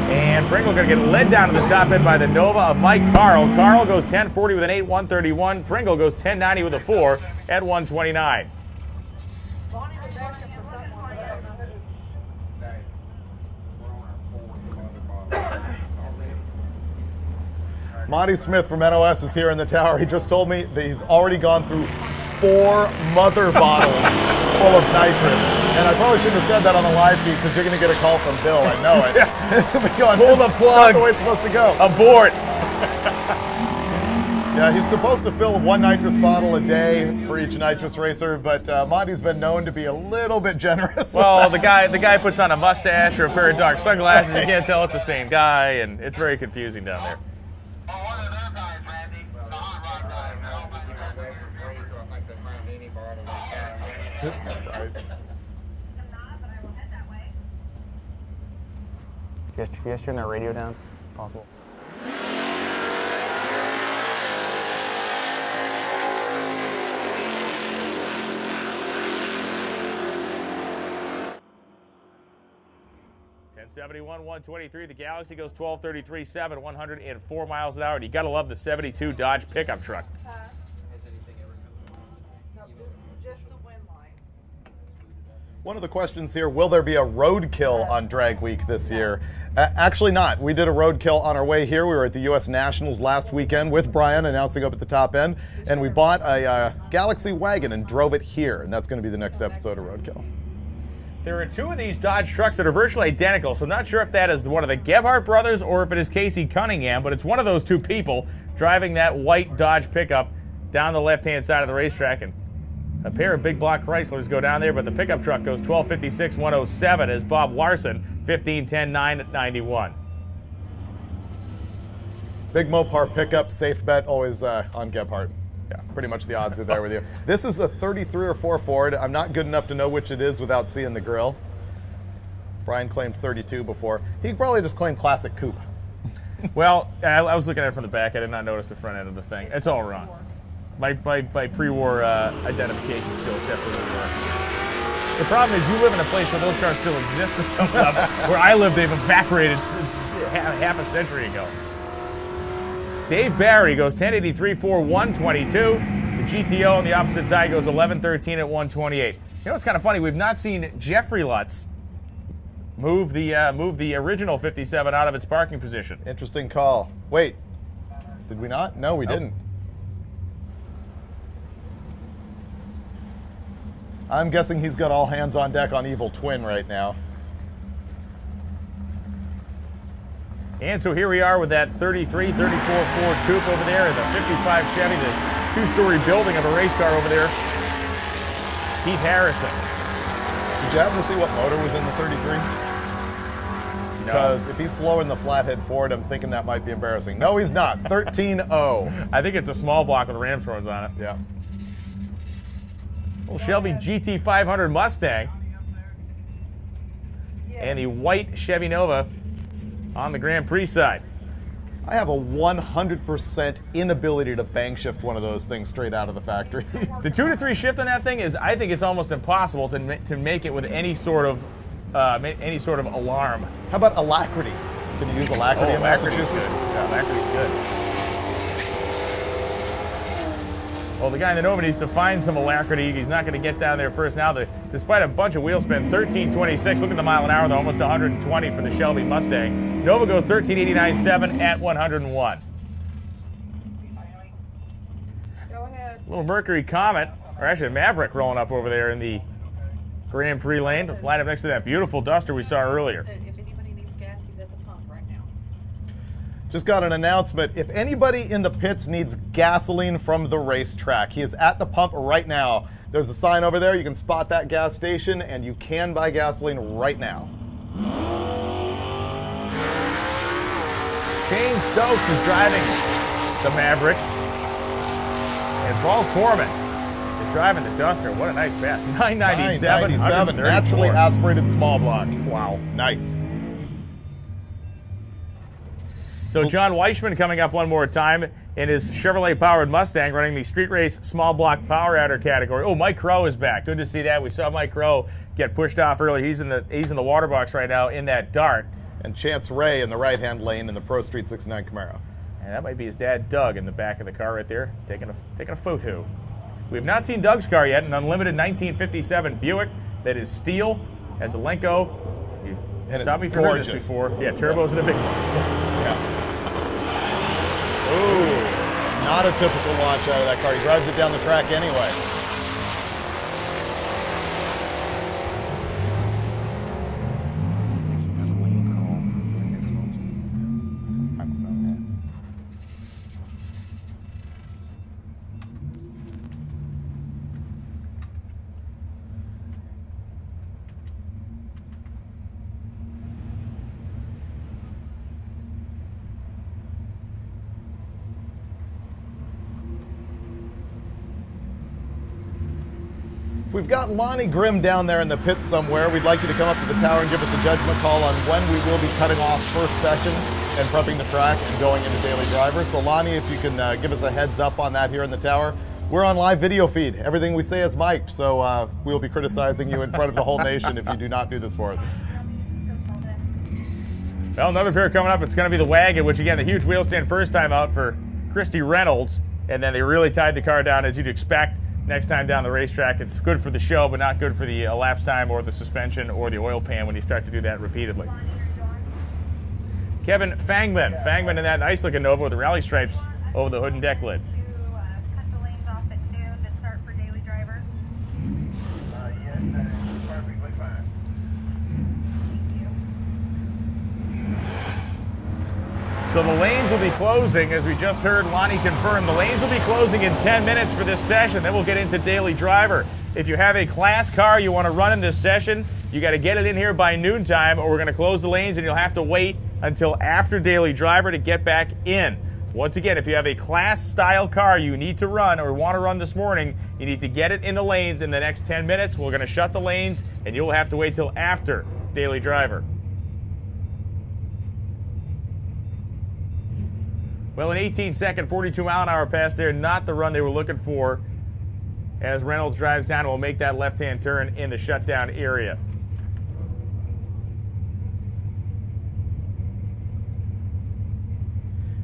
And Pringle going to get led down to the top end by the Nova of Mike Carl. Carl goes 1040 with an 8, 131. Pringle goes 1090 with a 4 at 129. Monty Smith from NOS is here in the tower. He just told me that he's already gone through 4 mother bottles full of nitrous. And I probably shouldn't have said that on the live feed because you're going to get a call from Bill. I know it. Pull the plug. That's the way it's supposed to go. Abort. Yeah, he's supposed to fill one nitrous bottle a day for each nitrous racer, but Monty's been known to be a little bit generous. Well, the guy puts on a mustache or a pair of dark sunglasses. You can't tell it's the same guy, and it's very confusing down there. You guys turn that radio down, if possible. .71, 123. The Galaxy goes 12:33.7, 104 miles an hour. And you gotta love the '72 Dodge pickup truck. No, just the wind line. One of the questions here, will there be a roadkill on Drag Week this year? Actually not. We did a roadkill on our way here. We were at the U.S. Nationals last weekend with Brian announcing up at the top end, and we bought a Galaxy wagon and drove it here, and that's going to be the next episode of Roadkill. There are two of these Dodge trucks that are virtually identical, so I'm not sure if that is one of the Gebhardt brothers or if it is Casey Cunningham, but it's one of those two people driving that white Dodge pickup down the left-hand side of the racetrack, and a pair of big block Chryslers go down there, but the pickup truck goes 12:56, 107 as Bob Larson, 15:10, 9:91. Big Mopar pickup, safe bet, always on Gebhardt. Yeah, pretty much the odds are there with you. This is a 33 or 4 Ford. I'm not good enough to know which it is without seeing the grill. Brian claimed 32 before. He probably just claimed classic coupe. Well, I was looking at it from the back. I did not notice the front end of the thing. It's all wrong. My pre-war identification skills definitely work. The problem is you live in a place where those cars still exist to some level. Where I live, they've evaporated half a century ago. Dave Barry goes 1083.4, 122. The GTO on the opposite side goes 1113 at 128. You know what's kind of funny? We've not seen Jeffrey Lutz move the original 57 out of its parking position. Interesting call. Wait, did we not? No, we didn't. I'm guessing he's got all hands on deck on Evil Twin right now. And so here we are with that 33, 34 Ford Coupe over there, and the 55 Chevy, the two-story building of a race car over there. Keith Harrison. Did you happen to see what motor was in the 33? Because if he's slower than the flathead Ford, I'm thinking that might be embarrassing. No, he's not. 13.0. I think it's a small block with Rams rods on it. Yeah. Little Shelby GT500 Mustang. And the white Chevy Nova on the Grand Prix side. I have a 100% inability to bang shift one of those things straight out of the factory. The 2 to 3 shift on that thing is, I think it's almost impossible to make it with any sort of alarm. How about alacrity? Can you use alacrity in Massachusetts? Yeah, alacrity's good. Well, the guy in the Nova needs to find some alacrity. He's not going to get down there first now. Despite a bunch of wheel spin, 13.26. Look at the mile an hour, though, almost 120 for the Shelby Mustang. Nova goes 13.89.7 at 101. Go ahead. Little Mercury Comet, or actually a Maverick rolling up over there in the Grand Prix lane, line up next to that beautiful Duster we saw earlier. If anybody needs gas, he's at the pump right now. Just got an announcement. If anybody in the pits needs gasoline from the racetrack, he is at the pump right now. There's a sign over there. You can spot that gas station, and you can buy gasoline right now. Shane Stokes is driving the Maverick, and Paul Corman is driving the Duster. What a nice pass. 997, naturally aspirated small block. Wow. Nice. So John Weishman coming up one more time in his Chevrolet-powered Mustang, running the street race small block power adder category. Oh, Mike Crow is back. Good to see that. We saw Mike Crow get pushed off early. He's in the water box right now in that Dart. And Chance Ray in the right-hand lane in the Pro Street 69 Camaro. And that might be his dad, Doug, in the back of the car right there, taking a photo. We have not seen Doug's car yet, an unlimited 1957 Buick that is steel, has a Lenko. And Stop me it's if you've heard gorgeous. this before. Yeah, turbos and a big one. Yeah. Ooh. Not a typical launch out of that car. He drives it down the track anyway. We've got Lonnie Grimm down there in the pits somewhere. We'd like you to come up to the tower and give us a judgment call on when we will be cutting off first session and prepping the track and going into daily driver. So Lonnie, if you can give us a heads up on that here in the tower. We're on live video feed. Everything we say is mic'd, so we'll be criticizing you in front of the whole nation if you do not do this for us. Well, another pair coming up. It's going to be the wagon, which again, the huge wheel stand first time out for Christy Reynolds, and then they really tied the car down as you'd expect. Next time down the racetrack, it's good for the show, but not good for the elapsed time or the suspension or the oil pan when you start to do that repeatedly. Kevin Fangman. Fangman in that nice looking Nova with the rally stripes over the hood and deck lid. Cut the lanes off at noon to start for daily driver. Yes, that is perfectly fine. So the lanes will be closing, as we just heard Lonnie confirm. The lanes will be closing in 10 minutes for this session. Then we'll get into daily driver. If you have a class car you want to run in this session, you got to get it in here by noontime, or we're going to close the lanes and you'll have to wait until after daily driver to get back in. Once again, if you have a class style car you need to run or want to run this morning, you need to get it in the lanes in the next 10 minutes. We're going to shut the lanes and you'll have to wait till after daily driver. Well, an 18-second, 42-mile-an-hour pass there, not the run they were looking for as Reynolds drives down and will make that left-hand turn in the shutdown area.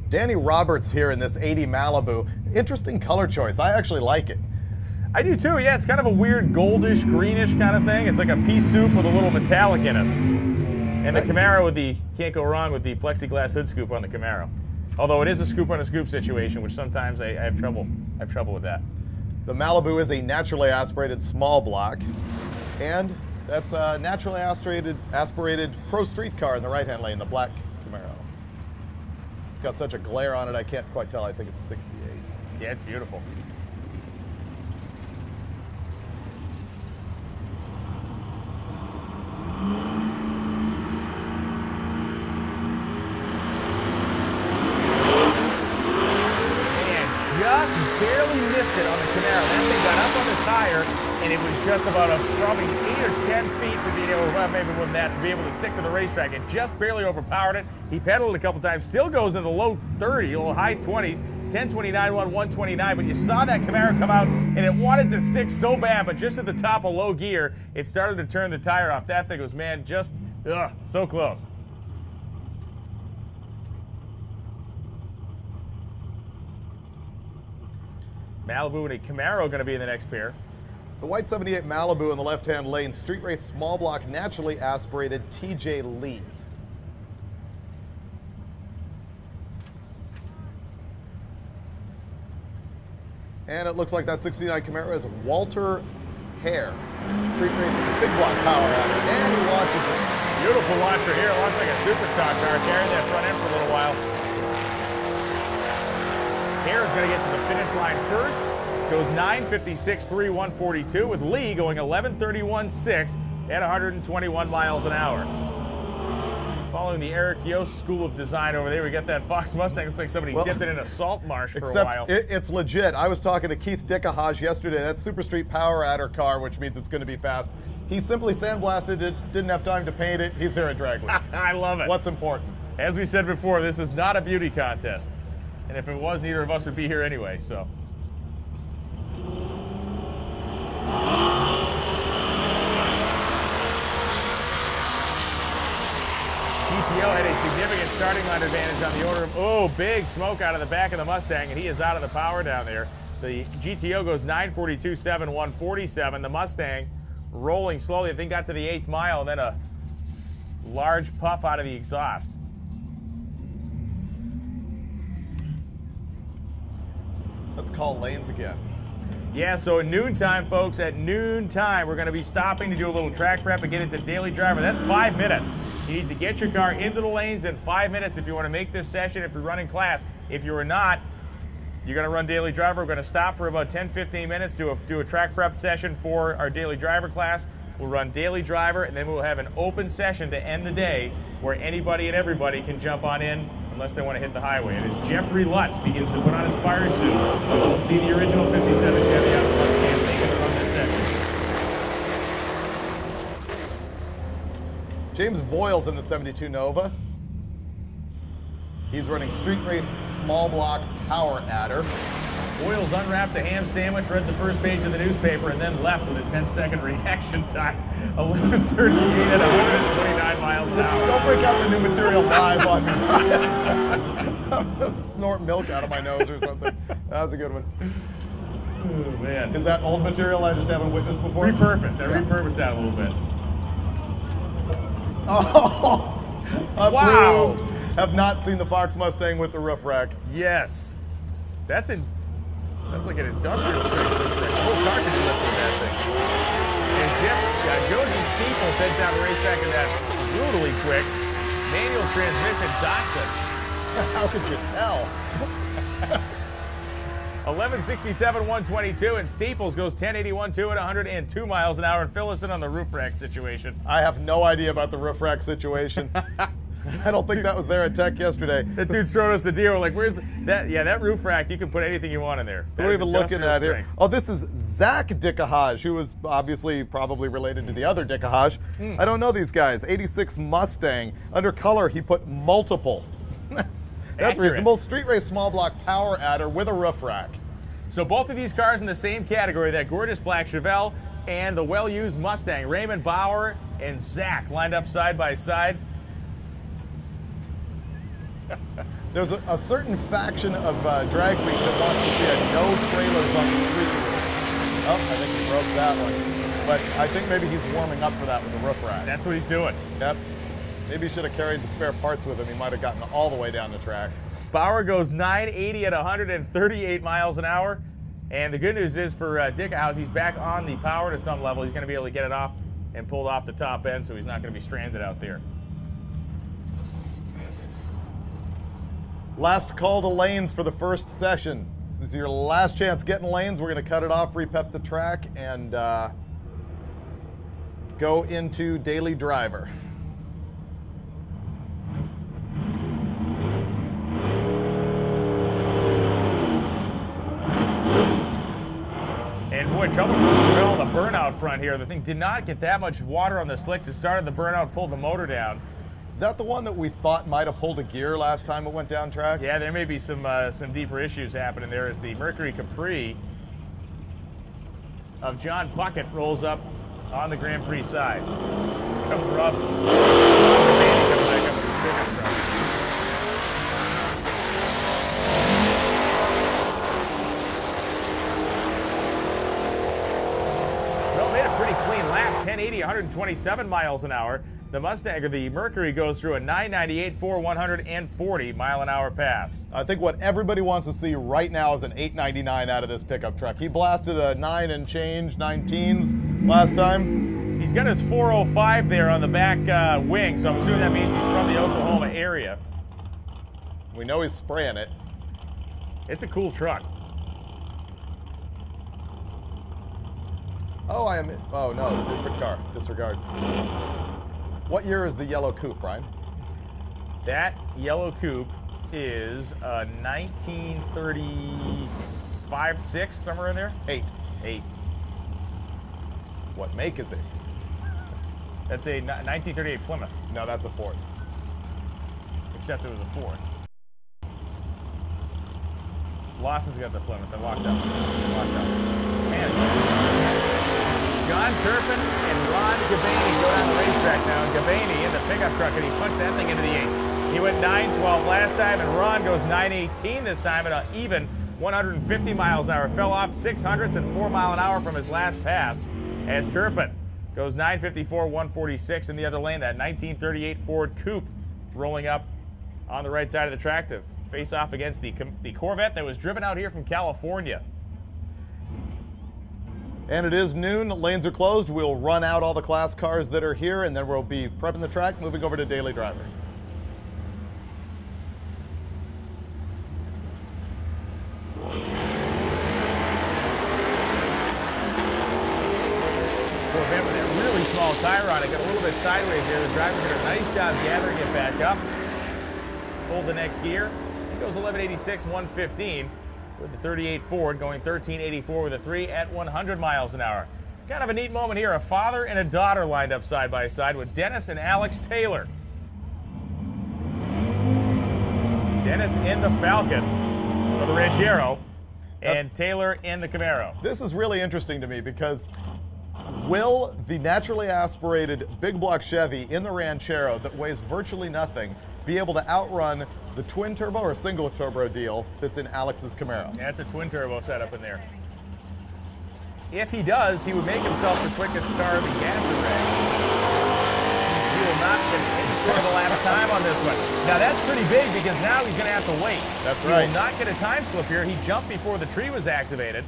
Danny Roberts here in this 80 Malibu. Interesting color choice. I actually like it. I do too, yeah. It's kind of a weird goldish, greenish kind of thing. It's like a pea soup with a little metallic in it. And the Camaro with the, can't go wrong with the plexiglass hood scoop on the Camaro. Although it is a scoop on a scoop situation, which sometimes I have trouble with that. The Malibu is a naturally aspirated small block, and that's a naturally aspirated pro street car in the right-hand lane, the black Camaro. It's got such a glare on it, I can't quite tell. I think it's 68. Yeah, it's beautiful. Just barely missed it on the Camaro. That thing got up on the tire, and it was just about probably 8 or 10 feet for being able, well, maybe more than that, to be able to stick to the racetrack. It just barely overpowered it. He pedaled a couple times, still goes in the low 30, or high 20s, 1029, 129, but you saw that Camaro come out, and it wanted to stick so bad, but just at the top of low gear, it started to turn the tire off. That thing was, man, just, so close. Malibu and a Camaro going to be in the next pair. The white 78 Malibu in the left-hand lane, street race small block, naturally aspirated TJ Lee. And it looks like that 69 Camaro is Walter Hare. Street racing big block power out of it. And he launches it. Beautiful launcher here. Looks like a superstock car, carrying that front end for a little while. Hare is going to get to the finish line first. Goes 9:56.3, 142, with Lee going 11:31.6 at 121 miles an hour. Following the Eric Yost School of Design over there, we got that Fox Mustang. Looks like somebody dipped it in a salt marsh for a while. It's legit. I was talking to Keith Dickahaj yesterday. That's Super Street Power Adder car, which means it's going to be fast. He simply sandblasted it, didn't have time to paint it. He's here at Drag Week. I love it. What's important? As we said before, this is not a beauty contest. And if it was, neither of us would be here anyway, so. GTO had a significant starting line advantage on the order of, big smoke out of the back of the Mustang, and he is out of the power down there. The GTO goes 9:42.7, 147. The Mustang rolling slowly. I think got to the 8th mile, and then a large puff out of the exhaust. Let's call lanes again. Yeah, so at noontime, folks, at noontime, we're going to be stopping to do a little track prep and get into daily driver. That's 5 minutes. You need to get your car into the lanes in 5 minutes if you want to make this session, if you're running class. If you are not, you're going to run daily driver. We're going to stop for about 10-15 minutes, do a track prep session for our daily driver class. We'll run daily driver, and then we'll have an open session to end the day where anybody and everybody can jump on in unless they want to hit the highway. And as Jeffrey Lutz begins to put on his fire suit, we'll see the original 57 Chevy out of Lutz Camp making to run this session. James Voiles in the 72 Nova. He's running street race small block power adder. Boyles unwrapped the ham sandwich, read the first page of the newspaper, and then left with a 10-second reaction time. 11:38 at 129 miles an hour. Don't break out the new material live on me. I'm gonna snort milk out of my nose or something. That was a good one. Oh, man. Is that old material I just haven't witnessed before? Repurposed. I repurposed that a little bit. Oh, wow. Approved. Have not seen the Fox Mustang with the roof rack. Yes. That's like an industrial strength roof rack. The whole car can be lifted with that thing. And Josie Steeples heads down the racetrack in that brutally quick manual transmission Datsun. How could you tell? 11:67, 122, and Steeples goes 10.81.2 at 102 miles an hour. And fill us in on the roof rack situation. I have no idea about the roof rack situation. I don't think that was there at Tech yesterday. That dude's throwing us the deal. We're like, where's that? Yeah, that roof rack, you can put anything you want in there. What are we even looking at here? Oh, this is Zach Dickahaj, who was obviously probably related to the other Dickahaj. I don't know these guys. 86 Mustang. Under color, he put multiple. That's reasonable. Street race small block power adder with a roof rack. So both of these cars in the same category, that gorgeous black Chevelle and the well-used Mustang. Raymond Bauer and Zach lined up side by side. There's a certain faction of drag week that wants to see a no trailers on the street. Oh, I think he broke that one. But I think maybe he's warming up for that with the roof rack. That's what he's doing. Yep. Maybe he should have carried the spare parts with him. He might have gotten all the way down the track. Bauer goes 980 at 138 miles an hour. And the good news is for Dickhouse, he's back on the power to some level. He's going to be able to get it off and pulled off the top end, so he's not going to be stranded out there. Last call to lanes for the first session. This is your last chance getting lanes. We're going to cut it off, repep the track, and go into daily driver. And boy, trouble on the burnout front here. The thing did not get that much water on the slicks. It started the burnout, pulled the motor down. Is that the one that we thought might have pulled a gear last time it went down track? Yeah, there may be some deeper issues happening there as the Mercury Capri of John Puckett rolls up on the Grand Prix side. Comes Rob. Coming back up with his pickup truck. Well, made a pretty clean lap, 1080, 127 miles an hour. The Mustang, or the Mercury, goes through a 998 for 140 mile an hour pass. I think what everybody wants to see right now is an 899 out of this pickup truck. He blasted a 9 and change, 19s last time. He's got his 405 there on the back wing, so I'm assuming that means he's from the Oklahoma area. We know he's spraying it. It's a cool truck. Oh, oh no, different car. Disregard. What year is the yellow coupe, Brian? That yellow coupe is 1935, 6, somewhere in there? 8. What make is it? That's a 1938 Plymouth. No, that's a Ford. Except it was a Ford. Lawson's got the Plymouth. They're locked up. Man. John Turpin and Ron Gabaney go down the racetrack now. And Gabaney in the pickup truck, and he punched that thing into the 8s. He went 912 last time, and Ron goes 918 this time at an even 150 miles an hour. Fell off 600ths and 4 mile an hour from his last pass as Turpin goes 954, 146 in the other lane. That 1938 Ford Coupe rolling up on the right side of the track to face off against the Corvette that was driven out here from California. And it is noon. Lanes are closed. We'll run out all the class cars that are here, and then we'll be prepping the track, moving over to daily driver. So again, with that really small tire on it, got a little bit sideways there. The driver did a nice job gathering it back up. Hold the next gear. It goes 1186, 115 with the 38 Ford, going 1384 with a 3 at 100 miles an hour. Kind of a neat moment here. A father and a daughter lined up side by side with Dennis and Alex Taylor. Dennis in the Falcon for the Ranchero, and Taylor in the Camaro. This is really interesting to me because will the naturally aspirated big block Chevy in the Ranchero that weighs virtually nothing be able to outrun the twin turbo or single turbo deal that's in Alex's Camaro? Yeah, it's a twin turbo setup in there. If he does, he would make himself the quickest car of the gas array. He will not get any sort of a lap time on this one. Now that's pretty big because now he's going to have to wait. That's right. He will not get a time slip here. He jumped before the tree was activated.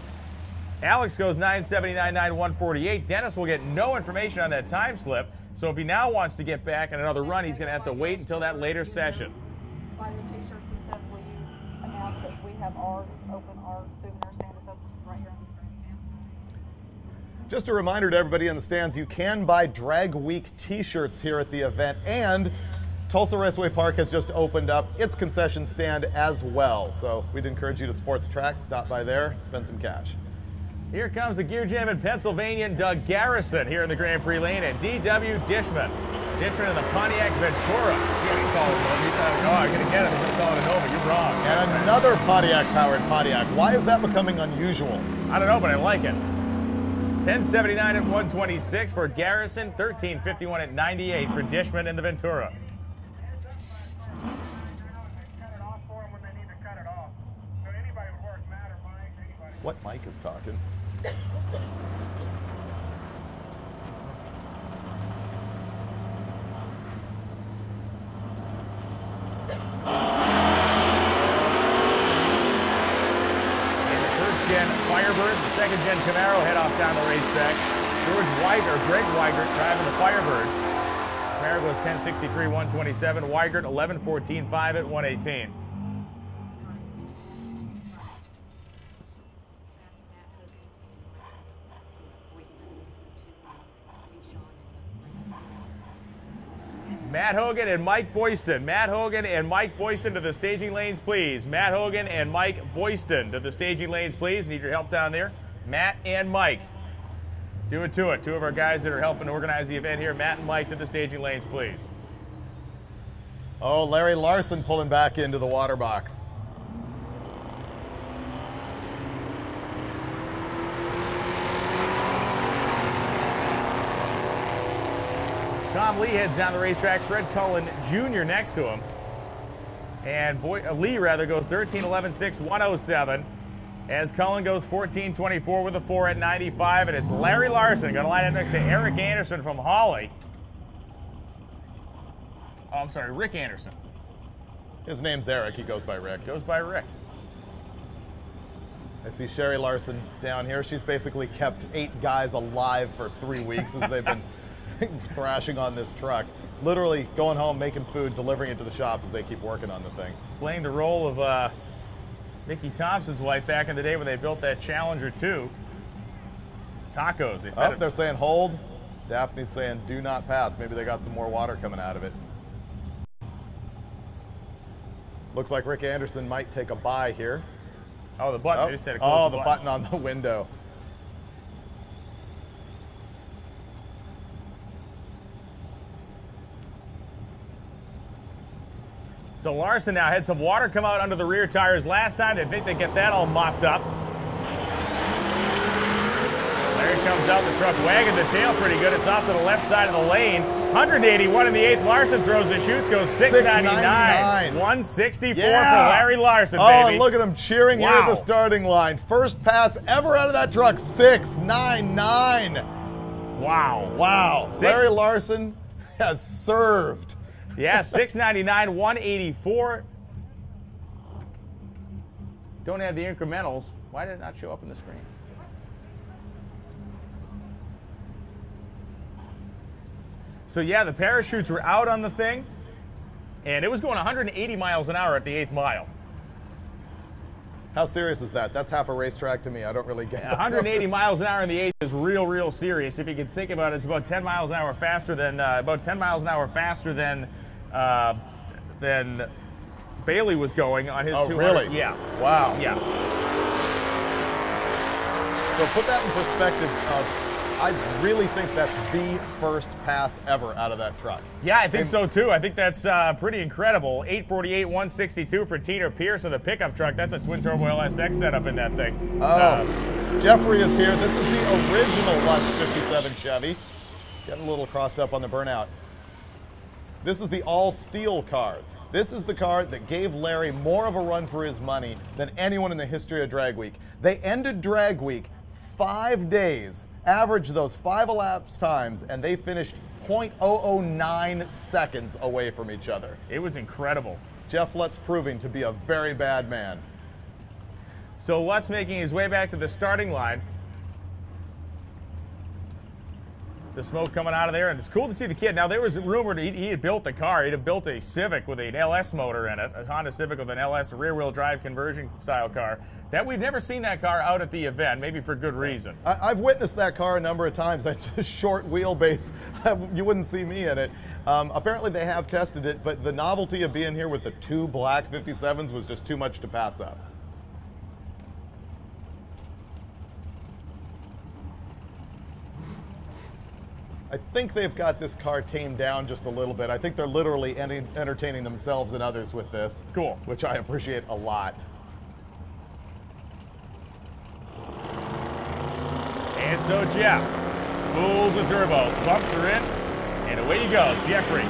Alex goes 9:79.91.48. Dennis will get no information on that time slip. So if he now wants to get back on another run, he's going to have to wait until that later session. Buy your t-shirts and stuff. Will you announce that we have ours open, our souvenir stand is open right here on the grandstand? Just a reminder to everybody in the stands, you can buy Drag Week t-shirts here at the event, and Tulsa Raceway Park has just opened up its concession stand as well. So we'd encourage you to support the track, stop by there, spend some cash. Here comes the Gear Jam in Pennsylvania, Doug Garrison here in the Grand Prix lane, and D.W. Dishman. Dishman in the Pontiac Ventura. See how he called it Nova. He thought, oh, I'm going to get it. He's going to call it a Nova. You're wrong. And another Pontiac-powered Pontiac. Why is that becoming unusual? I don't know, but I like it. 10:79 at 126 for Garrison, 13:51 at 98 for Dishman in the Ventura. What Mike is talking? Gen Firebird, the second gen Camaro head off down the racetrack. Greg Weigert driving the Firebird. Camaro goes 10:63, 127. Weigert 11:14, 5 at 118. Matt Hogan and Mike Boyston. Matt Hogan and Mike Boyston to the staging lanes, please. Matt Hogan and Mike Boyston to the staging lanes, please. Need your help down there. Matt and Mike. Do it to it. Two of our guys that are helping organize the event here. Matt and Mike to the staging lanes, please. Oh, Larry Larson pulling back into the water box. Tom Lee heads down the racetrack. Fred Cullen Jr. next to him. And Lee goes 13:11.6, 107. As Cullen goes 14:24 with a 4 at 95. And it's Larry Larson going to line up next to Eric Anderson from Hawley. Oh, I'm sorry, Rick Anderson. His name's Eric. He goes by Rick. Goes by Rick. I see Sherry Larson down here. She's basically kept 8 guys alive for 3 weeks as they've been thrashing on this truck. Literally going home, making food, delivering it to the shop as they keep working on the thing. Playing the role of Mickey Thompson's wife back in the day when they built that Challenger 2. Tacos. They're saying hold. Daphne's saying do not pass. Maybe they got some more water coming out of it. Looks like Rick Anderson might take a bye here. Oh, the button. They just said close the button on the window. So Larson now had some water come out under the rear tires last time. They think they get that all mopped up. Larry comes out, the truck wagging the tail pretty good. It's off to the left side of the lane. 181 in the 8th. Larson throws the chutes, goes 699. 164 for Larry Larson, baby. Oh, and look at him cheering here at the starting line. First pass ever out of that truck, 699. Wow. Wow. Larry Larson has served. Yeah, 699, 184. Don't have the incrementals. Why did it not show up on the screen? So yeah, the parachutes were out on the thing, and it was going 180 miles an hour at the 8th mile. How serious is that? That's half a racetrack to me. I don't really get that. 180 miles an hour in the 8th is real serious. If you can think about it, it's about 10 miles an hour faster than than Bailey was going on his 200. Really? Yeah. Wow. Yeah. So put that in perspective of, I really think that's the first pass ever out of that truck. Yeah, I think so too. I think that's pretty incredible. 848, 162 for Tina Pierce of the pickup truck. That's a twin turbo LSX setup in that thing. Jeffrey is here. This is the original Lutz 57 Chevy. Getting a little crossed up on the burnout. This is the all steel car. This is the car that gave Larry more of a run for his money than anyone in the history of Drag Week. They ended Drag Week 5 days, averaged those 5 elapsed times, and they finished 0.009 seconds away from each other. It was incredible. Jeff Lutz proving to be a very bad man. So Lutz making his way back to the starting line. The smoke coming out of there, and it's cool to see the kid. Now, there was rumored he had built a car. He had built a Civic with an LS motor in it, a Honda Civic with an LS rear-wheel drive conversion style car. That we've never seen that car out at the event, maybe for good reason. I've witnessed that car a number of times. That's a short wheelbase. You wouldn't see me in it. Apparently they have tested it, but the novelty of being here with the 2 black 57s was just too much to pass up. I think they've got this car tamed down just a little bit. I think they're literally entertaining themselves and others with this. Cool. Which I appreciate a lot. And so Jeff pulls the turbo, bumps her in, and away you go, Jeffrey.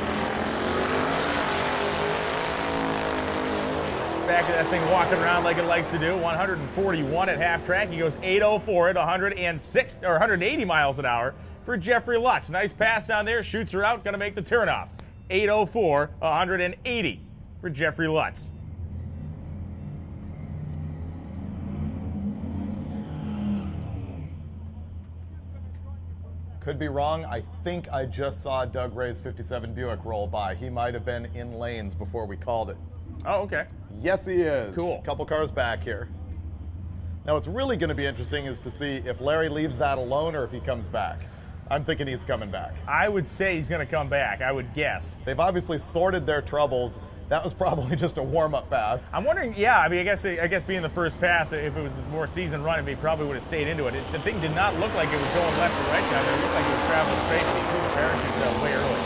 Back to that thing walking around like it likes to do. 141 at half track. He goes 804 at 180 miles an hour for Jeffrey Lutz. Nice pass down there, shoots her out, gonna make the turnoff. 804, 180 for Jeffrey Lutz. Could be wrong. I think I just saw Doug Ray's 57 Buick roll by. He might have been in lanes before we called it. Oh, okay. Yes, he is. Cool. Couple cars back here. Now, what's really going to be interesting is to see if Larry leaves that alone or if he comes back. I'm thinking he's coming back. I would say he's going to come back, I would guess. They've obviously sorted their troubles. That was probably just a warm-up pass. I'm wondering, yeah, I mean, I guess being the first pass, if it was a more seasoned run, he probably would have stayed into it. The thing did not look like it was going left or right down there. It looked like it was traveling straight, and he threw the parachute way early.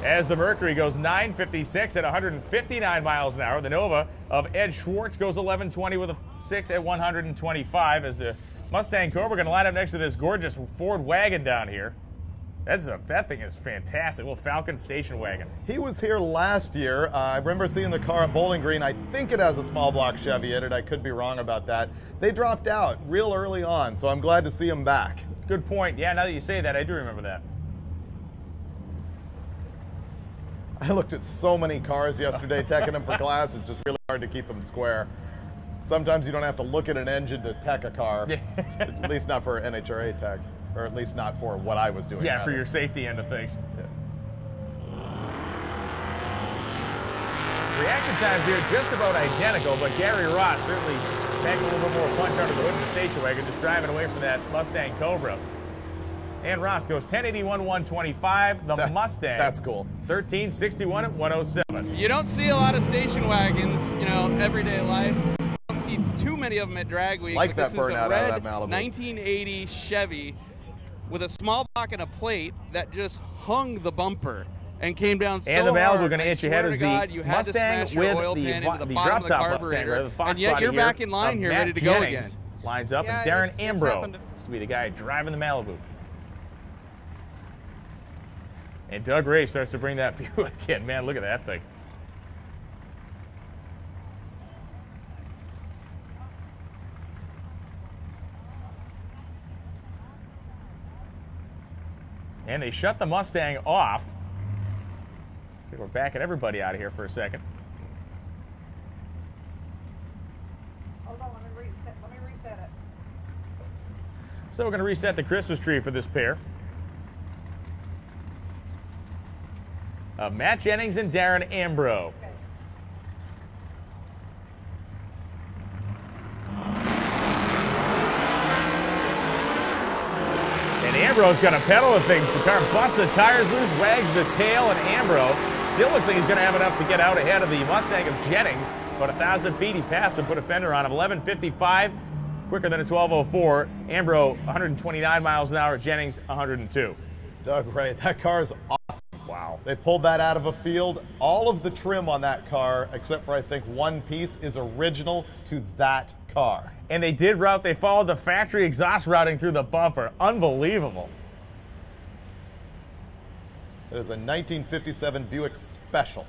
As the Mercury goes 956 at 159 miles an hour. The Nova of Ed Schwartz goes 1120 with a 6 at 125 as the Mustang Cobra going to line up next to this gorgeous Ford wagon down here. That thing is fantastic. Little Falcon station wagon. He was here last year. I remember seeing the car at Bowling Green. I think it has a small block Chevy in it. I could be wrong about that. They dropped out real early on, so I'm glad to see him back. Good point. Yeah, now that you say that, I do remember that. I looked at so many cars yesterday, teching them for class. It's just really hard to keep them square. Sometimes you don't have to look at an engine to tech a car, at least not for NHRA tech, or at least not for what I was doing. Yeah, rather. for your safety end of things. Yeah. Reaction times here just about identical, but Gary Ross certainly packing a little bit more punch under the hood of the station wagon, just driving away from that Mustang Cobra. And Ross goes 1081, 125. The Mustang. That's cool. 1361 at 107. You don't see a lot of station wagons, you know, everyday life. You don't see too many of them at Drag Week. Like but that this is a burnout red out of that Malibu. 1980 Chevy with a small block and a plate that just hung the bumper and came down so hard. And the Malibu going to inch ahead as the you had to Mustang smash your with oil the pan into the bottom of the drop-top carburetor, Mustang, the Fox and yet body you're here back in line here, Matt ready to go again. Jennings lines up, Yeah, and Darren it's Ambrose happened. to be the guy driving the Malibu. And Doug Ray starts to bring that Buick in. Man, look at that thing. And they shut the Mustang off. I think we're backing everybody out of here for a second. Hold on, let me reset it. So we're going to reset the Christmas tree for this pair. Matt Jennings and Darren Ambrose. Okay. And Ambrose going to pedal the thing. The car busts the tires loose, wags the tail, and Ambrose still looks like he's going to have enough to get out ahead of the Mustang of Jennings. About 1,000 feet he passed and put a fender on him. 11:55 quicker than a 1204. Ambro 129 miles an hour. Jennings 102. Doug Ray, that car is awesome. Wow. They pulled that out of a field. All of the trim on that car, except for I think one piece, is original to that car. And they followed the factory exhaust routing through the bumper. Unbelievable. It is a 1957 Buick Special.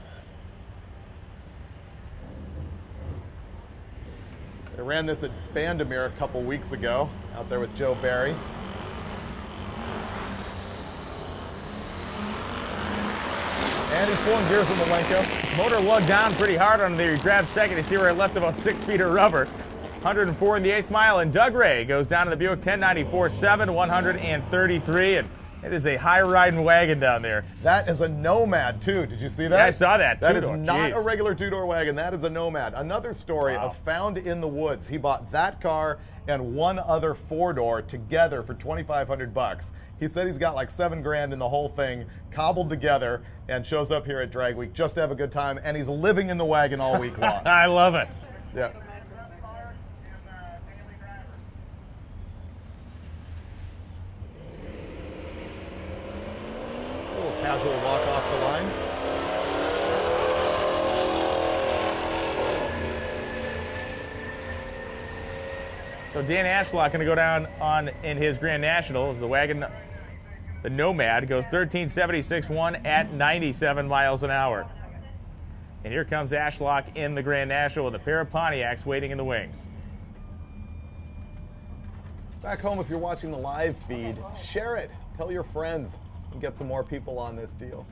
They ran this at Bandamere a couple weeks ago, out there with Joe Barry. And he's pulling gears in the Lenko. Motor lugged down pretty hard on there. He grabbed second. You see where I left about 6 feet of rubber. 104 in the 8th mile, and Doug Ray goes down to the Buick 1094-7, 133, and it is a high-riding wagon down there. That is a Nomad, too. Did you see that? Yeah, I saw that. That is Two-door. not Jeez. a regular two-door wagon. That is a Nomad. Another story Wow. of found in the woods. He bought that car and one other four-door together for $2,500. He said he's got like $7 grand in the whole thing, cobbled together, and shows up here at Drag Week just to have a good time, and he's living in the wagon all week long. I love it. Yeah. A little casual walk off the line. So Dan Ashlock going to go down on in his Grand National as the wagon, the Nomad, goes 13.76.1 at 97 miles an hour. And here comes Ashlock in the Grand National with a pair of Pontiacs waiting in the wings. Back home, if you're watching the live feed, share it. Tell your friends and get some more people on this deal.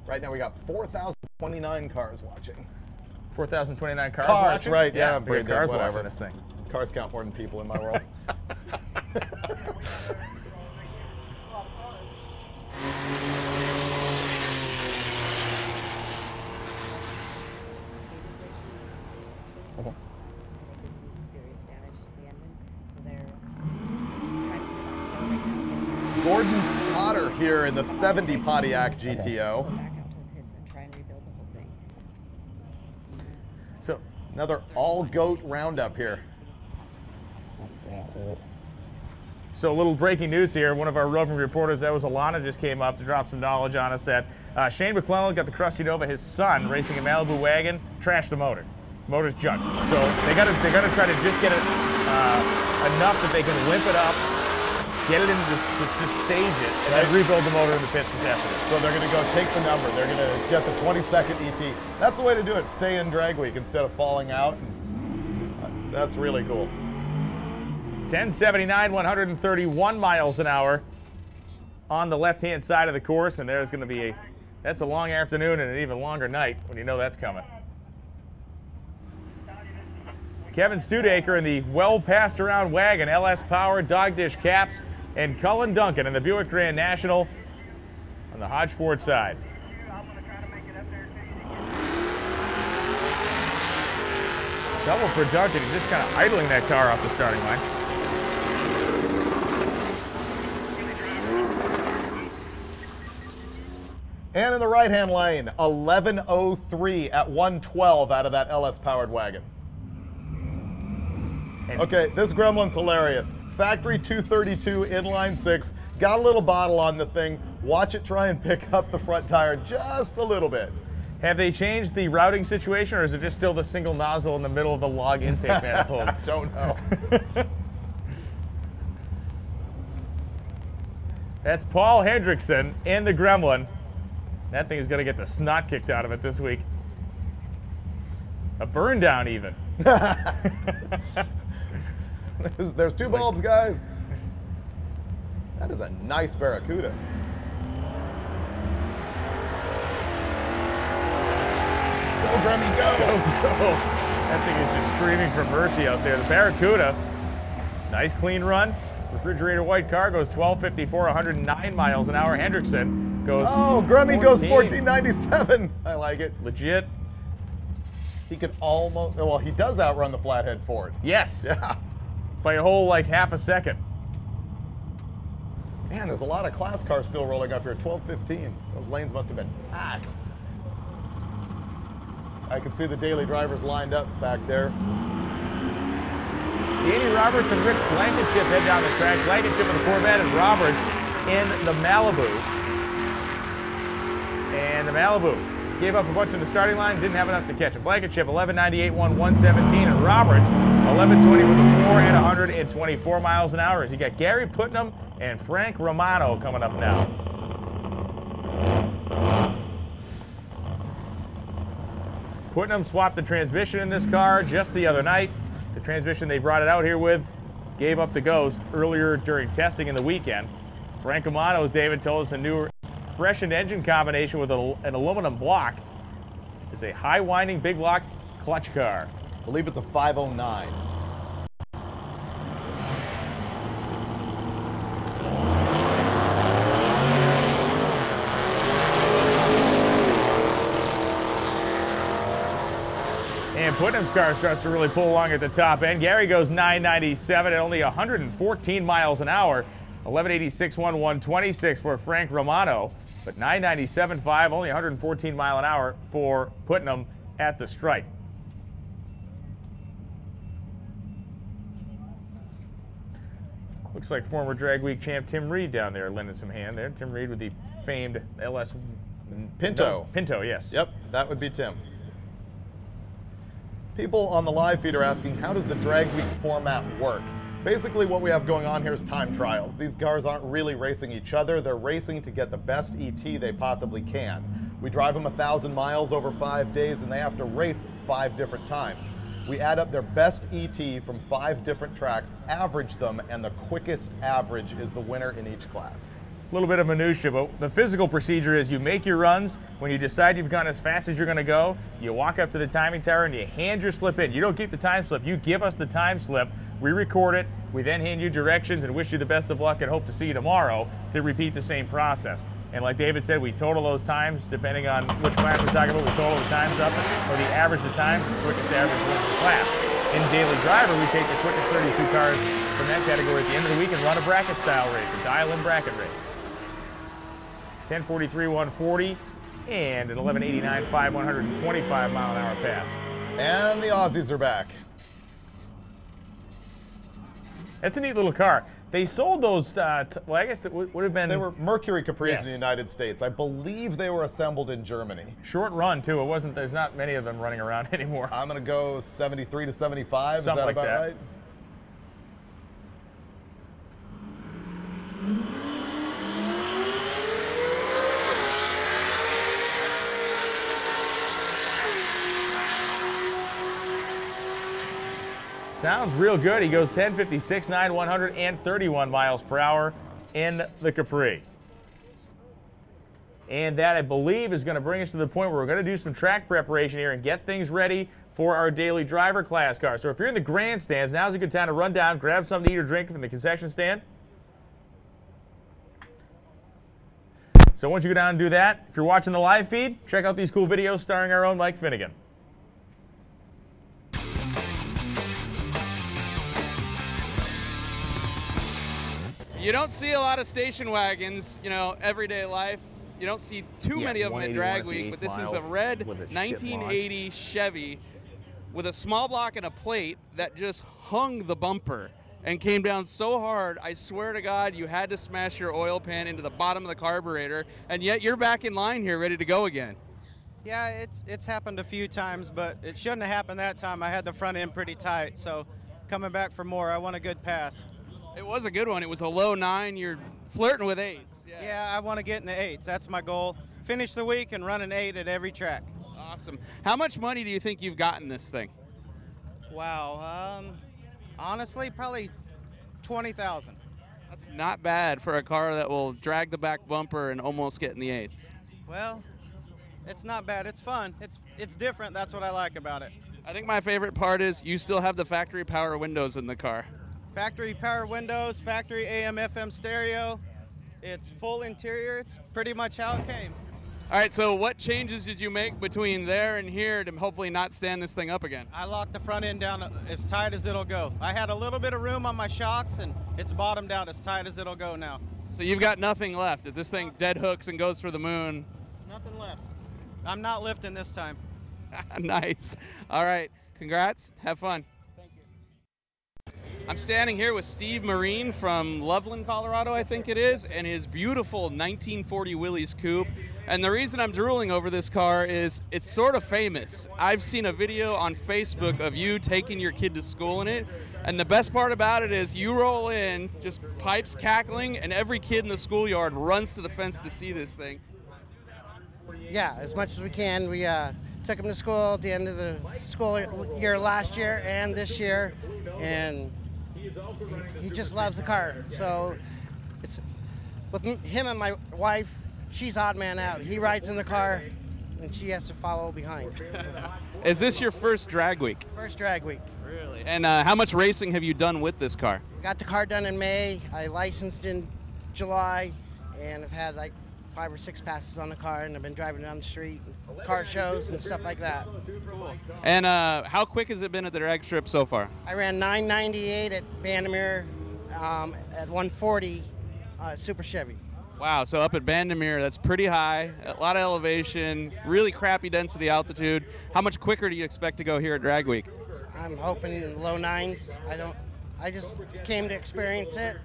Right now, we got 4,029 cars watching. 4,029 cars. Cars, watching? right? Yeah, we got cars whatever. watching this thing. Cars count more than people in my world. Gordon Potter here in the 70 Pontiac GTO. So another all-goat roundup here. So a little breaking news here. One of our roving reporters, that was Alana, just came up to drop some knowledge on us that Shane McClellan got the Crusty Nova, his son, racing a Malibu wagon, trashed the motor. The motor's junk. So they got to try to just get it enough that they can limp it up, get it into to stage it, and then rebuild the motor in the pits this afternoon. So they're going to go take the number. They're going to get the 22nd ET. That's the way to do it. Stay in Drag Week instead of falling out. That's really cool. 1079, 131 miles an hour on the left-hand side of the course, and there's going to be that's a long afternoon and an even longer night when you know that's coming. Kevin Studaker in the well-passed-around wagon, LS Power, dog dish caps, and Cullen Duncan in the Buick Grand National on the Hodge Ford side. Double for Duncan. He's just kind of idling that car off the starting line. And in the right-hand lane, 11:03 at 112 out of that LS-powered wagon. Okay, this gremlin's hilarious. Factory 232, inline 6. Got a little bottle on the thing. Watch it try and pick up the front tire just a little bit. Have they changed the routing situation, or is it just still the single nozzle in the middle of the log intake manifold? I don't know. That's Paul Hendrickson in the Gremlin. That thing is going to get the snot kicked out of it this week. A burn down even. There's two bulbs, guys. That is a nice Barracuda. Go, Grammy, go! Go. That thing is just screaming for mercy out there. The Barracuda, nice clean run. Refrigerator white car goes 12.54, 109 miles an hour. Hendrickson goes Grammy goes 14.97. I like it. Legit. He could almost, well, he does outrun the Flathead Ford. Yes. Yeah. By a whole, like, half a second. Man, there's a lot of class cars still rolling up here at 12:15. Those lanes must have been packed. I can see the daily drivers lined up back there. Danny Roberts and Rick Blankenship head down the track. Blankenship with the Corvette and Roberts in the Malibu. And the Malibu gave up a bunch in the starting line, didn't have enough to catch him. Blankenship 11.98, won 117, and Roberts 11.20 with a 4 and 124 miles an hour. As you got Gary Putnam and Frank Romano coming up now. Putnam swapped the transmission in this car just the other night. The transmission they brought it out here with gave up the ghost earlier during testing in the weekend. Frank Romano, as David told us, a new freshened engine combination with an aluminum block. It's a high winding big block clutch car. I believe it's a 509. And Putnam's car starts to really pull along at the top end. Gary goes 997 at only 114 miles an hour. 1186, 126 for Frank Romano, but 997.5, only 114 mile an hour for Putnam at the stripe. Looks like former Drag Week champ Tim Reed down there lending some hand there. Tim Reed with the famed LS Pinto. Pinto, yes. Yep, that would be Tim. People on the live feed are asking, how does the Drag Week format work? Basically what we have going on here is time trials. These cars aren't really racing each other, they're racing to get the best ET they possibly can. We drive them 1,000 miles over 5 days and they have to race 5 different times. We add up their best ET from 5 different tracks, average them, and the quickest average is the winner in each class. A little bit of minutia, but the physical procedure is you make your runs. When you decide you've gone as fast as you're going to go, you walk up to the timing tower and you hand your slip in. You don't keep the time slip, you give us the time slip. We record it, we then hand you directions and wish you the best of luck and hope to see you tomorrow to repeat the same process. And like David said, we total those times depending on which class we're talking about. We total the times up, or the average of times, the quickest average wins the class. In Daily Driver, we take the quickest 32 cars from that category at the end of the week and run a bracket style race, a dial-in bracket race. 10:43, 140, and an 11:89, 125 mile an hour pass. And the Aussies are back. That's a neat little car. They sold those, well, I guess it would have been... They were Mercury Capris Yes. in the United States. I believe they were assembled in Germany. Short run, too. It wasn't, there's not many of them running around anymore. I'm going to go 73 to 75. Something Is that like about that. right? Sounds real good. He goes 10:56, 9, 131 miles per hour in the Capri. And that, I believe, is going to bring us to the point where we're going to do some track preparation here and get things ready for our daily driver class car. So if you're in the grandstands, now's a good time to run down, grab something to eat or drink from the concession stand. So once you go down and do that, if you're watching the live feed, check out these cool videos starring our own Mike Finnegan. You don't see a lot of station wagons, you know, everyday life. You don't see too many of them at Drag Week, but this is a red 1980 Chevy with a small block and a plate that just hung the bumper and came down so hard, I swear to God, you had to smash your oil pan into the bottom of the carburetor, and yet you're back in line here ready to go again. Yeah, it's happened a few times, but it shouldn't have happened that time. I had the front end pretty tight, so coming back for more, I want a good pass. It was a good one. It was a low 9. You're flirting with 8s. Yeah, I want to get in the 8s. That's my goal. Finish the week and run an 8 at every track. Awesome. How much money do you think you've gotten this thing? Wow. Honestly, probably 20,000. That's not bad for a car that will drag the back bumper and almost get in the 8s. Well, it's not bad. It's fun. It's different. That's what I like about it. I think my favorite part is you still have the factory power windows in the car. Factory power windows, factory AM FM stereo. It's full interior. It's pretty much how it came. All right, so what changes did you make between there and here to hopefully not stand this thing up again? I locked the front end down as tight as it'll go. I had a little bit of room on my shocks, and it's bottomed out as tight as it'll go now. So you've got nothing left. If this thing dead hooks and goes for the moon. Nothing left. I'm not lifting this time. Nice. All right, congrats. Have fun. Thank you. I'm standing here with Steve Marine from Loveland, Colorado, I think it is, and his beautiful 1940 Willys Coupe. And the reason I'm drooling over this car is it's sort of famous. I've seen a video on Facebook of you taking your kid to school in it, and the best part about it is you roll in, just pipes cackling, and every kid in the schoolyard runs to the fence to see this thing. Yeah, as much as we can. We took him to school at the end of the school year last year and this year, and he just loves the car. So it's with him and my wife. She's odd man out. He rides in the car, and she has to follow behind. Is this your first drag week? First drag week. Really? And how much racing have you done with this car? Got the car done in May. I licensed in July, and I've had like 5 or 6 passes on the car, and I've been driving down the street, car shows and stuff like that. And how quick has it been at the drag strip so far? I ran 998 at Vandermeer, at 140 Super Chevy. Wow, so up at Vandermeer, that's pretty high, a lot of elevation, really crappy density altitude. How much quicker do you expect to go here at Drag Week? I'm hoping in low 9s. I just came to experience it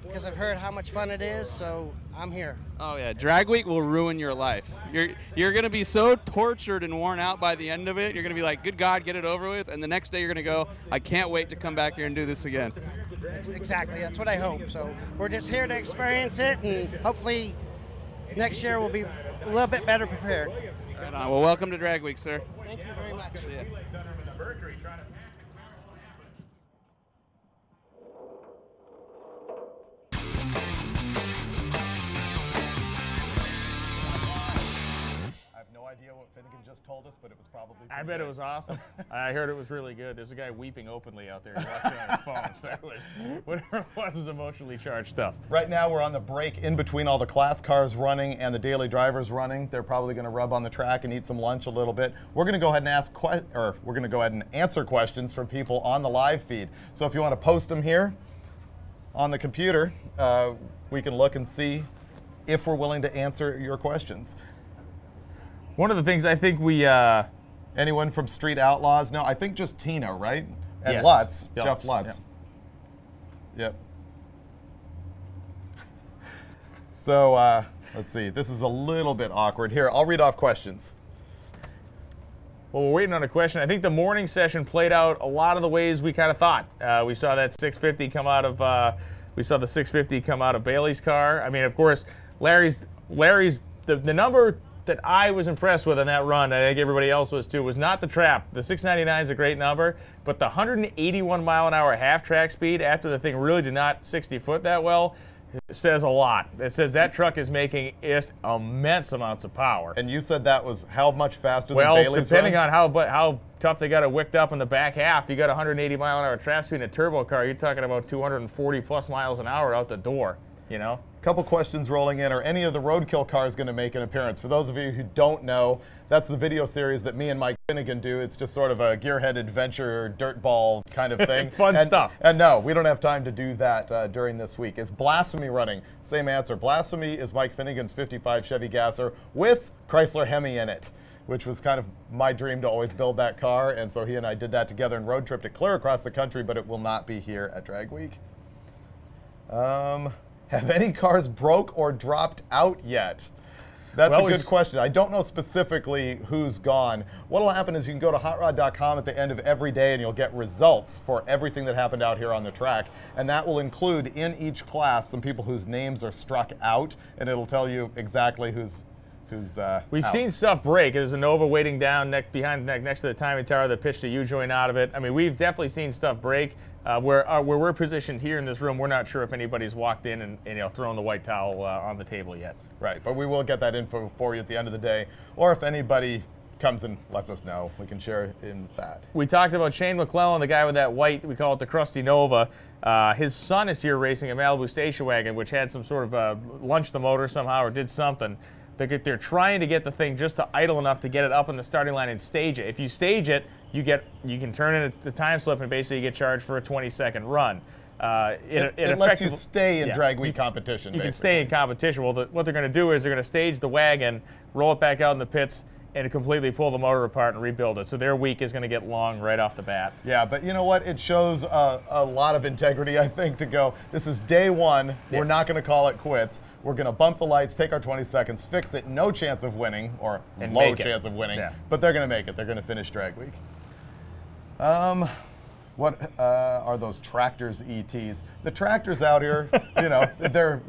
because I've heard how much fun it is, so I'm here. Oh yeah, Drag Week will ruin your life. You're going to be so tortured and worn out by the end of it. You're going to be like, good God, get it over with. And the next day you're going to go, I can't wait to come back here and do this again. Exactly, that's what I hope. So we're just here to experience it, and hopefully next year we'll be a little bit better prepared. Right on. Well, welcome to Drag Week, sir. Thank you very much. Yeah. What Finnegan just told us, but it was probably I bet it was awesome. I heard it was really good. There's a guy weeping openly out there watching on his phone, so it was, whatever it was emotionally charged stuff. Right now we're on the break in between all the class cars running and the daily drivers running. They're probably going to rub on the track and eat some lunch a little bit. We're going to go ahead and answer questions from people on the live feed. So if you want to post them here on the computer, we can look and see if we're willing to answer your questions. One of the things I think we... anyone from Street Outlaws? No, I think just Tina, right? And yes. Lutz, Yes. Jeff Lutz. Yep. So let's see. This is a little bit awkward. Here, I'll read off questions. Well, we're waiting on a question. I think the morning session played out a lot of the ways we kind of thought. We saw that 650 come out of... we saw the 650 come out of Bailey's car. I mean, of course, Larry's the number that I was impressed with on that run, and I think everybody else was too, was not the trap. The 699 is a great number, but the 181 mile an hour half track speed after the thing really did not 60 foot that well says a lot. It says that truck is making just immense amounts of power. And you said that was how much faster than Bailey's? Well, depending on how tough they got it wicked up in the back half, you got 180 mile an hour trap speed in a turbo car, you're talking about 240 plus miles an hour out the door, you know? Couple questions rolling in. Are any of the Roadkill cars going to make an appearance? For those of you who don't know, that's the video series that me and Mike Finnegan do. It's just sort of a gearhead adventure, dirtball kind of thing. Fun stuff. And no, we don't have time to do that during this week. Is Blasphemy running? Same answer. Blasphemy is Mike Finnegan's 55 Chevy Gasser with Chrysler Hemi in it, which was kind of my dream to always build that car. And so he and I did that together and road tripped it clear across the country, but it will not be here at Drag Week. Have any cars broke or dropped out yet? That's a good question. I don't know specifically who's gone. What will happen is you can go to hotrod.com at the end of every day and you'll get results for everything that happened out here on the track. And that will include in each class some people whose names are struck out, and it'll tell you exactly who's We've out. seen stuff break. There's a Nova waiting down behind next to the timing tower that pitched a U-joint out of it. I mean, we've definitely seen stuff break. Where we're positioned here in this room, we're not sure if anybody's walked in and thrown the white towel on the table yet. Right, but we will get that info for you at the end of the day. Or if anybody comes and lets us know, we can share in that. We talked about Shane McClellan, the guy with that white, we call it the Crusty Nova. His son is here racing a Malibu station wagon, which had some sort of launched the motor somehow or did something. They're trying to get the thing just to idle enough to get it up on the starting line and stage it. If you stage it, you can turn in the time slip and basically get charged for a 20-second run. It lets you stay in drag week competition. You can stay in competition. Well, what they're going to do is they're going to stage the wagon, roll it back out in the pits, and completely pull the motor apart and rebuild it. So their week is going to get long right off the bat. Yeah, but you know what? It shows a lot of integrity, I think, to go, this is day one. We're not going to call it quits. We're going to bump the lights, take our 20 seconds, fix it. No chance of winning, or low chance of winning, but they're going to make it. They're going to finish drag week. What are those tractors ETs? The tractors out here, you know, they're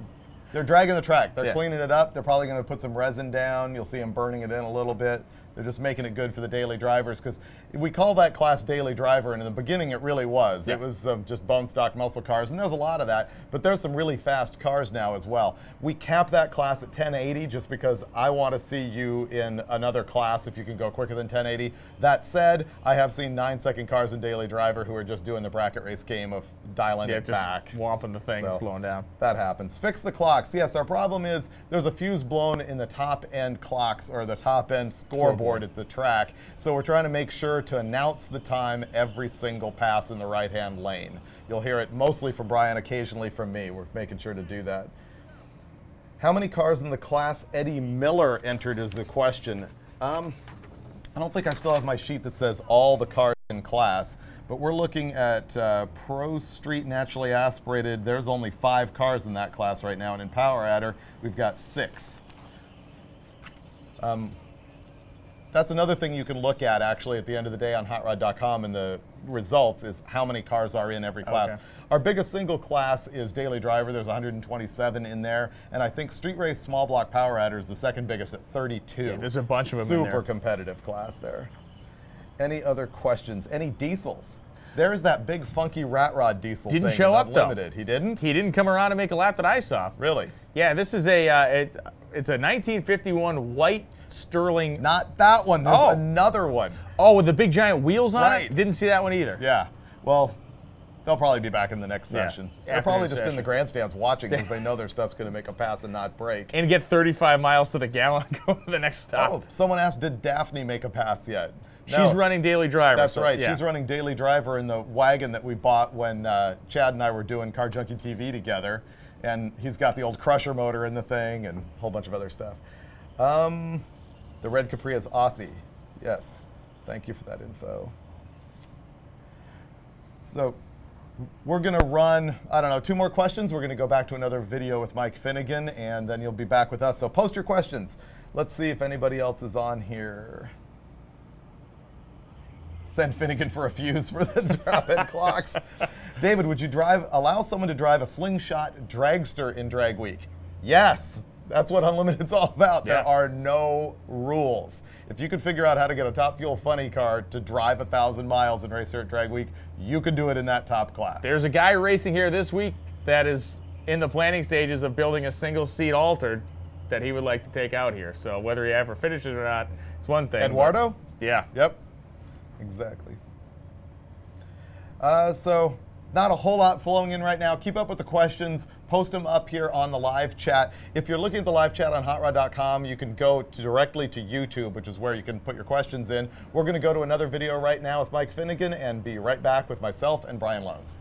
dragging the track. They're cleaning it up. They're probably going to put some resin down. You'll see them burning it in a little bit. They're just making it good for the daily drivers, because we call that class daily driver, and in the beginning it really was. It was just bone stock muscle cars, and there's a lot of that, but there's some really fast cars now as well. We cap that class at 1080 just because I want to see you in another class if you can go quicker than 1080. That said, I have seen 9-second cars in daily driver who are just doing the bracket race game of dialing it back. Just whomping the thing, slowing down. That happens. Fix the clocks. Yes, our problem is there's a fuse blown in the top end clocks, or the top end scoreboard at the track. So we're trying to make sure to announce the time every single pass in the right-hand lane. You'll hear it mostly from Brian, occasionally from me. We're making sure to do that. How many cars in the class Eddie Miller entered is the question. I don't think I still have my sheet that says all the cars in class, but we're looking at Pro Street Naturally Aspirated. There's only 5 cars in that class right now, and in Power Adder, we've got 6. That's another thing you can look at, actually, at the end of the day on hotrod.com, and the results is how many cars are in every class. Okay. Our biggest single class is Daily Driver. There's 127 in there, and I think Street Race Small Block Power Adder is the second biggest at 32. Yeah, there's a bunch of them in there. Super competitive class there. Any other questions? Any diesels? There's that big funky rat rod diesel Didn't thing show up Unlimited. though. He didn't? He didn't come around and make a lap that I saw. Really? Yeah, this is a it's a 1951 white Sterling. Not that one. There's another one. Oh, with the big giant wheels on Right. it? Didn't see that one either. Yeah. Well, they'll probably be back in the next session. They're Afternoon probably just in the session. grandstands watching because they know their stuff's going to make a pass and not break. And get 35 miles to the gallon and go to the next stop. Oh, someone asked, did Daphne make a pass yet? She's running Daily Driver. That's so, right. yeah. She's running Daily Driver in the wagon that we bought when Chad and I were doing Car Junkie TV together. And he's got the old Crusher motor in the thing and a whole bunch of other stuff. The red Capri is Aussie. Yes. Thank you for that info. So we're going to run, I don't know, 2 more questions. We're going to go back to another video with Mike Finnegan, and then you'll be back with us. So post your questions. Let's see if anybody else is on here. Send Finnegan for a fuse for the drop-in clocks. David, would you allow someone to drive a slingshot dragster in drag week? Yes. That's what Unlimited's all about. There are no rules. If you could figure out how to get a Top Fuel funny car to drive 1,000 miles and race here at Drag Week, you can do it in that top class. There's a guy racing here this week that is in the planning stages of building a single seat altered that he would like to take out here. So whether he ever finishes or not is one thing. Eduardo? Yeah. Yep. Exactly. So not a whole lot flowing in right now. Keep up with the questions. Post them up here on the live chat. If you're looking at the live chat on hotrod.com, you can go directly to YouTube, which is where you can put your questions in. We're going to go to another video right now with Mike Finnegan and be right back with myself and Brian Loans.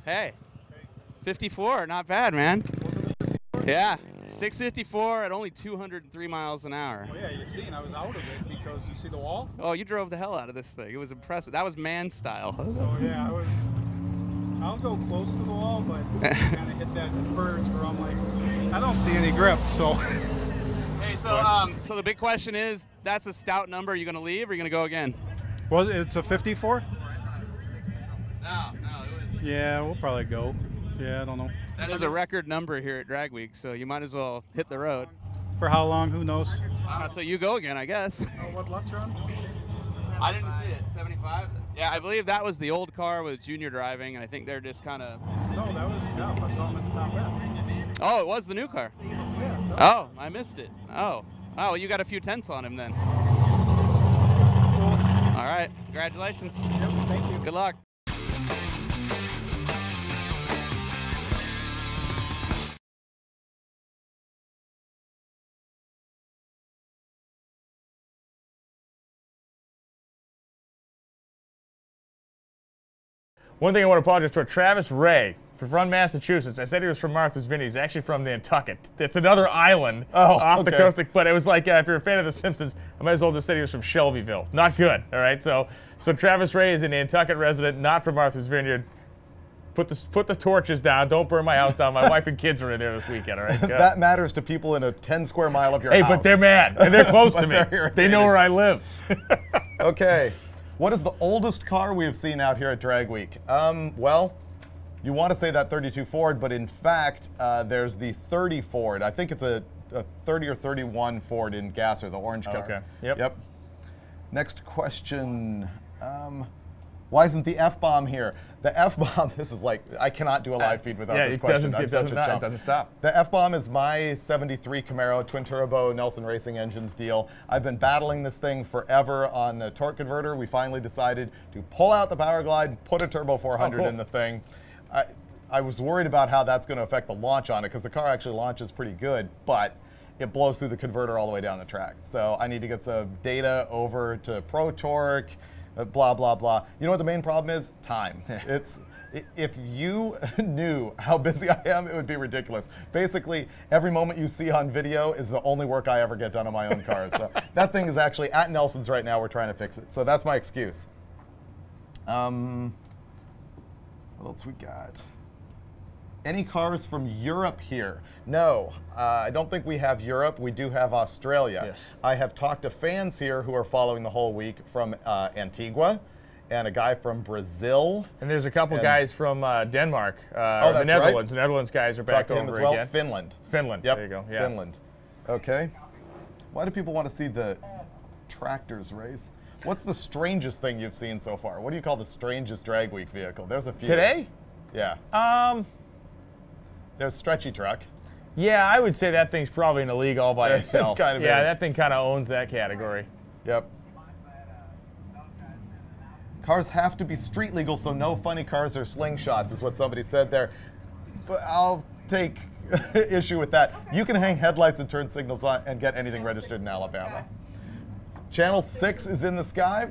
Hey, 54, not bad, man. Yeah, 654 at only 203 miles an hour. Oh yeah, you see, and I was out of it because you see the wall? Oh, you drove the hell out of this thing. It was impressive. That was man style. So yeah, I'll go close to the wall, but kind of hit that verge where I'm like, I don't see any grip, so. Hey, so the big question is, that's a stout number. Are you going to leave or are you going to go again? Well, it's a 54? No, it was. Yeah, we'll probably go. Yeah, I don't know. That is a record number here at Drag Week, so you might as well hit the road. For how long? Who knows? Until you go again, I guess. Oh, what Lutz run? I didn't see it. 75? Yeah, I believe that was the old car with Junior driving, and I think they're just kind of. No, that was Jeff. I saw him at the top end. Oh, it was the new car. Yeah. Oh, I missed it. Oh. Oh, you got a few tenths on him then. All right. Congratulations. Yep, thank you. Good luck. One thing I want to apologize for, Travis Ray, from Massachusetts. I said he was from Martha's Vineyard. He's actually from Nantucket. It's another island off the coast. But it was like, if you're a fan of The Simpsons, I might as well just say he was from Shelbyville. Not good, all right? So Travis Ray is a Nantucket resident, not from Martha's Vineyard. Put the torches down. Don't burn my house down. My wife and kids are in there this weekend, all right? That matters to people in a 10 square mile of your house. house. Hey, but they're mad, and they're close to me. They know where I live. Okay. What is the oldest car we have seen out here at Drag Week? Well, you want to say that 32 Ford, but in fact, there's the 30 Ford. I think it's a 30 or 31 Ford in Gasser, the orange car. Okay. Yep. Next question. Why isn't the F-bomb here? The F-bomb, this is like, I cannot do a live feed without this question. It doesn't stop. The F-bomb is my 73 Camaro twin turbo Nelson Racing Engines deal. I've been battling this thing forever on the torque converter. We finally decided to pull out the Power Glide and put a turbo 400 in the thing. I was worried about how that's going to affect the launch on it because the car actually launches pretty good, but it blows through the converter all the way down the track. So I need to get some data over to Pro Torque, blah, blah, blah. You know what the main problem is? Time. If you knew how busy I am, it would be ridiculous. Basically, every moment you see on video is the only work I ever get done on my own cars. So that thing is actually at Nelson's right now. We're trying to fix it. So that's my excuse. What else we got? Any cars from Europe here? No, I don't think we have Europe. We do have Australia. Yes. I have talked to fans here who are following the whole week from Antigua and a guy from Brazil. And there's a couple guys from Denmark, that's the Netherlands. right. The Netherlands guys are back Talked to him over as well. again. Finland. Finland, Yep. there you go. Yeah. Finland. Okay. Why do people want to see the tractors race? What's the strangest thing you've seen so far? What do you call the strangest Drag Week vehicle? There's a few. Today? Yeah. There's Stretchy Truck. Yeah, I would say that thing's probably in a league all by itself. It's kind of that thing kind of owns that category. Yep. Cars have to be street legal, so no funny cars or slingshots is what somebody said there. But I'll take issue with that. You can hang headlights and turn signals on and get anything registered in Alabama. Channel 6 is in the sky.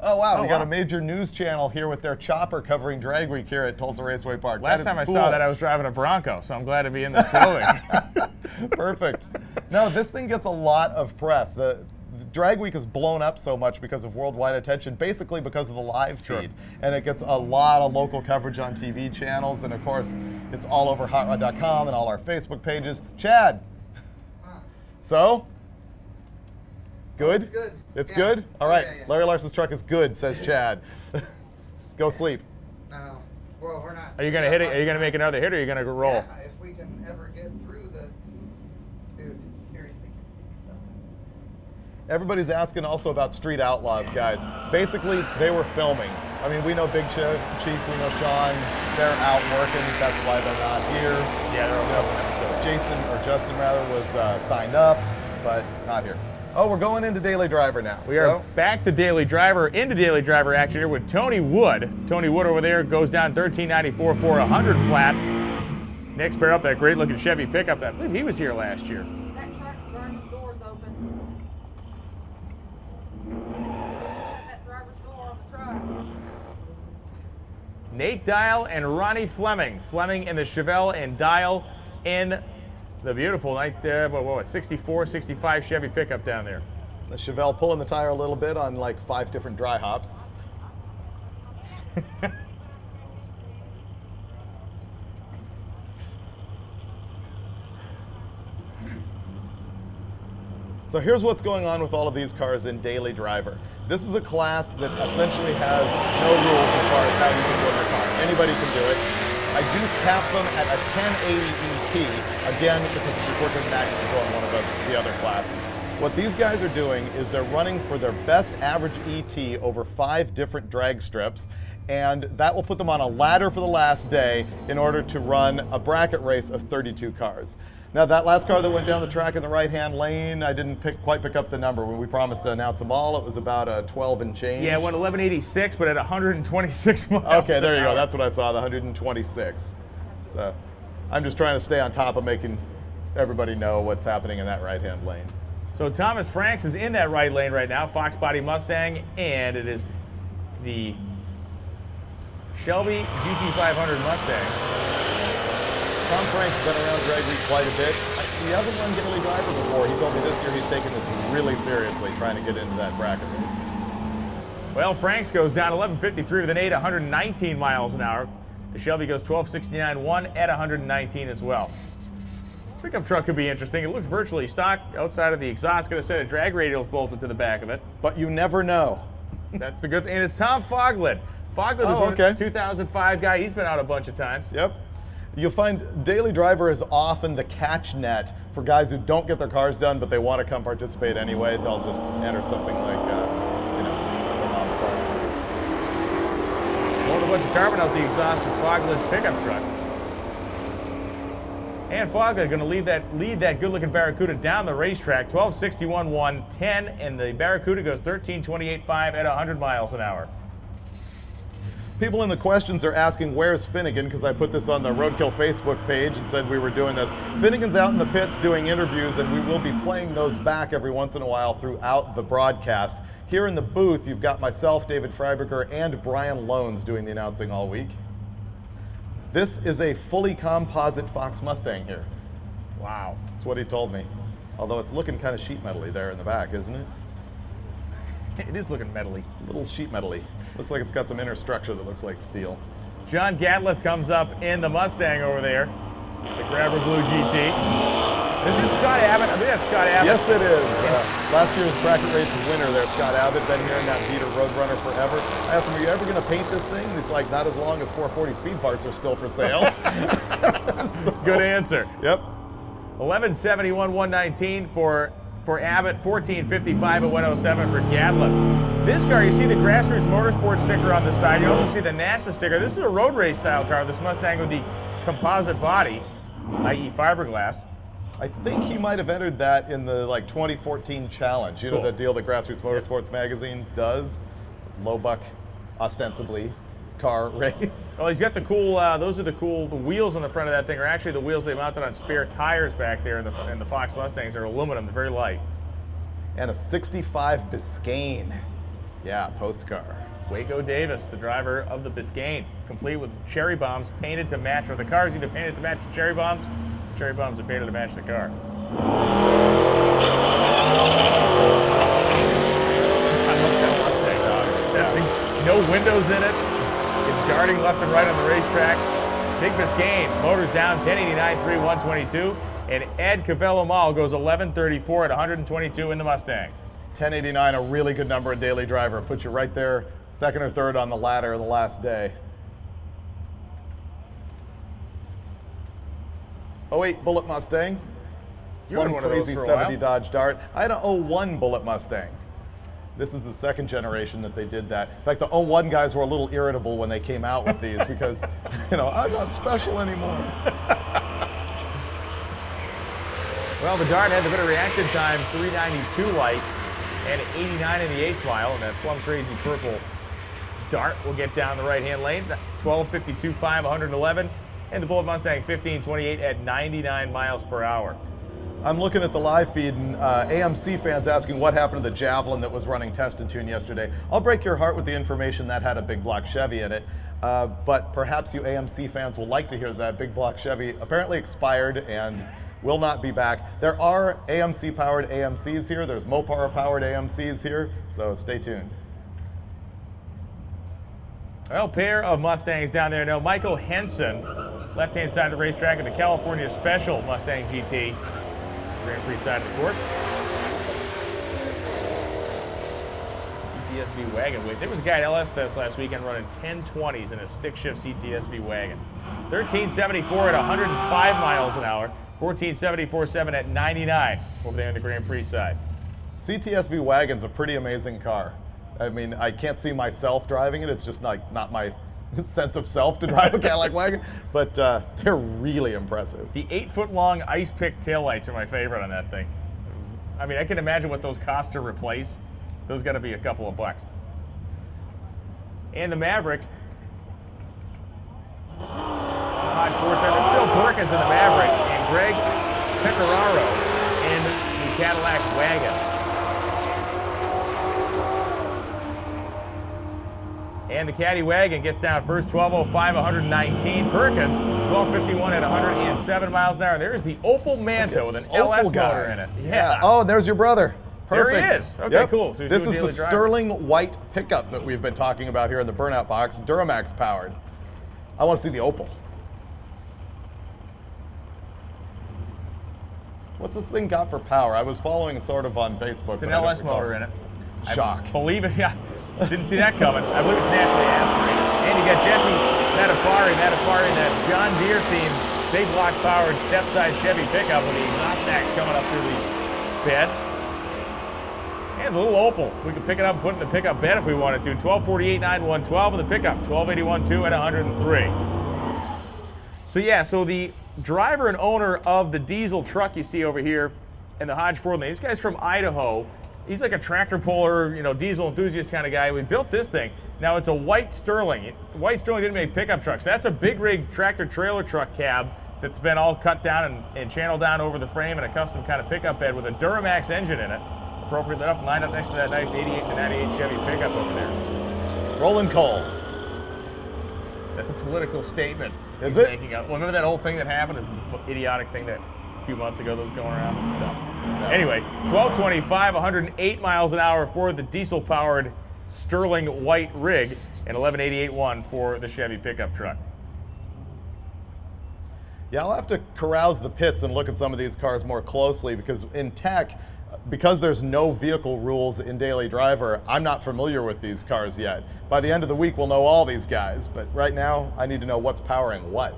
Oh wow, we got a major news channel here with their chopper covering Drag Week here at Tulsa Raceway Park. Last time I saw that, I was driving a Bronco, so I'm glad to be in this building. Perfect. No, this thing gets a lot of press. The Drag Week is blown up so much because of worldwide attention, basically because of the live feed. And it gets a lot of local coverage on TV channels, and of course, it's all over hotrod.com and all our Facebook pages. Chad, so? Good? It's good. It's Yeah. good? All right. Yeah. Larry Larson's truck is good, says Chad. Go sleep. No. Well, we're not. Are you going to hit it? Are you going to make another hit, or are you going to roll? Yeah, if we can ever get through the. Dude, seriously. Everybody's asking also about Street Outlaws, guys. Basically, they were filming. I mean, we know Big Chief, we know Sean. They're out working. That's why they're not here. Yeah, they're on an episode. Jason, or Justin rather, was signed up, but not here. Oh, we're going into Daily Driver now. We are back to Daily Driver, into Daily Driver action here with Tony Wood. Tony Wood over there goes down 1394 for 100 flat. Next pair up, that great looking Chevy pickup. I believe he was here last year. That truck's burning, the door's open. Shut that driver's door on the truck. Nate Dial and Ronnie Fleming. Fleming in the Chevelle and Dial in the beautiful 64, 65 Chevy pickup down there. The Chevelle pulling the tire a little bit on like 5 different dry hops. So here's what's going on with all of these cars in Daily Driver. This is a class that essentially has no rules as far as how you can build your car. Anybody can do it. I do cap them at a 1080 each GP, again, because it's recorded in action to go in one of the other classes. What these guys are doing is they're running for their best average ET over 5 different drag strips, and that will put them on a ladder for the last day in order to run a bracket race of 32 cars. Now, that last car that went down the track in the right-hand lane, I didn't quite pick up the number. When we promised to announce them all, it was about a 12 and change. Yeah, it went 1186, but at 126 miles. Okay, there you go. That's what I saw, the 126. So I'm just trying to stay on top of making everybody know what's happening in that right-hand lane. So Thomas Franks is in that right lane right now, Fox Body Mustang, and it is the Shelby GT500 Mustang. Tom Frank's been around drag week quite a bit. He hasn't run daily driver before. He told me this year he's taking this really seriously, trying to get into that bracket race. Well, Franks goes down 1153 with an 8, 119 miles an hour. The Shelby goes 1269.1 at 119 as well. Pickup truck could be interesting. It looks virtually stock outside of the exhaust. Got a set of drag radials bolted to the back of it. But you never know. That's the good thing. And it's Tom Foglin. Foglin is a 2005 guy. He's been out a bunch of times. Yep. You'll find daily driver is often the catch net for guys who don't get their cars done, but they want to come participate anyway. They'll just enter something like, their mom's car. Blowing a bunch of carbon out the exhaust of Foglin's pickup truck. And Foglin going to lead that good-looking Barracuda down the racetrack. 1261.110, and the Barracuda goes 1328.5 at 100 miles an hour. People in the questions are asking, where's Finnegan? Because I put this on the Roadkill Facebook page and said we were doing this. Finnegan's out in the pits doing interviews, and we will be playing those back every once in a while throughout the broadcast. Here in the booth, you've got myself, David Freiberger, and Brian Loans doing the announcing all week. This is a fully composite Fox Mustang here. Wow. That's what he told me. Although it's looking kind of sheet metally there in the back, isn't it? It is looking metally. A little sheet metally. Looks like it's got some inner structure that looks like steel. John Gatliff comes up in the Mustang over there. The Grabber Blue GT. Is it Scott Abbott? I think that's Scott Abbott. Yes, it is. Last year's bracket race winner there, Scott Abbott, been here in that beater Roadrunner forever. I asked him, are you ever going to paint this thing? And he's like, not as long as 440 speed parts are still for sale. So, good answer. Yep. 1171.119 for Abbott, 1455 at 107 for Gatliff. This car, you see the Grassroots Motorsport sticker on the side. You also see the NASA sticker. This is a road race style car, this Mustang with the composite body, i.e. fiberglass. I think he might have entered that in the 2014 challenge. You know the deal that Grassroots Motorsports magazine does? Low buck, ostensibly, car race. Well, he's got the cool, the wheels on the front of that thing are actually the wheels they mounted on spare tires back there in the Fox Mustangs. They're aluminum, they're very light. And a 65 Biscayne. Yeah, post car. Waco Davis, the driver of the Biscayne, complete with cherry bombs painted to match, or the car's either painted to match the cherry bombs are painted to match the car. I love that Mustang, dog. That thing's no windows in it. It's darting left and right on the racetrack. Big Biscayne, motors down, 1089.3, 122. And Ed Cavello-Mall goes 1134 at 122 in the Mustang. 1089, a really good number in daily driver. Puts you right there, second or third on the ladder the last day. 08 Bullet Mustang. You had one of those crazy for a 70 while. Dodge Dart. I had an 01 Bullet Mustang. This is the second generation that they did that. In fact, the 01 guys were a little irritable when they came out with these because, I'm not special anymore. Well, the Dart had the better reaction time, 392 light and 89 in the 8th mile, and that plum crazy purple Dart will get down the right-hand lane, 1252.5, 111, and the Bullet Mustang 1528 at 99 miles per hour. I'm looking at the live feed, and AMC fans asking what happened to the Javelin that was running test and tune yesterday. I'll break your heart with the information that had a big block Chevy in it, but perhaps you AMC fans will like to hear that big block Chevy apparently expired and will not be back. There are AMC-powered AMCs here. There's Mopar-powered AMCs here, so stay tuned. Well, pair of Mustangs down there now. Michael Henson, left-hand side of the racetrack in the California Special Mustang GT. Grand Prix side of the court. CTSV wagon with. There was a guy at LS Fest last weekend running 1020s in a stick shift CTSV wagon. 1374 at 105 miles an hour. 1474.7 at 99 over there on the Grand Prix side. CTSV wagon's a pretty amazing car. I mean, I can't see myself driving it. It's just like not my sense of self to drive a Cadillac wagon, but they're really impressive. The 8-foot-long ice pick taillights are my favorite on that thing. I mean, I can imagine what those cost to replace. Those got to be a couple of bucks. And the Maverick. Hodge 410. There's Bill Perkins in the Maverick and Greg Pecoraro in the Cadillac wagon. And the Caddy wagon gets down first, 12:05, 119. Perkins, 12:51 at 107 miles an hour. There's the Opel Manta with an LS motor in it. Yeah. Oh, there's your brother. Perfect. There he is. Okay, cool. So this is the Sterling White pickup that we've been talking about here in the Burnout Box, Duramax powered. I want to see the Opel. What's this thing got for power? I was following sort of on Facebook. It's an LS motor in it. Shock. I believe it, yeah. Didn't see that coming. I believe it's naturally aspirated. And you got Jesse Matafari in that John Deere themed big block powered step side Chevy pickup with the exhaust stacks coming up through the bed. And the little Opel. We could pick it up and put it in the pickup bed if we wanted to. 1248, 9112 in the pickup. 1281, 2 at 103. So yeah, so the driver and owner of the diesel truck you see over here in the Hodge Ford lane, this guy's from Idaho. He's like a tractor puller, you know, diesel enthusiast kind of guy. We built this thing. Now it's a white Sterling. White Sterling didn't make pickup trucks. That's a big rig tractor trailer truck cab that's been all cut down and channeled down over the frame in a custom kind of pickup bed with a Duramax engine in it. Appropriately enough, lined up next to that nice 88 to 98 Chevy pickup over there. Rolling coal. That's a political statement. Is it? Well, remember that whole thing that happened? Is the idiotic thing that a few months ago that was going around? No. Anyway, 1225, 108 miles an hour for the diesel-powered Sterling White rig, and 1188.1 for the Chevy pickup truck. Yeah, I'll have to carouse the pits and look at some of these cars more closely because in tech, because there's no vehicle rules in Daily Driver, I'm not familiar with these cars yet. By the end of the week, we'll know all these guys, but right now, I need to know what's powering what.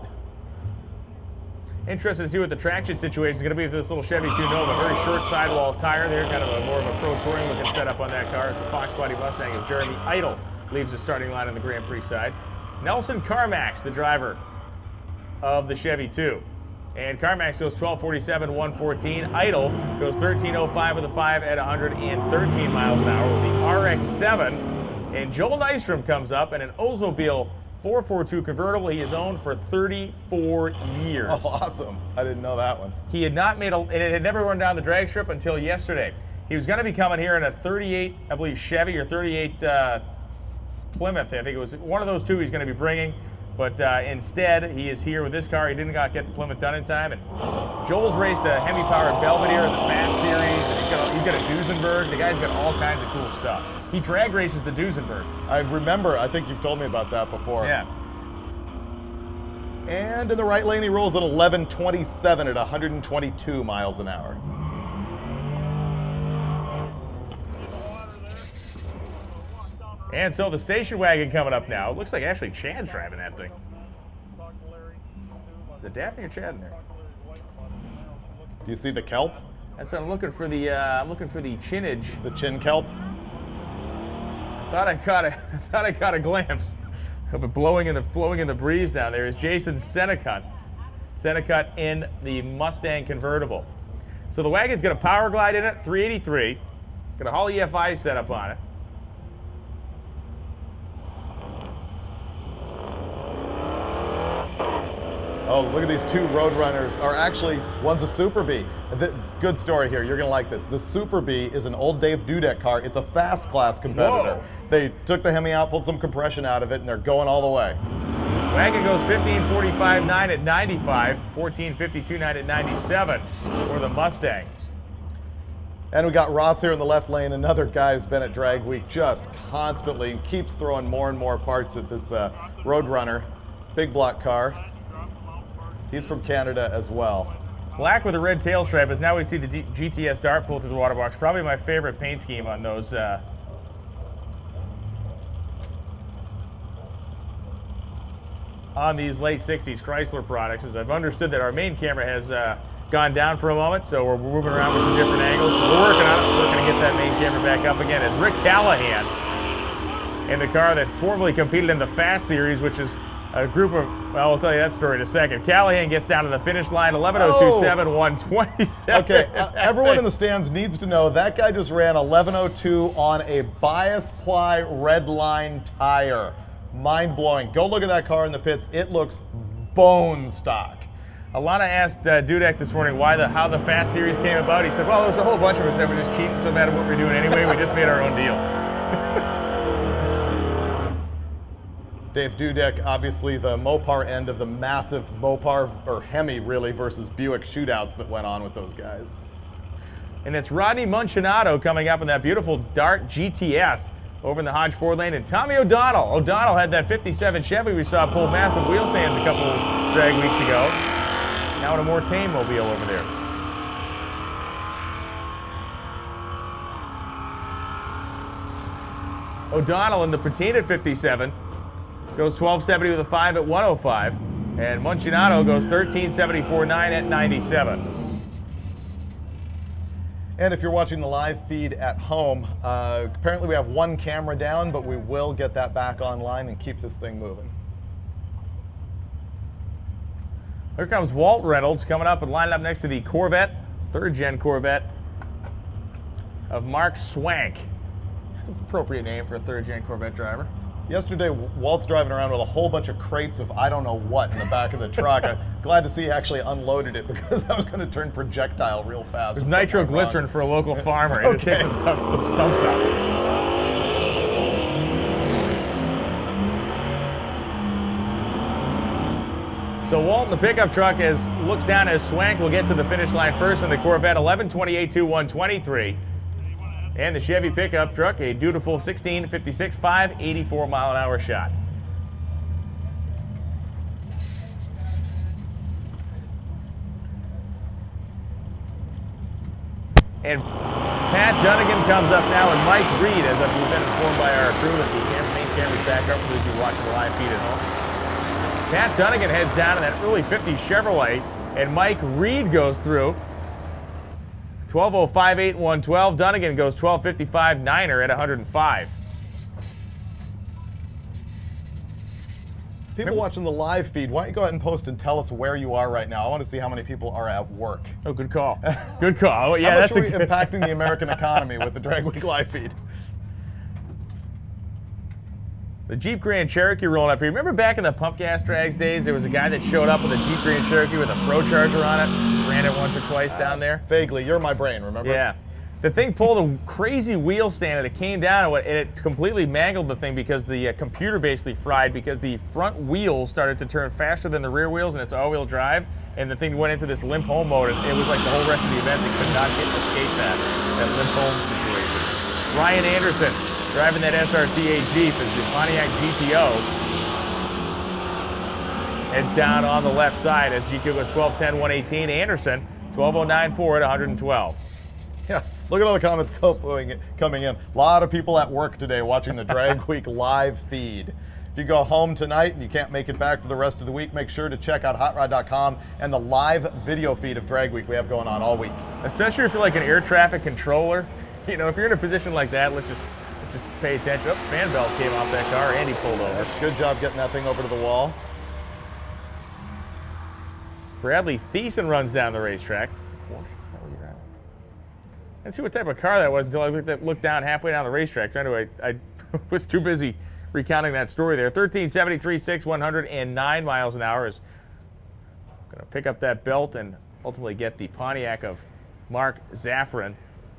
Interested to see what the traction situation is going to be for this little Chevy 2 Nova. Very short sidewall tire there, kind of a more of a pro touring looking setup on that car. It's the Fox Body Mustang of Jeremy Idle leaves the starting line on the Grand Prix side. Nelson Carmax, the driver of the Chevy 2. And Carmax goes 1247, 114. Idle goes 1305 with a 5 at 113 miles an hour with the RX-7. And Joel Nystrom comes up in an Oldsmobile 442 convertible he has owned for 34 years. Oh, awesome. I didn't know that one. He had not made and it had never run down the drag strip until yesterday. He was going to be coming here in a 38, I believe, Chevy or 38 Plymouth. I think it was one of those two he's going to be bringing. But instead, he is here with this car. He didn't get the Plymouth done in time. And Joel's raced a Hemi-powered Belvedere in the Fast Series. And he's got a Duesenberg. The guy's got all kinds of cool stuff. He drag races the Duesenberg. I remember. I think you've told me about that before. Yeah. And in the right lane, he rolls at 1127 at 122 miles an hour. And so the station wagon coming up now. It looks like actually Chad's driving that thing. Is it Daphne or Chad in there? Do you see the kelp? That's what I'm looking for. The chinnage. The chin kelp. I thought I caught a glimpse of it flowing in the breeze down there. Is Jason Senecut in the Mustang convertible. So the wagon's got a power glide in it, 383. Got a Hall EFI setup on it. Oh, look at these two Roadrunners. Are actually, one's a Super Bee. Good story here. You're going to like this. The Super Bee is an old Dave Dudek car. It's a fast class competitor. Whoa. They took the Hemi out, pulled some compression out of it, and they're going all the way. Wagon goes 15:45.9 at 95, 14:52.9 at 97 for the Mustang. And we got Ross here in the left lane. Another guy who's been at Drag Week just constantly and keeps throwing more and more parts at this Roadrunner. Big block car. He's from Canada as well. Black with a red tail stripe, as now we see the GTS dart pull through the water box. Probably my favorite paint scheme on those on these late 60s Chrysler products is I've understood that our main camera has gone down for a moment, so we're moving around with some different angles. So we're working on it. We're going to get that main camera back up again as Rick Callahan in the car that formerly competed in the Fast Series, which is a group of, well, I'll tell you that story in a second. Callahan gets down to the finish line, 11:02.7, 1:27. Okay, everyone in the stands needs to know that guy just ran 11:02 on a bias ply red line tire. Mind-blowing. Go look at that car in the pits. It looks bone stock. Alana asked Dudek this morning how the Fast Series came about. He said, well, there was a whole bunch of us that were just cheating so bad at what we were doing anyway. We just made our own deal. Dave Dudek, obviously the Mopar end of the massive Mopar, or Hemi really, versus Buick shootouts that went on with those guys. And it's Rodney Munchinato coming up in that beautiful Dart GTS over in the Hodge 4-lane. And Tommy O'Donnell. O'Donnell had that 57 Chevy we saw pull massive wheel stands a couple drag weeks ago. Now in a more tame mobile over there. O'Donnell in the patinted 57 goes 1270 with a 5 at 105. And Munchinato goes 1374.9 at 97. And if you're watching the live feed at home, apparently we have one camera down, but we will get that back online and keep this thing moving. Here comes Walt Reynolds coming up and lining up next to the Corvette, third-gen Corvette of Mark Swank. That's an appropriate name for a third-gen Corvette driver. Yesterday, Walt's driving around with a whole bunch of crates of I don't know what in the back of the truck. I'm glad to see he actually unloaded it because I was going to turn projectile real fast. There's nitroglycerin for a local farmer. And Okay. it takes some stumps out. So Walt in the pickup truck looks down as Swank will get to the finish line first in the Corvette, 11:28.2, 123. And the Chevy pickup truck, a dutiful 16.56, 584 mile an hour shot. And Pat Dunnigan comes up now, and Mike Reed, as we've been informed by our crew that the main camera's back up for those of you watching the live feed at home. Pat Dunnigan heads down in that early 50s Chevrolet, and Mike Reed goes through. 12:05.8, 112. Dunnigan goes 12:55, 9er at 105. People watching the live feed, why don't you go ahead and post and tell us where you are right now? I want to see how many people are at work. Oh, good call. Good call. Oh, yeah, how much that's are we impacting the American economy with the Drag Week live feed? The Jeep Grand Cherokee rolling up here. Remember back in the pump gas drags days, there was a guy that showed up with a Jeep Grand Cherokee with a Pro Charger on it, ran it once or twice down there? Vaguely, you're my brain, remember? Yeah. The thing pulled a crazy wheel stand and it came down and it completely mangled the thing because the computer basically fried because the front wheels started to turn faster than the rear wheels and it's all-wheel drive, and the thing went into this limp home mode. It was like the whole rest of the event, they could not escape that limp home situation. Ryan Anderson driving that SRTA Jeep as the Pontiac GTO heads down on the left side as GTO goes 12:10, 118. Anderson 12:09.4 at 112. Yeah, look at all the comments coming in. A lot of people at work today watching the Drag Week live feed. If you go home tonight and you can't make it back for the rest of the week, make sure to check out hotrod.com and the live video feed of Drag Week we have going on all week. Especially if you're like an air traffic controller. You know, if you're in a position like that, let's just pay attention. Oh, fan belt came off that car. Andy pulled over. Good job getting that thing over to the wall. Bradley Thiessen runs down the racetrack. Let's see what type of car that was until I looked down halfway down the racetrack. I was too busy recounting that story there. 1373.6, 109 miles an hour is going to pick up that belt and ultimately get the Pontiac of Mark Zafran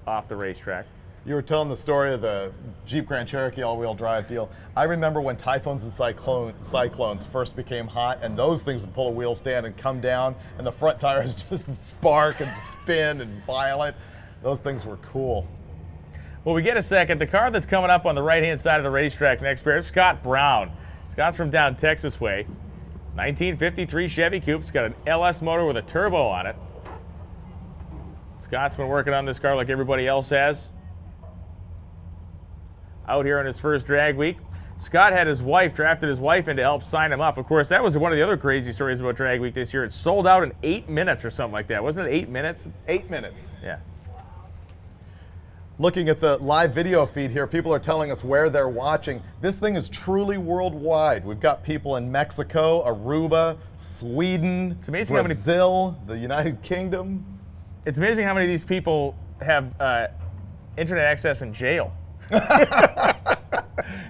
off the racetrack. You were telling the story of the Jeep Grand Cherokee all-wheel drive deal. I remember when Typhoons and Cyclones first became hot, and those things would pull a wheel stand and come down, and the front tires just bark and spin and violent. Those things were cool. Well, we get a second. The car that's coming up on the right-hand side of the racetrack next pair is Scott Brown. Scott's from down Texas way. 1953 Chevy Coupe. It's got an LS motor with a turbo on it. Scott's been working on this car like everybody else has. Out here on his first drag week. Scott had his wife, drafted his wife in to help sign him up. Of course, that was one of the other crazy stories about Drag Week this year. It sold out in 8 minutes or something like that. Wasn't it 8 minutes? 8 minutes. Yeah. Looking at the live video feed here, people are telling us where they're watching. This thing is truly worldwide. We've got people in Mexico, Aruba, Sweden, it's amazing Brazil, the United Kingdom. It's amazing how many of these people have internet access in jail.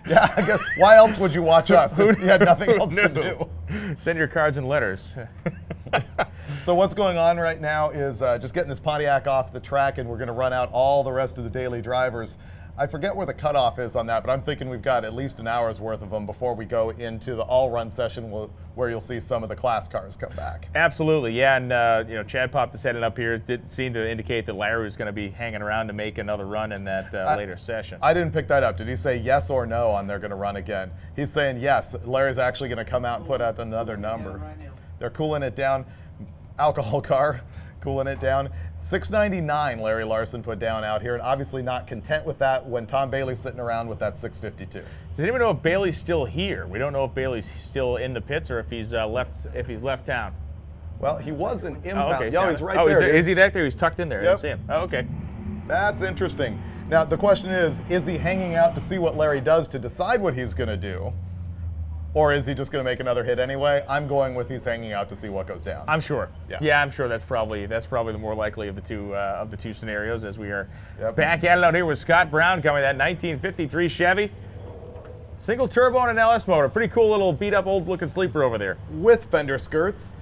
Yeah, I guess, why else would you watch us if you had nothing else to do? Send your cards and letters. So what's going on right now is just getting this Pontiac off the track, and we're going to run out all the rest of the daily drivers. I forget where the cutoff is on that, but I'm thinking we've got at least an hour's worth of them before we go into the all-run session where you'll see some of the class cars come back. Absolutely, yeah, and you know, Chad popped his head up here. It did seem to indicate that Larry was going to be hanging around to make another run in that later session. I didn't pick that up. Did he say yes or no on they're going to run again? He's saying yes. Larry's actually going to come out and put out another number. They're cooling it down. Alcohol car, cooling it down. $6.99 Larry Larson put down out here, and obviously not content with that when Tom Bailey's sitting around with that $6.52. Does anyone know if Bailey's still here? We don't know if Bailey's still in the pits or if he's left town. Well, he was an inbound. Oh, okay, he's right there. Is he back there? He's tucked in there. Yep. I didn't see him. Oh, okay. That's interesting. Now, the question is he hanging out to see what Larry does to decide what he's going to do? Or is he just going to make another hit anyway? I'm going with he's hanging out to see what goes down. I'm sure. Yeah, yeah, I'm sure that's probably the more likely of the two scenarios. As we are back at it out here with Scott Brown coming that 1953 Chevy, single turbo and an LS motor. Pretty cool little beat up old looking sleeper over there with fender skirts.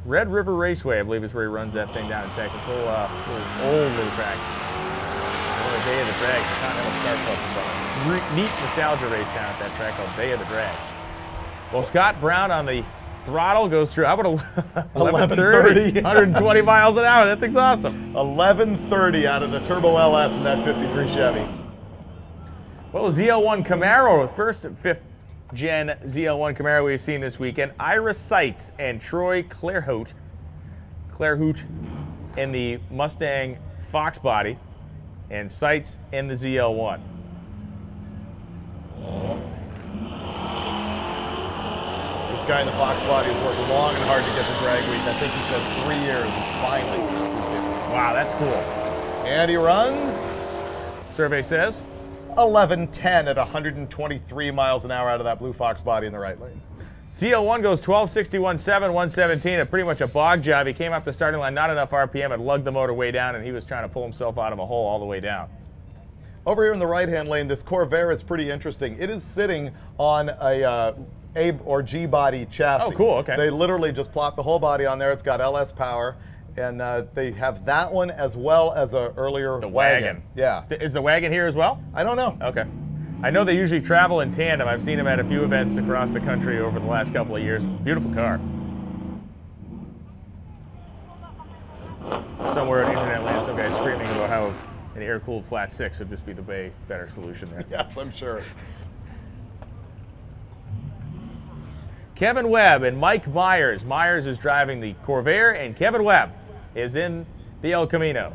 Red River Raceway, I believe, is where he runs that thing down in Texas. Little old little track. One of the Day of the Drag, the Continental Star Club is on. Neat nostalgia race down at that track called Day of the Drag. Well, Scott Brown on the throttle goes through, how about 11:30? 120 miles an hour. That thing's awesome. 11:30 out of the Turbo LS in that 53 Chevy. Well, ZL1 Camaro, the first 5th gen ZL1 Camaro we've seen this weekend. Ira Seitz and Troy Clairhout in the Mustang Fox body, and Seitz in the ZL1. This guy in the Fox body has worked long and hard to get to Drag Week. I think he said 3 years, and finally. Wow, that's cool. And he runs, survey says, 11:10 at 123 miles an hour out of that blue Fox body in the right lane. ZL1 goes 12:61.7, 117, pretty much a bog job. He came up the starting line, not enough RPM, it lugged the motor way down, and he was trying to pull himself out of a hole all the way down. Over here in the right-hand lane, this Corvair is pretty interesting. It is sitting on a A or G body chassis. Oh, cool, okay. They literally just plop the whole body on there. It's got LS power, and they have that one as well as a earlier wagon. Yeah. Is the wagon here as well? I don't know. Okay. I know they usually travel in tandem. I've seen them at a few events across the country over the last couple of years. Beautiful car. Somewhere in internet land, some guy's screaming about how an air-cooled flat 6 would just be the better solution there. Yes, I'm sure. Kevin Webb and Mike Myers. Myers is driving the Corvair, and Kevin Webb is in the El Camino.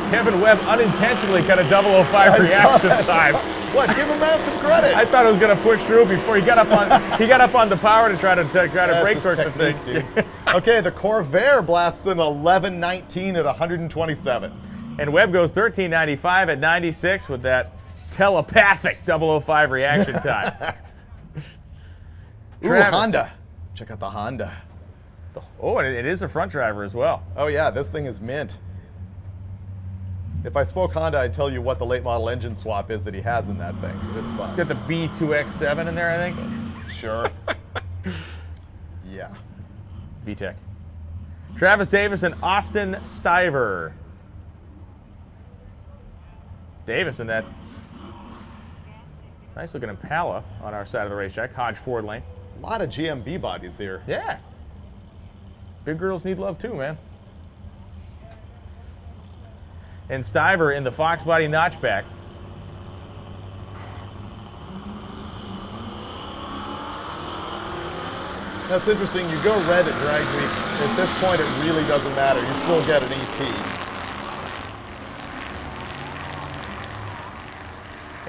Kevin Webb unintentionally cut a 005 reaction time. What? Give him out some credit. I thought it was going to push through before he got up on the power to try to brake torque the thing. Dude. Okay, the Corvair blasts in 11:19 at 127. And Webb goes 13:95 at 96 with that telepathic 005 reaction time. Ooh, Honda. Check out the Honda. Oh, and it is a front driver as well. Oh yeah, this thing is mint. If I spoke Honda, I'd tell you what the late model engine swap is that he has in that thing. It's fun. It's got the B2X7 in there, I think. Sure. Yeah. VTEC. Travis Davis and Austin Stiver. Davis in that nice looking Impala on our side of the racetrack. Hodge Ford lane. A lot of GMB bodies here. Yeah. Big girls need love too, man. And Stiver in the Fox body notchback. That's interesting. You go red at Drag Week. At this point, it really doesn't matter. You still get an ET.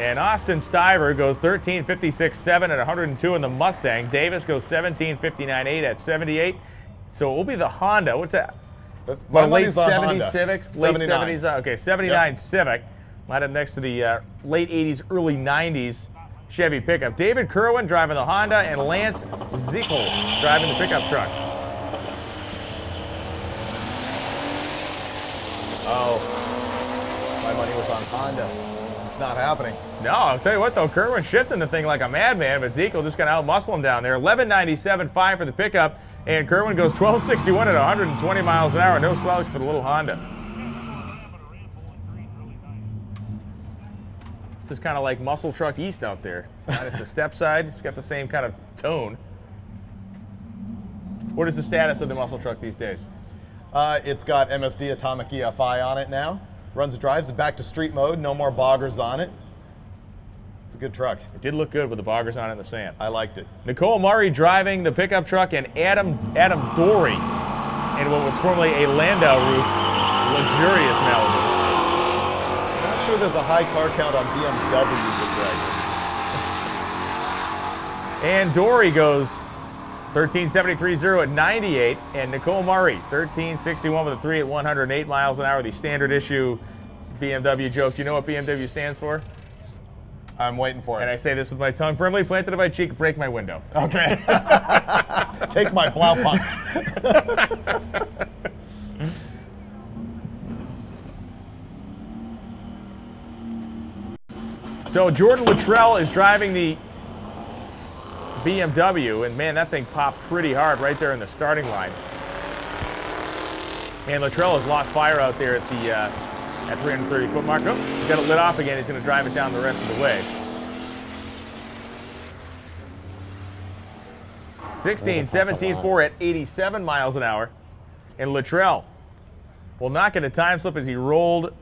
And Austin Stiver goes 13:56.7 at 102 in the Mustang. Davis goes 17:59.8 at 78. So it will be the Honda. What's that? My late money's on 70s Honda. Civic? 79. Late 70s? Okay, 79 Yep. Civic. Lined up next to the late 80s, early 90s Chevy pickup. David Kerwin driving the Honda and Lance Zickel driving the pickup truck. Oh, my money was on Honda. It's not happening. No, I'll tell you what though, Kerwin shifting the thing like a madman, but Zickel just gonna outmuscle him down there. 11.97.5 for the pickup, and Kerwin goes 12.61 at 120 miles an hour. No slouch for the little Honda. This is kind of like Muscle Truck East out there. It's minus the step side. It's got the same kind of tone. What is the status of the Muscle Truck these days? It's got MSD Atomic EFI on it now. Runs, drives it back to street mode. No more boggers on it. It's a good truck. It did look good with the boggers on it in the sand. I liked it. Nicole Murray driving the pickup truck, and Adam Dory in what was formerly a Landau roof luxurious Malibu. Not sure there's a high car count on BMWs at Drag. And Dory goes 13.73.0 at 98, and Nicole Murray 13.61 with a 3 at 108 miles an hour. The standard issue BMW joke. Do you know what BMW stands for? I'm waiting for it. And I say this with my tongue firmly planted to my cheek. Break my window. Okay. Take my plow punch. So Jordan Luttrell is driving the BMW, and man, that thing popped pretty hard right there in the starting line. And Luttrell has lost fire out there at the at 330-foot mark. Oh, he's got it lit off again. He's going to drive it down the rest of the way. 16.17.4 at 87 miles an hour. And Luttrell will not get a time slip as he rolled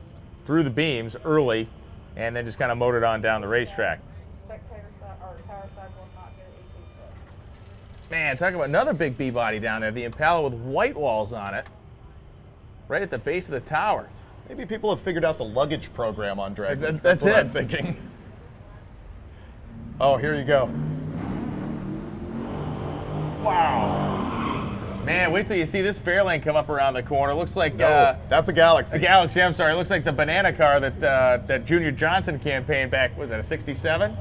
through the beams early and then just kind of motored on down the racetrack. Spectator side or tower side will not get an 18 slip. Man, talk about another big B body down there. The Impala with white walls on it, right at the base of the tower. Maybe people have figured out the luggage program on Drag. That's what it. I'm thinking. Oh, here you go. Wow. Man, wait till you see this Fairlane come up around the corner. Looks like that's a Galaxy. A Galaxy. I'm sorry. It looks like the banana car that that Junior Johnson campaigned back. Was that a '67?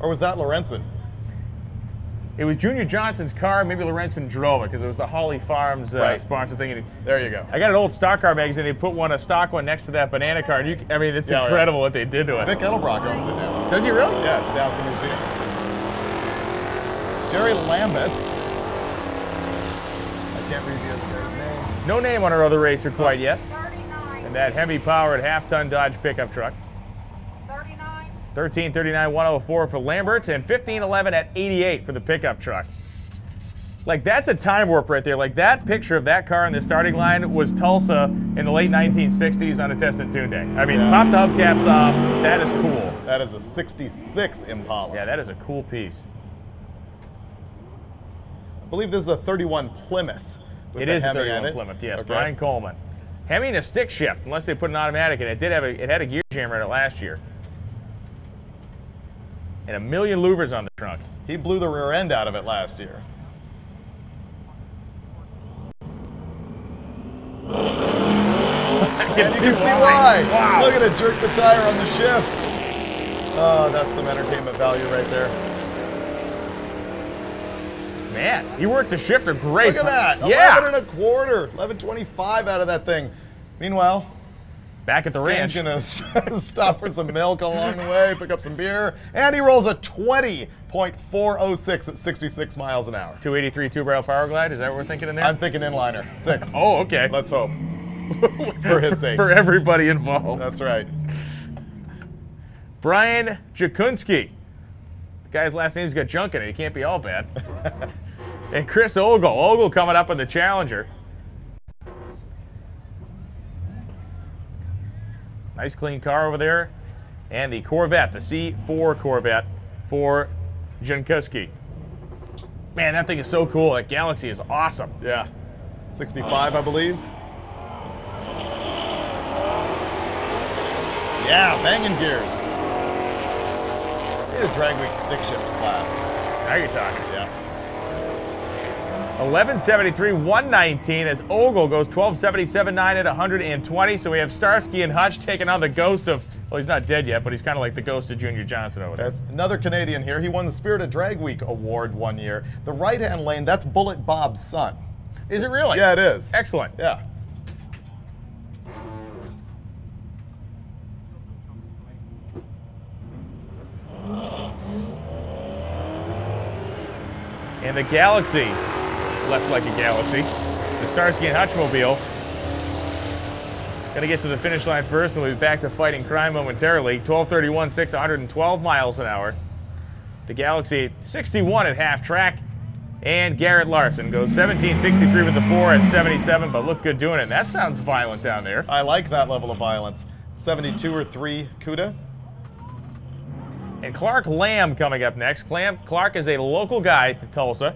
Or was that Lorenzen? It was Junior Johnson's car. Maybe Lorenzen drove it because it was the Holly Farms sponsored thing. There you go. I got an old stock car magazine. They put a stock one next to that banana car. And I mean, it's incredible what they did to it. Vic Edelbrock owns it now. Does he really? Yeah, it's down at the museum. Jerry Lambeth. I can't read the other guy's name. No name on our other racer quite yet. 39. And that heavy-powered half-ton Dodge pickup truck. 39. 13.39.104 for Lambert, and 15.11 at 88 for the pickup truck. Like, that's a time warp right there. Like, that picture of that car in the starting line was Tulsa in the late 1960s on a test and tune day. I mean, pop the hubcaps off. That is cool. That is a 66 Impala. Yeah, that is a cool piece. I believe this is a 31 Plymouth. It is a 31 Plymouth, yes. Okay. Brian Coleman. Hemi and a stick shift, unless they put an automatic in it. It had a gear jammer in it last year. And 1 million louvers on the trunk. He blew the rear end out of it last year. I can see why. Wow. Look at it, jerk the tire on the shift. Oh, that's some entertainment value right there. Man, he worked the shifter great. Look at that. Yeah. 11 1/4. 11.25 out of that thing. Meanwhile, back at the ranch. Gonna stop for some milk along the way, pick up some beer, and he rolls a 20.406 at 66 miles an hour. 283 two-barrel Power Glide, is that what we're thinking in there? I'm thinking inliner, 6. Oh, okay. Let's hope. For his sake. For everybody involved. That's right. Brian Jakunski. The guy's last name's got junk in it. He can't be all bad. And Chris Ogle. Ogle coming up in the Challenger. Nice clean car over there. And the Corvette, the C4 Corvette for Jankowski. Man, that thing is so cool. That Galaxy is awesome. Yeah. 65, I believe. Yeah, banging gears. Need a drag week stick shift class. Now you're talking. Yeah. 1173, 119 as Ogle goes 1277.9 at 120. So we have Starsky and Hutch taking on the ghost of, well, he's not dead yet, but he's kind of like the ghost of Junior Johnson over there. That's another Canadian here. He won the Spirit of Drag Week award one year. The right-hand lane, that's Bullet Bob's son. Is it really? Yeah, it is. Excellent. Yeah. And the Galaxy left like a galaxy. The Starsky and Hutch mobile. Gonna get to the finish line first, and we'll be back to fighting crime momentarily. 12:31.6, 112 miles an hour. The Galaxy 61 at half track. And Garrett Larson goes 1763 with the 4 at 77, but look good doing it. That sounds violent down there. I like that level of violence. 72 or 3 CUDA. And Clark Lamb coming up next. Clark is a local guy to Tulsa.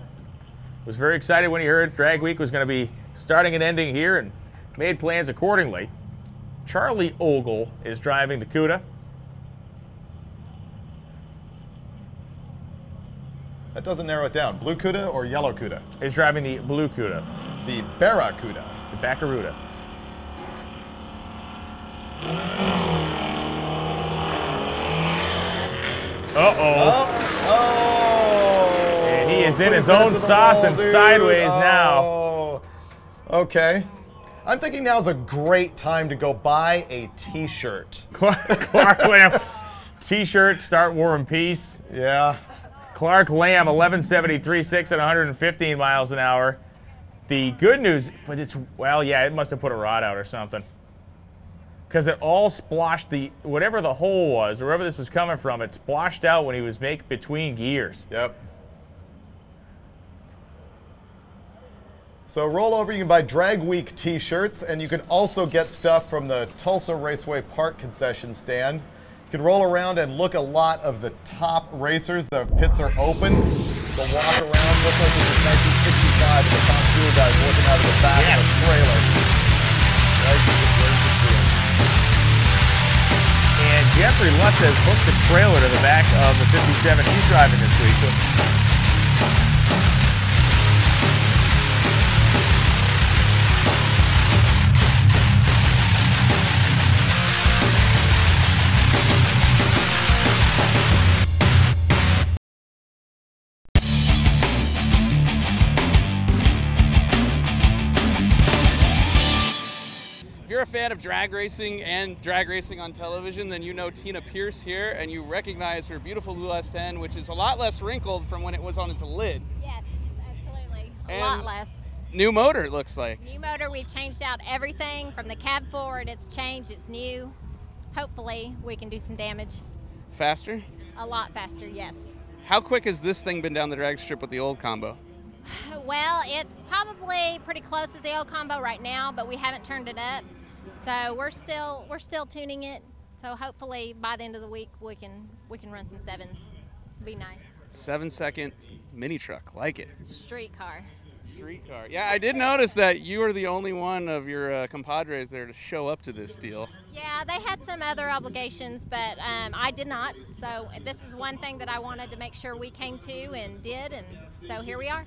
Was very excited when he heard Drag Week was going to be starting and ending here and made plans accordingly. Charlie Ogle is driving the CUDA. That doesn't narrow it down. Blue CUDA or yellow CUDA? He's driving the blue CUDA. The Barracuda. The Barracuda. Oh. And he is in his own sauce and sideways now. Okay. I'm thinking now's a great time to go buy a t-shirt. Clark Lamb. T-shirt, start War and Peace. Yeah. Clark Lamb, 1173.6 at 115 miles an hour. The good news, but it's, well, yeah, it must have put a rod out or something. Because it all sploshed whatever the hole was, or wherever this is coming from, it splashed out when he was between gears. Yep. So roll over, you can buy Drag Week t-shirts, and you can also get stuff from the Tulsa Raceway Park concession stand. You can roll around and look a lot of the top racers. The pits are open. They'll walk around just like this is 1965 and the top fuel guys looking out of the back of the trailer. Right, where you can see them. And Jeffrey Lutz has hooked the trailer to the back of the 57 he's driving this week. So If you're a fan of drag racing and drag racing on television, then you know Tina Pierce here, and you recognize her beautiful Blue S10, which is a lot less wrinkled from when it was on its lid. Yes, absolutely. A And lot less. New motor, it looks like. New motor, we've changed out everything from the cab forward. It's changed, it's new. Hopefully, we can do some damage. Faster? A lot faster, yes. How quick has this thing been down the drag strip with the old combo? Well, it's probably pretty close to the old combo right now, but we haven't turned it up. So we're still tuning it. So hopefully by the end of the week we can run some sevens. Be nice. 7-second mini truck, like it. Street car. Street car. Yeah, I did notice that you were the only one of your compadres there to show up to this deal. Yeah, they had some other obligations, but I did not. So this is one thing that I wanted to make sure we came to and did, and so here we are.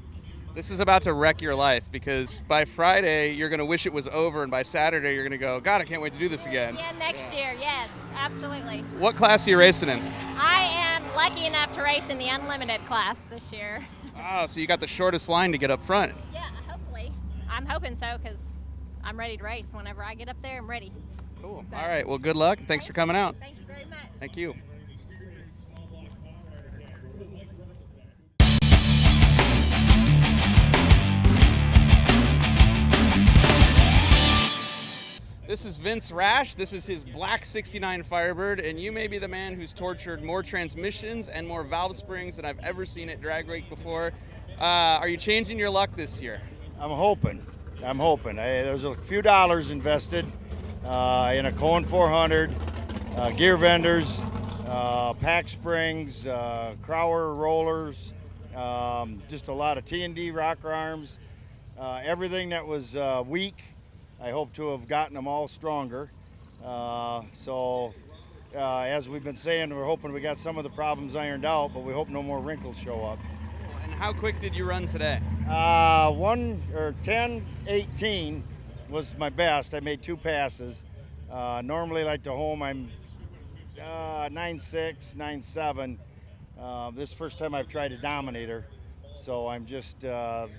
This is about to wreck your life because by Friday you're going to wish it was over, and by Saturday you're going to go, God, I can't wait to do this again. Yeah, next year, yes, absolutely. What class are you racing in? I am lucky enough to race in the unlimited class this year. Oh, so you got the shortest line to get up front. Yeah, hopefully. I'm hoping so because I'm ready to race. Whenever I get up there, I'm ready. Cool. So, all right, well, good luck. Thanks for coming out. Thank you very much. Thank you. This is Vince Rash. This is his black 69 Firebird, and you may be the man who's tortured more transmissions and more valve springs than I've ever seen at Drag Week before. Are you changing your luck this year? I'm hoping. There's a few dollars invested in a Cohen 400, gear vendors, pack springs, Crower rollers, just a lot of T&D rocker arms, everything that was weak. I hope to have gotten them all stronger. So as we've been saying, we're hoping we got some of the problems ironed out, but we hope no more wrinkles show up. And how quick did you run today? 10:18 was my best. I made 2 passes. Normally, like to home, I'm 9.6, 9.7. This first time I've tried a Dominator, so I'm just, I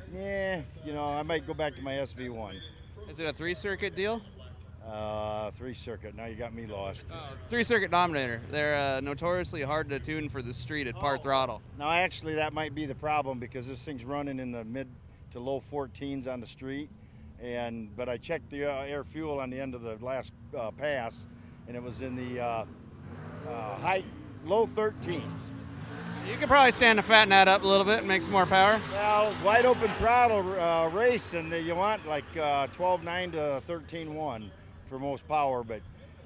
might go back to my SV1. Is it a 3-circuit deal? 3-circuit. Now you got me lost. 3-circuit Dominator. They're notoriously hard to tune for the street at part throttle. Now, actually, that might be the problem because this thing's running in the mid to low 14s on the street, but I checked the air fuel on the end of the last pass, and it was in the low 13s. You could probably stand to fatten that up a little bit and make some more power. Well, wide open throttle race, and you want like 12.9 to 13.1 for most power, but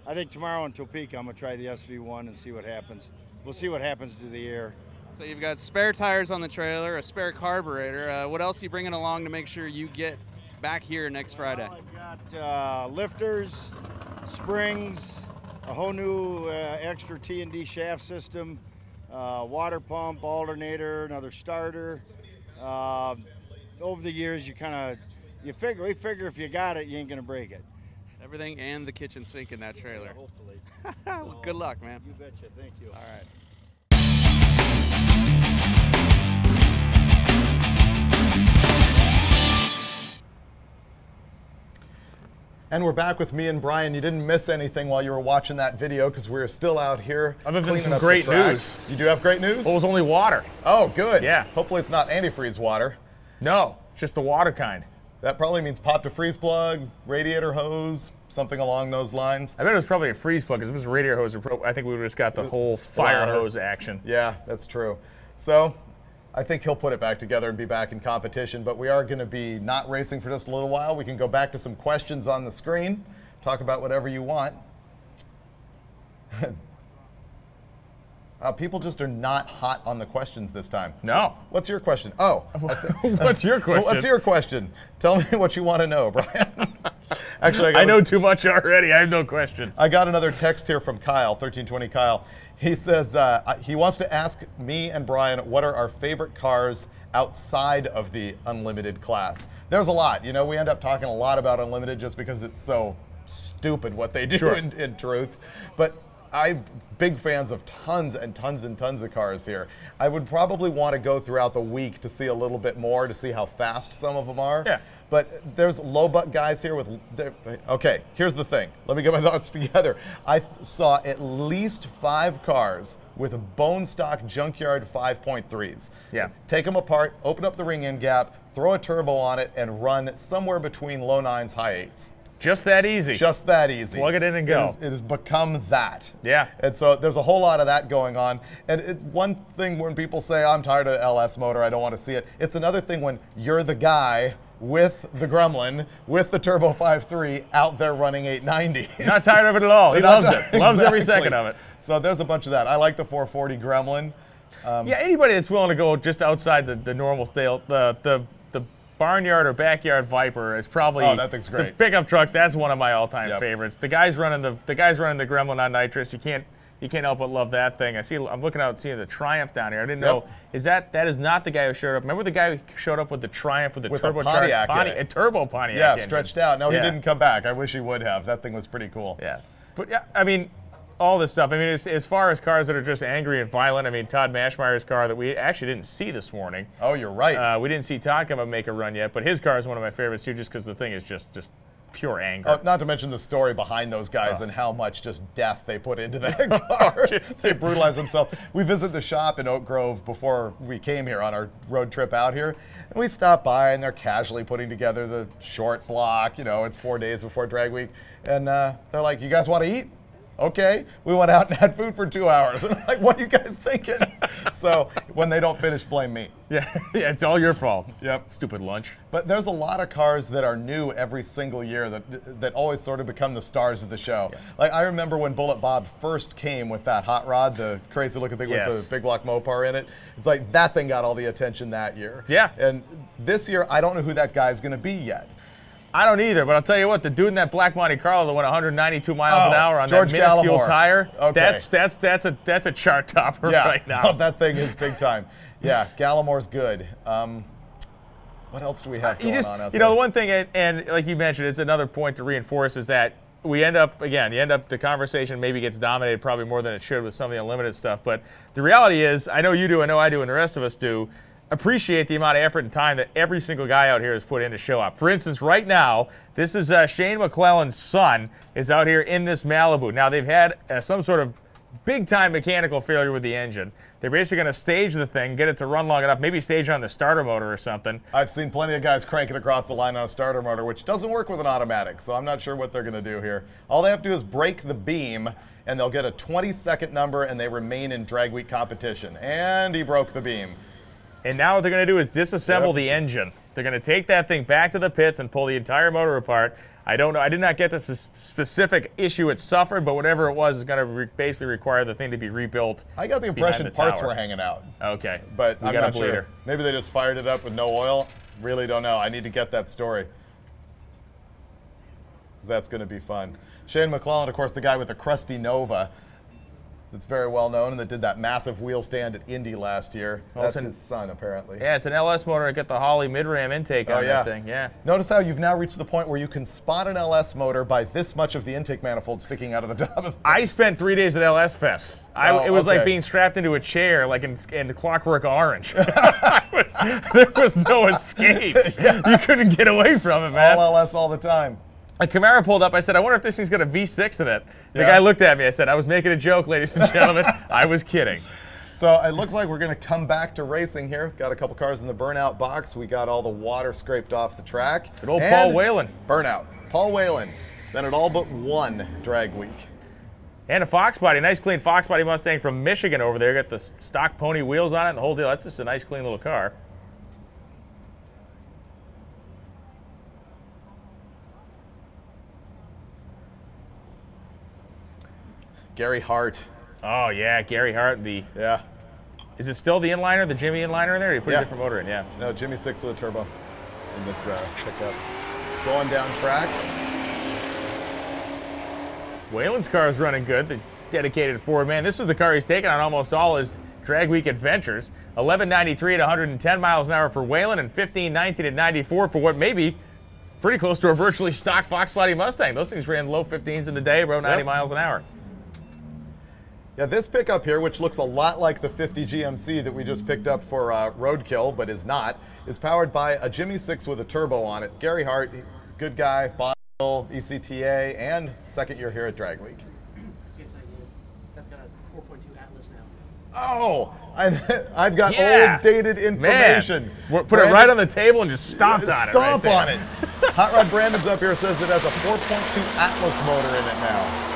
I think tomorrow in Topeka I'm going to try the SV1 and see what happens. We'll see what happens to the air. So you've got spare tires on the trailer, a spare carburetor. What else are you bringing along to make sure you get back here next Friday? Well, I've got lifters, springs, a whole new extra T&D shaft system, water pump, alternator, another starter. Over the years, we figure if you got it, you ain't gonna break it. Everything and the kitchen sink in that trailer. Yeah, hopefully. Well, good luck, man. You betcha. Thank you. All right. And we're back with me and Brian. You didn't miss anything while you were watching that video because we were still out here. Other than some up great the track. news. You do have great news? Well, it was only water. Oh, good. Yeah. Hopefully it's not antifreeze water. No, just the water kind. That probably means popped a freeze plug, radiator hose, something along those lines. I bet it was probably a freeze plug because if it was a radiator hose, I think we would have just got the whole fire hose action. Yeah, that's true. So I think he'll put it back together and be back in competition, but we are going to be not racing for just a little while. We can go back to some questions on the screen, talk about whatever you want. People just are not hot on the questions this time. No. What's your question? Oh. What's your question? What's your question? Tell me what you want to know, Brian. Actually, I know too much already. I have no questions. I got another text here from Kyle, 1320 Kyle. He says he wants to ask me and Brian what are our favorite cars outside of the Unlimited class. There's a lot. You know, we end up talking a lot about Unlimited just because it's so stupid what they do in truth. But I'm big fans of tons and tons and tons of cars here. I would probably want to go throughout the week to see a little bit more, to see how fast some of them are. Yeah. But there's low buck guys here with, okay, here's the thing. Let me get my thoughts together. I saw at least 5 cars with bone stock junkyard 5.3s. Yeah. Take them apart, open up the ring end gap, throw a turbo on it, and run somewhere between low 9s, high 8s. Just that easy. Just that easy. Plug it in and go. It has become that. Yeah. And so there's a whole lot of that going on. And it's one thing when people say, I'm tired of the LS motor, I don't want to see it. It's another thing when you're the guy with the Gremlin, with the Turbo 5.3 out there running 890. Not tired of it at all. He loves it. Loves every second of it. So there's a bunch of that. I like the 440 Gremlin. Yeah, anybody that's willing to go just outside the normal style, the barnyard or backyard Viper is probably that thing's great. The pickup truck. That's one of my all-time favorites. The guys running the Gremlin on nitrous. You can't help but love that thing. I'm looking out and seeing the Triumph down here. I didn't know that is not the guy who showed up. Remember the guy who showed up with the Triumph with the turbocharged a turbo Pontiac yeah, engine. stretched out. No, he didn't come back. I wish he would have. That thing was pretty cool. Yeah, but yeah, I mean, all this stuff. I mean, as far as cars that are just angry and violent, I mean, Todd Mashmeyer's car that we actually didn't see this morning. Oh, you're right. We didn't see Todd come up and make a run yet, but his car is one of my favorites too, just because the thing is just pure anger. Not to mention the story behind those guys and how much just death they put into that car. They brutalize themselves. We visited the shop in Oak Grove before we came here on our road trip out here. And we stopped by and they're casually putting together the short block. You know, it's 4 days before drag week. And they're like, you guys want to eat? Okay, we went out and had food for 2 hours. And I'm like, what are you guys thinking? So when they don't finish, blame me. Yeah, it's all your fault. Yep. Stupid lunch. But there's a lot of cars that are new every single year that always sort of become the stars of the show. Yeah. Like I remember when Bullet Bob first came with that hot rod, the crazy looking thing with the big block Mopar in it. It's like that thing got all the attention that year. Yeah. And this year, I don't know who that guy's going to be yet. I don't either, but I'll tell you what, the dude in that black Monte Carlo that went 192 miles an hour on George that minuscule Gallimore. tire, Okay. that's a chart topper right now. Oh, that thing is big time. Yeah, Gallimore's good. What else do we have going on out there? The one thing, and like you mentioned, it's another point to reinforce, is that you end up, the conversation maybe gets dominated probably more than it should with some of the unlimited stuff, but the reality is, I know you do, I know I do, and the rest of us do, appreciate the amount of effort and time that every single guy out here has put in to show up. For instance, right now, this is Shane McClellan's son is out here in this Malibu. Now, they've had some sort of big-time mechanical failure with the engine. They're basically going to stage the thing, get it to run long enough, maybe stage it on the starter motor or something. I've seen plenty of guys crank it across the line on a starter motor, which doesn't work with an automatic, so I'm not sure what they're going to do here. All they have to do is break the beam, and they'll get a 20-second number, and they remain in drag week competition. And he broke the beam. And now what they're going to do is disassemble the engine. They're going to take that thing back to the pits and pull the entire motor apart. I don't know. I did not get the specific issue it suffered, but whatever it was is going to basically require the thing to be rebuilt. I got the impression parts were hanging out. Okay. But we I'm got not a bleeder. sure. Maybe they just fired it up with no oil. Really don't know. I need to get that story. That's going to be fun. Shane McClellan, of course, the guy with the crusty Nova. That's very well known and that did that massive wheel stand at Indy last year. That's his son, apparently. Yeah, it's an LS motor. I get the Holley mid-ram intake on that thing. Yeah. Notice how you've now reached the point where you can spot an LS motor by this much of the intake manifold sticking out of the top of the I spent 3 days at LS Fest. It was like being strapped into a chair, like in Clockwork Orange. There was no escape. You couldn't get away from it, man. All LS all the time. A Camaro pulled up. I said, I wonder if this thing's got a V6 in it. The guy looked at me. I said, I was making a joke, ladies and gentlemen. I was kidding. So it looks like we're going to come back to racing here. Got a couple cars in the burnout box. We got all the water scraped off the track. Good old Paul Whalen. Burnout. Paul Whalen. Been at all but one drag week. And a Fox body. Nice clean Fox body Mustang from Michigan over there. Got the stock pony wheels on it and the whole deal. That's just a nice clean little car. Gary Hart. Oh, yeah, Gary Hart. Yeah. Is it still the inliner, the Jimmy inliner in there? Or you put a different motor in? Yeah. No, Jimmy 6 with a turbo in this pickup. Going down track. Whalen's car is running good. The dedicated Ford man. This is the car he's taken on almost all his drag week adventures. 1193 at 110 miles an hour for Whalen and 1519 at 94 for what may be pretty close to a virtually stock Fox body Mustang. Those things ran low 15s in the day, about 90 miles an hour. Yeah, this pickup here, which looks a lot like the 50 GMC that we just picked up for Roadkill, but is not, is powered by a Jimmy 6 with a turbo on it. Gary Hart, good guy, Bonneville, ECTA, and second year here at Drag Week. That's got a 4.2 Atlas now. Oh, I've got old, dated information. Man. Put it right on the table and just stomped on it. Stomp on it. Hot Rod Brandon's up here says it has a 4.2 Atlas motor in it now.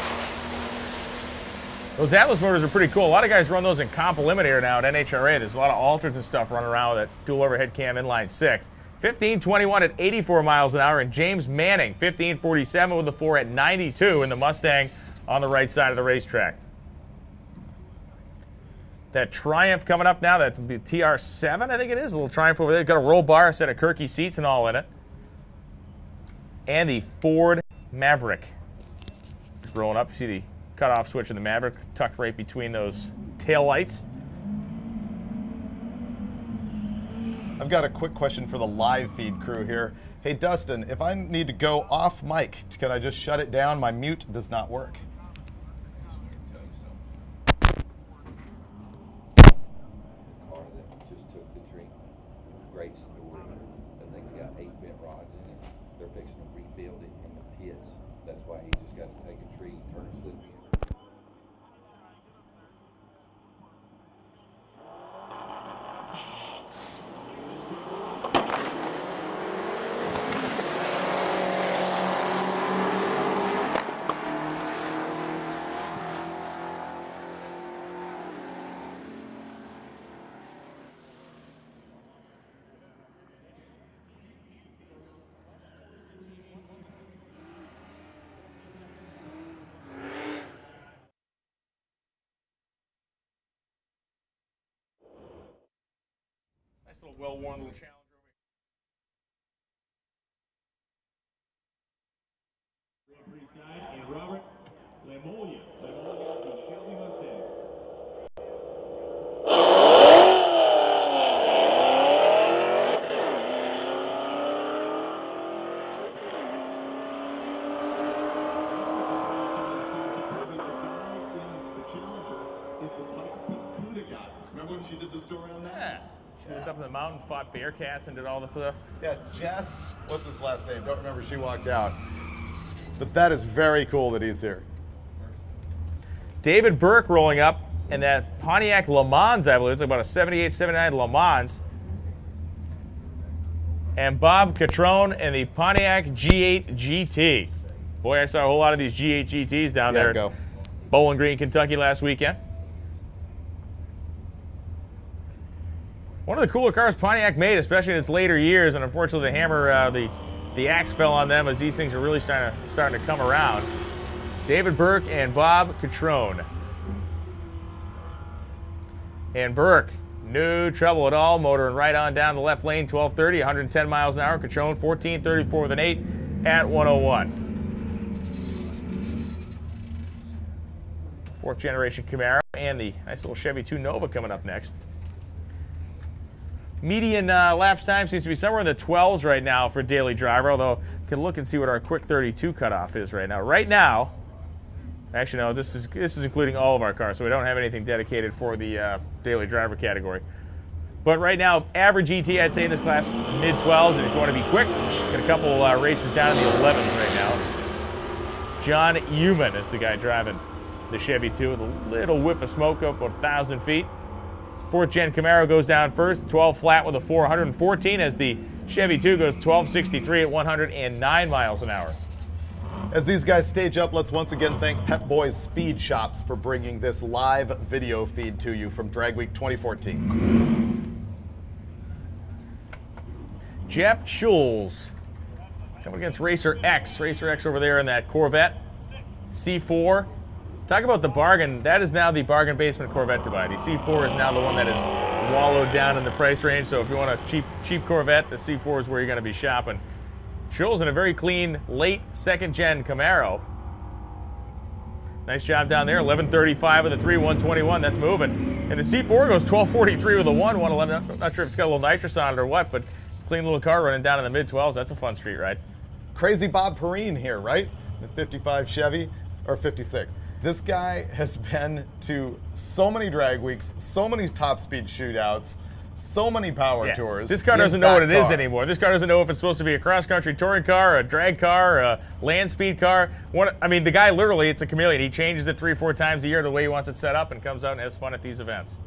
Those Atlas motors are pretty cool. A lot of guys run those in comp eliminator now at NHRA. There's a lot of alters and stuff running around with that dual overhead cam inline 6. 1521 at 84 miles an hour, and James Manning, 1547 with the 4 at 92 in the Mustang on the right side of the racetrack. That Triumph coming up now, that be TR7, I think it is, a little Triumph over there. Got a roll bar, a set of Kirky seats and all in it. And the Ford Maverick. Rolling up, you see the cutoff switch in the Maverick tucked right between those tail lights. I've got a quick question for the live feed crew here. Hey Dustin, if I need to go off mic, can I just shut it down? My mute does not work. Just took the drink. Great story. That thing's got 8-bit rods in it. They're fixing to rebuild it in the pits. That's why he just got to take a tree, turn a slip in. Nice little well-worn little challenge. ringside, and Robert Lemolia. Lemolia, the Shelby Mustang. Remember when she did the story on that? Yeah. She lived up in the mountain, fought bear cats, and did all that stuff. Yeah, Jess, what's his last name? Don't remember, she walked out. But that is very cool that he's here. David Burke rolling up in that Pontiac Le Mans, I believe. It's about a 78, 79 Le Mans. And Bob Catrone in the Pontiac G8 GT. Boy, I saw a whole lot of these G8 GTs down there in Bowling Green, Kentucky last weekend. One of the cooler cars Pontiac made, especially in its later years, and unfortunately the hammer, the axe fell on them as these things are really starting to come around. David Burke and Bob Catrone. And Burke, no trouble at all, motoring right on down the left lane, 1230, 110 miles an hour. Catrone, 1434 with an 8 at 101. Fourth generation Camaro and the nice little Chevy 2 Nova coming up next. Median lapse time seems to be somewhere in the 12s right now for daily driver, although you can look and see what our quick 32 cutoff is right now. Right now, actually no, this is including all of our cars, so we don't have anything dedicated for the daily driver category. But right now, average ET, I'd say in this class, mid-12s, and if you want to be quick, got a couple races down in the 11s right now. John Eumann is the guy driving the Chevy 2 with a little whiff of smoke up about 1,000 feet. Fourth gen Camaro goes down first, 12 flat with a 414 as the Chevy 2 goes 1263 at 109 miles an hour. As these guys stage up, let's once again thank Pep Boys Speed Shops for bringing this live video feed to you from Drag Week 2014. Jeff Schulz coming against Racer X. Racer X over there in that Corvette C4. Talk about the bargain. That is now the bargain basement Corvette to buy. The C4 is now the one that is wallowed down in the price range. So if you want a cheap Corvette, the C4 is where you're going to be shopping. Schulz in a very clean late second gen Camaro. Nice job down there. 1135 with a 3, 121. That's moving. And the C4 goes 1243 with a 1, 111. I'm not sure if it's got a little nitrous on it or what, but clean little car running down in the mid 12s. That's a fun street ride. Crazy Bob Perrine here, right? The 55 Chevy or 56. This guy has been to so many drag weeks, so many top speed shootouts, so many power tours. This car doesn't know what it is anymore. This car doesn't know if it's supposed to be a cross-country touring car, a drag car, a land speed car. I mean, the guy literally, it's a chameleon. He changes it 3 or 4 times a year the way he wants it set up and comes out and has fun at these events.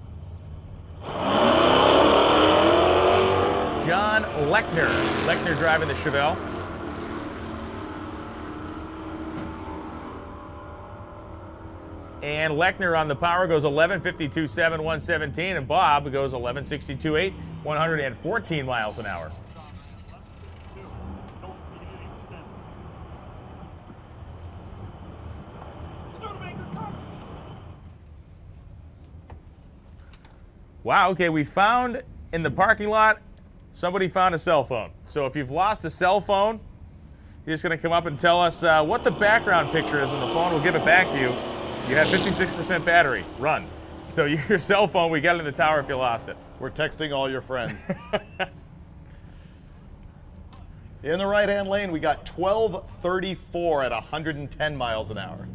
John Lechner. Lechner driving the Chevelle. And Lechner on the power goes 11.52.7, 117, and Bob goes 11.62.8, 114 miles an hour. Wow, okay, we found in the parking lot, somebody found a cell phone. So if you've lost a cell phone, you're just going to come up and tell us what the background picture is on the phone. We'll give it back to you. You have 56% battery. Run. So your cell phone, we got it in the tower if you lost it. We're texting all your friends. In the right-hand lane, we got 1234 at 110 miles an hour.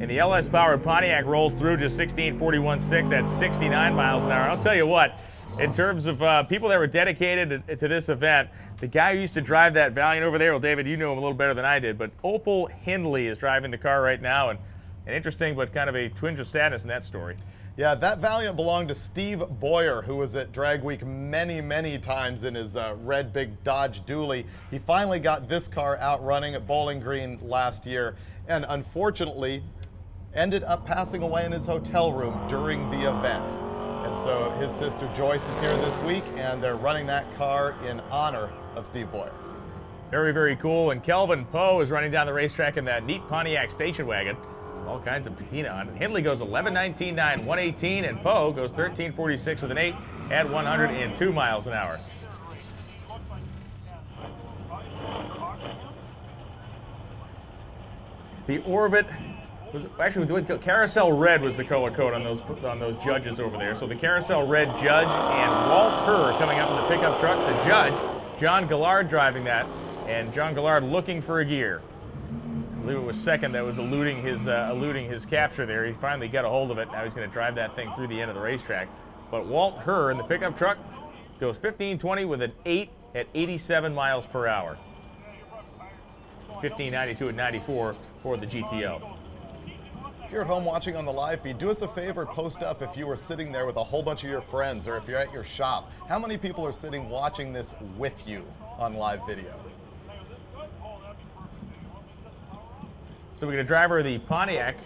And the LS-powered Pontiac rolls through just 16.41.6 at 69 miles an hour. I'll tell you what, in terms of people that were dedicated to this event, the guy who used to drive that Valiant over there, well, David, you know him a little better than I did, but Opal Hindley is driving the car right now, and interesting, but kind of a twinge of sadness in that story. Yeah, that Valiant belonged to Steve Boyer, who was at Drag Week many, many times in his red big Dodge Dually. He finally got this car out running at Bowling Green last year, and unfortunately ended up passing away in his hotel room during the event. And so his sister Joyce is here this week, and they're running that car in honor of Steve Boyer. Very, very cool. And Kelvin Poe is running down the racetrack in that neat Pontiac station wagon. All kinds of patina on it. Hindley goes 11.19.9, 118, and Poe goes 13.46 with an 8 at 102 miles an hour. The Orbit was actually the Carousel Red was the color code on those judges over there. So the Carousel Red judge and Walt Kerr coming up in the pickup truck. The judge, John Gillard, driving that, and John Gillard looking for a gear. I believe it was second that was eluding his capture there. He finally got a hold of it. Now he's going to drive that thing through the end of the racetrack. But Walt Kerr in the pickup truck goes 15:20 with an 8 at 87 miles per hour. 15:92 at 94 for the GTO. If you're at home watching on the live feed, do us a favor, post up if you were sitting there with a whole bunch of your friends or if you're at your shop. How many people are sitting watching this with you on live video? So we get a driver of the Pontiac.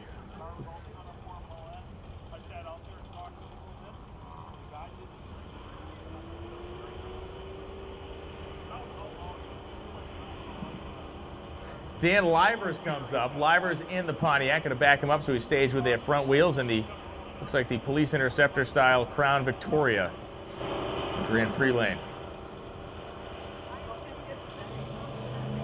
Dan Livers comes up. Livers in the Pontiac, going to back him up so he stays with their front wheels in the, looks like the Police Interceptor style Crown Victoria Grand Prix lane.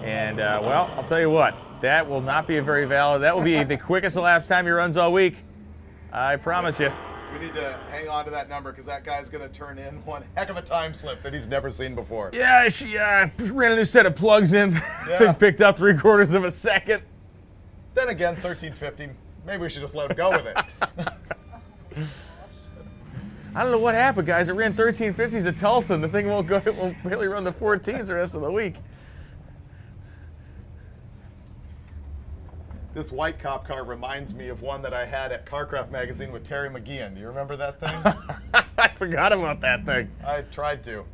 And, well, I'll tell you what, that will not be a very valid, that will be the quickest elapsed time he runs all week. I promise you. We need to hang on to that number because that guy's going to turn in one heck of a time slip that he's never seen before. Yeah, she ran a new set of plugs in. Yeah. Picked up 3/4 of a second. Then again, 13:50. Maybe we should just let him go with it. I don't know what happened, guys. It ran 13:50s at Tulsa, and the thing won't really run the 14s the rest of the week. This white cop car reminds me of one that I had at Carcraft magazine with Terry McGeehan. Do you remember that thing? I forgot about that thing. I tried to.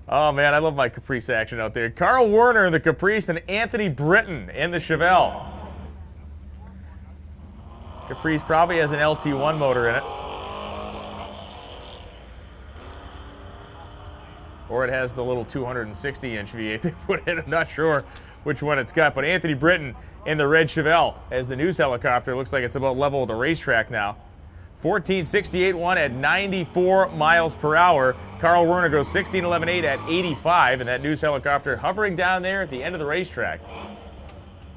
Oh, man, I love my Caprice action out there. Carl Werner in the Caprice and Anthony Britton in the Chevelle. Caprice probably has an LT1 motor in it. Or it has the little 260-inch V8 they put in. I'm not sure which one it's got. But Anthony Britton in the red Chevelle as the news helicopter. Looks like it's about level with the racetrack now. 14.68.1 at 94 miles per hour. Carl Werner goes 16.11.8 at 85. And that news helicopter hovering down there at the end of the racetrack.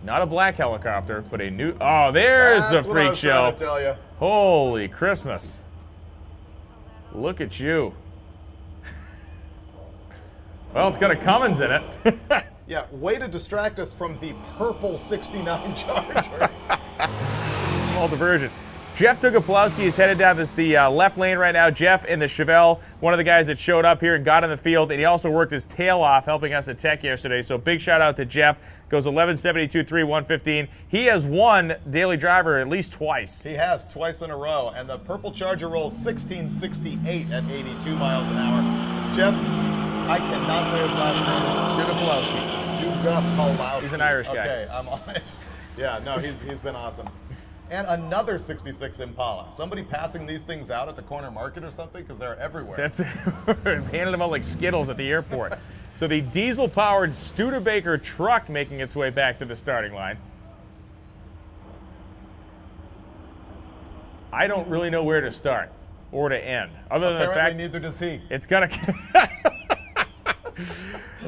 Not a black helicopter, but a new... Oh, there's the freak show. Trying to tell you. Holy Christmas. Look at you. Well, it's got a Cummins in it. Yeah, way to distract us from the purple 69 Charger. Small diversion. Jeff Dugoplowski is headed down the left lane right now. Jeff in the Chevelle, one of the guys that showed up here and got in the field, and he also worked his tail off helping us at Tech yesterday. So big shout out to Jeff. Goes 11.72.3, 115. He has won Daily Driver at least twice. He has, twice in a row. And the purple Charger rolls 16.68 at 82 miles an hour. Jeff, I cannot say his last name. Dugoplowski. He's an Irish guy. Okay, I'm on it. Yeah, no, he's been awesome. And another 66 Impala. Somebody passing these things out at the corner market or something because they're everywhere. That's handing them out like Skittles at the airport. So the diesel-powered Studebaker truck making its way back to the starting line. I don't really know where to start or to end, other than the fact neither does he. It's got a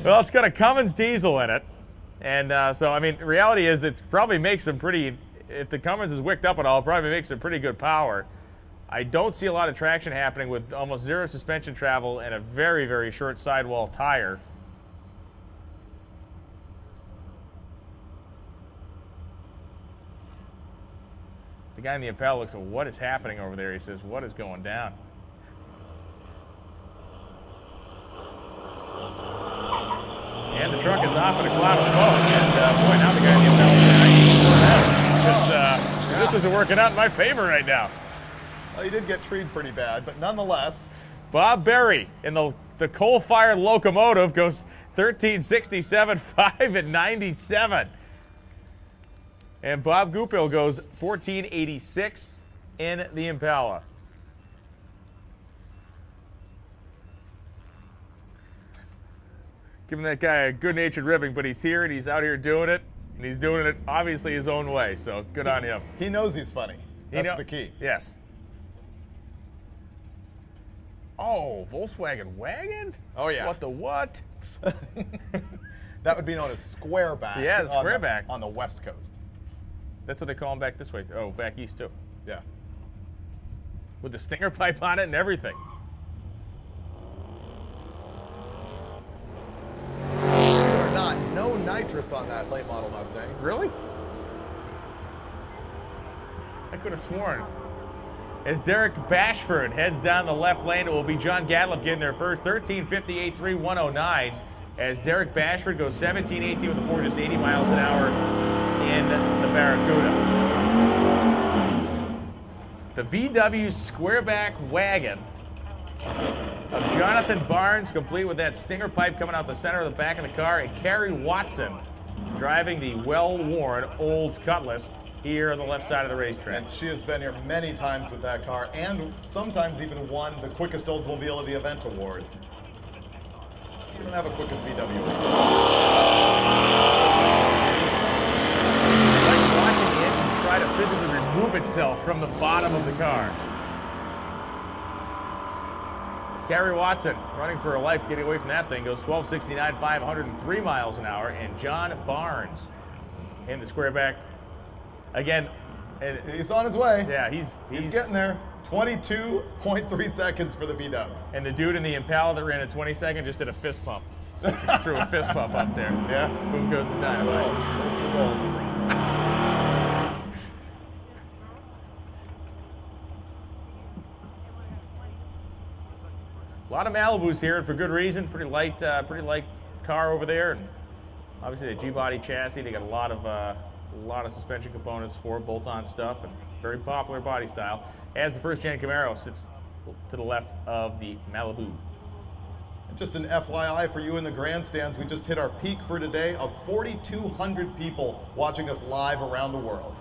well, it's got a Cummins diesel in it, and so I mean, the reality is it probably makes some pretty. If the Cummins is wicked up at all, it probably makes some pretty good power. I don't see a lot of traction happening with almost zero suspension travel and a very, very short sidewall tire. The guy in the Impala looks at what is happening over there. He says, what is going down? And the truck is off in a cloud of smoke. And boy, now the guy in the Impala this isn't working out in my favor right now. Well, he did get treed pretty bad, but nonetheless. Bob Berry in the coal-fired locomotive goes 13.67.5 at 97. And Bob Goupil goes 14.86 in the Impala. Giving that guy a good-natured ribbing, but he's here and he's out here doing it. And he's doing it, obviously, his own way, so good on him. He knows he's funny. That's the key. Yes. Oh, Volkswagen wagon? Oh, yeah. What the what? That would be known as squareback. Yeah, squareback. On the West Coast. That's what they call them back this way. Oh, back east too. Yeah. With the stinger pipe on it and everything. No nitrous on that late model Mustang. Really? I could have sworn. As Derek Bashford heads down the left lane, it will be John Gadliff getting there first. 13:58.3109. As Derek Bashford goes 17:18 with the Ford, just 80 miles an hour in the Barracuda. The VW Squareback wagon of Jonathan Barnes, complete with that stinger pipe coming out the center of the back of the car, and Carrie Watson driving the well-worn Olds Cutlass here on the left side of the racetrack. And she has been here many times with that car, and sometimes even won the quickest Oldsmobile of the event award. You don't have a quickest VW. Like watching the engine try to physically remove itself from the bottom of the car. Carrie Watson running for her life, getting away from that thing, goes 12:69, 503 miles an hour. And John Barnes in the Squareback. Again, and he's on his way. Yeah, he's getting there. 22.3 seconds for the VW. And the dude in the Impala that ran at 22nd just did a fist pump. Just threw a fist pump up there. Yeah. Boom goes the dynamite. There's the rolls. A lot of Malibus here, and for good reason. Pretty light car over there, and obviously the G-body chassis. They got a lot of suspension components for bolt-on stuff, and very popular body style. As the first-gen Camaro sits to the left of the Malibu. Just an FYI for you in the grandstands, we just hit our peak for today of 4,200 people watching us live around the world.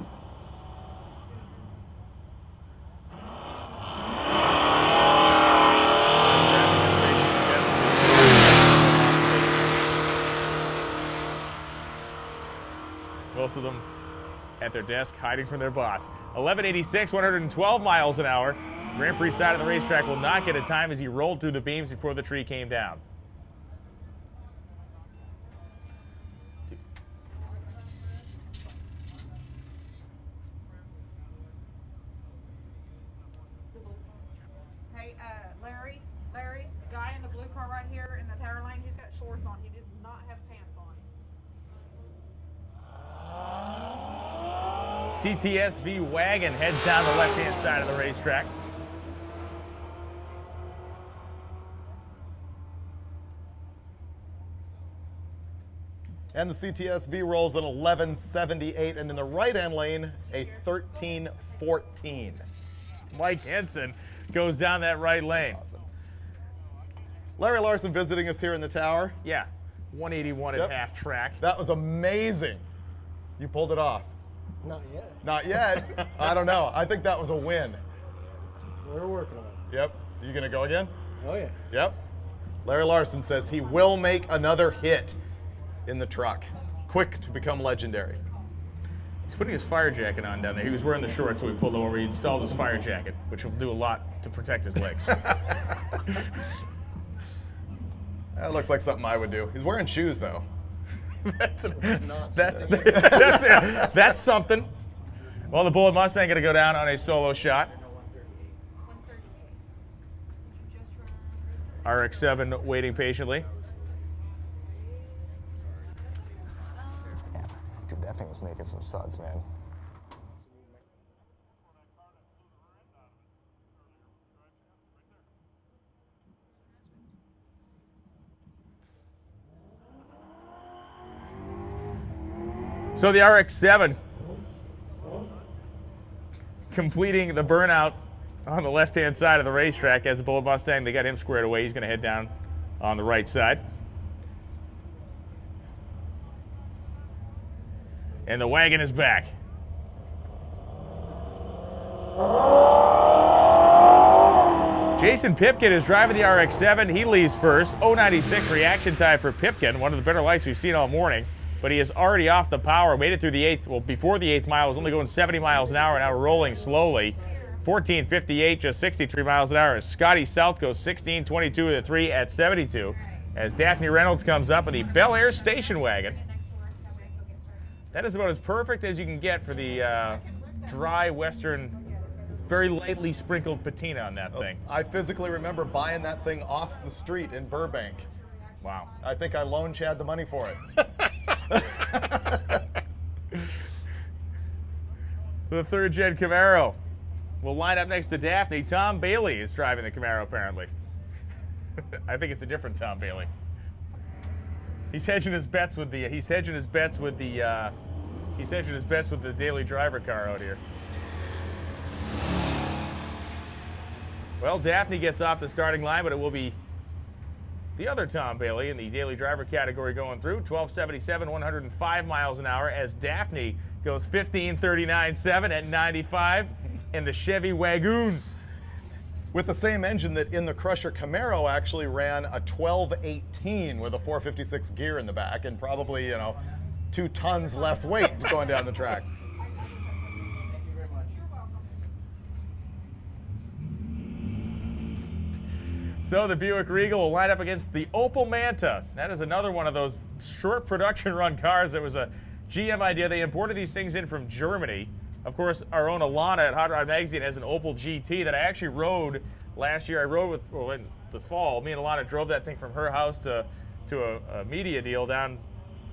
Most of them at their desk, hiding from their boss. 11:86, 112 miles an hour. Grand Prix side of the racetrack will not get a time as he rolled through the beams before the tree came down. Hey, Larry's guy in the blue car right here in the tower lane, he's got shorts on. He does not have pants on. CTSV wagon heads down the left-hand side of the racetrack. And the CTSV rolls an 11.78, and in the right-hand lane, a 13.14. Mike Henson goes down that right lane. Awesome. Larry Larson visiting us here in the tower. Yeah, 181 at half track. That was amazing. You pulled it off. Not yet. Not yet. I don't know. I think that was a win. We're working on it. Yep. You gonna go again? Oh yeah. Yep. Larry Larson says he will make another hit in the truck. Quick to become legendary. He's putting his fire jacket on down there. He was wearing the shorts, so we pulled over. He installed his fire jacket, which will do a lot to protect his legs. That looks like something I would do. He's wearing shoes, though. That's something. Well, the Bullet Mustang going to go down on a solo shot. RX-7 waiting patiently. Dude, that thing was making some suds, man. So the RX-7 completing the burnout on the left-hand side of the racetrack. As the Bullet Mustang, they got him squared away. He's going to head down on the right side. And the wagon is back. Jason Pipkin is driving the RX-7. He leaves first. 0.96 reaction time for Pipkin, one of the better lights we've seen all morning. But he is already off the power, made it through the eighth. Well, before the 8th mile, was only going 70 miles an hour, now rolling slowly. 14:58, just 63 miles an hour. As Scotty South goes 16:22 to 3 at 72. As Daphne Reynolds comes up in the Bel Air station wagon. That is about as perfect as you can get for the dry Western, very lightly sprinkled patina on that thing. I physically remember buying that thing off the street in Burbank. Wow. I think I loaned Chad the money for it. The third-gen Camaro will line up next to Daphne. Tom Bailey is driving the Camaro, apparently. I think it's a different Tom Bailey. He's hedging his bets with the daily driver car out here. Well, Daphne gets off the starting line, but it will be the other Tom Bailey in the daily driver category going through. 1277, 105 miles an hour as Daphne goes 1539.7 at 95 in the Chevy Wagoon. With the same engine that in the Crusher Camaro actually ran a 1218 with a 456 gear in the back and probably, 2 tons less weight going down the track. So the Buick Regal will line up against the Opel Manta. That is another one of those short production run cars that was a GM idea. They imported these things in from Germany. Of course, our own Alana at Hot Rod Magazine has an Opel GT that I actually rode last year. I rode with, in the fall, me and Alana drove that thing from her house to a media deal down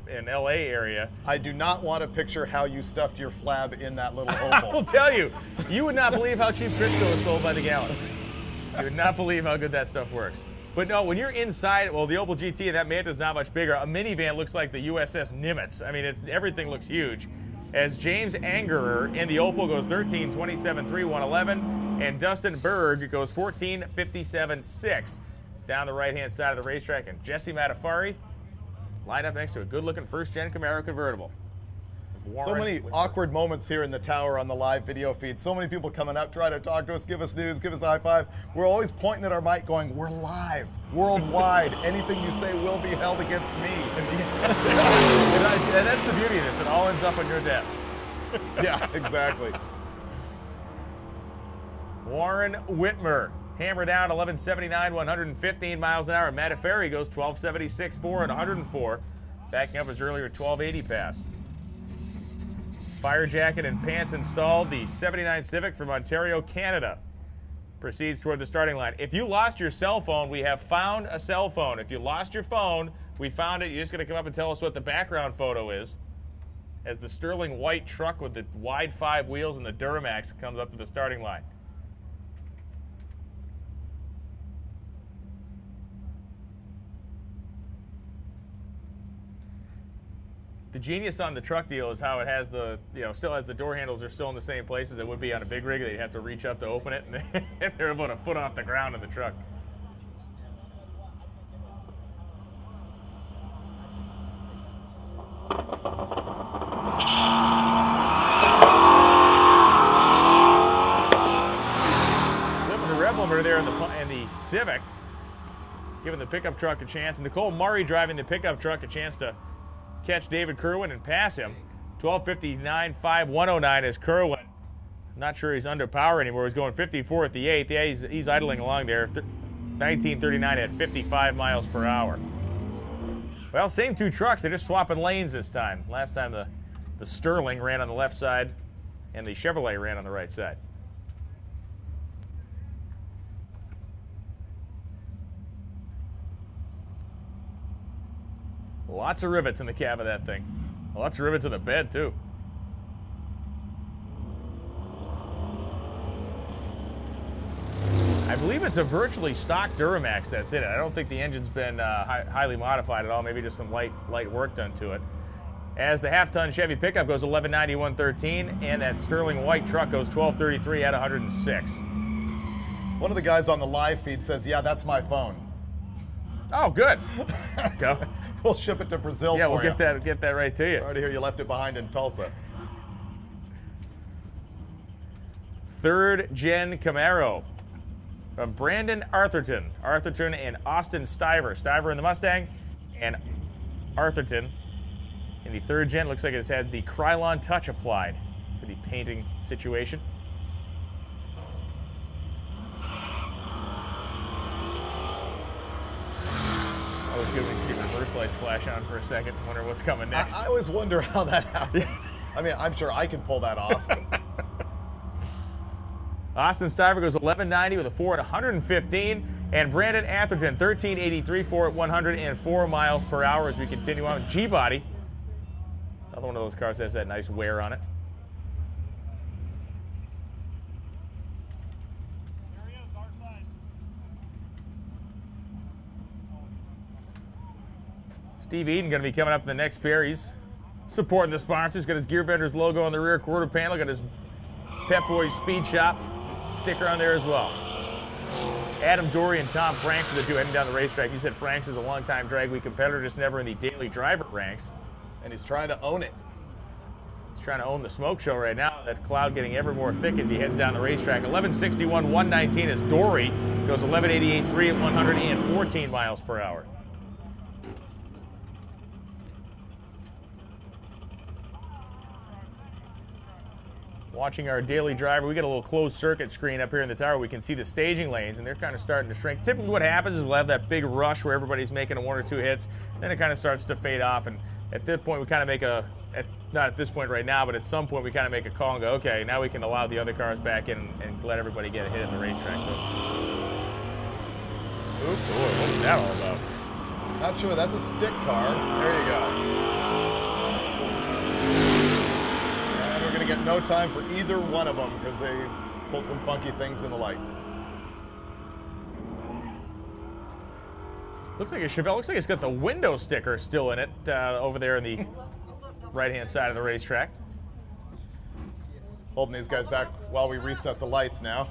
in LA area. I do not want to picture how you stuffed your flab in that little Opel. I will tell you, you would not believe how cheap Crisco is sold by the gallon. You would not believe how good that stuff works. But no, when you're inside, well, the Opel GT, that Manta's not much bigger. A minivan looks like the USS Nimitz. I mean, everything looks huge. As James Angerer in the Opel goes 13:27.3, 111, and Dustin Berg goes 14:57.6 down the right-hand side of the racetrack. And Jesse Matafari lined up next to a good-looking first-gen Camaro convertible. So many awkward moments here in the tower on the live video feed. So many people coming up, trying to talk to us, give us news, give us a high five. We're always pointing at our mic going, we're live, worldwide. Anything you say will be held against me. And that's the beauty of this. It all ends up on your desk. Yeah, exactly. Warren Whitmer, hammer down 1179, 115 miles an hour. Matafari goes 1276.4 and 104. Backing up his earlier 1280 pass. Fire jacket and pants installed. The 79 Civic from Ontario, Canada proceeds toward the starting line. If you lost your cell phone, we have found a cell phone. If you lost your phone, we found it. You're just going to come up and tell us what the background photo is as the sterling white truck with the wide 5 wheels and the Duramax comes up to the starting line. The genius on the truck deal is how it has the, still has the door handles are still in the same places it would be on a big rig. They'd have to reach up to open it, and they're about a foot off the ground in the truck. Flipping the rev limiter there in the Civic, giving the pickup truck a chance, and Nicole Murray driving the pickup truck a chance to catch David Kerwin and pass him. 12:59.5, 109 is Kerwin. Not sure he's under power anymore. He's going 54 at the 8th. Yeah, he's idling along there. 1939 at 55 miles per hour. Well, same 2 trucks. They're just swapping lanes this time. Last time the Sterling ran on the left side and the Chevrolet ran on the right side. Lots of rivets in the cab of that thing. Lots of rivets in the bed, too. I believe it's a virtually stock Duramax that's in it. I don't think the engine's been highly modified at all. Maybe just some light work done to it. As the half-ton Chevy pickup goes 1191.13, and that sterling white truck goes 1233 at 106. One of the guys on the live feed says, yeah, that's my phone. Oh, good. Go. We'll ship it to Brazil for you. Yeah, we'll get that right to you. Sorry to hear you left it behind in Tulsa. Third-gen Camaro from Brandon Arthurton. Arthurton and Austin Stiver. Stiver in the Mustang and Arthurton in the third-gen. Looks like it's had the Krylon touch applied for the painting situation. Always good when you see reverse lights flash on for a second. Wonder what's coming next. I always wonder how that happens. I mean, I'm sure I can pull that off. Austin Stiver goes 1190 with a 4 at 115. And Brandon Atherton, 1383, 4 at 104 miles per hour as we continue on. G-Body. Another one of those cars that has that nice wear on it. Steve Eden going to be coming up in the next pair. He's supporting the sponsors. Got his Gear Vendors logo on the rear quarter panel. Got his Pep Boys Speed Shop sticker on there as well. Adam Dory and Tom Franks are the two heading down the racetrack. You said Franks is a longtime drag week competitor, just never in the daily driver ranks. And he's trying to own it. He's trying to own the smoke show right now. That cloud getting ever more thick as he heads down the racetrack. 1161, 119 as Dory goes 1188, 3 at 114 miles per hour. Watching our daily driver, we get a little closed circuit screen up here in the tower. We can see the staging lanes, and they're kind of starting to shrink. Typically what happens is we'll have that big rush where everybody's making one or two hits, then it kind of starts to fade off, and at this point we kind of make not at this point right now, but at some point we kind of make a call and go, okay, now we can allow the other cars back in and let everybody get a hit in the racetrack. So. Oop, boy, what was that all about? Not sure, that's a stick car. There you go. Going to get no time for either one of them because they pulled some funky things in the lights. Looks like a Chevelle. Looks like it's got the window sticker still in it over there in the right-hand side of the racetrack. Holding these guys back while we reset the lights now.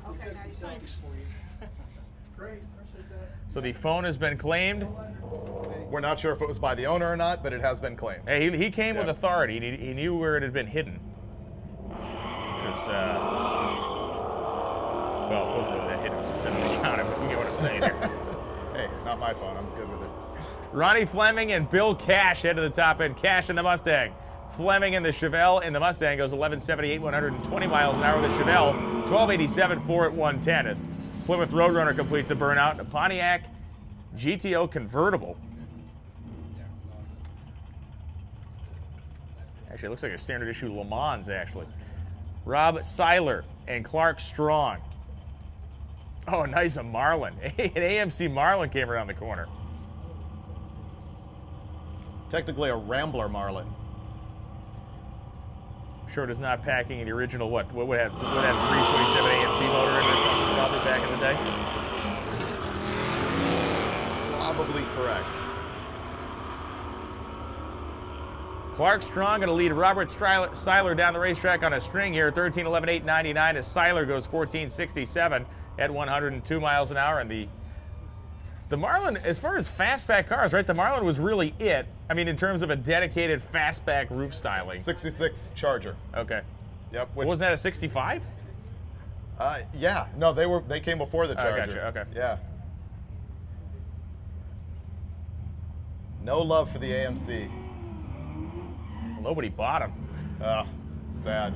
Okay, thanks for you. Great, appreciate that. So the phone has been claimed. We're not sure if it was by the owner or not, but it has been claimed. Hey, he came with authority. He knew where it had been hidden. Which was, well, it wasn't really that hidden. It was just sitting on the counter, but you get what I'm saying here. Hey, not my phone. I'm good with it. Ronnie Fleming and Bill Cash head to the top end. Cash in the Mustang. Fleming in the Chevelle, and the Mustang goes 1178, 120 miles an hour. The Chevelle, 1287, 4 at 110 as Plymouth Roadrunner completes a burnout. A Pontiac GTO convertible. Actually, it looks like a standard issue Le Mans, actually. Rob Seiler and Clark Strong. Oh, nice, a Marlin. An AMC Marlin came around the corner. Technically a Rambler Marlin. I'm sure it is not packing the original, what would have 327 AMC motor in it or something probably back in the day? Probably correct. Clark Strong going to lead Robert Seiler down the racetrack on a string here, 13:11.899 as Seiler goes 14:67 at 102 miles an hour. And the Marlin, as far as fastback cars, right, the Marlin was really it. I mean, in terms of a dedicated fastback roof styling. 66 Charger. Okay. Yep. Wasn't that a 65? Yeah. No, they came before the Charger. Gotcha. Okay. Yeah. No love for the AMC. Nobody bought them. Oh, sad.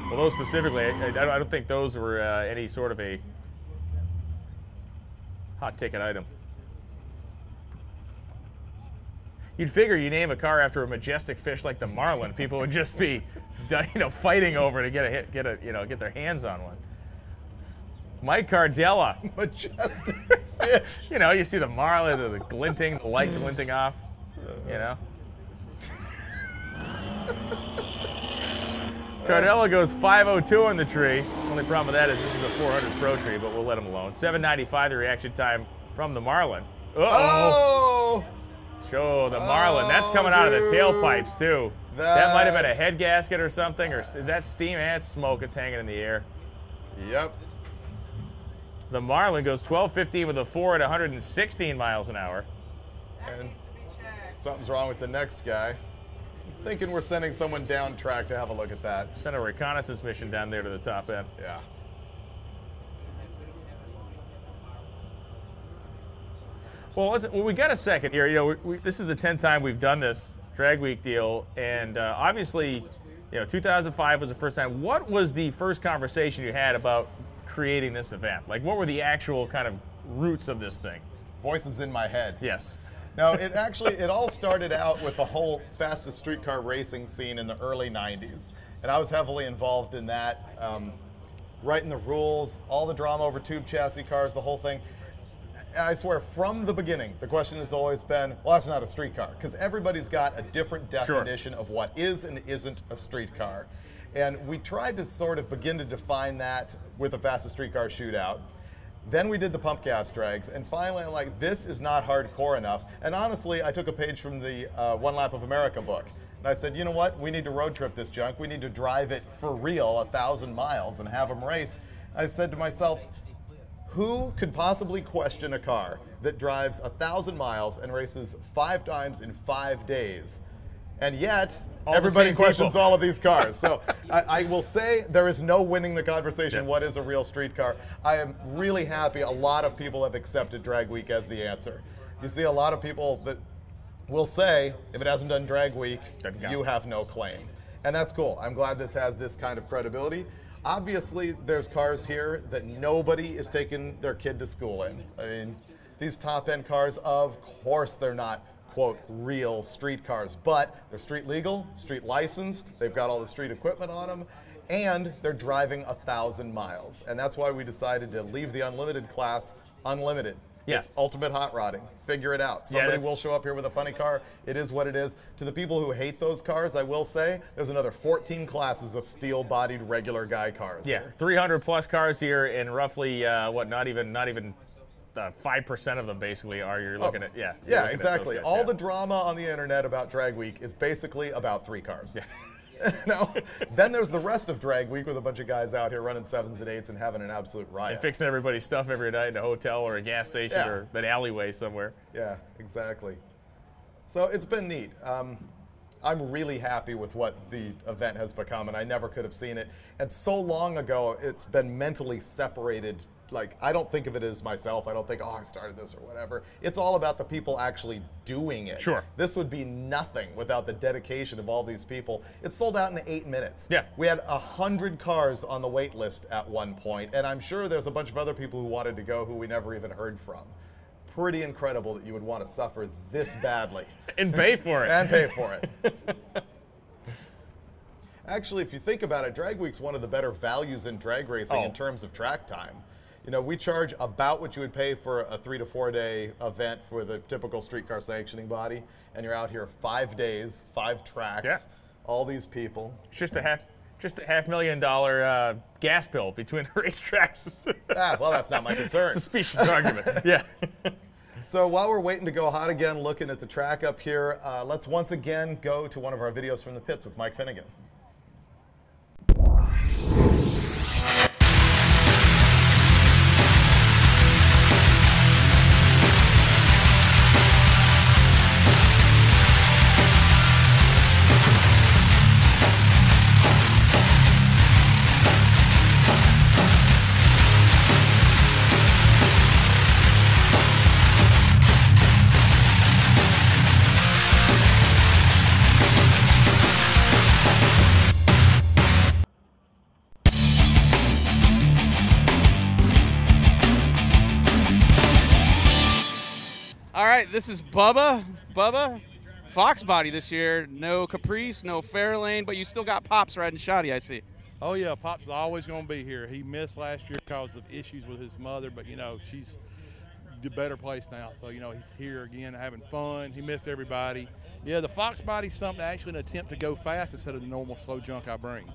Well, those specifically, I don't think those were any sort of a hot ticket item. You'd figure you name a car after a majestic fish like the Marlin, people would just be, fighting over to get their hands on one. Mike Cardella. Majestic fish. You see the Marlin, the glinting, the light glinting off, Cardella goes 502 on the tree. Only problem with that is this is a 400 Pro tree, but we'll let him alone. 795 the reaction time from the Marlin. Uh-oh. Show the Marlin. That's coming out of the tailpipes, too. That might have been a head gasket or something, or is that steam? It's smoke. It's hanging in the air. Yep. The Marlin goes 12:15 with a 4 at 116 miles an hour. And something's wrong with the next guy. Thinking we're sending someone down track to have a look at that. Send a reconnaissance mission down there to the top end. Yeah. Well, we got a second here. This is the 10th time we've done this drag week deal, and obviously, 2005 was the first time. What was the first conversation you had about creating this event? Like, what were the actual kind of roots of this thing? voices in my head. Yes. Now, it all started out with the whole fastest streetcar racing scene in the early 90s. And I was heavily involved in that, writing the rules, all the drama over tube chassis cars, the whole thing. And I swear, from the beginning, the question has always been, well, that's not a streetcar, because everybody's got a different definition of what is and isn't a streetcar. And we tried to sort of begin to define that with the fastest streetcar shootout. Then we did the pump gas drags, and finally I'm like, this is not hardcore enough. And honestly, I took a page from the One Lap of America book. And I said, you know what, we need to road trip this junk. We need to drive it for real 1,000 miles and have them race. I said to myself, who could possibly question a car that drives 1,000 miles and races 5 times in 5 days? And yet, everybody questions all of these cars. So I will say there is no winning the conversation, what is a real streetcar? I am really happy a lot of people have accepted Drag Week as the answer. You see a lot of people that will say, if it hasn't done Drag Week, you have no claim. And that's cool. I'm glad this has this kind of credibility. Obviously, there's cars here that nobody is taking their kid to school in. I mean, these top-end cars, of course they're not, quote, real street cars, but they're street legal, street licensed, they've got all the street equipment on them, and they're driving 1,000 miles. And that's why we decided to leave the unlimited class unlimited. Yeah. It's ultimate hot rodding. Figure it out. Somebody will show up here with a funny car. It is what it is. To the people who hate those cars, I will say, there's another 14 classes of steel-bodied regular guy cars. Yeah, 300 plus cars here, and roughly, not even 5% of them basically are you're looking at. Yeah. Yeah, exactly. All the drama on the internet about Drag Week is basically about 3 cars. Yeah. No. Then there's the rest of Drag Week with a bunch of guys out here running 7s and 8s and having an absolute riot. And fixing everybody's stuff every night in a hotel or a gas station or an alleyway somewhere. Yeah, exactly. So it's been neat. I'm really happy with what the event has become, and I never could have seen it. And so long ago, it's been mentally separated. Like, I don't think of it as myself. I don't think, oh, I started this or whatever. It's all about the people actually doing it. Sure. This would be nothing without the dedication of all these people. It sold out in 8 minutes. Yeah. We had 100 cars on the wait list at one point, and I'm sure there's a bunch of other people who wanted to go who we never even heard from. Pretty incredible that you would want to suffer this badly. And pay for it. And pay for it. Actually, if you think about it, Drag Week's one of the better values in drag racing in terms of track time. You know, we charge about what you would pay for a 3 to 4 day event for the typical streetcar sanctioning body, and you're out here 5 days, 5 tracks, all these people. It's just a $500,000 gas bill between the racetracks. Well, that's not my concern. It's a specious argument. Yeah. So while we're waiting to go hot again, looking at the track up here, let's once again go to one of our videos from the pits with Mike Finnegan. All right, this is Bubba. Fox body this year. No Caprice, no Fairlane, but you still got Pops riding shoddy, I see. Oh, yeah, Pops is always going to be here. He missed last year because of issues with his mother, but, you know, she's in a better place now. So, you know, he's here again having fun. He missed everybody. Yeah, the Fox body's something actually an attempt to go fast instead of the normal slow junk I bring.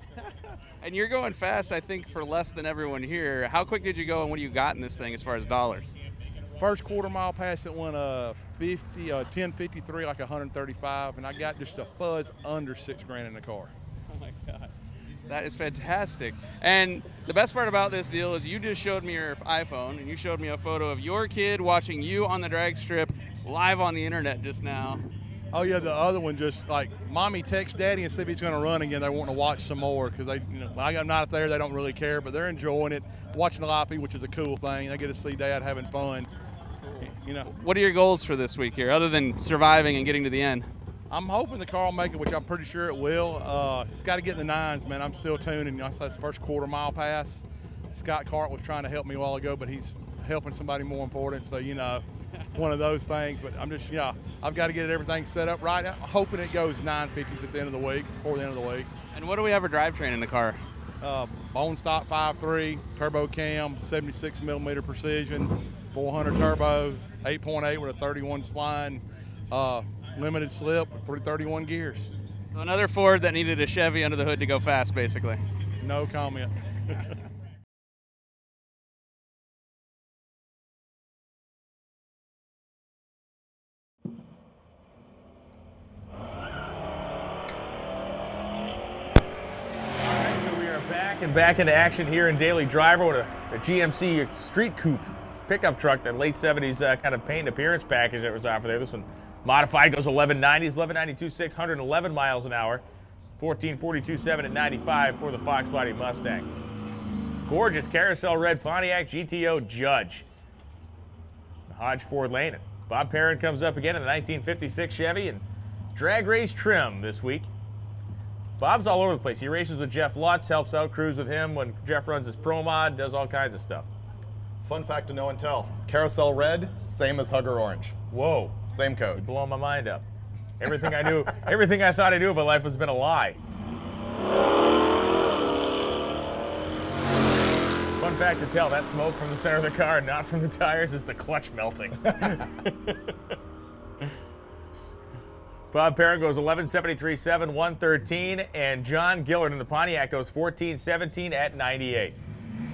And you're going fast, I think, for less than everyone here. How quick did you go, and what do you got in this thing as far as dollars? First quarter mile pass, it went 10:53, like 135, and I got just a fuzz under $6,000 in the car. Oh my God, that is fantastic. And the best part about this deal is you just showed me your iPhone, and you showed me a photo of your kid watching you on the drag strip live on the internet just now. Oh yeah, the other one just like, mommy text daddy and see if he's going to run again. They want to watch some more because they, you know, when I'm not there, they don't really care, but they're enjoying it, watching live feed, which is a cool thing. They get to see dad having fun. You know. What are your goals for this week here, other than surviving and getting to the end? I'm hoping the car will make it, which I'm pretty sure it will. It's got to get in the 9s, man. I'm still tuning. I saw this first quarter mile pass. Scott Cart was trying to help me a while ago, but he's helping somebody more important. So, you know, one of those things. But I'm just, I've got to get everything set up right. I'm hoping it goes 950s at the end of the week, before the end of the week. And what do we have for drivetrain in the car? Bone stock 5.3, turbo cam, 76 millimeter precision, 400 turbo, 8.8 with a 31 spline, limited slip with 331 gears. So another Ford that needed a Chevy under the hood to go fast, basically. No comment. Back into action here in Daily Driver with a GMC Street Coupe pickup truck, that late 70s kind of paint appearance package that was offered there. This one modified, goes 1190s, 1192 611 miles an hour, 1442.7 at 95 for the Fox Body Mustang. Gorgeous carousel red Pontiac GTO Judge. Hodge Ford Lane. Bob Perrin comes up again in the 1956 Chevy and drag race trim this week. Bob's all over the place. He races with Jeff Lutz, helps out crews with him when Jeff runs his Pro Mod, does all kinds of stuff. Fun fact to know and tell. Carousel red, same as Hugger orange. Whoa. Same code. You're blowing my mind up. Everything I knew, everything I thought I knew about life has been a lie. Fun fact to tell, that smoke from the center of the car, not from the tires, is the clutch melting. Bob Perrin goes 1173.7, 113, and John Gillard in the Pontiac goes 1417 at 98.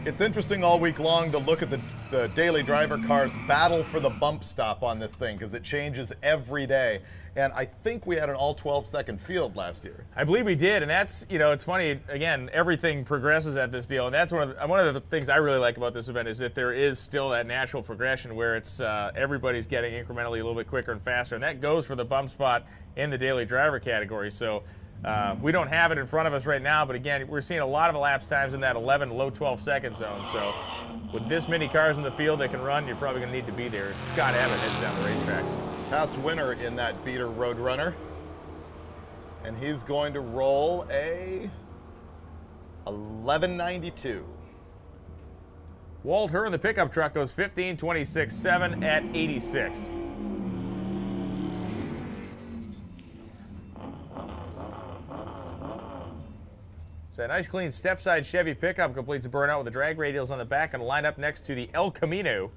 It's interesting all week long to look at the Daily Driver cars battle for the bump stop on this thing, because it changes every day. And I think we had an all 12-second field last year. I believe we did, and that's, it's funny, again, everything progresses at this deal, and that's one of the things I really like about this event is that there is still that natural progression where it's everybody's getting incrementally a little bit quicker and faster, and that goes for the bump spot in the Daily Driver category. So we don't have it in front of us right now, but again, we're seeing a lot of elapsed times in that 11 to low 12-second zone. So with this many cars in the field that can run, you're probably going to need to be there. Scott Abbott heads down the racetrack. Past winner in that beater Roadrunner. And he's going to roll a 1192. Walt Herr in the pickup truck goes 1526.7 at 86. So a nice clean step-side Chevy pickup completes a burnout with the drag radials on the back and line up next to the El Camino.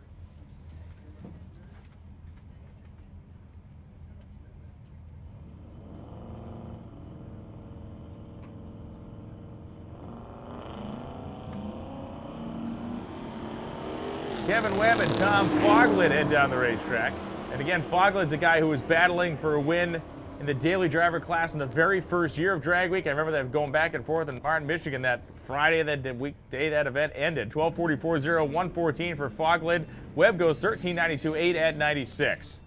Kevin Webb and Tom Foglid head down the racetrack. And again, Foglid's a guy who was battling for a win in the Daily Driver class in the very first year of Drag Week. I remember that going back and forth in Martin, Michigan, that Friday, that weekday that event ended. 12:44.0, 114 for Foglid. Webb goes 13:92.8 at 96.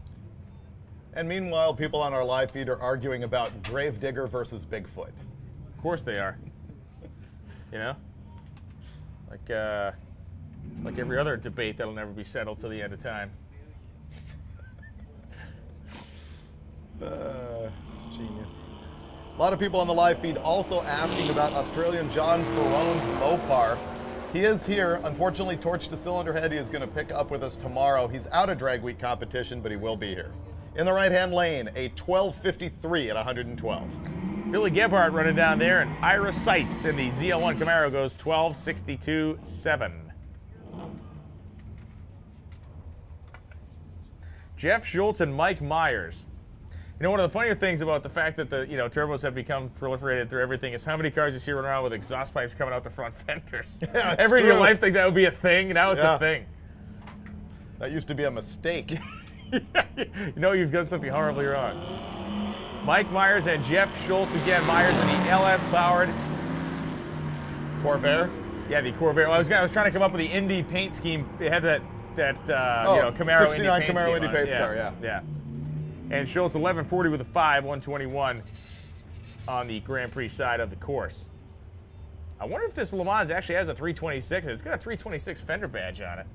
And meanwhile, people on our live feed are arguing about Gravedigger versus Bigfoot. Of course they are. Like every other debate that'll never be settled till the end of time. It's genius. A lot of people on the live feed also asking about Australian John Ferrone's Mopar. He is here. Unfortunately, Torch to Cylinder Head, he is going to pick up with us tomorrow. He's out of Drag Week competition, but he will be here. In the right-hand lane, a 1253 at 112. Billy Gebhardt running down there, and Ira Seitz in the ZL1 Camaro goes 1262.7. Jeff Schultz and Mike Myers. One of the funnier things about the fact that the turbos have become proliferated through everything is how many cars you see running around with exhaust pipes coming out the front fenders. Yeah, Ever in your life think that would be a thing? Now it's a thing. That used to be a mistake. You've done something horribly wrong. Mike Myers and Jeff Schultz again. Myers in the LS-powered Corvair. Yeah, the Corvair. Well, I was trying to come up with the Indy paint scheme. It had that Camaro 69 Indy paint Camaro scheme Indy pace car. Yeah. And Schultz 1140 with a 5, 121 on the Grand Prix side of the course. I wonder if this Le Mans actually has a 326. It's got a 326 fender badge on it.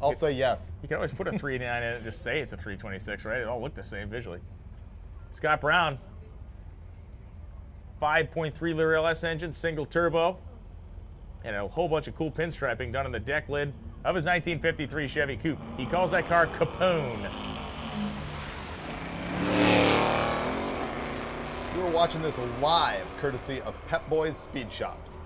I'll say yes. You can always put a 389 in it and just say it's a 326, right? It all look the same visually. Scott Brown, 5.3 liter LS engine, single turbo, and a whole bunch of cool pinstriping done on the deck lid of his 1953 Chevy Coupe. He calls that car Capone. You were watching this live, courtesy of Pep Boys Speed Shops.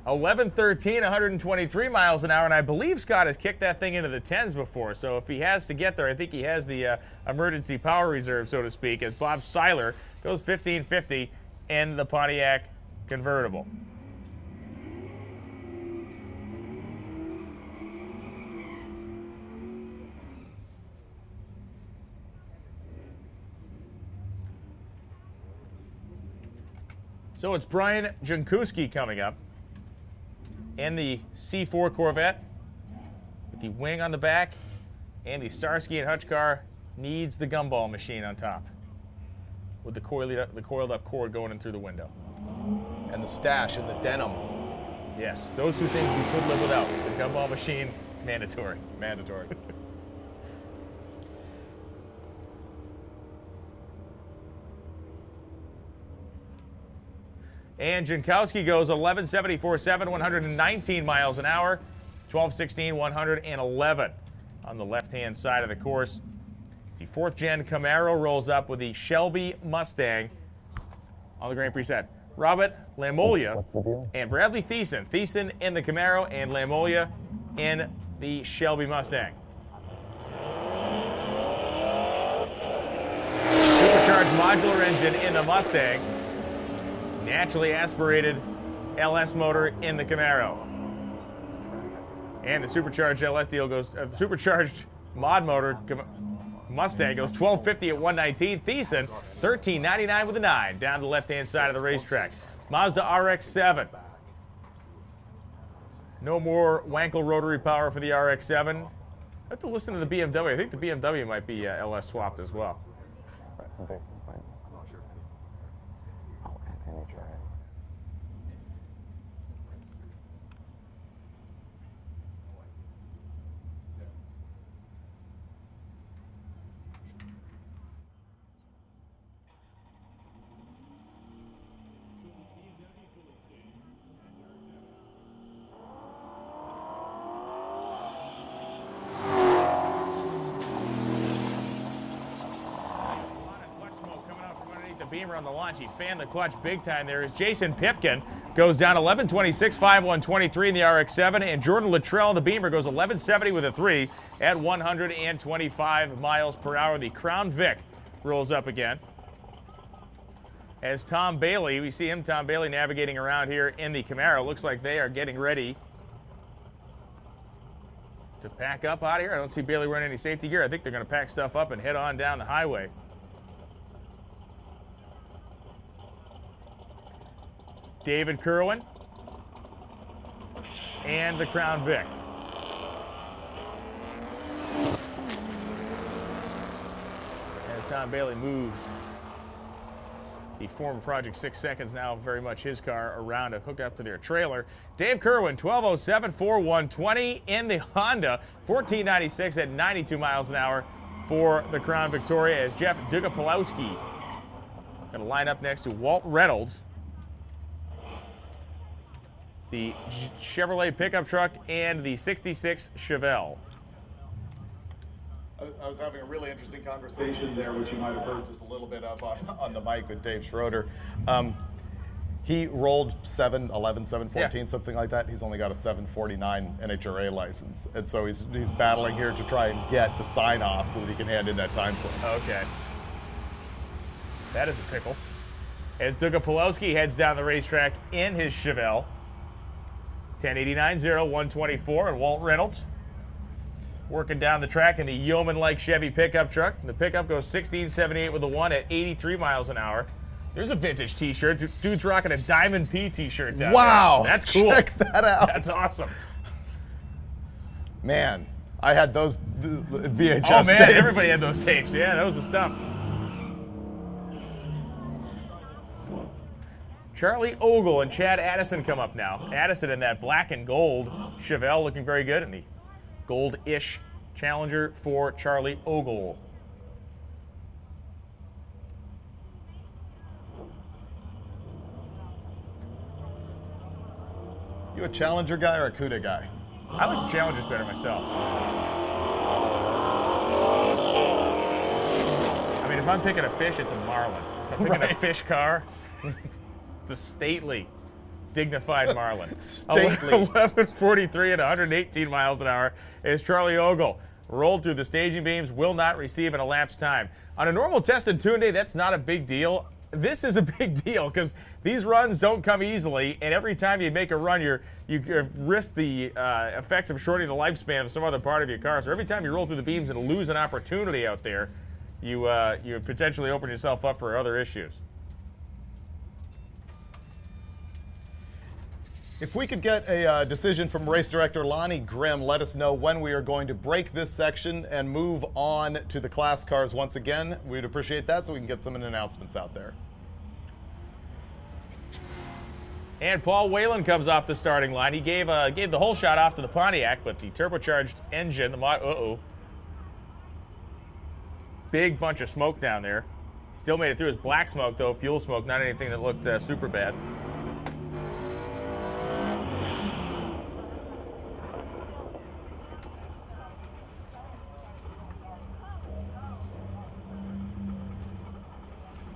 11:13, 123 miles an hour, and I believe Scott has kicked that thing into the 10s before, so if he has to get there, I think he has the emergency power reserve, so to speak, as Bob Seiler goes 1550 in the Pontiac convertible. So it's Brian Jankowski coming up in the C4 Corvette with the wing on the back, and the Starsky and Hutch car needs the gumball machine on top with the coiled up cord going in through the window. And the stash and the denim. Yes, those two things we could live without. The gumball machine, mandatory. Mandatory. And Jankowski goes 11.74.7, 119 miles an hour, 12.16, 111 on the left-hand side of the course. The fourth-gen Camaro rolls up with the Shelby Mustang on the Grand Prix set. Robert Lamolia and Bradley Thiessen. Thiessen in the Camaro and Lamolia in the Shelby Mustang. Supercharged modular engine in the Mustang. Naturally aspirated LS motor in the Camaro. And the supercharged LS deal goes, supercharged mod motor Mustang goes 1250 at 119. Thiessen 1399 with a 9 down the left-hand side of the racetrack. Mazda RX-7. No more Wankel rotary power for the RX-7. I have to listen to the BMW. I think the BMW might be LS swapped as well. Beamer on the launch. He fanned the clutch big time there. Is Jason Pipkin goes down 11.26.5, 123 in the RX-7, and Jordan Luttrell in the Beamer goes 11.70 with a 3 at 125 miles per hour. The Crown Vic rolls up again. As Tom Bailey, we see him, Tom Bailey, navigating around here in the Camaro. Looks like they are getting ready to pack up out of here. I don't see Bailey wearing any safety gear. I think they're going to pack stuff up and head on down the highway. David Kerwin and the Crown Vic. As Tom Bailey moves the former Project 6 Seconds, now very much his car, around to hook up to their trailer. Dave Kerwin, 12.07 for 120 in the Honda, 14.96 at 92 miles an hour for the Crown Victoria, as Jeff Dugapolowski going to line up next to Walt Reynolds, the Chevrolet pickup truck, and the 66 Chevelle. I was having a really interesting conversation there, which you might have heard just a little bit of on the mic with Dave Schroeder. He rolled 711, 714, something like that. He's only got a 749 NHRA license. And so he's battling here to try and get the sign-off so that he can hand in that time slip. Okay. That is a pickle. As Dugapolowski heads down the racetrack in his Chevelle. 1089.0, 124, and Walt Reynolds working down the track in the yeoman-like Chevy pickup truck. The pickup goes 16.78 with a 1 at 83 miles an hour. There's a vintage t-shirt. Dude's rocking a Diamond P t-shirt down wow, there. That's cool. Check that out. That's awesome. Man, I had those VHS Oh, man, tapes. everybody had those tapes. Yeah, that was the stuff. Charlie Ogle and Chad Addison come up now. Addison in that black and gold Chevelle, looking very good, and the gold-ish Challenger for Charlie Ogle. You a Challenger guy or a CUDA guy? I like the Challengers better myself. I mean, if I'm picking a fish, it's a Marlin. If I'm picking a fish car, the stately, dignified Marlin. Stately. 11:43 at 118 miles an hour as Charlie Ogle rolled through the staging beams, will not receive an elapsed time. On a normal test and tune day, that's not a big deal. This is a big deal because these runs don't come easily, and every time you make a run, you risk the effects of shortening the lifespan of some other part of your car. So every time you roll through the beams and lose an opportunity out there, you potentially open yourself up for other issues. If we could get a decision from race director Lonnie Grimm, let us know when we are going to break this section and move on to the class cars once again. We'd appreciate that so we can get some announcements out there. And Paul Whalen comes off the starting line. He gave the whole shot off to the Pontiac, but the turbocharged engine, big bunch of smoke down there. Still made it through. His black smoke, though, fuel smoke, not anything that looked super bad.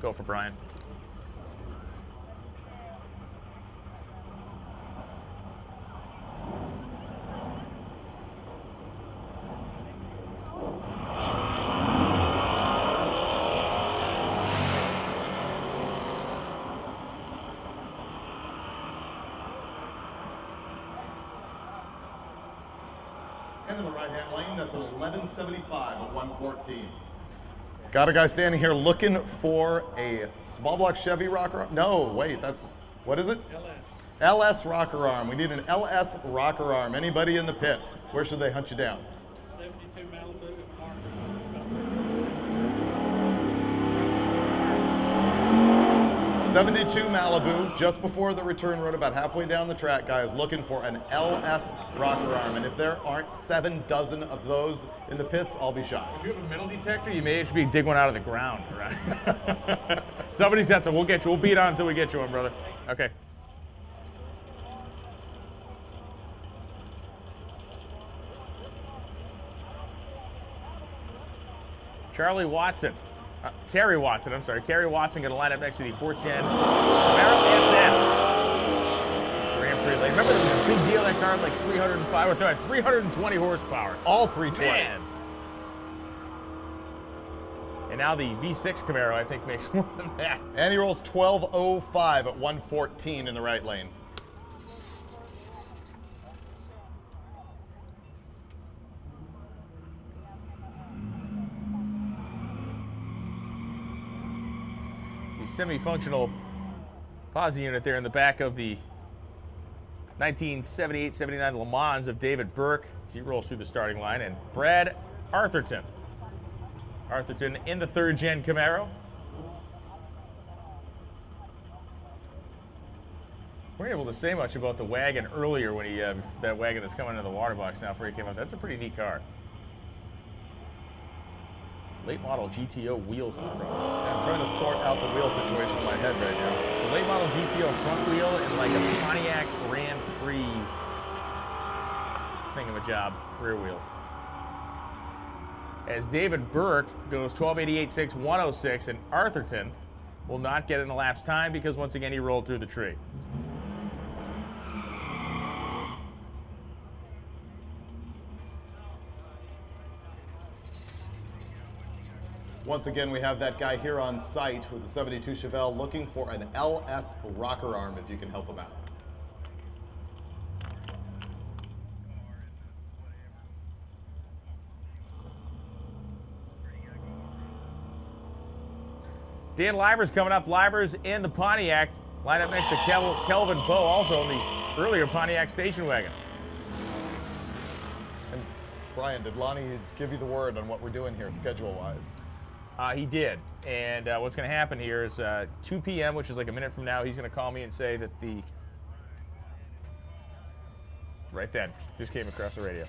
Go for Brian. And in the right-hand lane, that's an 1175 at 114. Got a guy standing here looking for a small block Chevy rocker arm. No, wait, that's, what is it? LS rocker arm. We need an LS rocker arm. Anybody in the pits? Where should they hunt you down? 72 Malibu at Park. 72 Malibu, just before the return road, about halfway down the track, guy is looking for an LS rocker arm. And if there aren't 7 dozen of those in the pits, I'll be shocked. If you have a metal detector, you may actually dig one out of the ground, right? Somebody's got some. We'll get you. We'll beat on until we get you one, brother. Okay. Charlie Watson. Kerry Watson, I'm sorry. Kerry Watson going to line up next to the 410 Camaro SS Grand Prix lane. Remember, there was a big deal that car had like 320 horsepower. All 320. Man. And now the V6 Camaro, I think, makes more than that. And he rolls 1205 at 114 in the right lane. Semi-functional posi unit there in the back of the 1978-79 Le Mans of David Burke. He rolls through the starting line, and Brad Arthurton. Arthurton in the 3rd gen Camaro. We weren't able to say much about the wagon earlier when he that wagon that's coming into the water box now before he came out. That's a pretty neat car. Late model GTO wheels on the front. I'm trying to sort out the wheel situation in my head right now. It's a late model GTO front wheel and like a Pontiac Grand Prix thingamajob rear wheels. As David Burke goes 1288.6, 106, and Arthurton will not get an elapsed time because once again he rolled through the tree. Once again, we have that guy here on site with the 72 Chevelle looking for an LS rocker arm, if you can help him out. Dan Livers coming up. Livers in the Pontiac. Line up next to Kelvin Bowe, also in the earlier Pontiac station wagon. And Brian, did Lonnie give you the word on what we're doing here schedule-wise? He did, and what's going to happen here is 2 p.m., which is like a minute from now, he's going to call me and say that the... Right then, just came across the radio.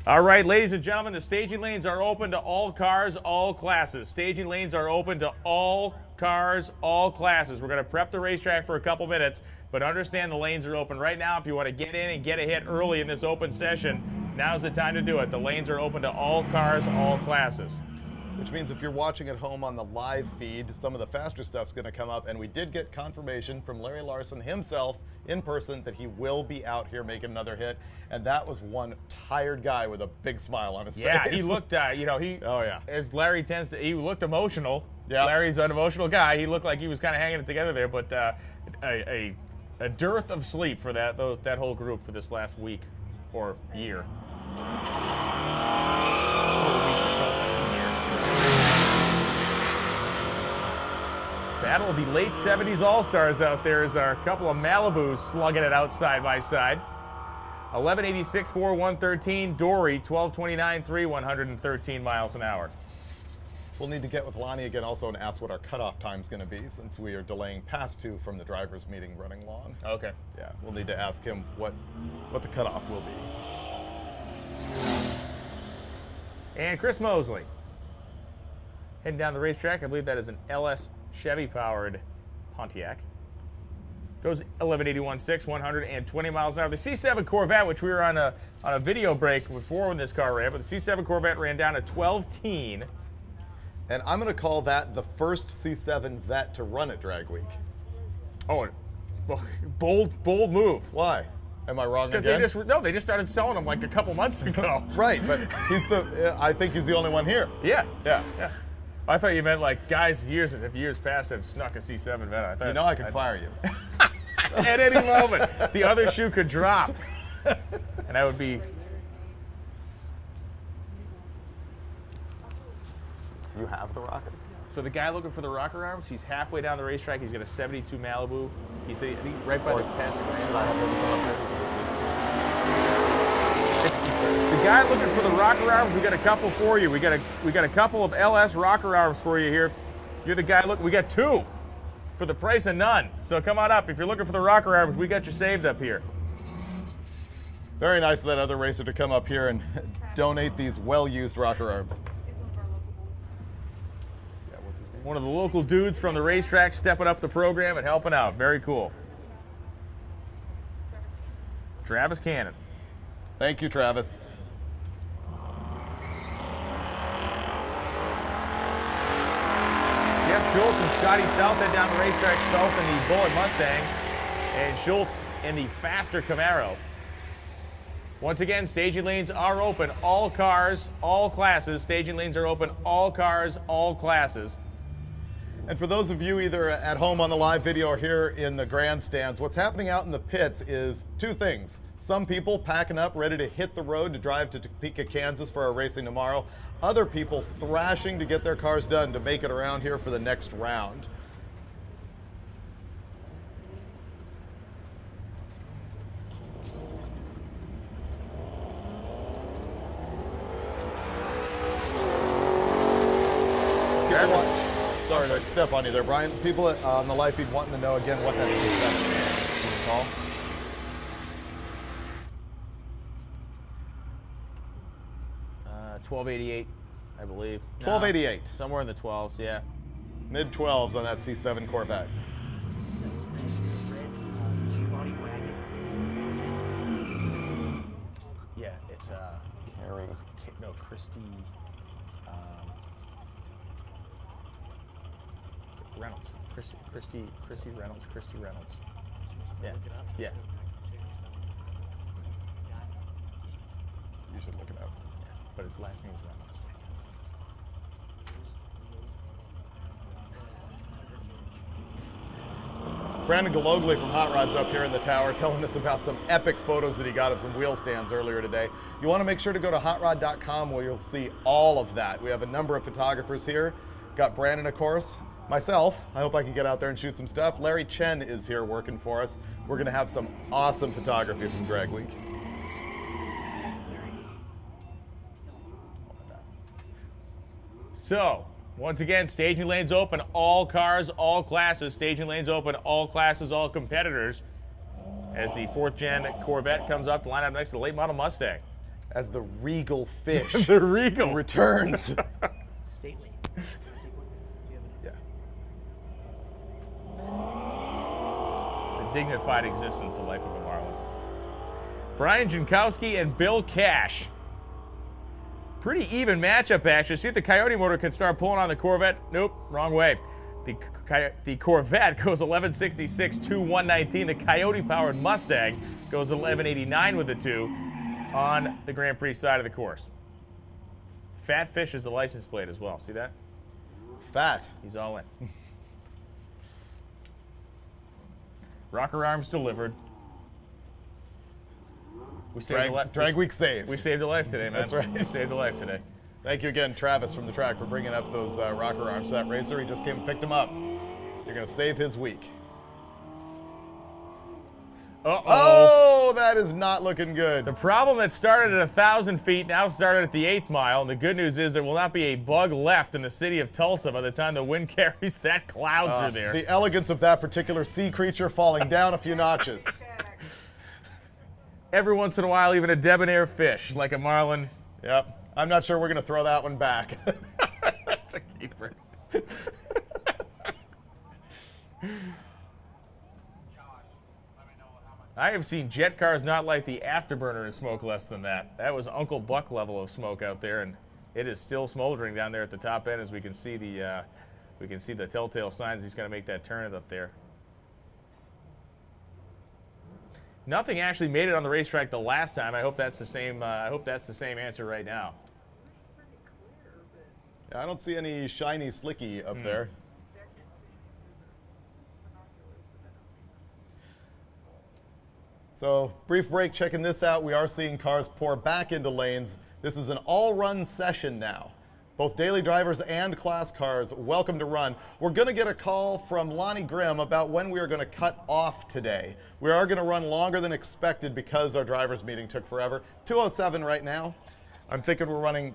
All right, ladies and gentlemen, the staging lanes are open to all cars, all classes. Staging lanes are open to all cars, all classes. We're going to prep the racetrack for a couple minutes, but understand the lanes are open right now. If you want to get in and get a hit early in this open session, now's the time to do it. The lanes are open to all cars, all classes. Which means if you're watching at home on the live feed, some of the faster stuff's going to come up, and we did get confirmation from Larry Larson himself in person that he will be out here making another hit, and that was one tired guy with a big smile on his face. Yeah, he looked, as Larry tends to, he looked emotional. Yeah. Larry's an emotional guy. He looked like he was kind of hanging it together there, but a dearth of sleep for that whole group for this last week or year. Battle of the late 70s All-Stars out there is our couple of Malibus slugging it out side by side. 1186.4, 113. Dory, 1229.3, 113 miles an hour. We'll need to get with Lonnie again also and ask what our cutoff time's going to be, since we are delaying past 2 from the drivers' meeting running long. Okay. Yeah, we'll need to ask him what the cutoff will be. And Chris Mosley heading down the racetrack. I believe that is an LS Chevy-powered Pontiac. Goes 1181.6, 120 miles an hour. The C7 Corvette, which we were on a video break before when this car ran, but the C7 Corvette ran down at 12-teen. And I'm going to call that the first C7 Vet to run at Drag Week. Oh, bold move. Why? Am I wrong again? They just started selling them like a couple months ago. Right, but I think he's the only one here. Yeah. Yeah. I thought you meant like guys years past have snuck a C7 Vet. I thought, I can fire you. At any moment, the other shoe could drop, and that would be. You have the rocket? So the guy looking for the rocker arms, he's halfway down the racetrack. He's got a 72 Malibu. He's right by the passing The guy looking for the rocker arms, we got a couple for you. We got a couple of LS rocker arms for you here. You're the guy we got 2 for the price of none. So come on up. If you're looking for the rocker arms, we got you saved up here. Very nice of that other racer to come up here and donate these well-used rocker arms. One of the local dudes from the racetrack stepping up the program and helping out. Very cool. Travis Cannon. Thank you, Travis. Jeff Schultz and Scotty South head down the racetrack. South in the Bullet Mustang and Schultz in the faster Camaro. Once again, staging lanes are open. All cars, all classes. Staging lanes are open. All cars, all classes. And for those of you either at home on the live video or here in the grandstands, what's happening out in the pits is 2 things. Some people packing up, ready to hit the road to drive to Topeka, Kansas for our racing tomorrow. Other people thrashing to get their cars done to make it around here for the next round. Sorry to step on you there, Brian. People on the live feed wanting to know again what that C7 is. Can you call? $12.88, I believe. $12.88. Somewhere in the 12s, yeah. Mid-12s on that C7 Corvette. Yeah, it's Christy Reynolds. Christy Reynolds. Yeah. Yeah. You should look it up. But his last name is Reynolds. Brandon Galogly from Hot Rods up here in the tower telling us about some epic photos that he got of some wheel stands earlier today. You want to make sure to go to hotrod.com where you'll see all of that. We have a number of photographers here. Got Brandon, of course. Myself, I hope I can get out there and shoot some stuff. Larry Chen is here working for us. We're going to have some awesome photography from Drag Week. So, once again, staging lanes open, all cars, all classes. Staging lanes open, all classes, all competitors. As the 4th gen Corvette comes up to line up next to the late model Mustang. as the regal fish The regal returns. Stately. Yeah. The dignified existence, the life of a Marlin. Brian Jankowski and Bill Cash. Pretty even matchup, actually. See if the Coyote motor can start pulling on the Corvette. Nope, wrong way. The Corvette goes 1166, 119. The Coyote-powered Mustang goes 1189 with the 2 on the Grand Prix side of the course. Fat Fish is the license plate as well. See that? Fat. He's all in. Rocker arms delivered. We saved drag week saved. We saved a life today, man. That's right. We saved a life today. Thank you again, Travis from the track, for bringing up those rocker arms to that racer. He just came and picked him up. You're going to save his week. Uh-oh. Oh, that is not looking good. The problem that started at 1,000 feet now started at the 8th mile, and the good news is there will not be a bug left in the city of Tulsa by the time the wind carries that cloud through there. The elegance of that particular sea creature falling down a few notches. Every once in a while, even a debonair fish like a marlin. Yep. I'm not sure we're going to throw that one back. That's a keeper. I have seen jet cars not light the afterburner and smoke less than that. That was Uncle Buck level of smoke out there, and it is still smoldering down there at the top end as we can see the telltale signs he's going to make that turn up there. Nothing actually made it on the racetrack the last time. I hope that's the same. I hope that's the same answer right now. Yeah, I don't see any shiny slicky up there. So, brief break, checking this out. We are seeing cars pour back into lanes. This is an all-run session now. Both daily drivers and class cars welcome to run. We're going to get a call from Lonnie Grimm about when we are going to cut off today. We are going to run longer than expected because our drivers' meeting took forever. 2:07 right now. I'm thinking we're running...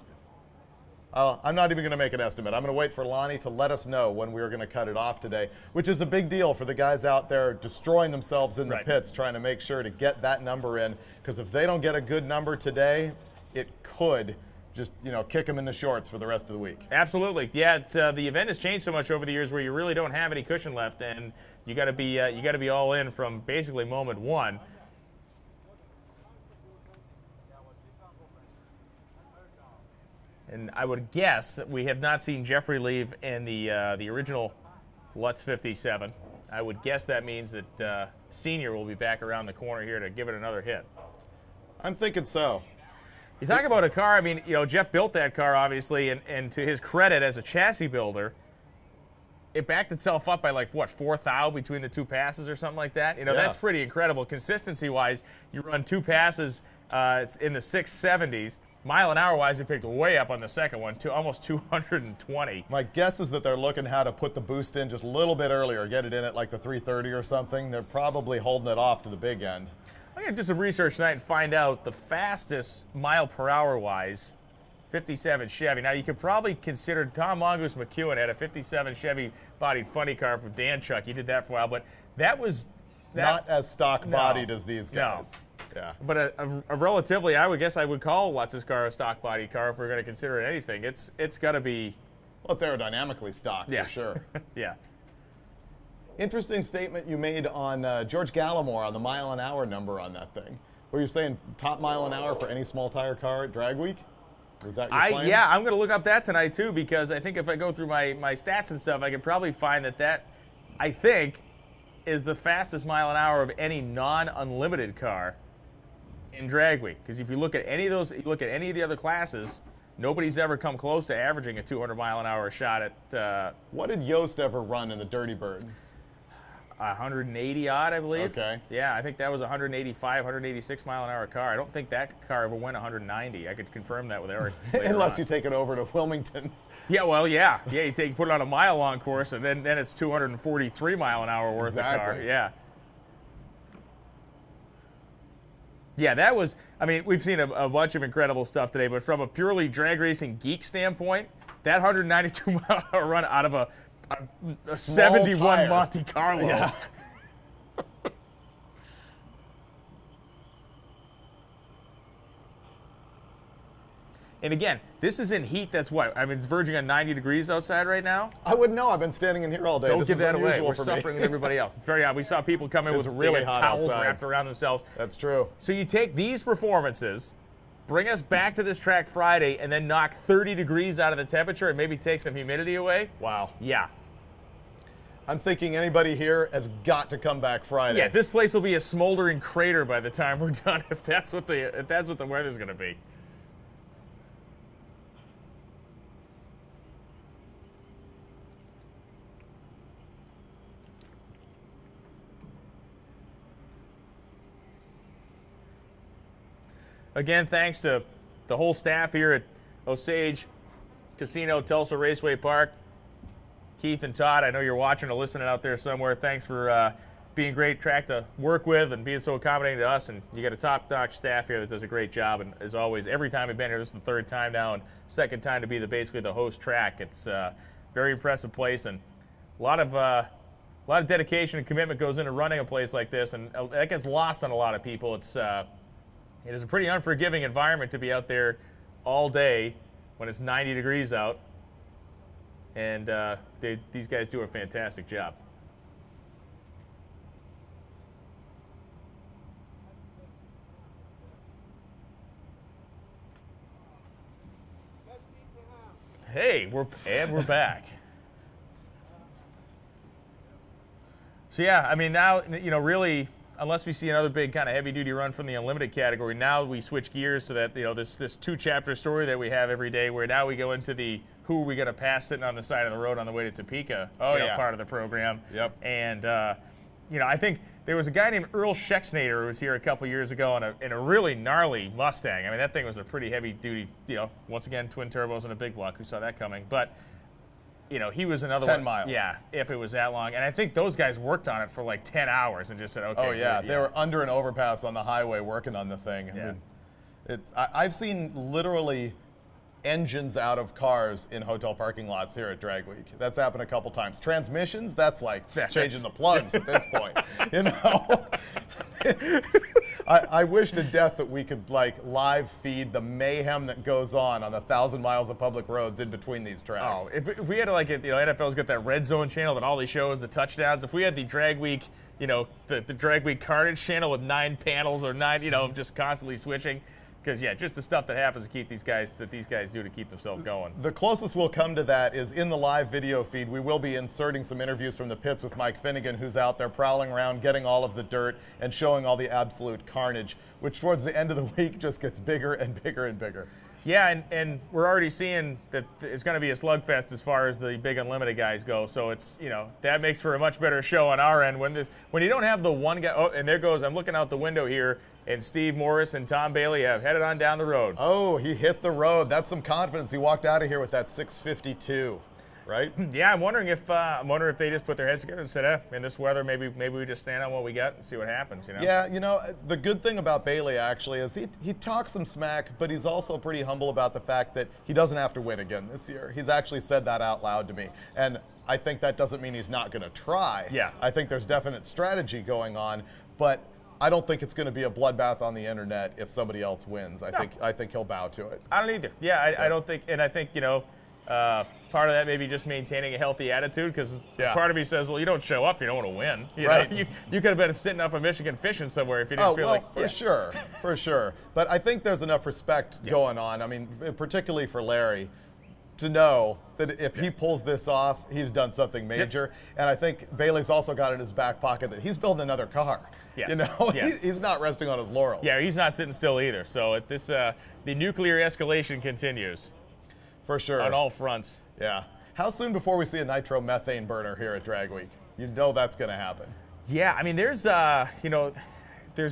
I'm not even going to make an estimate. I'm going to wait for Lonnie to let us know when we're going to cut it off today, which is a big deal for the guys out there destroying themselves in the pits, trying to make sure to get that number in, because if they don't get a good number today, it could just, you know, kick them in the shorts for the rest of the week. Absolutely, yeah. It's, the event has changed so much over the years where you really don't have any cushion left, and you got to be all in from basically moment one. And I would guess we have not seen Jeffrey leave in the original Lutz 57. I would guess that means that Senior will be back around the corner here to give it another hit. I'm thinking so. You talk about a car, I mean, you know, Jeff built that car, obviously, and to his credit as a chassis builder, it backed itself up by, like, what, 4 thou between the two passes or something like that? You know, that's pretty incredible. Consistency-wise, you run 2 passes it's in the 670s. Mile-an-hour-wise, it picked way up on the second one to almost 220. My guess is that they're looking how to put the boost in just a little bit earlier, get it in at like the 330 or something. They're probably holding it off to the big end. I'm going to do some research tonight and find out the fastest mile-per-hour-wise 57 Chevy. Now, you could probably consider Tom Mongoose McEwen had a 57 Chevy-bodied funny car from Dan Chuck. He did that for a while, but that was... Not as stock-bodied as these guys. No. Yeah. But a relatively, I would guess I would call Lutz's car a stock body car if we're going to consider it anything. It's got to be... Well, it's aerodynamically stock, for sure. Yeah. Interesting statement you made on George Gallimore on the mile-an-hour number on that thing. Were you saying top mile-an-hour for any small tire car at Drag Week? Was that your plan? Yeah, I'm going to look up that tonight, too, because I think if I go through my stats and stuff, I could probably find that, I think, is the fastest mile-an-hour of any non-unlimited car in Drag Week, because if you look at any of those, you look at any of the other classes, nobody's ever come close to averaging a 200-mile-an-hour shot at. What did Yost ever run in the Dirty Bird? 180 odd, I believe. Okay. Yeah, I think that was a 185, 186 mile-an-hour car. I don't think that car ever went 190. I could confirm that with Eric. Unless you take it over to Wilmington. Yeah, well, yeah, you put it on a mile-long course, and then it's 243 mile-an-hour worth of car. Yeah. Yeah, that was, I mean, we've seen a bunch of incredible stuff today, but from a purely drag racing geek standpoint, that 192-mile-an-hour run out of a 71 tire. Monte Carlo. Yeah. And again, this is in heat that's what? I mean, it's verging on 90 degrees outside right now. I wouldn't know. I've been standing in here all day. Don't This give is that away. unusual We're for suffering me. with everybody else. It's very odd. We saw people come in It's with really big hot towels outside. wrapped around themselves. That's true. So you take these performances, bring us back to this track Friday, and then knock 30 degrees out of the temperature and maybe take some humidity away. Wow. Yeah. I'm thinking anybody here has got to come back Friday. Yeah, this place will be a smoldering crater by the time we're done if that's what the weather's going to be. Again, thanks to the whole staff here at Osage Casino, Tulsa Raceway Park. Keith and Todd, I know you're watching or listening out there somewhere. Thanks for being a great track to work with and being so accommodating to us. And you got a top-notch staff here that does a great job. And as always, every time we've been here, this is the third time now and second time to be basically the host track. It's a very impressive place, and a lot of dedication and commitment goes into running a place like this, and that gets lost on a lot of people. It is a pretty unforgiving environment to be out there all day when it's 90 degrees out, and these guys do a fantastic job. Hey, we're back. So yeah, I mean now, really, unless we see another big kind of heavy-duty run from the unlimited category, now we switch gears so that this two-chapter story that we have every day, where now we go into the who are we going to pass sitting on the side of the road on the way to Topeka, part of the program. Yep. And I think there was a guy named Earl Schexnader who was here a couple years ago in a really gnarly Mustang. I mean, that thing was a pretty heavy-duty, once again, twin turbos and a big block. Who saw that coming? But he was another 10 one. miles. Yeah, if it was that long. And I think those guys worked on it for like 10 hours and just said, okay. Oh, yeah. good, They were under an overpass on the highway working on the thing. Yeah. I mean, I've seen literally engines out of cars in hotel parking lots here at Drag Week. That's happened a couple times. Transmissions, that's like changing the plugs at this point. I wish to death that we could live feed the mayhem that goes on the 1,000 miles of public roads in between these tracks. Oh, if we had NFL's got that red zone channel that all they show is the touchdowns. If we had the Drag Week, the Drag Week Carnage channel with 9 panels or 9, just constantly switching. Because just the stuff that happens to keep these guys do to keep themselves going. The closest we'll come to that is in the live video feed. We will be inserting some interviews from the pits with Mike Finnegan, who's out there prowling around, getting all of the dirt and showing all the absolute carnage, which towards the end of the week just gets bigger and bigger and bigger. Yeah, and we're already seeing that it's going to be a slugfest as far as the big unlimited guys go. So it's that makes for a much better show on our end when you don't have the one guy. Oh, and there goes, I'm looking out the window here, and Steve Morris and Tom Bailey have headed on down the road. Oh, he hit the road. That's some confidence. He walked out of here with that 652. Right? Yeah, I'm wondering if they just put their heads together and said, in this weather, maybe we just stand on what we got and see what happens. Yeah, the good thing about Bailey actually is he talks some smack, but he's also pretty humble about the fact that he doesn't have to win again this year. He's actually said that out loud to me, and I think that doesn't mean he's not going to try. Yeah, I think there's definite strategy going on, but I don't think it's going to be a bloodbath on the internet if somebody else wins. I think he'll bow to it. I don't either. Yeah, I don't think, and I think part of that maybe just maintaining a healthy attitude, because part of me says, well, you don't show up, you don't want to win. You could have been sitting up in Michigan fishing somewhere if you didn't feel like. For sure. But I think there's enough respect going on. I mean, particularly for Larry, to know that if he pulls this off, he's done something major. And I think Bailey's also got in his back pocket that he's building another car. He's not resting on his laurels. Yeah, he's not sitting still either. So the nuclear escalation continues. For sure. On all fronts. Yeah. How soon before we see a nitromethane burner here at Drag Week? That's going to happen. Yeah, I mean, there's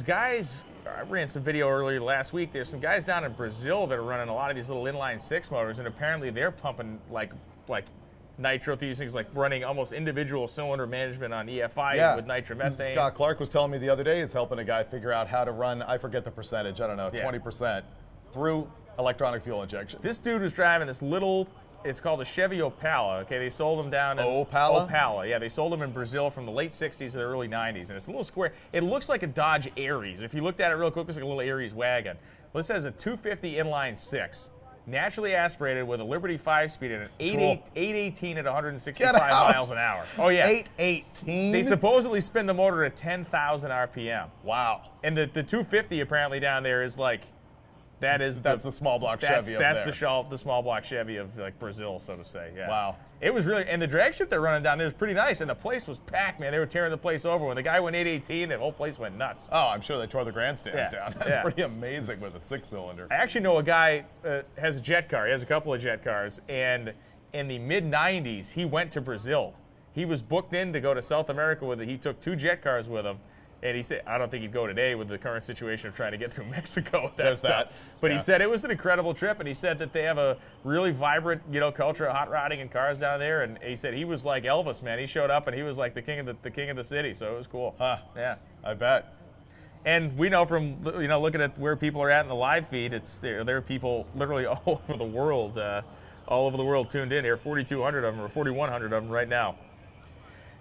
guys. I ran some video earlier last week. There's some guys down in Brazil that are running a lot of these little inline 6 motors, and apparently they're pumping like nitro through these things, like running almost individual cylinder management on EFI with nitromethane. Scott Clark was telling me the other day he's helping a guy figure out how to run, I forget the percentage, I don't know, 20% through electronic fuel injection. This dude was driving this little, it's called a Chevy Opala. Okay, they sold them down in Opala? Opala. Yeah, they sold them in Brazil from the late 60s to the early 90s, and it's a little square. It looks like a Dodge Aries. If you looked at it real quick, it's like a little Aries wagon. Well, this has a 250 inline 6. naturally aspirated with a Liberty 5-speed and an 818 at 165 Get out. miles an hour. Oh, yeah. 818? They supposedly spin the motor at 10,000 RPM. Wow. And the 250 apparently down there is like, that's the small block Chevy of That's there. the small block Chevy of like Brazil, so to say. Yeah. Wow. It was really, and the drag strip they're running down there was pretty nice, and the place was packed, man. They were tearing the place over. When the guy went 818, the whole place went nuts. Oh, I'm sure they tore the grandstands Yeah. down. That's pretty amazing with a 6-cylinder. I actually know a guy has a jet car. He has a couple of jet cars, and in the mid-90s, he went to Brazil. He was booked in to go to South America with it. He took 2 jet cars with him. And he said, I don't think he'd go today with the current situation of trying to get through Mexico with that There's stuff. that. But Yeah. he said it was an incredible trip, and he said that they have a really vibrant, culture of hot rodding and cars down there. And he said he was like Elvis, man. He showed up and he was like the king of the city. So it was cool. Huh. Yeah. I bet. And we know from looking at where people are at in the live feed, there are people literally all over the world, tuned in here. 4,200 of them or 4,100 of them right now.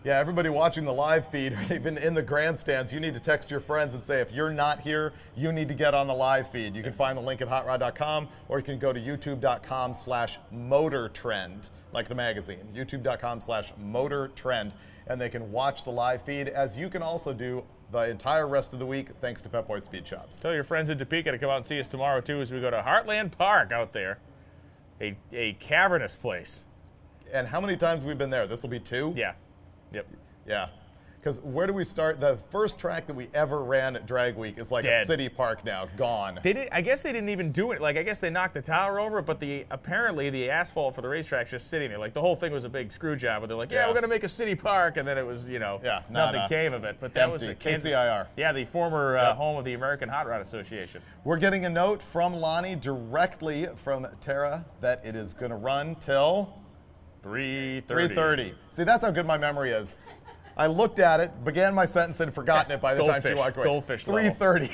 Yeah, everybody watching the live feed, or even in the grandstands, you need to text your friends and say, if you're not here, you need to get on the live feed. You can find the link at hotrod.com, or you can go to youtube.com/motortrend, like the magazine, youtube.com/motortrend, and they can watch the live feed, as you can also do the entire rest of the week, thanks to Pep Boys Speed Shops. Tell your friends in Topeka to come out and see us tomorrow, too, as we go to Heartland Park out there, a cavernous place. And how many times have we been there? This will be 2? Yeah. Yep. Yeah. Because where do we start? The first track that we ever ran at Drag Week is like a city park now, gone. I guess they didn't even do it. Like, I guess they knocked the tower over, but apparently the asphalt for the racetrack's just sitting there. Like, the whole thing was a big screw job. But they're like, yeah, we're going to make a city park. And then it was, nothing came of it. But that was a KCIR. Yeah, the former home of the American Hot Rod Association. We're getting a note from Lonnie directly from Tara that it is going to run till 3:30. See, that's how good my memory is. I looked at it, began my sentence, and forgotten it by the time she walked away. Goldfish. 3:30.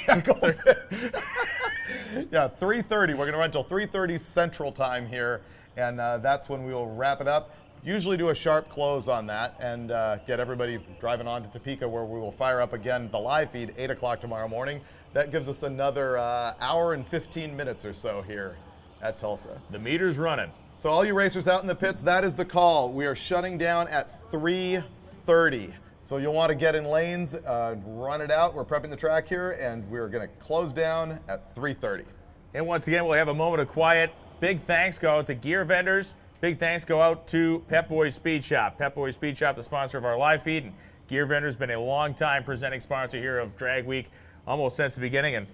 Yeah, 3:30. We're going to run till 3:30 Central Time here, and that's when we will wrap it up. Usually do a sharp close on that and get everybody driving on to Topeka, where we will fire up again the live feed 8 o'clock tomorrow morning. That gives us another hour and 15 minutes or so here at Tulsa. The meter's running. So all you racers out in the pits, that is the call. We are shutting down at 3:30. So you'll want to get in lanes, run it out. We're prepping the track here, and we're going to close down at 3:30. And once again, we'll have a moment of quiet. Big thanks go out to gear vendors. Big thanks go out to Pep Boys Speed Shop. Pep Boys Speed Shop, the sponsor of our live feed. And Gear Vendors been a long time presenting sponsor here of Drag Week, almost since the beginning. And,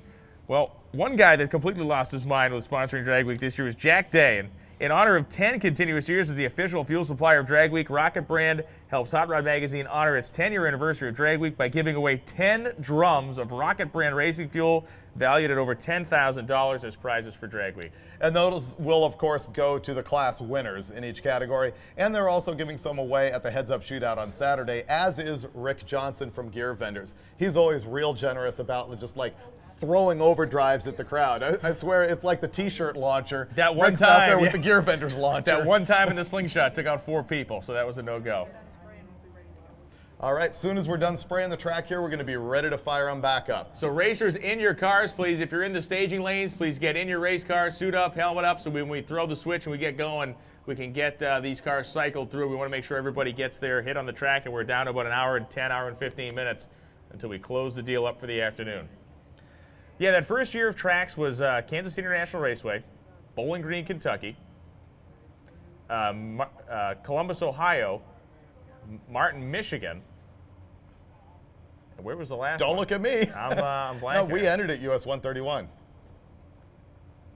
well, one guy that completely lost his mind with sponsoring Drag Week this year was Jack Day. And in honor of 10 continuous years as the official fuel supplier of Drag Week, Rocket Brand helps Hot Rod Magazine honor its 10-year anniversary of Drag Week by giving away 10 drums of Rocket Brand racing fuel valued at over $10,000 as prizes for Drag Week. And those will, of course, go to the class winners in each category. And they're also giving some away at the Heads Up Shootout on Saturday, as is Rick Johnson from Gear Vendors. He's always real generous about just like throwing overdrives at the crowd. I swear it's like the T-shirt launcher. That one Rick's time out there with the Gear Vendors launcher. That one time in the slingshot took out 4 people, so that was a no-go. All right, soon as we're done spraying the track here, we're going to be ready to fire them back up. So racers, in your cars, please, if you're in the staging lanes, please get in your race car, suit up, helmet up, so when we throw the switch and we get going, we can get these cars cycled through. We want to make sure everybody gets their hit on the track, and we're down to about an hour and 10, hour and 15 minutes until we close the deal up for the afternoon. Yeah, that first year of tracks was Kansas City International Raceway, Bowling Green, Kentucky, Columbus, Ohio, Martin, Michigan. And where was the last Don't one? look at me. I'm blanking. No, we entered at US 131.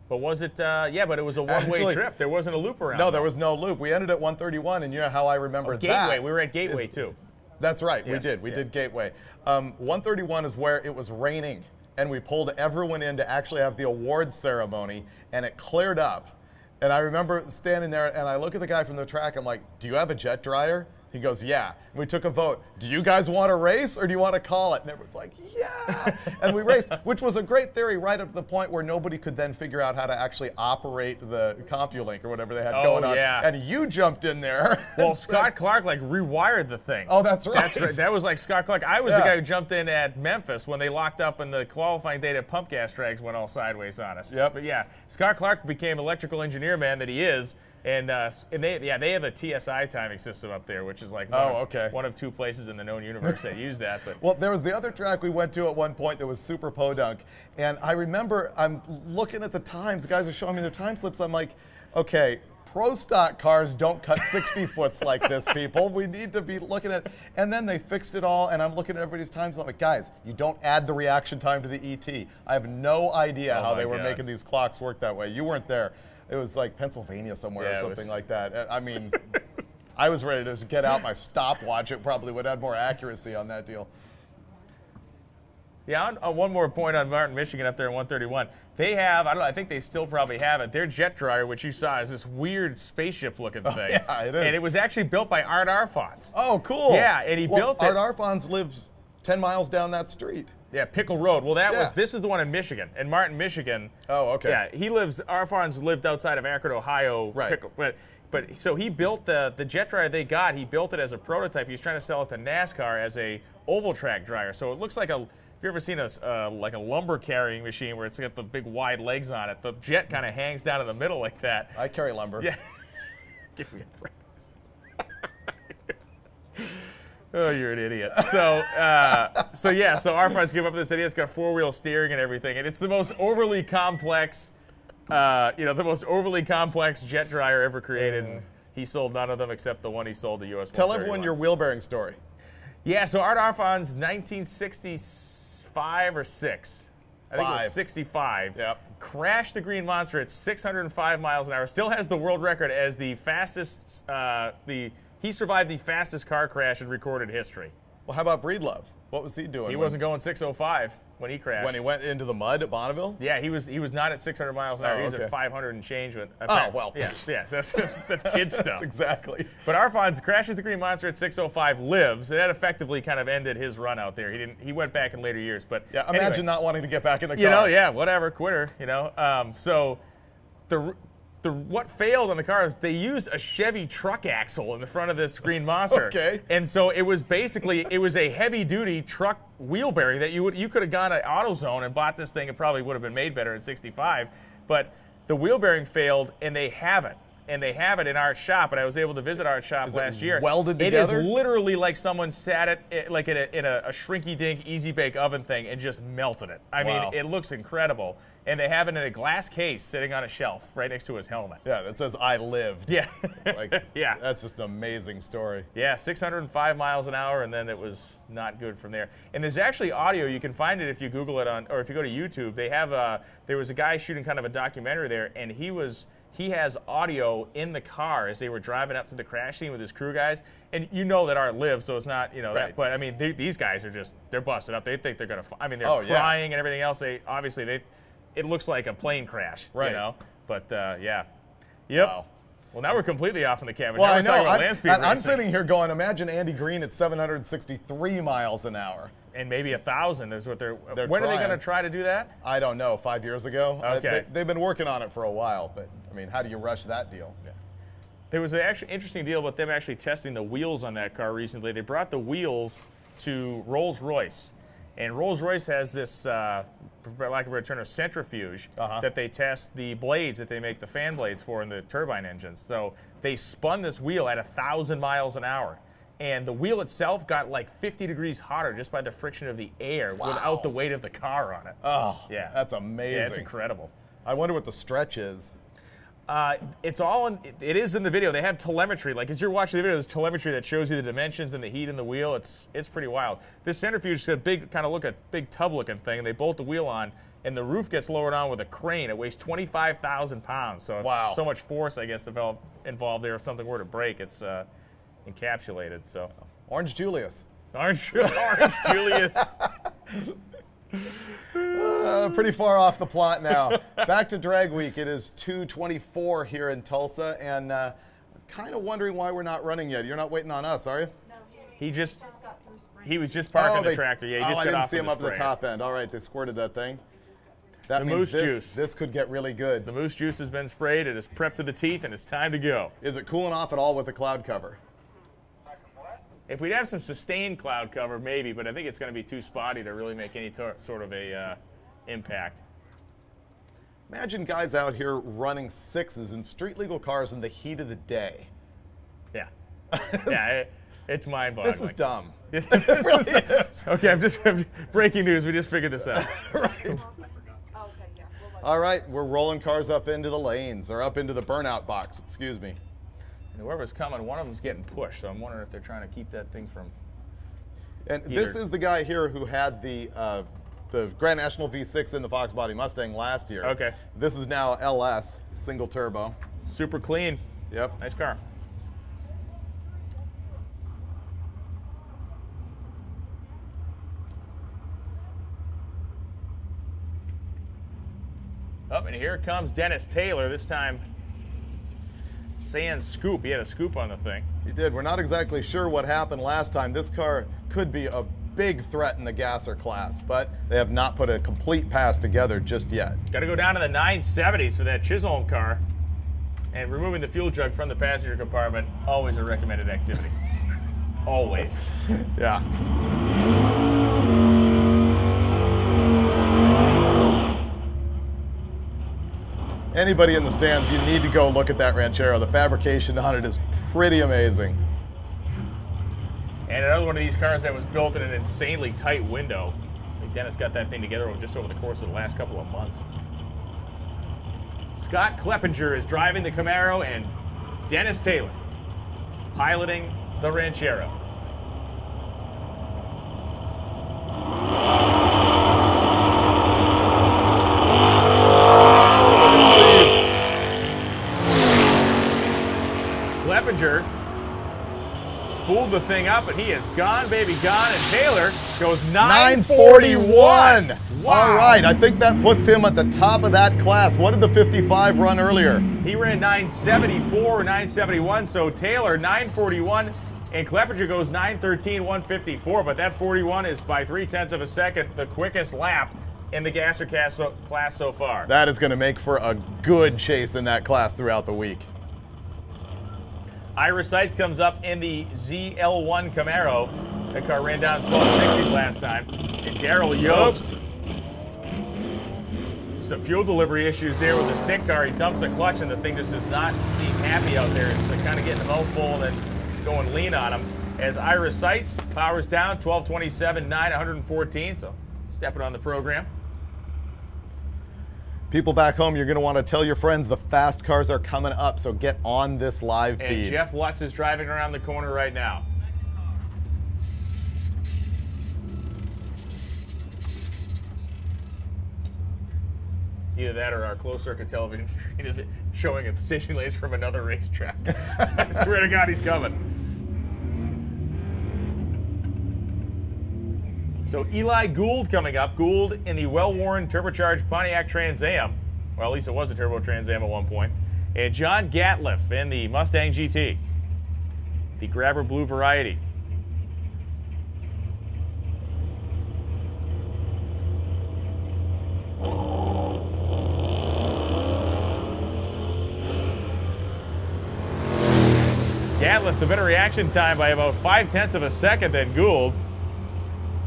But was it, yeah, but it was a one-way trip. There wasn't a loop around. No, there was no loop. We ended at 131, and you know how I remember that. Gateway. We were at Gateway, too. That's right. Yes. We did Gateway. 131 is where it was raining, and we pulled everyone in to actually have the awards ceremony, and it cleared up. And I remember standing there, and I look at the guy from the track. I'm like, do you have a jet dryer? He goes, yeah. And we took a vote. Do you guys want to race or do you want to call it? And everyone's like, yeah. And we raced, which was a great theory right up to the point where nobody could then figure out how to actually operate the CompuLink or whatever they had going on. Yeah. And you jumped in there. Well, Scott Clark like rewired the thing. Oh, that's right. That's right. That was like Scott Clark. I was the guy who jumped in at Memphis when they locked up and the qualifying day that pump gas drags went all sideways on us. Yep. But yeah, Scott Clark became electrical engineer man that he is. And they have a TSI timing system up there, which is like one of 2 places in the known universe that use that. But well, there was the other track we went to at one point that was super podunk, and I remember I'm looking at the times. The guys are showing me their time slips. I'm like, okay, pro stock cars don't cut 60 foots like this, people. We need to be looking at. And then they fixed it all, and I'm looking at everybody's times. I'm like, guys, you don't add the reaction time to the ET. I have no idea how they were making these clocks work that way. You weren't there. It was like Pennsylvania somewhere or something like that. I mean, I was ready to just get out my stopwatch. It probably would add more accuracy on that deal. Yeah, on one more point on Martin, Michigan up there in 131. They have, I think they still probably have it. Their jet dryer, which you saw, is this weird spaceship-looking thing. Yeah, it is. And it was actually built by Art Arfons. Oh, cool. Yeah, and he built it. Art Arfons lives 10 miles down that street. Yeah, Pickle Road. Well, this is the one in Michigan. In Martin, Michigan. Oh, okay. Yeah, Arfons lived outside of Akron, Ohio. Right. But so he built the jet dryer they got. He built it as a prototype. He was trying to sell it to NASCAR as a oval track dryer. So it looks like have you ever seen like a lumber carrying machine where it's got the big wide legs on it? The jet kind of hangs down in the middle like that. I carry lumber. Yeah. Give me a break. Oh, you're an idiot. So Arfons came up with this idea. It's got 4-wheel steering and everything, and it's the most overly complex, the most overly complex jet dryer ever created. And he sold none of them except the one he sold to US. Tell everyone your wheel bearing story. Yeah, so Art Arfons, 1965 or 6. I think it was 65. Yep. Crashed the Green Monster at 605 miles an hour. Still has the world record as the fastest. He survived the fastest car crash in recorded history. Well, how about Breedlove? What was he doing? He wasn't going 605 when he crashed. When he went into the mud at Bonneville? Yeah, he was not at 600 miles an hour. He was at 500 and change. Well. Yeah, that's kid stuff. Exactly. But Arfons crashes the Green Monster at 605, lives, and that effectively kind of ended his run out there. He went back in later years, but yeah, imagine not wanting to get back in the car. Whatever, quitter. So what failed on the car is they used a Chevy truck axle in the front of this Green Monster. Okay. And so it was basically a heavy-duty truck wheel bearing that you could have gone to AutoZone and bought this thing. It probably would have been made better in '65, but the wheel bearing failed, and they have it. And they have it in our shop, and I was able to visit our shop last year. Welded together? It is literally like someone sat it like in a shrinky-dink easy bake oven thing and just melted it. I mean, it looks incredible. And they have it in a glass case sitting on a shelf right next to his helmet. Yeah, that says "I lived." Yeah. Yeah. That's just an amazing story. Yeah, 605 miles an hour, and then it was not good from there. And there's actually audio. You can find it if you Google it or if you go to YouTube. They have there was a guy shooting kind of a documentary there, and he has audio in the car as they were driving up to the crash scene with his crew guys. And you know that Art lives, so it's not, that. But I mean, these guys are they're busted up. They think they're going to, they're crying and everything else. It looks like a plane crash, But yeah. Yep. Wow. Well, now we're completely off on the cabin. Well, now I know. I'm sitting here going, imagine Andy Green at 763 miles an hour. And maybe 1,000 is what they're when trying. Are they going to try to do that? I don't know. 5 years ago. Okay. They've been working on it for a while, but I mean, how do you rush that deal? Yeah. There was an actually interesting deal about them actually testing the wheels on that car recently. They brought the wheels to Rolls-Royce. And Rolls-Royce has this, for lack of a better term, a centrifuge that they test the blades that they make the fan blades for in the turbine engines. So they spun this wheel at 1,000 miles an hour. And the wheel itself got like 50 degrees hotter just by the friction of the air without the weight of the car on it. Oh, yeah. That's amazing. Yeah, it's incredible. I wonder what the stretch is. It is in the video. They have telemetry. Like as you're watching the video, there's telemetry that shows you the dimensions and the heat in the wheel. It's pretty wild. This centrifuge is a big, big tub-looking thing, and they bolt the wheel on, and the roof gets lowered on with a crane. It weighs 25,000 pounds. So so much force, I guess, involved there. If something were to break, it's encapsulated. So Orange Julius. Orange Julius. Pretty far off the plot now. Back to Drag Week. It is 2:24 here in Tulsa, and kind of wondering why we're not running yet. You're not waiting on us, are you? He was just parking the tractor. Yeah, he just I got didn't off see of him the up at the sprayer. top end. All right, they squirted that thing. That The means moose this, juice. This could get really good. The moose juice has been sprayed. It is prepped to the teeth, and it's time to go. Is it cooling off at all with the cloud cover? If we'd have some sustained cloud cover, maybe, but I think it's going to be too spotty to really make any sort of a impact. Imagine guys out here running sixes in street legal cars in the heat of the day. Yeah. Yeah, it's mind-boggling. This is dumb. Okay, breaking news. We just figured this out. Right. All right, we're rolling cars up into the lanes, or up into the burnout box, excuse me. And whoever's coming, one of them's getting pushed, so I'm wondering if they're trying to keep that thing from... And this is the guy here who had the Grand National V6 in the Fox Body Mustang last year. Okay. This is now LS, single turbo. Super clean. Yep. Nice car. Up, and here comes Dennis Taylor, this time sand scoop. He had a scoop on the thing. He did. We're not exactly sure what happened last time. This car could be a big threat in the gasser class, but they have not put a complete pass together just yet. Got to go down to the 970s for that Chisholm car. And removing the fuel jug from the passenger compartment, always a recommended activity. Always. Yeah. Anybody in the stands, you need to go look at that Ranchero. The fabrication on it is pretty amazing. And another one of these cars that was built in an insanely tight window. I think Dennis got that thing together just over the course of the last couple of months. Scott Kleppinger is driving the Camaro, and Dennis Taylor piloting the Ranchero. Kleppinger spooled the thing up, and he is gone, baby, gone. And Taylor goes 941. Wow. All right, I think that puts him at the top of that class. What did the 55 run earlier? He ran 974, 971, so Taylor 941, and Kleppinger goes 913, 154, but that 41 is by 0.3 of a second the quickest lap in the gasser class so far. That is going to make for a good chase in that class throughout the week. Ira Seitz comes up in the ZL1 Camaro. That car ran down 1260 last time. And Daryl Yost. Some fuel delivery issues there with the stick car. He dumps the clutch and the thing just does not seem happy out there. It's kind of getting the mouthful and then going lean on him. As Ira Seitz powers down, 1227, 914. So stepping on the program. People back home, you're going to want to tell your friends the fast cars are coming up, so get on this live feed. And Jeff Lutz is driving around the corner right now. Either that or our closed-circuit television screen is showing at the station lanes from another racetrack. I swear to God, he's coming. So Eli Gould coming up. Gould in the well-worn turbocharged Pontiac Trans Am. Well, at least it was a turbo Trans Am at one point. And John Gatliff in the Mustang GT. The Grabber Blue variety. Gatliff the better reaction time by about 0.5 of a second than Gould.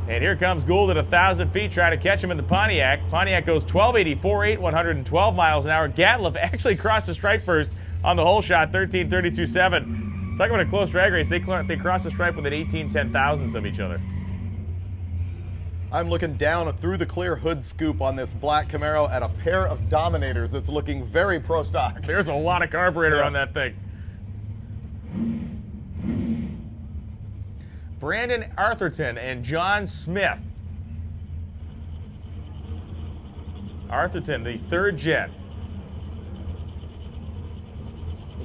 And here comes Gould at 1,000 feet, trying to catch him in the Pontiac. Pontiac goes 1284.8, 112 miles an hour. Gatliff actually crossed the stripe first on the whole shot, 13:32.7. Talk about a close drag race. They crossed the stripe within 18/10,000ths of each other. I'm looking down through the clear hood scoop on this black Camaro at a pair of Dominators that's looking very pro stock. There's a lot of carburetor on that thing. Brandon Arthurton and John Smith. Arthurton, the third gen.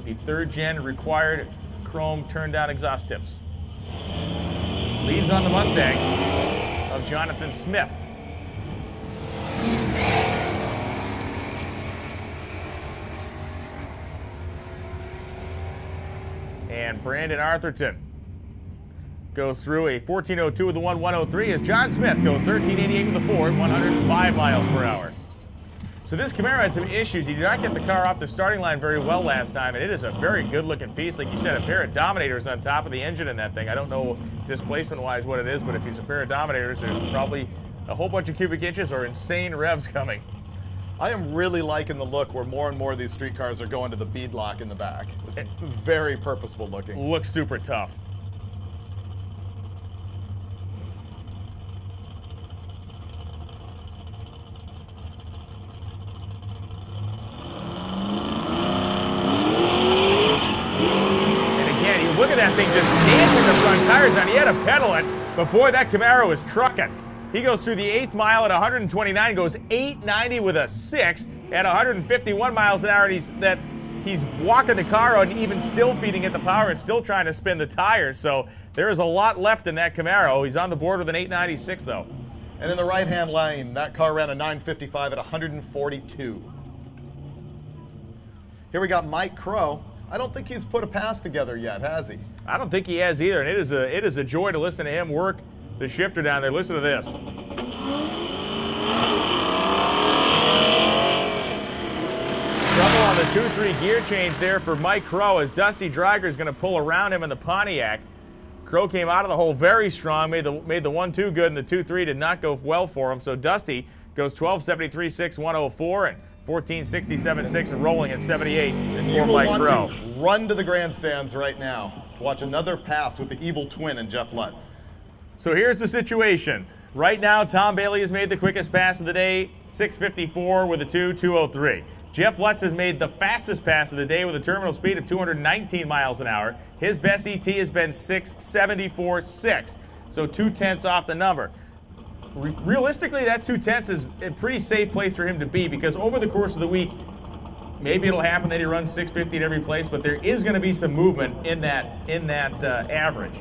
The third gen required chrome turned down exhaust tips. Leads on the Mustang of Jonathan Smith. And Brandon Arthurton goes through a 14:02 with the 1:103 as John Smith goes 13:88 with the 4 at 105 miles per hour. So this Camaro had some issues. He did not get the car off the starting line very well last time, and it is a very good-looking piece. Like you said, a pair of Dominators on top of the engine in that thing. I don't know displacement-wise what it is, but if he's a pair of Dominators, there's probably a whole bunch of cubic inches or insane revs coming. I am really liking the look where more and more of these street cars are going to the bead lock in the back. It's very purposeful looking. Looks super tough. Look at that thing just dancing the front tires on. He had to pedal it, but boy, that Camaro is trucking. He goes through the 8th mile at 129, goes 890 with a 6 at 151 miles an hour, and he's walking the car out and even still feeding it the power and still trying to spin the tires. So there is a lot left in that Camaro. He's on the board with an 896 though. And in the right-hand lane, that car ran a 955 at 142. Here we got Mike Crow. I don't think he's put a pass together yet, has he? I don't think he has either, and it is a joy to listen to him work the shifter down there. Listen to this. Trouble on the 2-3 gear change there for Mike Crow as Dusty Driger is going to pull around him in the Pontiac. Crow came out of the hole very strong, made the 1-2 good, and the 2-3 did not go well for him. So Dusty goes 12.73.6, 104, and 14.67.6 and rolling at 78 for Mike Crow. Run to the grandstands right now. Watch another pass with the evil twin and Jeff Lutz. So here's the situation. Right now, Tom Bailey has made the quickest pass of the day, 6.54 with a 2.03. Jeff Lutz has made the fastest pass of the day with a terminal speed of 219 miles an hour. His best ET has been 6.74.6, so 0.2 off the number. Realistically, that 0.2 is a pretty safe place for him to be because over the course of the week, maybe it'll happen that he runs 650 at every place, but there is going to be some movement in that average.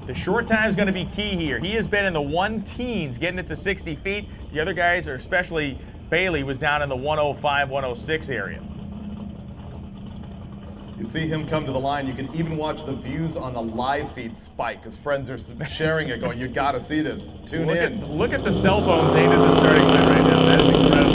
The short time is going to be key here. He has been in the 1-teens, getting it to 60 feet. The other guys, or especially Bailey, was down in the 105, 106 area. You see him come to the line. You can even watch the views on the live feed spike as friends are sharing it, going, you got to see this. Tune in. Look at the cell phones aimed at the starting line right now. That is incredible.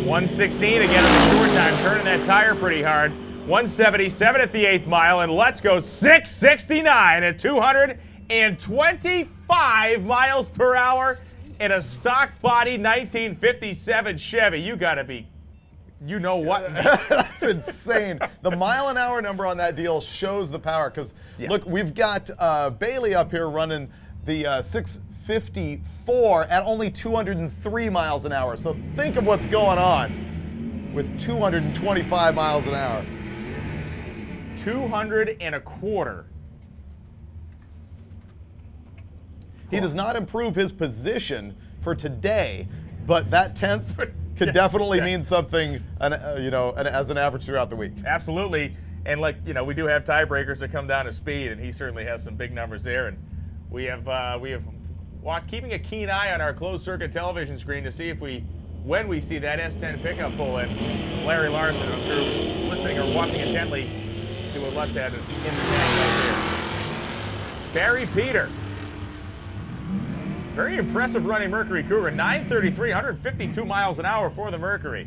116 again in the short time, turning that tire pretty hard. 177 at the 8th mile, and let's go 669 at 225 miles per hour in a stock body 1957 Chevy. You got to be. You know what? That's insane. The mile-an-hour number on that deal shows the power because, look, we've got Bailey up here running the 654 at only 203 miles an hour. So think of what's going on with 225 miles an hour. 225. He does not improve his position for today, but that 10th could definitely mean something, as an average throughout the week. Absolutely, and we do have tiebreakers that come down to speed, and he certainly has some big numbers there. And we have keeping a keen eye on our closed circuit television screen to see when we see that S10 pickup pull in. Larry Larson, I'm sure, listening or watching intently, see what Lutz had in the tank right there. Barry Peter. Very impressive running Mercury Cougar. 933, 152 miles an hour for the Mercury.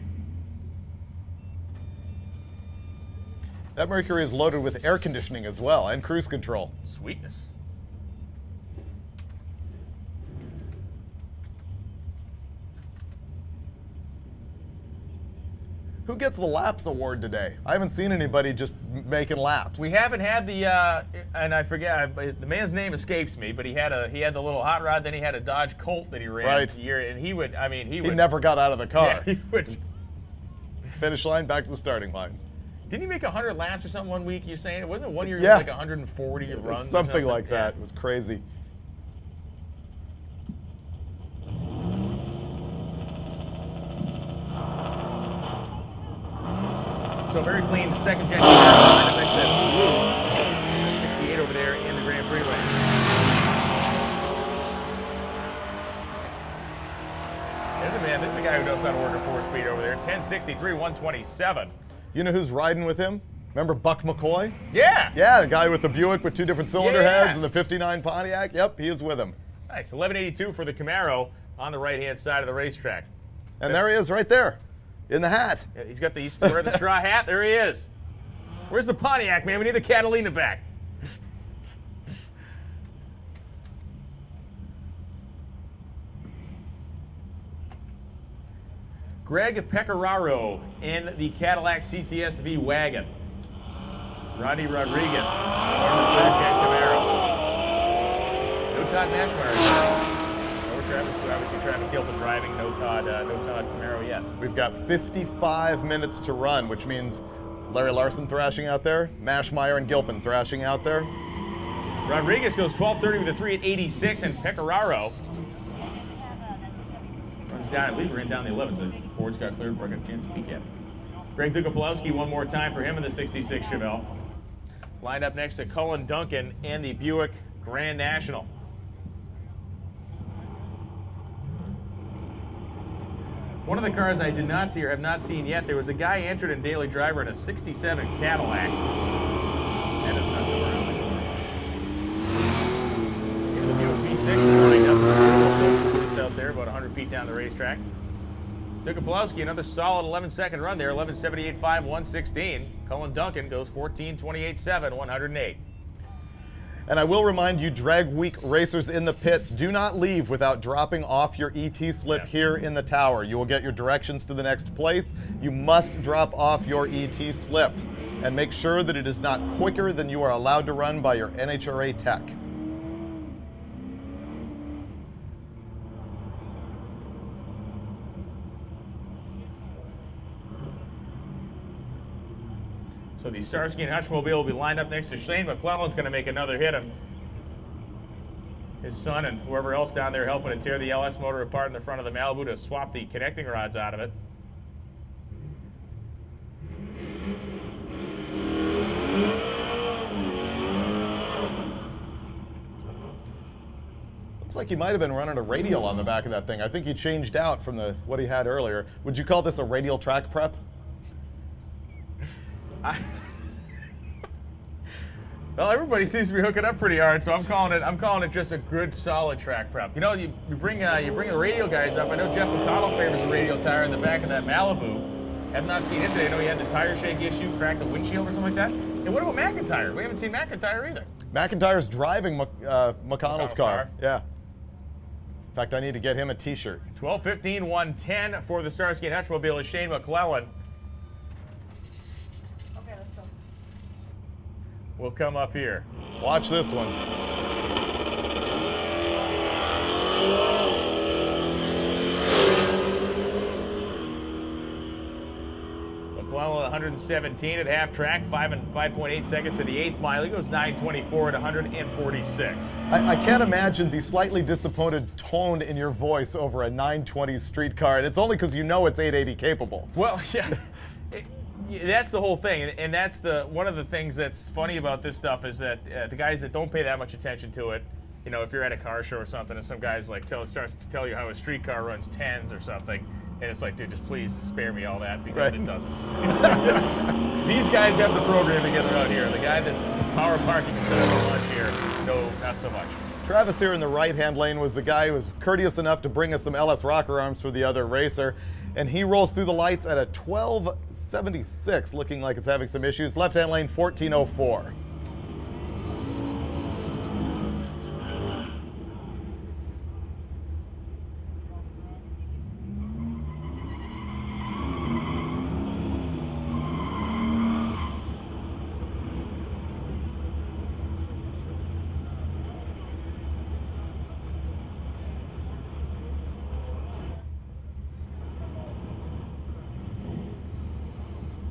That Mercury is loaded with air conditioning as well and cruise control. Sweetness. Who gets the laps award today? I haven't seen anybody just making laps. We haven't had the, and I forget, the man's name escapes me, but he had the little hot rod, then he had a Dodge Colt that he ran a year, and he would. He never got out of the car. Yeah, he would. Finish line, back to the starting line. Didn't he make 100 laps or something one week? You're saying it wasn't it one year? Yeah. Like 140 runs. Something like that. It was crazy. So very clean second gen car, as I said, blue. 68 over there in the Grand Freeway. There's a outside of order 4-speed over there. 1063, 127. You know who's riding with him? Remember Buck McCoy? Yeah. Yeah, the guy with the Buick with 2 different cylinder Yeah. heads and the 59 Pontiac. Yep, he is with him. Nice. 1182 for the Camaro on the right-hand side of the racetrack. And there he is right there in the hat. Yeah, he's wearing the straw hat. There he is. Where's the Pontiac, man? We need the Catalina back. Greg Pecoraro in the Cadillac CTS-V wagon. Rodney Rodriguez, former third-gen Camaro. No Todd Mashmeyer. No Travis, obviously Travis Gilpin driving. No Todd Camaro yet. We've got 55 minutes to run, which means Larry Larson thrashing out there, Mashmeyer and Gilpin thrashing out there. Rodriguez goes 12:30 with a 3 at 86, and Pecoraro runs down. I believe we're in down the 11, so Ford's got cleared for a chance to peek at. Greg Dukapolowski one more time for him in the 66 Chevelle. Lined up next to Cullen Duncan and the Buick Grand National. One of the cars I did not see or have not seen yet, there was a guy entered in Daily Driver in a 67 Cadillac. That is not the around the corner. Into the Buick V6 running up out there, about 100 feet down the racetrack. Dukapolowski, another solid 11-second run there, 11:78.5, 116. Cullen Duncan goes 14:28.7, 108. And I will remind you, Drag Week racers in the pits, do not leave without dropping off your ET slip here in the tower. You will get your directions to the next place. You must drop off your ET slip and make sure that it is not quicker than you are allowed to run by your NHRA tech. So the Starsky and Hutch mobile will be lined up next to Shane McClellan's going to make another hit. His son and whoever else down there helping to tear the LS motor apart in the front of the Malibu to swap the connecting rods out of it. Looks like he might have been running a radial on the back of that thing. I think he changed out from what he had earlier. Would you call this a radial track prep? Well, everybody seems to be hooking up pretty hard, so I'm calling it just a good solid track prep. You know, you bring the radial guys up. I know Jeff McConnell favors the radial tire in the back of that Malibu. Have not seen it today. I know he had the tire shake issue, cracked the windshield or something like that. And what about McIntyre? We haven't seen McIntyre either. McIntyre's driving McConnell's car. Yeah. In fact, I need to get him a t-shirt. 12:15, 110 for the Starsky and Hutch mobile is Shane McClellan. Will come up here. Watch this one. McClellan 117 at half track, 5.8 seconds to the 8th mile. He goes 9:24 at 146. I can't imagine the slightly disappointed tone in your voice over a 920 street car, and it's only because you know it's 880 capable. Well, yeah. That's the whole thing, and that's one of the things that's funny about this stuff is that the guys that don't pay that much attention to it, you know, if you're at a car show or something, and some guys like starts to tell you how a street car runs 10s or something, and it's like, dude, just please spare me all that because it doesn't. These guys have the program together out here. The guy that's power parking instead of lunch here, no, not so much. Travis here in the right-hand lane was the guy who was courteous enough to bring us some LS rocker arms for the other racer. And he rolls through the lights at a 1276, looking like it's having some issues. Left-hand lane, 1404.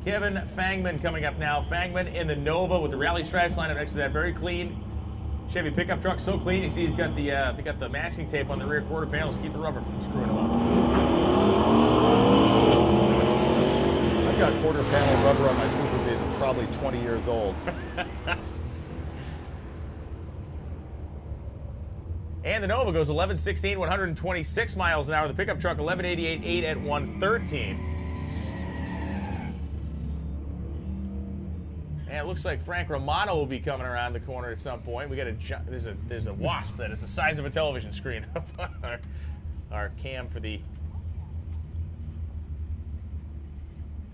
Kevin Fangman coming up now. Fangman in the Nova with the rally stripes lined up next to that very clean Chevy pickup truck. So clean, you see he's got the masking tape on the rear quarter panels to keep the rubber from screwing them up. I've got quarter panel rubber on my Super Beat that's probably 20 years old. And the Nova goes 11:16, 126 miles an hour. The pickup truck 11:88.8 at 113. And it looks like Frank Romano will be coming around the corner at some point. We got there's a wasp that is the size of a television screen up on our cam for the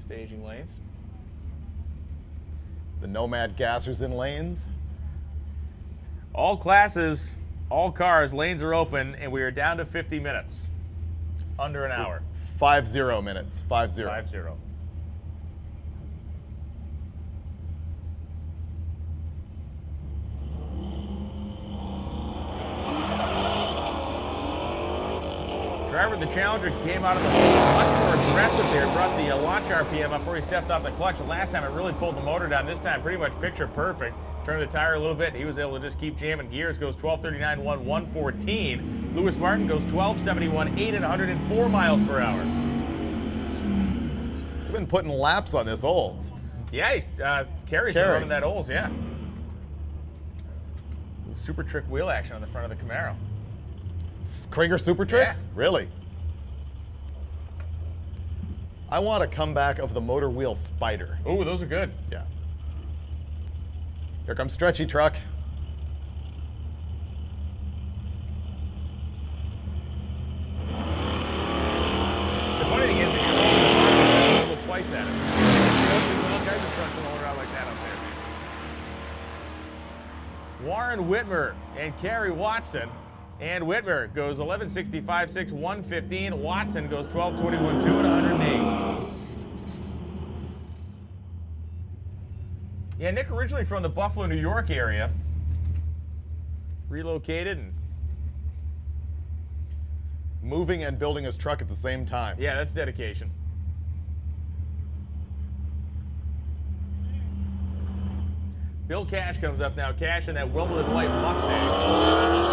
staging lanes. The Nomad gassers in lanes. All classes, all cars, lanes are open, and we are down to 50 minutes. Under an hour. 50 minutes. 50. 50. Driver of the Challenger came out of the much more aggressive there, brought the launch RPM up before he stepped off the clutch. Last time it really pulled the motor down. This time pretty much picture perfect. Turned the tire a little bit. He was able to just keep jamming gears. Goes 12:39.1, 114. Lewis Martin goes 12:71.8 at 104 miles per hour. We've been putting laps on this Olds. Yeah, Kerry's been running that Olds, yeah. Super trick wheel action on the front of the Camaro. Krieger Super Tricks? Yeah. Really? I want a comeback of the motor wheel Spider. Ooh, those are good. Yeah. Here comes Stretchy Truck. The funny thing is that you look twice at it. There's all kinds of trucks rolling around like that up there. Warren Whitmer and Kerry Watson. And Whitmer goes 11:65.6, 115. Watson goes 12:21.2 at 108. Yeah, Nick originally from the Buffalo, New York area. Relocated and moving and building his truck at the same time. Yeah, that's dedication. Bill Cash comes up now. Cash in that Wimbledon white Mustang.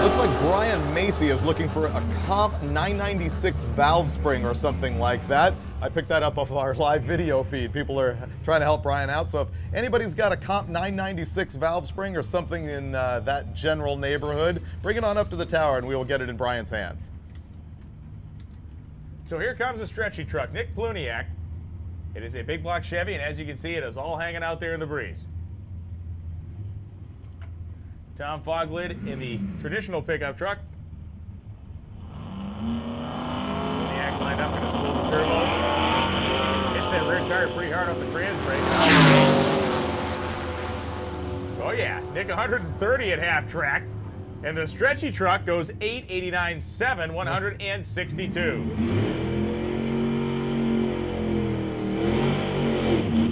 Looks like Brian Macy is looking for a Comp 996 valve spring or something like that. I picked that up off of our live video feed. People are trying to help Brian out. So if anybody's got a Comp 996 valve spring or something in that general neighborhood, bring it on up to the tower and we will get it in Brian's hands. So here comes a Stretchy Truck. Nick Pluniak. It is a big block Chevy, and as you can see, it is all hanging out there in the breeze. Tom Foglid in the traditional pickup truck. Pluniak lined up in his full turbo. Hits that rear tire pretty hard off the trans brake. Oh yeah, Nick 130 at half track. And the Stretchy Truck goes 889.7, 162.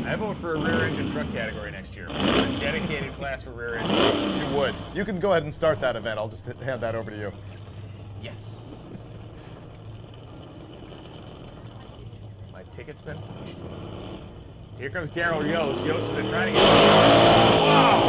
I vote for a rear engine truck category next year. A dedicated class for rear engine. You would. You can go ahead and start that event. I'll just hand that over to you. Yes. My ticket's been pushed. Here comes Daryl Yost. Yost has been trying to get... Wow!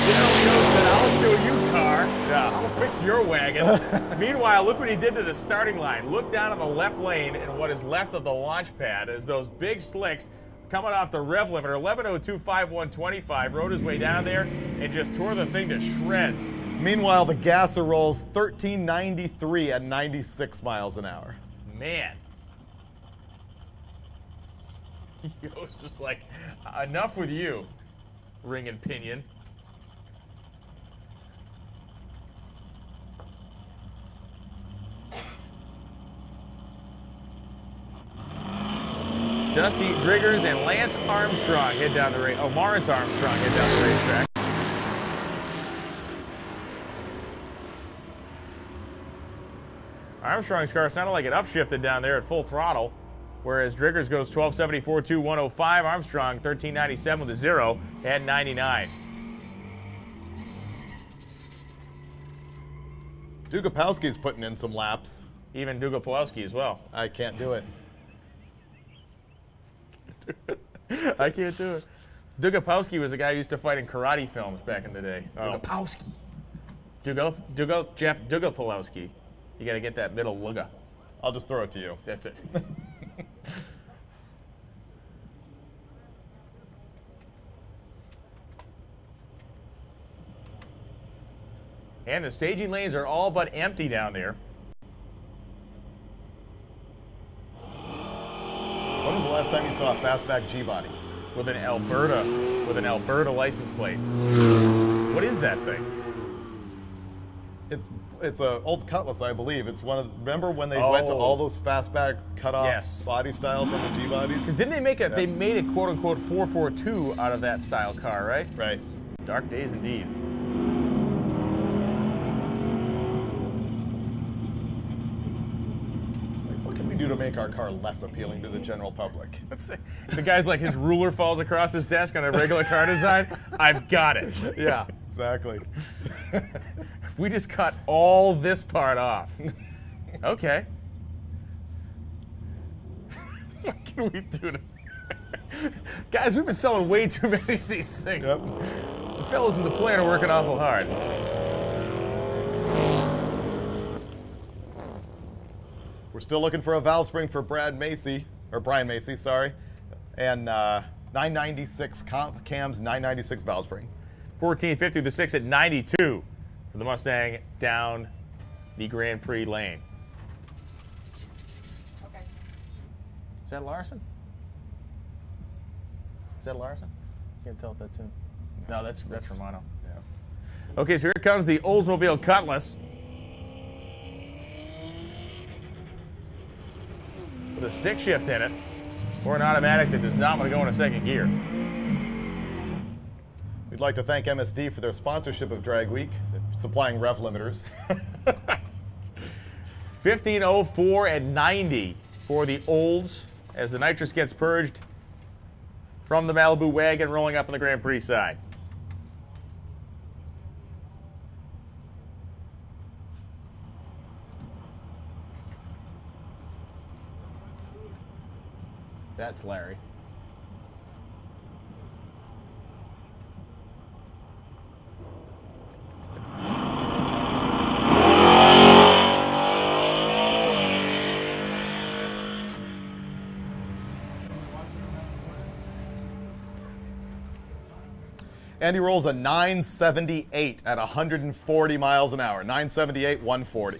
Daryl Yost said, I'll show you, car. Yeah. I'll fix your wagon. Meanwhile, look what he did to the starting line. Look down on the left lane and what is left of the launch pad is those big slicks coming off the rev limiter. 11:02.51.25. Rode his way down there and just tore the thing to shreds. Meanwhile, the gasser rolls 1393 at 96 miles an hour. Man. Yost just like, enough with you, Ring and Pinion. Dusty Driggers and Lance Armstrong head down the race. Oh, Lawrence Armstrong head down the racetrack. Armstrong's car sounded like it upshifted down there at full throttle, whereas Driggers goes 12:74.2, 105. Armstrong 13:97 with a 0 at 99. Dugopowski's putting in some laps. Even Dugopowski as well. I can't do it. I can't do it. Dugopowski was a guy who used to fight in karate films back in the day. Oh. Dugopowski. Jeff Dugopolowski. You got to get that middle lugga. I'll just throw it to you. That's it. And the staging lanes are all but empty down there. When was the last time you saw a fastback G-body? With an Alberta license plate. What is that thing? It's a Olds Cutlass, I believe. It's one of remember when they went to all those fastback cut-off body styles on the G-bodies? Because didn't they make a they made a quote-unquote 442 out of that style car, right? Right. Dark days indeed. What can we do to make our car less appealing to the general public? The guy's like, his ruler falls across his desk on a regular car design. I've got it. Yeah, exactly. We just cut all this part off. Okay. What can we do to... Guys, we've been selling way too many of these things. Yep. The fellows in the plant are working awful hard. We're still looking for a valve spring for Brian Macy, sorry. And 996 cams, 996 valve spring. 1450 the 6 at 92 for the Mustang down the Grand Prix lane. Okay. Is that Larson? Is that Larson? Can't tell if that's him. No, that's Romano. Yeah. Okay, so here comes the Oldsmobile Cutlass. With a stick shift in it, or an automatic that does not want to go in a second gear. We'd like to thank MSD for their sponsorship of Drag Week, supplying rev limiters. 1504 at 90 for the Olds as the nitrous gets purged from the Malibu wagon rolling up on the Grand Prix side. That's Larry. Andy rolls a 978 at 140 miles an hour. 978, 140.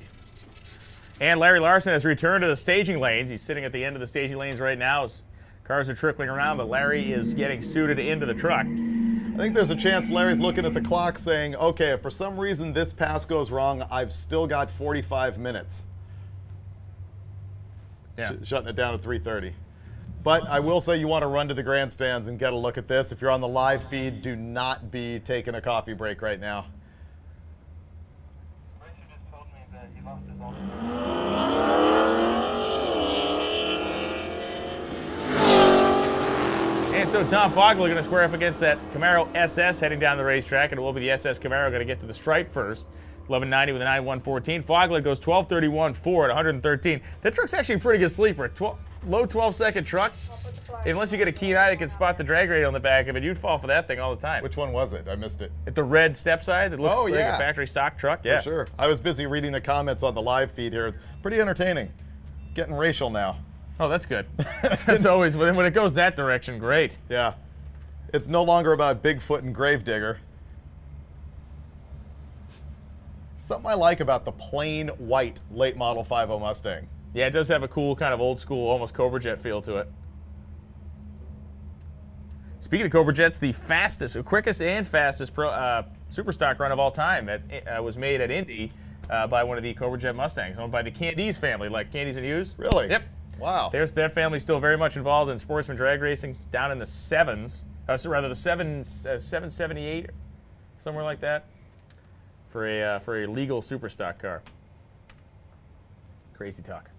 And Larry Larson has returned to the staging lanes. He's sitting at the end of the staging lanes right now as cars are trickling around, but Larry is getting suited into the truck. I think there's a chance Larry's looking at the clock saying, okay, if for some reason this pass goes wrong, I've still got 45 minutes. Yeah. Shutting it down at 3:30. But I will say you want to run to the grandstands and get a look at this. If you're on the live feed, do not be taking a coffee break right now. And so Tom Fogler going to square up against that Camaro SS heading down the racetrack, and it will be the SS Camaro going to get to the stripe first. 1190 with a 9114. Fogler goes 1231.4 at 113. That truck's actually a pretty good sleeper. Low 12-second truck. Unless you get a keen eye that can spot the drag radial on the back of it, you'd fall for that thing all the time. Which one was it? I missed it. At the red step side that looks like a factory stock truck. Yeah, for sure. I was busy reading the comments on the live feed here. It's pretty entertaining. It's getting racial now. Oh, that's good. That's always, when it goes that direction, great. Yeah. It's no longer about Bigfoot and Gravedigger. Something I like about the plain white late model 5.0 Mustang. Yeah, it does have a cool kind of old school, almost Cobra Jet feel to it. Speaking of Cobra Jets, the quickest and fastest super stock run of all time was made at Indy by one of the Cobra Jet Mustangs, owned by the Candies family, like Candies and Hughes. Really? Yep. Wow. Their family's still very much involved in sportsman drag racing down in the sevens, the 778, somewhere like that, for a legal super stock car. Crazy talk.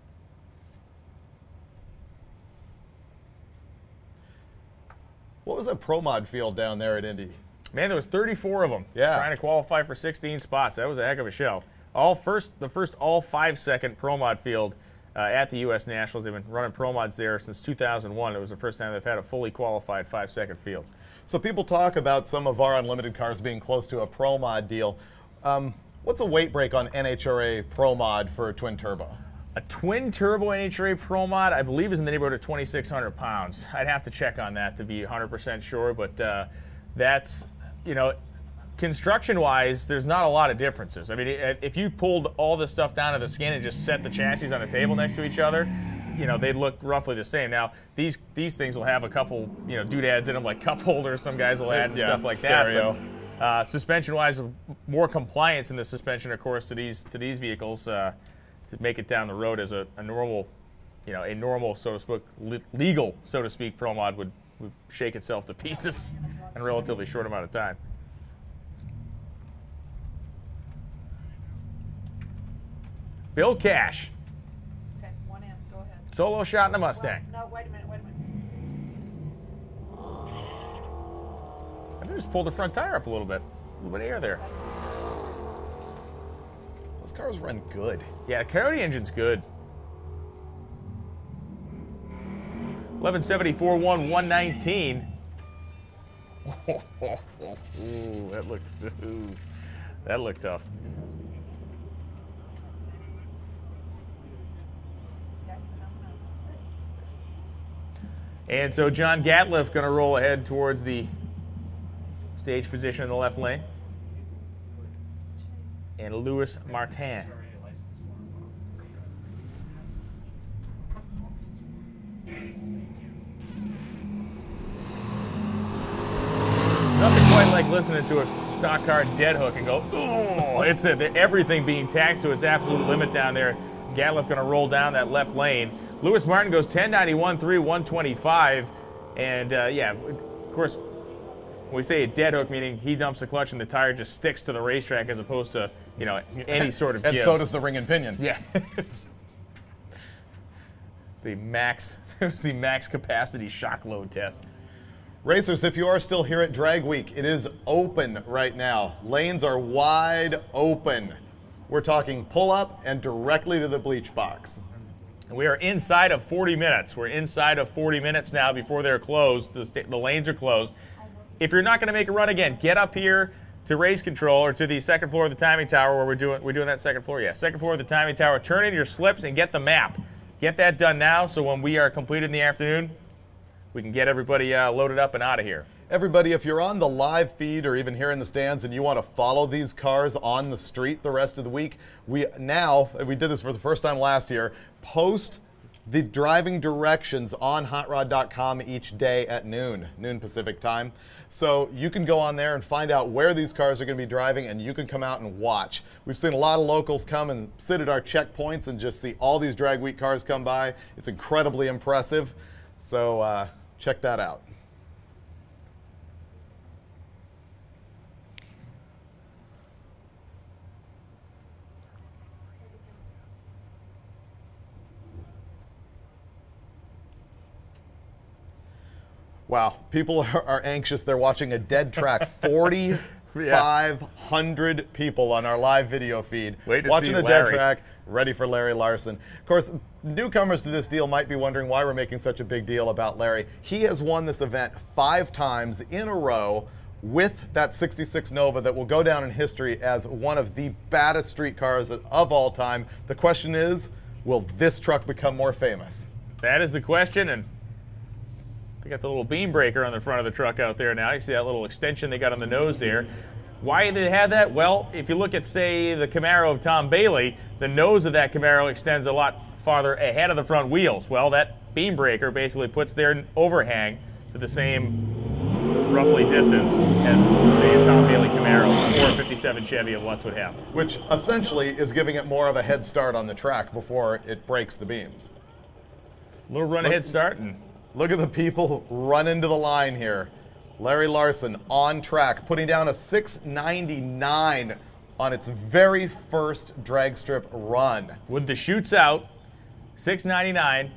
What was that Pro Mod field down there at Indy? Man, there was 34 of them. Yeah. Trying to qualify for 16 spots. That was a heck of a show. The first all 5-second Pro Mod field at the U.S. Nationals. They've been running Pro Mods there since 2001. It was the first time they've had a fully qualified 5-second field. So people talk about some of our unlimited cars being close to a Pro Mod deal. What's a weight break on NHRA Pro Mod for a twin turbo? A twin turbo NHRA Pro Mod, I believe, is in the neighborhood of 2,600 pounds. I'd have to check on that to be 100% sure, but that's, construction-wise, there's not a lot of differences. I mean, if you pulled all this stuff down to the skin and just set the chassis on a table next to each other, you know, they'd look roughly the same. Now, these things will have a couple, you know, doodads in them, like cup holders some guys will add and stuff like stereo. that. But, suspension-wise, more compliance in the suspension, of course, to these vehicles to make it down the road as a normal, you know, a normal, so to speak, legal, so to speak, Pro Mod would shake itself to pieces in a relatively short amount of time. Bill Cash. Okay, one in. Go ahead. Solo shot in the Mustang. No, wait a minute. I just pulled the front tire up a little bit. A little bit of air there. Those cars run good. Yeah, the Coyote engine's good. 1174 1 119. Ooh, that looked tough. And so John Gatliff going to roll ahead towards the stage position in the left lane. And Louis Martin. Nothing quite like listening to a stock car dead hook and go, oh, it's everything being taxed to its absolute limit down there. Gatliff going to roll down that left lane. Louis Martin goes 1091, 3, 125. And yeah, of course, when we say a dead hook, meaning he dumps the clutch and the tire just sticks to the racetrack as opposed to, you know, any sort of And give. so does the ring and pinion. Yeah. It's the max, it was the max capacity shock load test. Racers, if you are still here at Drag Week, it is open right now. Lanes are wide open. We're talking pull up and directly to the bleach box. We are inside of 40 minutes. We're inside of 40 minutes now before they're closed. The lanes are closed. If you're not going to make a run again, get up here to race control or to the second floor of the timing tower where we're doing that second floor. Yeah, second floor of the timing tower. Turn in your slips and get the map. Get that done now so when we are completed in the afternoon, we can get everybody loaded up and out of here. Everybody, if you're on the live feed or even here in the stands and you want to follow these cars on the street the rest of the week, we did this for the first time last year, post the driving directions on hotrod.com each day at noon Pacific time. So you can go on there and find out where these cars are going to be driving and you can come out and watch. We've seen a lot of locals come and sit at our checkpoints and just see all these Drag Week cars come by. It's incredibly impressive. So check that out. Wow, people are anxious. They're watching a dead track. 4,500 people on our live video feed watching a dead track, ready for Larry Larson. Of course, newcomers to this deal might be wondering why we're making such a big deal about Larry. He has won this event 5 times in a row with that 66 Nova that will go down in history as one of the baddest street cars of all time. The question is, will this truck become more famous? That is the question, and they got the little beam breaker on the front of the truck out there now. You see that little extension they got on the nose there. Why did they have that? Well, if you look at, say, the Camaro of Tom Bailey, the nose of that Camaro extends a lot farther ahead of the front wheels. Well, that beam breaker basically puts their overhang to the same roughly distance as, say, a Tom Bailey Camaro or a 57 Chevy of Lutz would have. Which essentially is giving it more of a head start on the track before it breaks the beams. A little run ahead start and look at the people run into the line here. Larry Larson on track, putting down a 699 on its very first drag strip run. With the chutes out, 699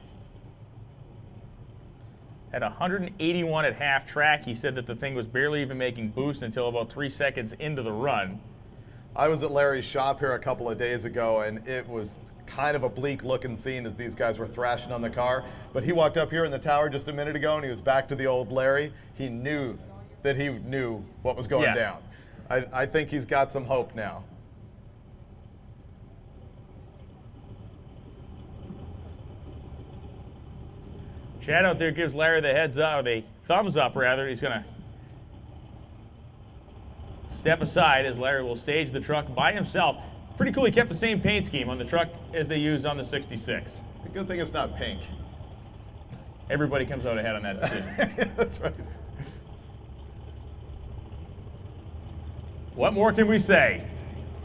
at 181 at half track. He said that the thing was barely even making boost until about 3 seconds into the run. I was at Larry's shop here a couple of days ago, and it was kind of a bleak looking scene as these guys were thrashing on the car. But he walked up here in the tower just a minute ago and he was back to the old Larry. He knew that he knew what was going down. I think he's got some hope now. Chad out there gives Larry the heads up, or the thumbs up rather. He's going to step aside as Larry will stage the truck by himself. Pretty cool, he kept the same paint scheme on the truck as they used on the 66. The good thing it's not pink. Everybody comes out ahead on that decision. That's right. What more can we say?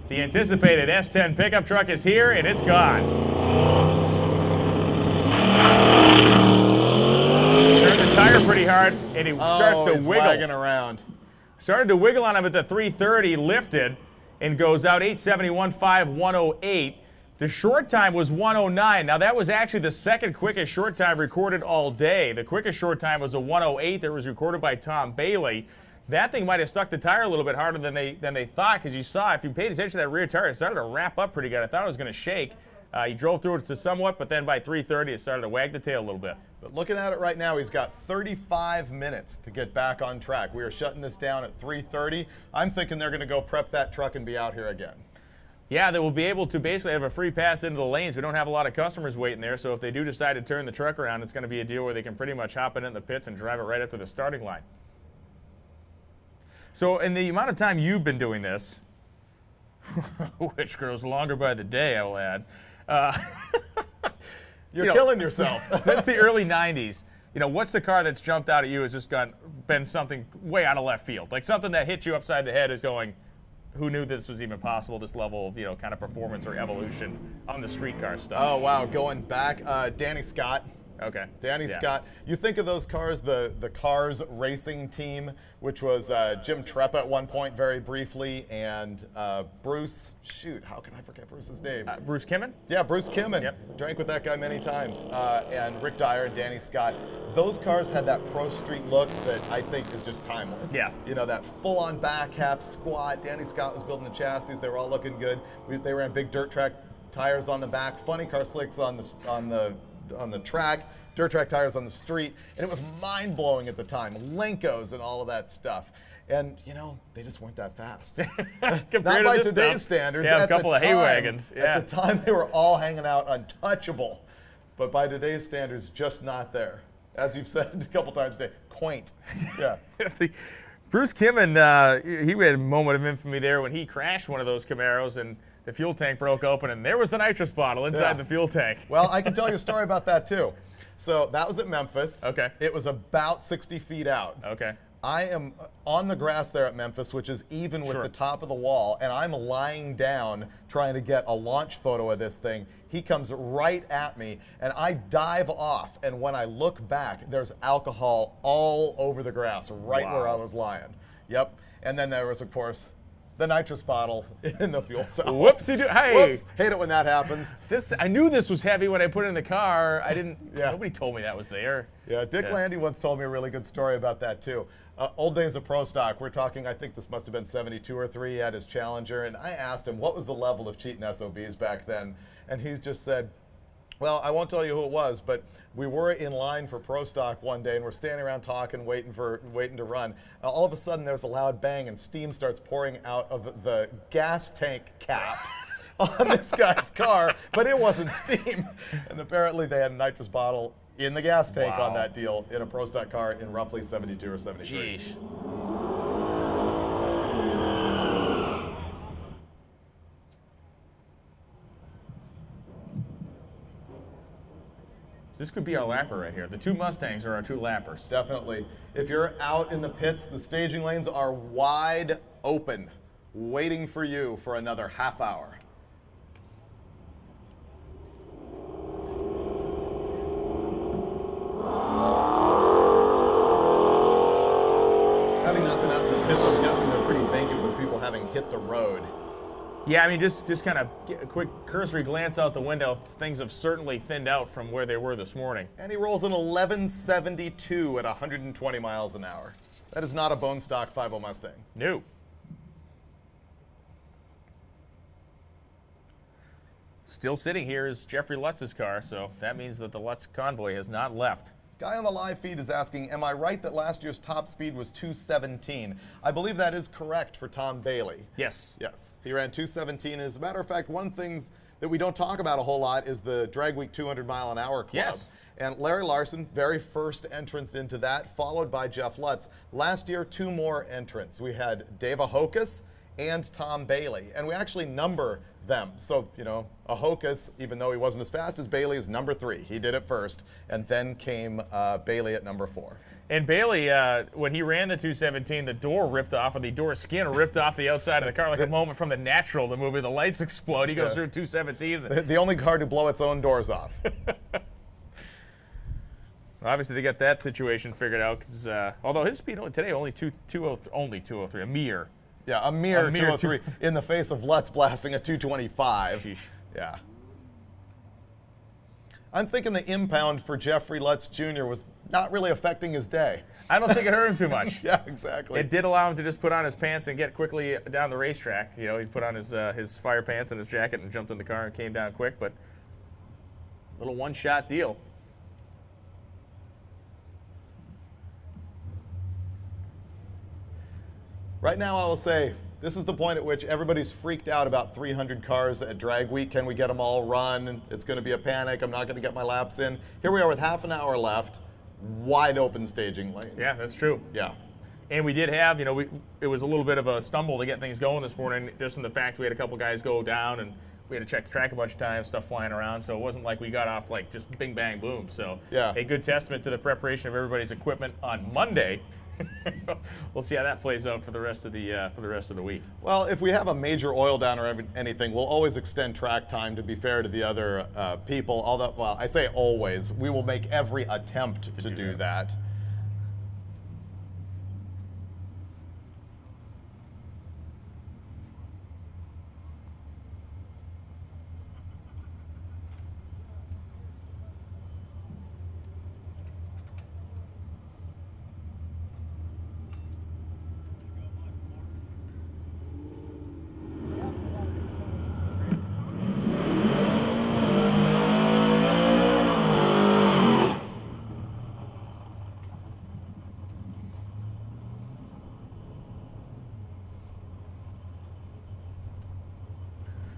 The anticipated S10 pickup truck is here, and it's gone. Turned the tire pretty hard, and he starts to he's wiggle. wagging around. Started to wiggle on him at the 330, lifted, and goes out 871.5, 108. The short time was 109. Now, that was actually the second quickest short time recorded all day. The quickest short time was a 108 that was recorded by Tom Bailey. That thing might have stuck the tire a little bit harder than they thought, because you saw, if you paid attention to that rear tire, it started to wrap up pretty good. I thought it was going to shake. He drove through it to somewhat, but then by 330, it started to wag the tail a little bit. But looking at it right now, he's got 35 minutes to get back on track. We are shutting this down at 3:30. I'm thinking they're going to go prep that truck and be out here again. Yeah, they will be able to basically have a free pass into the lanes. We don't have a lot of customers waiting there, so if they do decide to turn the truck around, it's going to be a deal where they can pretty much hop in the pits and drive it right up to the starting line. So in the amount of time you've been doing this, which grows longer by the day, I will add, You're killing yourself. Since the early 90s, what's the car that's jumped out at you has just been something way out of left field? Like something that hit you upside the head is going, who knew this was even possible, this level of, kind of performance or evolution on the street car stuff? Oh, wow. Going back, Danny Scott. Okay. Danny Scott. You think of those cars, the Cars racing team, which was Jim Treppa at one point very briefly, and Bruce, how can I forget Bruce's name? Bruce Kimmin? Yeah, Bruce Kimmin. Yep. Drank with that guy many times. And Rick Dyer and Danny Scott. Those cars had that pro street look that I think is just timeless. Yeah. That full-on back half squat. Danny Scott was building the chassis. They were all looking good. They ran big dirt track tires on the back, funny car slicks on the track, dirt track tires on the street, and it was mind-blowing at the time. Lenkos and all of that stuff. And, they just weren't that fast. Not by today's standards. Yeah, a couple of hay wagons. Yeah. At the time, they were all hanging out untouchable. But by today's standards, just not there. As you've said a couple times today, quaint. Yeah. Bruce Kimmin, he had a moment of infamy there when he crashed one of those Camaros and the fuel tank broke open, and there was the nitrous bottle inside the fuel tank. Well, I can tell you a story about that, too. So that was at Memphis. Okay. It was about 60 feet out. Okay. I am on the grass there at Memphis, which is even with the top of the wall, and I'm lying down trying to get a launch photo of this thing. He comes right at me, and I dive off, and when I look back, there's alcohol all over the grass right where I was lying. Yep. And then there was, of course, the nitrous bottle in the fuel cell. Whoopsie-doo. Hey. Whoops. Hate it when that happens. I knew this was heavy when I put it in the car. I didn't. Nobody told me that was there. Yeah, Dick Landy once told me a really good story about that too. Old days of Pro Stock. We're talking, I think this must have been 72 or 3. He had his Challenger, and I asked him what was the level of cheating SOBs back then, and he's just said, well, I won't tell you who it was, but we were in line for Pro Stock one day, and we're standing around talking, waiting to run. All of a sudden, there's a loud bang, and steam starts pouring out of the gas tank cap on this guy's car, but it wasn't steam. And apparently, they had a nitrous bottle in the gas tank on that deal in a Pro Stock car in roughly 72 or 73. Jeez. This could be our lapper right here. The two Mustangs are our two lappers. Definitely. If you're out in the pits, the staging lanes are wide open, waiting for you for another half hour. Having not been out in the pits, I'm guessing they're pretty vacant with people having hit the road. Yeah, I mean, just kind of a quick cursory glance out the window. Things have certainly thinned out from where they were this morning. And he rolls an 1172 at 120 miles an hour. That is not a bone stock 5.0 Mustang. No. Still sitting here is Jeffrey Lutz's car, so that means that the Lutz convoy has not left. Guy on the live feed is asking, am I right that last year's top speed was 217? I believe that is correct for Tom Bailey. Yes. Yes. He ran 217. As a matter of fact, one of the things that we don't talk about a whole lot is the Drag Week 200 mile an hour club. Yes. And Larry Larson, very first entrance into that, followed by Jeff Lutz. Last year, 2 more entrants. We had Dave Ahokas and Tom Bailey, and we actually number them. So, you know, Ahokas, even though he wasn't as fast as Bailey, is number 3. He did it first, and then came Bailey at number 4. And Bailey, when he ran the 217, the door ripped off, or the door skin ripped off the outside of the car, like a moment from The Natural, the movie. The lights explode. He goes through 217. The only car to blow its own doors off. Obviously, they got that situation figured out, because although his speed today only 203, a mere. Yeah, a mere 203 in the face of Lutz blasting a 225. Sheesh. Yeah. I'm thinking the impound for Jeffrey Lutz Jr. was not really affecting his day. I don't think it hurt him too much. Yeah, exactly. It did allow him to just put on his pants and get quickly down the racetrack. You know, he put on his fire pants and his jacket and jumped in the car and came down quick, but little one-shot deal. Right now, I will say, this is the point at which everybody's freaked out about 300 cars at drag week. Can we get them all run? It's going to be a panic. I'm not going to get my laps in. Here we are with half an hour left, wide open staging lanes. Yeah, that's true. Yeah. And we did have, you know, it was a little bit of a stumble to get things going this morning, just in the fact we had a couple guys go down and we had to check the track a bunch of times, stuff flying around, so it wasn't like we got off like just bing, bang, boom. So yeah, a good testament to the preparation of everybody's equipment on Monday. We'll see how that plays out for the rest of the week. Well, if we have a major oil down or anything, we'll always extend track time to be fair to the other people. Although, well, I say always, we will make every attempt to do that.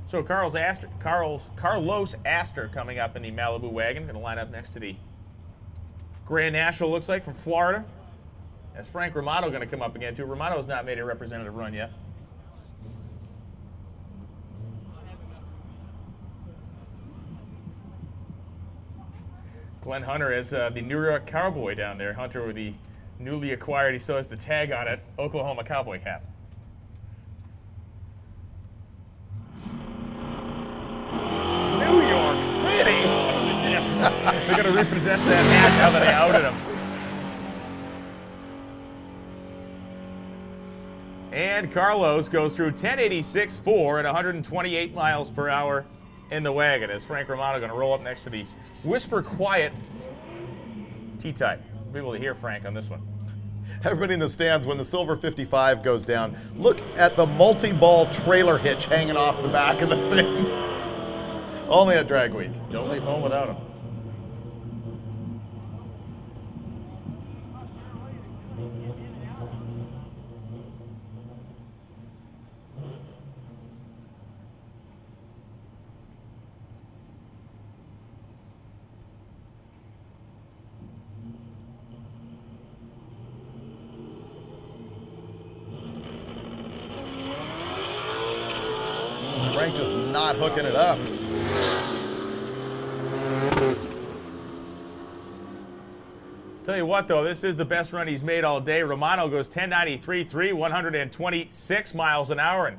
So Carlos Astor coming up in the Malibu wagon, going to line up next to the Grand National, looks like, from Florida. As Frank Romano going to come up again, too. Romano has not made a representative run yet. Glenn Hunter is the New York Cowboy down there. Hunter with the newly acquired, he still has the tag on it, Oklahoma Cowboy cap. They're going to repossess that hat now that they outed him. And Carlos goes through 1086.4 at 128 miles per hour in the wagon as Frank Romano going to roll up next to the Whisper Quiet T-Type. We'll be able to hear Frank on this one. Everybody in the stands, when the Silver 55 goes down, look at the multi-ball trailer hitch hanging off the back of the thing. Only at drag week. Don't leave home without him. Frank just not hooking it up. Tell you what, though, this is the best run he's made all day. Romano goes 1093.3, 126 miles an hour. And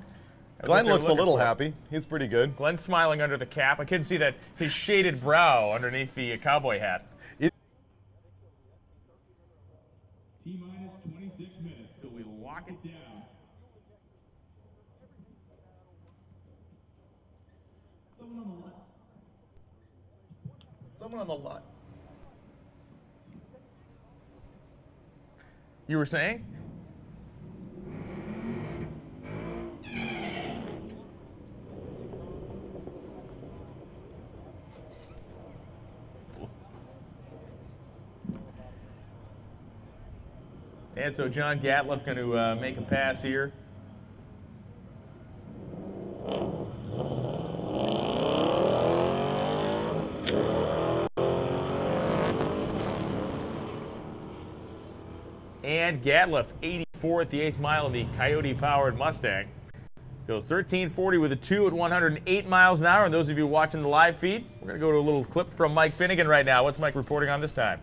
Glenn looks a little happy. He's pretty good. Glenn's smiling under the cap. I can see that his shaded brow underneath the cowboy hat. T-minus 26 minutes till we lock it down. Someone on the lot. Someone on the lot. You were saying? And so John Gatliff going to make a pass here. And Gatliff, 84 at the 8th mile in the Coyote-powered Mustang. Goes 13:40 with a 2 at 108 miles an hour. And those of you watching the live feed, we're going to go to a little clip from Mike Finnegan right now. What's Mike reporting on this time?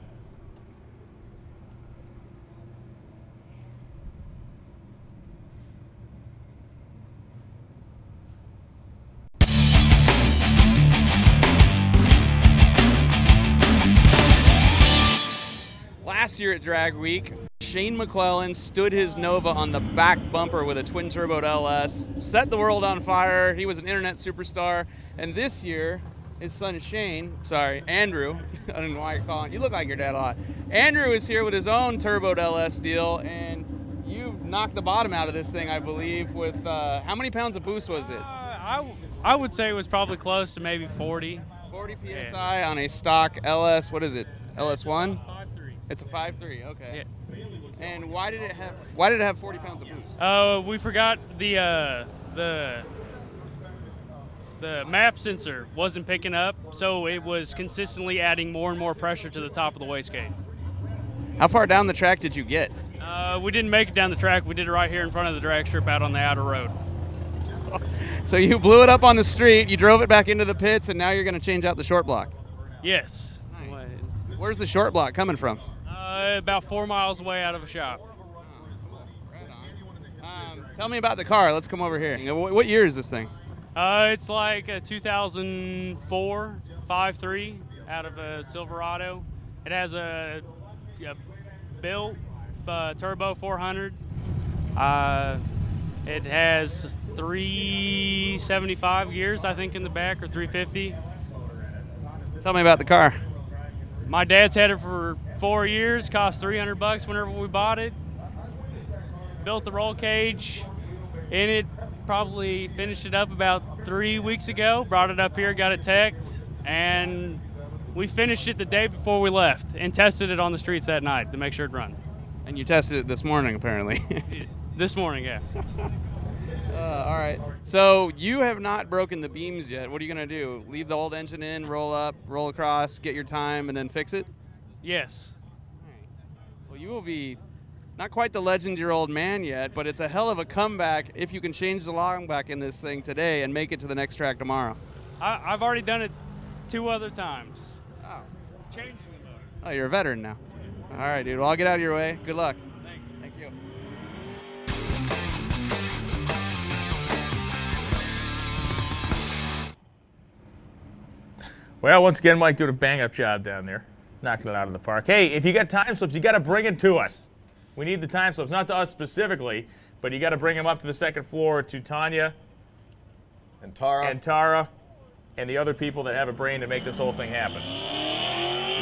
Last year at Drag Week, Shane McClellan stood his Nova on the back bumper with a twin-turboed LS, set the world on fire. He was an internet superstar. And this year, his son Andrew, I don't know why you're calling, you look like your dad a lot. Andrew is here with his own turboed LS deal, and you knocked the bottom out of this thing, I believe, with, how many pounds of boost was it? I would say it was probably close to maybe 40. 40 PSI on a stock LS, what is it, LS1? 5.3. It's a 5.3, okay. Yeah. And why did it have 40 pounds of boost? We forgot the map sensor wasn't picking up, so it was consistently adding more and more pressure to the top of the wastegate. How far down the track did you get? We didn't make it down the track. We did it right here in front of the drag strip out on the outer road. So you blew it up on the street, you drove it back into the pits, and now you're going to change out the short block? Yes. Nice. Where's the short block coming from? About 4 miles away out of a shop. Tell me about the car. Let's come over here. What year is this thing? It's like a 2004 5.3 out of a Silverado. It has a built turbo 400. It has 375 gears, I think, in the back, or 350. Tell me about the car. My dad's had it for 4 years, cost $300 whenever we bought it. Built the roll cage in it, probably finished it up about 3 weeks ago, brought it up here, got it teched, and we finished it the day before we left and tested it on the streets that night to make sure it'd run. And you tested it this morning, apparently. This morning, yeah. All right. So you have not broken the beams yet. What are you going to do? Leave the old engine in, roll up, roll across, get your time, and then fix it? Yes. Nice. Well, you will be not quite the legend-year-old man yet, but it's a hell of a comeback if you can change the long back in this thing today and make it to the next track tomorrow. I've already done it 2 other times. Oh. Changing the motor. Oh, you're a veteran now. All right, dude. Well, I'll get out of your way. Good luck. Thank you. Well, once again, Mike doing a bang-up job down there, knocking it out of the park. Hey, if you got time slips, you got to bring it to us. We need the time slips, not to us specifically, but you got to bring them up to the second floor to Tanya and Tara and the other people that have a brain to make this whole thing happen.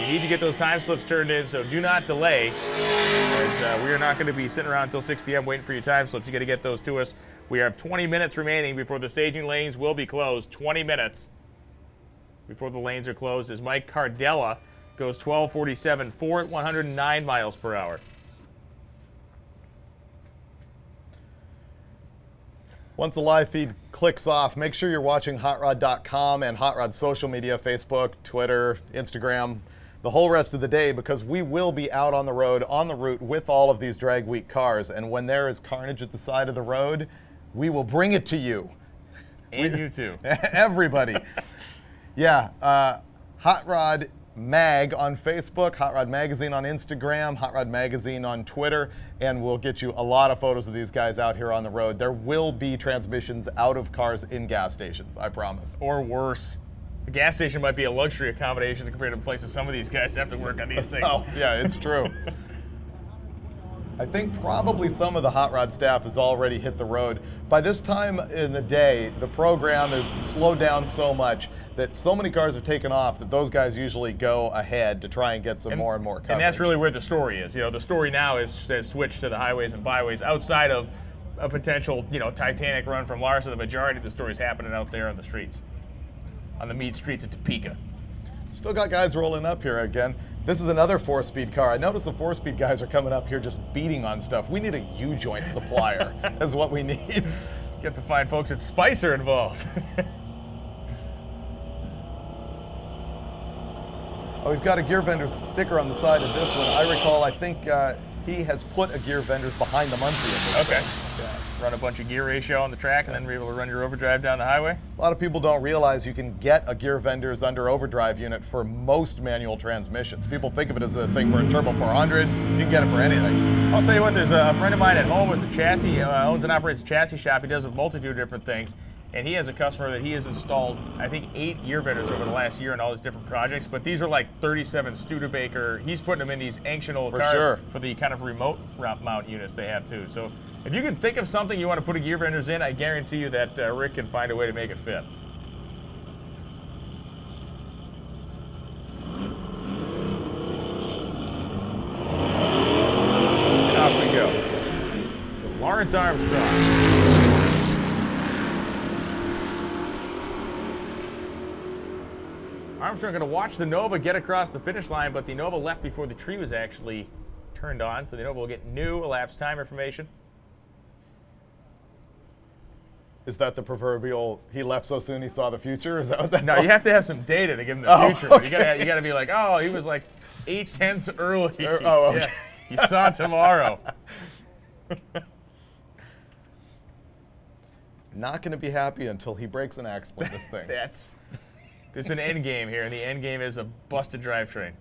You need to get those time slips turned in, so do not delay, as we are not going to be sitting around until 6 p.m. waiting for your time slips. You got to get those to us. We have 20 minutes remaining before the staging lanes will be closed. 20 minutes before the lanes are closed as Mike Cardella goes 12:47, 4 at 109 miles per hour. Once the live feed clicks off, make sure you're watching hotrod.com and Hot Rod social media, Facebook, Twitter, Instagram, the whole rest of the day, because we will be out on the road, on the route with all of these Drag Week cars. And when there is carnage at the side of the road, we will bring it to you. And you too. Everybody. Yeah, Hot Rod Mag on Facebook, Hot Rod Magazine on Instagram, Hot Rod Magazine on Twitter, and we'll get you a lot of photos of these guys out here on the road. There will be transmissions out of cars in gas stations, I promise. Or worse. The gas station might be a luxury accommodation compared to places some of these guys have to work on these things. Oh, yeah, it's true. I think probably some of the Hot Rod staff has already hit the road. By this time in the day, the program is slowed down so much that so many cars have taken off that those guys usually go ahead to try and get some more and more coverage. And that's really where the story is. You know, the story now has switched to the highways and byways outside of a potential, Titanic run from Larson. The majority of the story is happening out there on the streets, on the mead streets of Topeka. Still got guys rolling up here again. This is another 4-speed car. I noticed the 4-speed guys are coming up here just beating on stuff. We need a U-joint supplier is what we need. Get the fine folks at Spicer involved. Oh, he's got a gear vendor sticker on the side of this one. I recall, I think he has put a gear vendors behind the Muncie in this thing. Yeah. Run a bunch of gear ratio on the track and then be able to run your overdrive down the highway. A lot of people don't realize you can get a gear vendors under overdrive unit for most manual transmissions. People think of it as a thing for a Turbo 400. You can get it for anything. I'll tell you what, there's a friend of mine at home who's a chassis, owns and operates a chassis shop. He does a multitude of different things. And he has a customer that he has installed, I think, 8 gear vendors over the last year in all his different projects. But these are like 37 Studebaker. He's putting them in these ancient old cars for the kind of remote mount units they have too. So if you can think of something you want to put a gear vendors in, I guarantee you that Rick can find a way to make it fit. And off we go. Lawrence Armstrong. Armstrong going to watch the Nova get across the finish line, but the Nova left before the tree was actually turned on, so the Nova will get new elapsed time information. Is that the proverbial, he left so soon he saw the future? Is that what that's No, you have to have some data to give him the future. Okay. You got to be like, oh, he was like 8/10 early. Oh, okay. Yeah, you saw tomorrow. Not going to be happy until he breaks an axle with this thing. There's an end game here, and the end game is a busted drivetrain.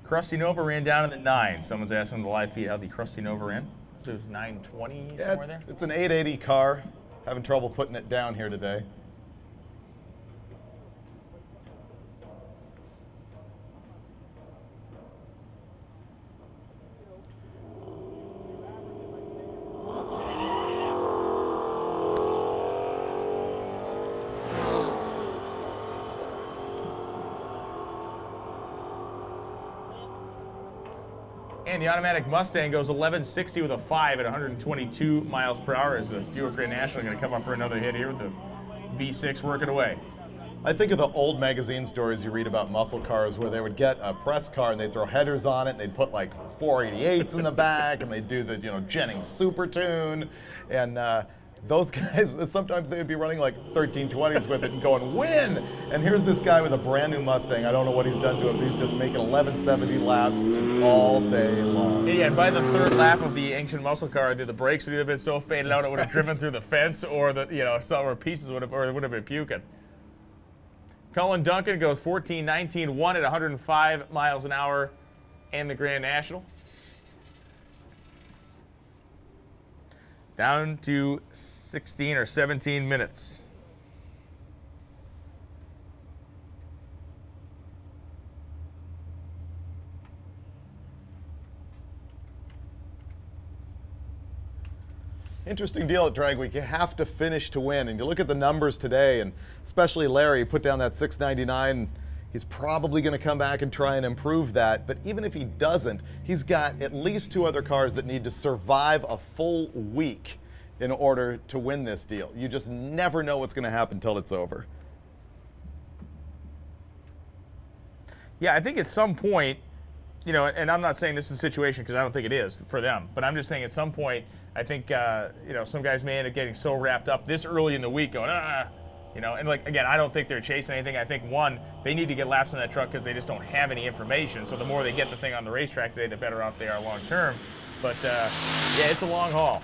Krusty Nova ran down in the 9. Someone's asking the live feed how the Krusty Nova ran. There's 920 somewhere there. It's an 880 car. Having trouble putting it down here today. And the automatic Mustang goes 1160 with a 5 at 122 miles per hour as the Buick Grand National going to come up for another hit here with the V6 working away. I think of the old magazine stories you read about muscle cars where they would get a press car and they'd throw headers on it, and they'd put like 488s in the back, and they'd do the Jennings Super Tune, and those guys, sometimes they would be running like 1320s with it and going, win! And here's this guy with a brand new Mustang. I don't know what he's done to him. He's just making 1170 laps just all day long. Yeah, and by the 3rd lap of the ancient muscle car, the brakes would either been so faded out it would have driven through the fence, or some pieces would have, or it would have been puking. Cullen Duncan goes 14-19-1 at 105 miles an hour and the Grand National. Down to 16 or 17 minutes. Interesting deal at Drag Week. You have to finish to win. And you look at the numbers today, and especially Larry put down that 699. He's probably going to come back and try and improve that. But even if he doesn't, he's got at least 2 other cars that need to survive a full week in order to win this deal. You just never know what's going to happen until it's over. Yeah, I think at some point, and I'm not saying this is a situation because I don't think it is for them, but I'm just saying at some point, I think, some guys may end up getting so wrapped up this early in the week going, and like, again, I don't think they're chasing anything. I think, one, they need to get laps on that truck because they just don't have any information. So the more they get the thing on the racetrack today, the better off they are long term. But, yeah, it's a long haul.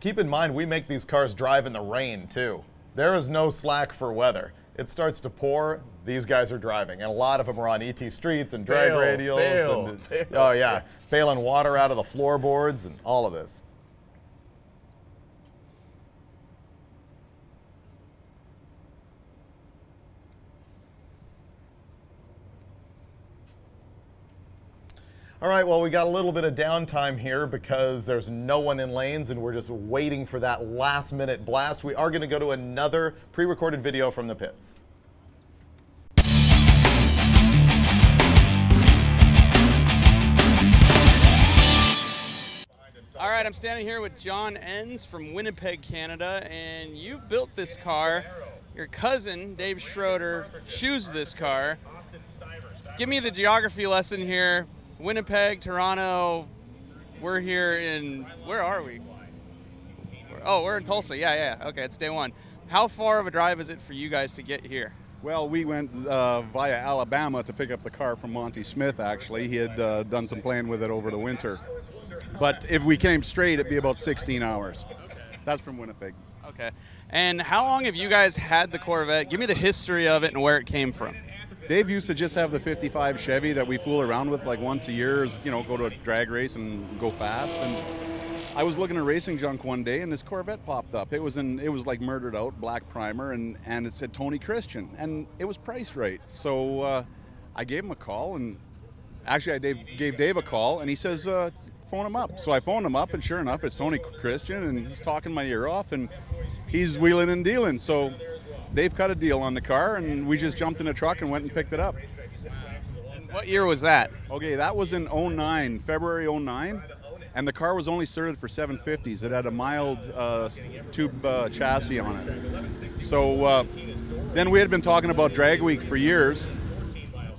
Keep in mind, we make these cars drive in the rain, too. There is no slack for weather. It starts to pour, these guys are driving. And a lot of them are on ET streets and drag radials. Oh, yeah, bailing water out of the floorboards and all of this. All right, well, we got a little bit of downtime here because there's no one in lanes and we're just waiting for that last-minute blast. We are going to go to another pre-recorded video from the pits. All right, I'm standing here with John Enns from Winnipeg, Canada, and you built this car. Your cousin, Dave Schroeder, choosed this car. Give me the geography lesson here. Winnipeg, Toronto, we're here in, where are we? Oh, we're in Tulsa. Yeah. Okay, it's day one. How far of a drive is it for you guys to get here? Well, we went via Alabama to pick up the car from Monty Smith, actually. He had done some playing with it over the winter. But if we came straight, it'd be about 16 hours. That's from Winnipeg. Okay. And how long have you guys had the Corvette? Give me the history of it and where it came from. Dave used to just have the 55 Chevy that we fool around with like once a year, go to a drag race and go fast. And I was looking at racing junk one day, and this Corvette popped up. It was like murdered out, black primer, and it said Tony Christian, and it was priced right. So I gave him a call, and actually I gave Dave a call, and he says, phone him up. So I phoned him up, and sure enough, it's Tony Christian, and he's talking my ear off, and he's wheeling and dealing. So Dave cut a deal on the car, and we just jumped in the truck and went and picked it up. What year was that? Okay, that was in 09, February 09. And the car was only certified for 750s. It had a mild tube chassis on it. So then we had been talking about Drag Week for years.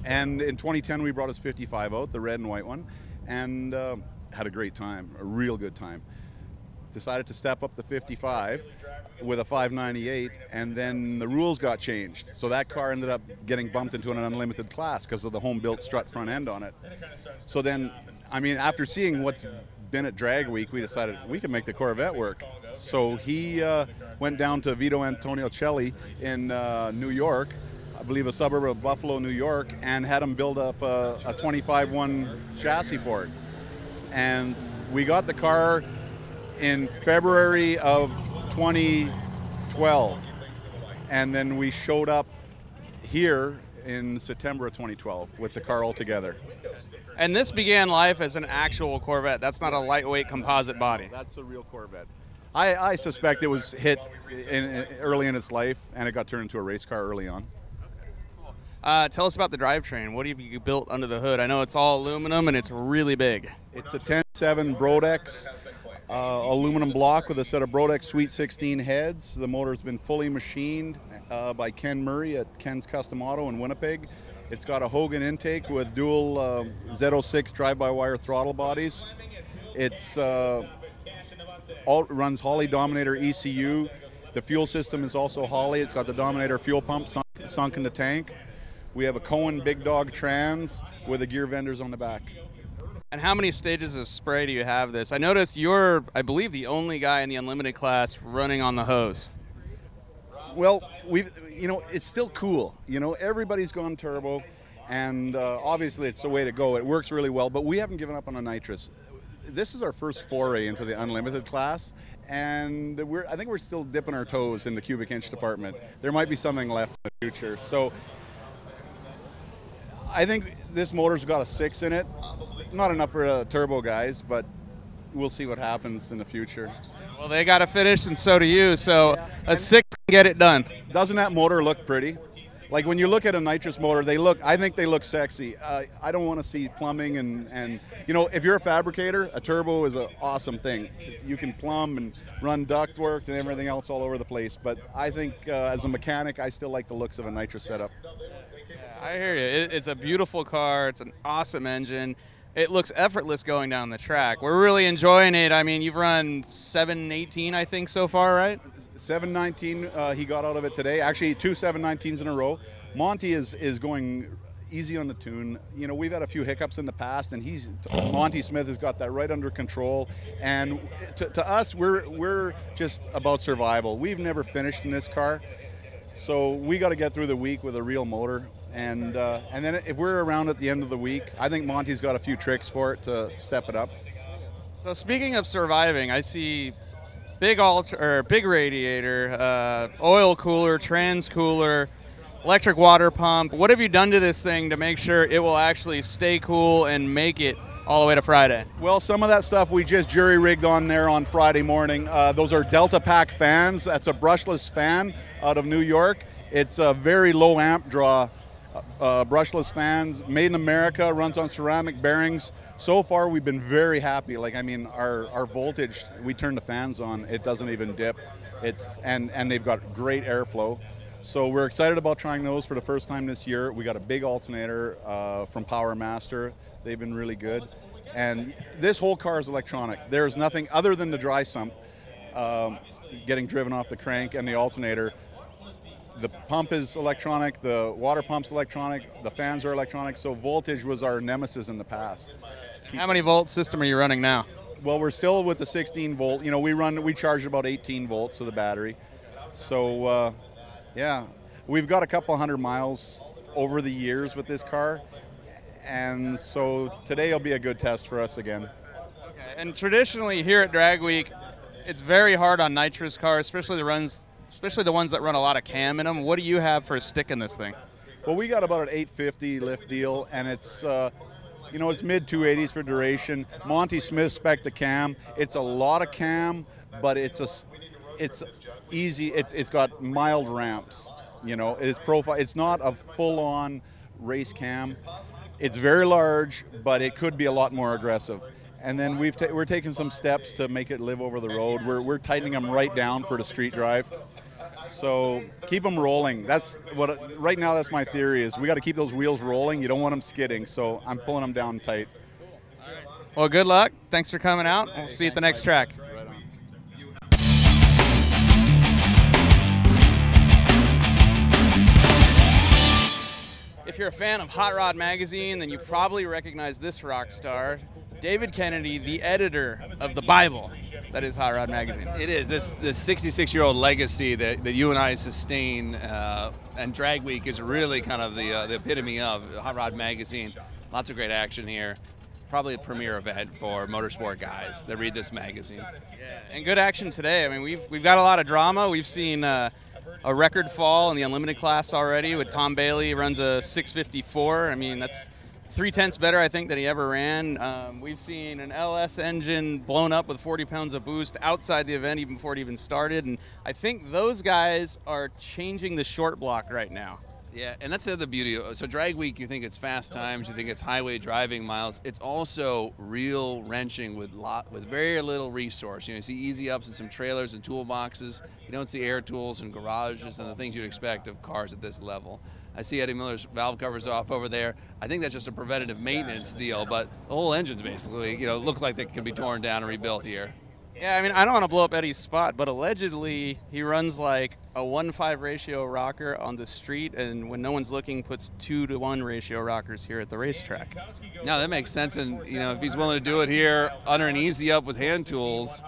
And in 2010, we brought his 55 out, the red and white one, and had a great time, a real good time. Decided to step up the 55 with a 598, and then the rules got changed. So that car ended up getting bumped into an unlimited class because of the home-built strut front end on it. So then, I mean, after seeing what's been at Drag Week, we decided we can make the Corvette work. So he went down to Vito Antonio Celli in New York, I believe a suburb of Buffalo, New York, and had him build up a 25-1 chassis for it. And we got the car in February of 2012, and then we showed up here in September of 2012 with the car all together. And this began life as an actual Corvette. That's not a lightweight composite body. That's a real Corvette. I suspect it was hit early in its life, and it got turned into a race car early on. Tell us about the drivetrain. What have you built under the hood? I know it's all aluminum and it's really big. It's a 10.7 Brodex aluminum block with a set of Brodex Sweet 16 heads. The motor's been fully machined by Ken Murray at Ken's Custom Auto in Winnipeg. It's got a Hogan intake with dual Z06 drive-by-wire throttle bodies. It's runs Holley Dominator ECU. The fuel system is also Holley. It's got the Dominator fuel pump sunk in the tank. We have a Cohen Big Dog trans with the gear vendors on the back. And how many stages of spray do you have this? I noticed you're, I believe, the only guy in the unlimited class running on the hose. Well, it's still cool. Everybody's gone turbo, and obviously it's the way to go. It works really well, but we haven't given up on a nitrous. This is our first foray into the unlimited class, and I think we're still dipping our toes in the cubic inch department. There might be something left in the future. So I think this motor's got a 6 in it. Not enough for turbo guys, but we'll see what happens in the future. Well, they got to finish, and so do you. So a 6 can get it done. Doesn't that motor look pretty? Like when you look at a nitrous motor, I think they look sexy. I don't want to see plumbing and if you're a fabricator, a turbo is an awesome thing. You can plumb and run ductwork and everything else all over the place. But I think as a mechanic, I still like the looks of a nitrous setup. I hear you. It's a beautiful car. It's an awesome engine. It looks effortless going down the track. We're really enjoying it. I mean, you've run 718, I think, so far, right? 719 he got out of it today. Actually, 2 719s in a row. Monty is going easy on the tune. We've had a few hiccups in the past, and Monty Smith has got that right under control. And to us, we're just about survival. We've never finished in this car, so we got to get through the week with a real motor. And then if we're around at the end of the week, I think Monty's got a few tricks for it to step it up. So speaking of surviving, I see big radiator, oil cooler, trans cooler, electric water pump. What have you done to this thing to make sure it will actually stay cool and make it all the way to Friday? Well, some of that stuff we just jury-rigged on there on Friday morning. Those are Delta Pack fans. That's a brushless fan out of New York. It's a very low amp draw. Brushless fans, made in America, runs on ceramic bearings. So far, we've been very happy. Our voltage, we turn the fans on, it doesn't even dip. And they've got great airflow. So we're excited about trying those for the first time this year. We got a big alternator from Power Master. They've been really good. And this whole car is electronic. There's nothing other than the dry sump getting driven off the crank and the alternator. The pump is electronic, the water pump's electronic, the fans are electronic, so voltage was our nemesis in the past. How many volt system are you running now? Well, we're still with the 16 volt. You know, we charge about 18 volts to the battery. So, yeah, we've got a couple hundred miles over the years with this car. And so today will be a good test for us again. Okay. And traditionally here at Drag Week, it's very hard on nitrous cars, especially the ones that run a lot of cam in them. What do you have for a stick in this thing? Well, we got about an 850 lift deal, and it's you know, it's mid 280s for duration. Monty Smith spec the cam. It's a lot of cam, but it's easy. It's got mild ramps. You know, its profile. It's not a full-on race cam. It's very large, but it could be a lot more aggressive. And then we're taking some steps to make it live over the road. We're tightening them right down for the street drive. So keep them rolling. That's what right now. That's my theory. Is we got to keep those wheels rolling. You don't want them skidding. So I'm pulling them down tight. Well, good luck. Thanks for coming out. We'll see you at the next track. If you're a fan of Hot Rod Magazine, then you probably recognize this rock star, David Kennedy, the editor of the Bible that is Hot Rod Magazine. It is. This 66-year-old legacy that you and I sustain, and Drag Week is really kind of the epitome of Hot Rod Magazine. Lots of great action here. Probably a premier event for motorsport guys that read this magazine. Yeah, and good action today. I mean, we've got a lot of drama. We've seen a record fall in the unlimited class already with Tom Bailey. Runs a 654. I mean, that's 0.3 better, I think, than he ever ran. We've seen an LS engine blown up with 40 pounds of boost outside the event even before it even started. And I think those guys are changing the short block right now. Yeah, and that's the other beauty. So Drag Week, you think it's fast times, you think it's highway driving miles. It's also real wrenching with very little resource. You know, you see easy ups and some trailers and toolboxes. You don't see air tools and garages and the things you'd expect of cars at this level. I see Eddie Miller's valve covers off over there. I think that's just a preventative maintenance deal, but the whole engine's basically, you know, look like they can be torn down and rebuilt here. Yeah, I mean, I don't want to blow up Eddie's spot, but allegedly he runs like a 1:5 ratio rocker on the street, and when no one's looking, puts 2-to-1 ratio rockers here at the racetrack. No, that makes sense, and you know, if he's willing to do it here under an easy up with hand tools,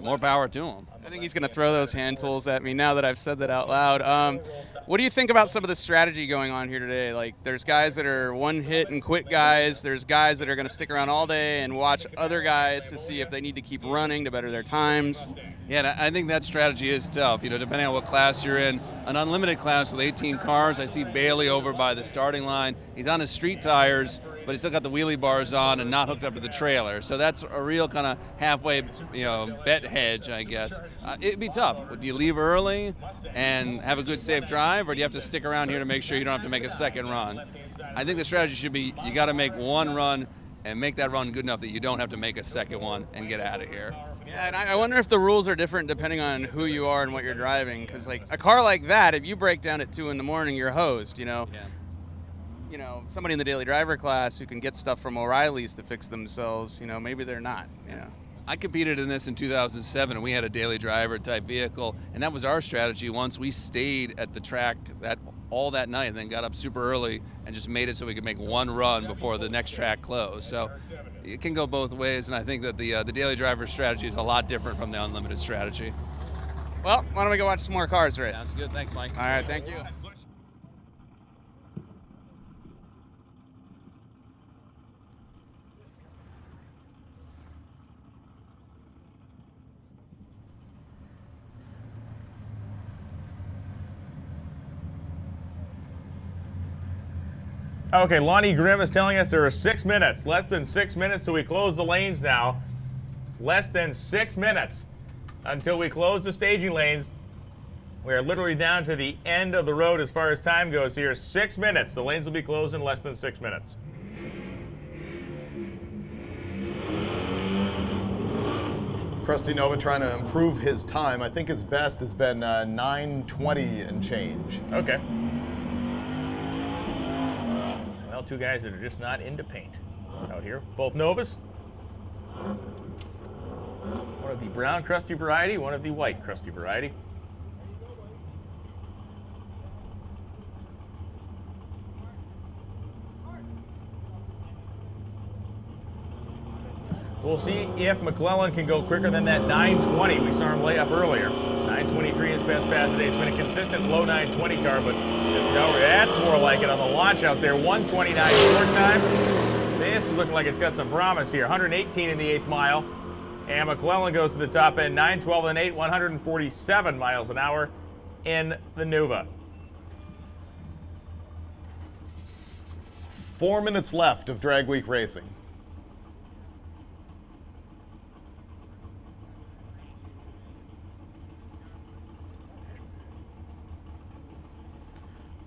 more power to him. I think he's going to throw those hand tools at me now that I've said that out loud. What do you think about some of the strategy going on here today? Like, there's guys that are one-hit and quit guys. There's guys that are going to stick around all day and watch other guys to see if they need to keep running to better their times. Yeah, and I think that strategy is tough. You know, depending on what class you're in. An unlimited class with 18 cars, I see Bailey over by the starting line. He's on his street tires, but he's still got the wheelie bars on and not hooked up to the trailer. So that's a real kind of halfway, you know, bet hedge, I guess. It'd be tough. Do you leave early and have a good safe drive, or do you have to stick around here to make sure you don't have to make a second run? I think the strategy should be you got to make one run and make that run good enough that you don't have to make a second one and get out of here. Yeah, and I wonder if the rules are different depending on who you are and what you're driving. Because like a car like that, if you break down at 2 in the morning, you're hosed. You know. Yeah. You know, somebody in the daily driver class who can get stuff from O'Reilly's to fix themselves, you know, maybe they're not, you know. I competed in this in 2007, and we had a daily driver type vehicle, and that was our strategy. Once we stayed at the track all that night and then got up super early and just made it so we could make one run before the next track closed. So it can go both ways, and I think that the daily driver strategy is a lot different from the unlimited strategy. Well, why don't we go watch some more cars race? Sounds good. Thanks, Mike. All right, thank you. Okay, Lonnie Grimm is telling us there are 6 minutes, less than 6 minutes till we close the lanes now. Less than 6 minutes until we close the staging lanes. We are literally down to the end of the road as far as time goes here. 6 minutes. The lanes will be closed in less than 6 minutes. Krusty Nova trying to improve his time. I think his best has been 9:20 and change. Okay. Well, two guys that are just not into paint out here. Both Novas, One of the brown crusty variety, one of the white crusty variety. We'll see if McClellan can go quicker than that 920 we saw him lay up earlier. 923 his best pass today. It's been a consistent low 920 car, but no, that's more like it on the launch out there. 129 short time. This is looking like it's got some promise here. 118 in the 8th mile. And McClellan goes to the top end. 912 and 8, 147 miles an hour in the Nuva. 4 minutes left of drag week racing.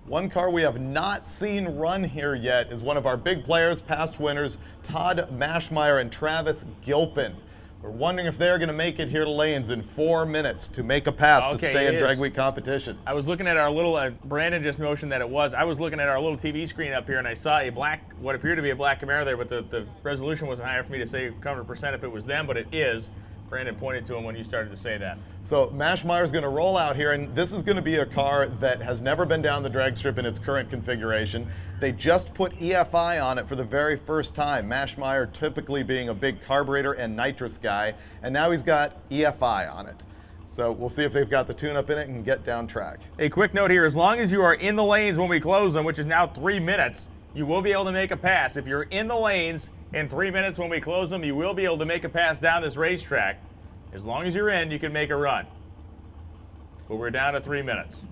One car we have not seen run here yet is one of our big players, past winners, Todd Maschmeyer and Travis Gilpin. We're wondering if they're going to make it here to Lanes in 4 minutes to make a pass to stay in drag week competition. I was looking at our little, Brandon just motioned that it was. I was looking at our little TV screen up here and I saw a black, what appeared to be a black Camaro there, but the resolution wasn't high enough for me to say 100% if it was them, but it is. Brandon pointed to him when you started to say that. So Maschmeyer's going to roll out here, and this is going to be a car that has never been down the drag strip in its current configuration. They just put EFI on it for the very first time. Maschmeyer typically being a big carburetor and nitrous guy, and now he's got EFI on it. So we'll see if they've got the tune-up in it and get down track. A quick note here, as long as you are in the lanes when we close them, which is now 3 minutes, you will be able to make a pass. If you're in the lanes in 3 minutes when we close them, you will be able to make a pass down this racetrack. As long as you're in, you can make a run. But we're down to 3 minutes.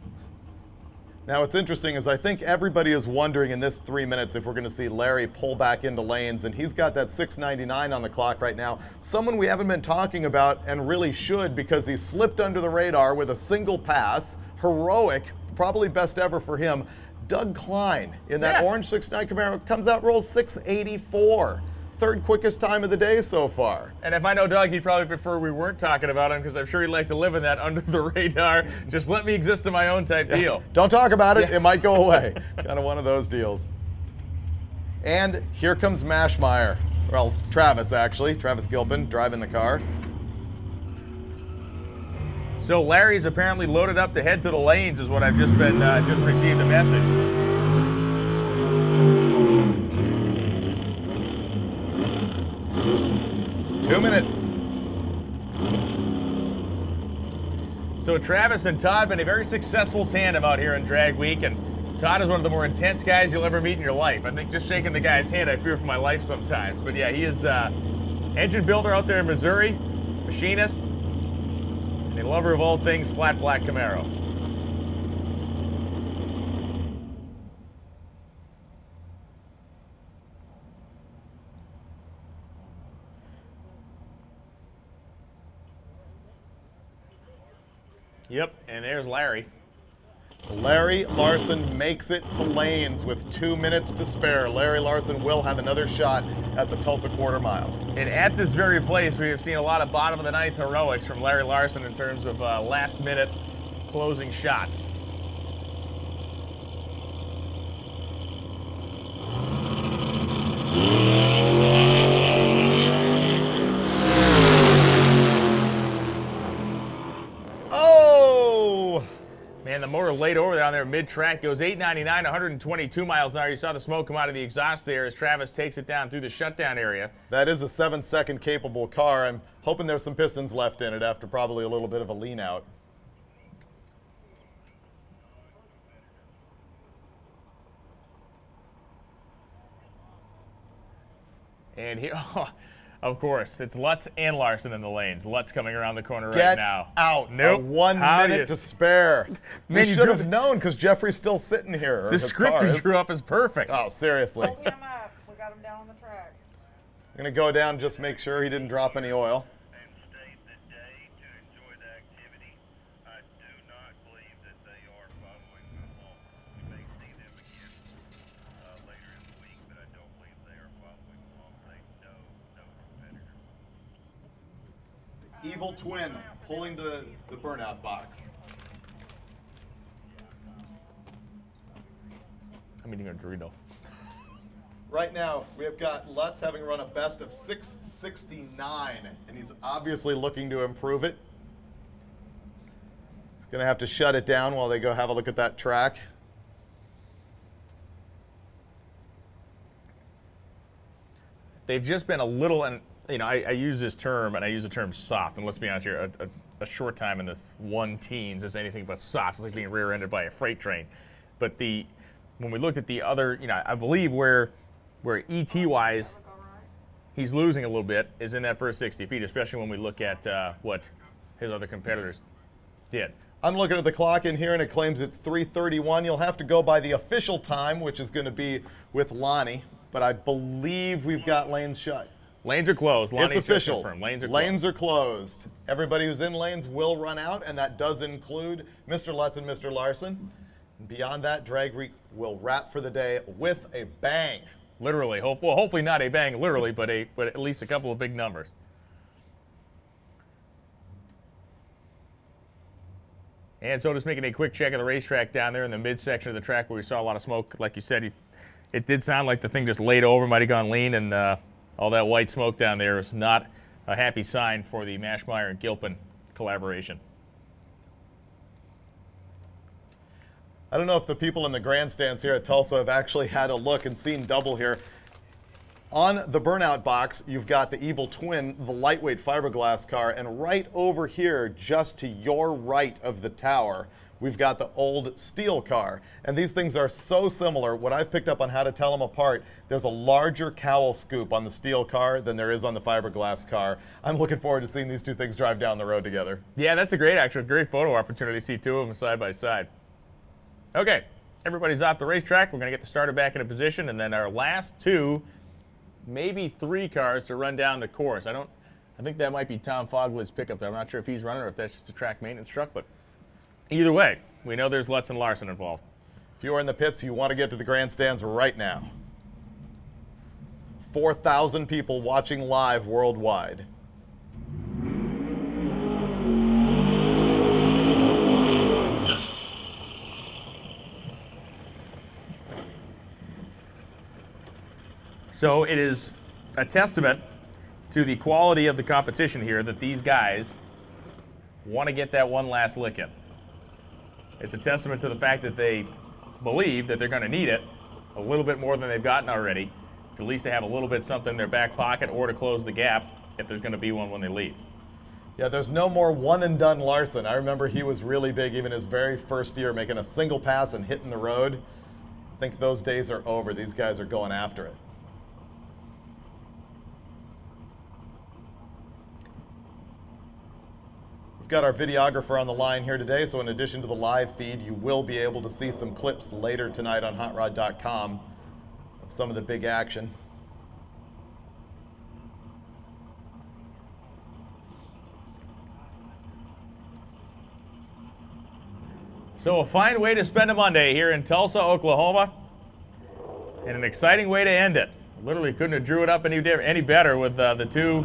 Now what's interesting is I think everybody is wondering in this 3 minutes if we're going to see Larry pull back into lanes, and he's got that 6:99 on the clock right now. Someone we haven't been talking about and really should, because he slipped under the radar with a single pass. Heroic, probably best ever for him. Doug Klein in that orange 6.9 Camaro comes out, rolls 684. Third quickest time of the day so far. And if I know Doug, he'd probably prefer we weren't talking about him, because I'm sure he'd like to live in that under the radar, just let me exist in my own type deal. Don't talk about it, it might go away. Kind of one of those deals. And here comes Maschmeyer. Well, Travis actually, Travis Gilpin driving the car. So Larry's apparently loaded up to head to the lanes is what I've just been, just received a message. Two minutes. So Travis and Todd have been a very successful tandem out here in drag week, and Todd is one of the more intense guys you'll ever meet in your life. I think just shaking the guy's hand, I fear for my life sometimes. But yeah, he is engine builder out there in Missouri, machinist, and a lover of all things flat black Camaro. Yep, and there's Larry. Larry Larson makes it to lanes with 2 minutes to spare. Larry Larson will have another shot at the Tulsa quarter mile. And at this very place, we have seen a lot of bottom of the ninth heroics from Larry Larson in terms of last minute closing shots. Man, the motor laid over down there mid-track, goes 899, 122 miles an hour. You saw the smoke come out of the exhaust there as Travis takes it down through the shutdown area. That is a 7-second capable car. I'm hoping there's some pistons left in it after probably a little bit of a lean out. And here, of course, it's Lutz and Larson in the lanes. Lutz coming around the corner right now. Get out. Nope. 1 minute to spare. Man, we should have known because Jeffrey's still sitting here. The script you drew up is perfect. Oh, seriously. Open him up. We got him down on the track. I'm going to go down, just make sure he didn't drop any oil. Evil twin pulling the burnout box. I'm eating a Dorito. Right now, we have got Lutz having run a best of 669, and he's obviously looking to improve it. He's going to have to shut it down while they go have a look at that track. They've just been a little, and you know, I use this term, and I use the term soft, and let's be honest here, a short time in this 1-teens is anything but soft. It's like being rear-ended by a freight train. But when we looked at the other, you know, I believe where ET-wise he's losing a little bit is in that first 60 feet, especially when we look at what his other competitors did. I'm looking at the clock in here, and it claims it's 3:31. You'll have to go by the official time, which is going to be with Lonnie, but I believe we've got lanes shut. Lanes are closed. Lonnie's it's official. Just confirmed. Lanes are closed. Lanes are closed. Everybody who's in lanes will run out, and that does include Mr. Lutz and Mr. Larson. And beyond that, Drag Week will wrap for the day with a bang. Literally. Well, hopefully not a bang, literally, but at least a couple of big numbers. And so just making a quick check of the racetrack down there in the midsection of the track where we saw a lot of smoke. Like you said, it did sound like the thing just laid over, might have gone lean, and all that white smoke down there is not a happy sign for the Mashmeyer and Gilpin collaboration. I don't know if the people in the grandstands here at Tulsa have actually had a look and seen double here. On the burnout box, you've got the Evil Twin, the lightweight fiberglass car, and right over here, just to your right of the tower, we've got the old steel car. And these things are so similar. What I've picked up on how to tell them apart, there's a larger cowl scoop on the steel car than there is on the fiberglass car. I'm looking forward to seeing these two things drive down the road together. Yeah, that's a great photo opportunity to see two of them side by side. Okay, everybody's off the racetrack. We're going to get the starter back into position, and then our last two, maybe three cars to run down the course. I think that might be Tom Fogled's pickup there. I'm not sure if he's running or if that's just a track maintenance truck, but either way, we know there's Lutz and Larson involved. If you are in the pits, you want to get to the grandstands right now. 4,000 people watching live worldwide. So it is a testament to the quality of the competition here that these guys want to get that one last lick in. It's a testament to the fact that they believe that they're going to need it a little bit more than they've gotten already, to at least to have a little bit something in their back pocket or to close the gap if there's going to be one when they leave. Yeah, there's no more one-and-done Larson. I remember he was really big even his very first year, making a single pass and hitting the road. I think those days are over. These guys are going after it. We've got our videographer on the line here today, so in addition to the live feed, you will be able to see some clips later tonight on hotrod.com of some of the big action. So a fine way to spend a Monday here in Tulsa, Oklahoma, and an exciting way to end it. Literally couldn't have drew it up any better with the two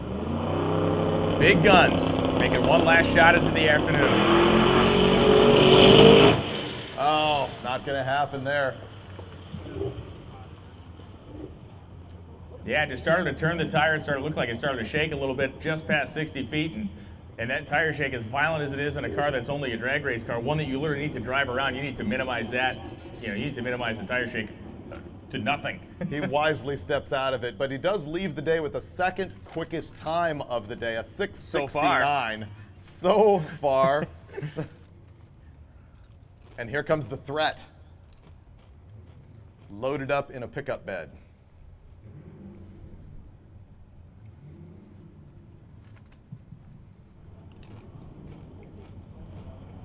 big guns making one last shot into the afternoon. Oh, not going to happen there. Yeah, it just started to turn the tire. It started to look like it started to shake a little bit just past 60 feet. And that tire shake, as violent as it is in a car that's only a drag race car, one that you literally need to drive around, you need to minimize that. You need to minimize the tire shake to nothing. He wisely steps out of it, but he does leave the day with the second quickest time of the day, a 6:69. So far. And here comes the threat. Loaded up in a pickup bed.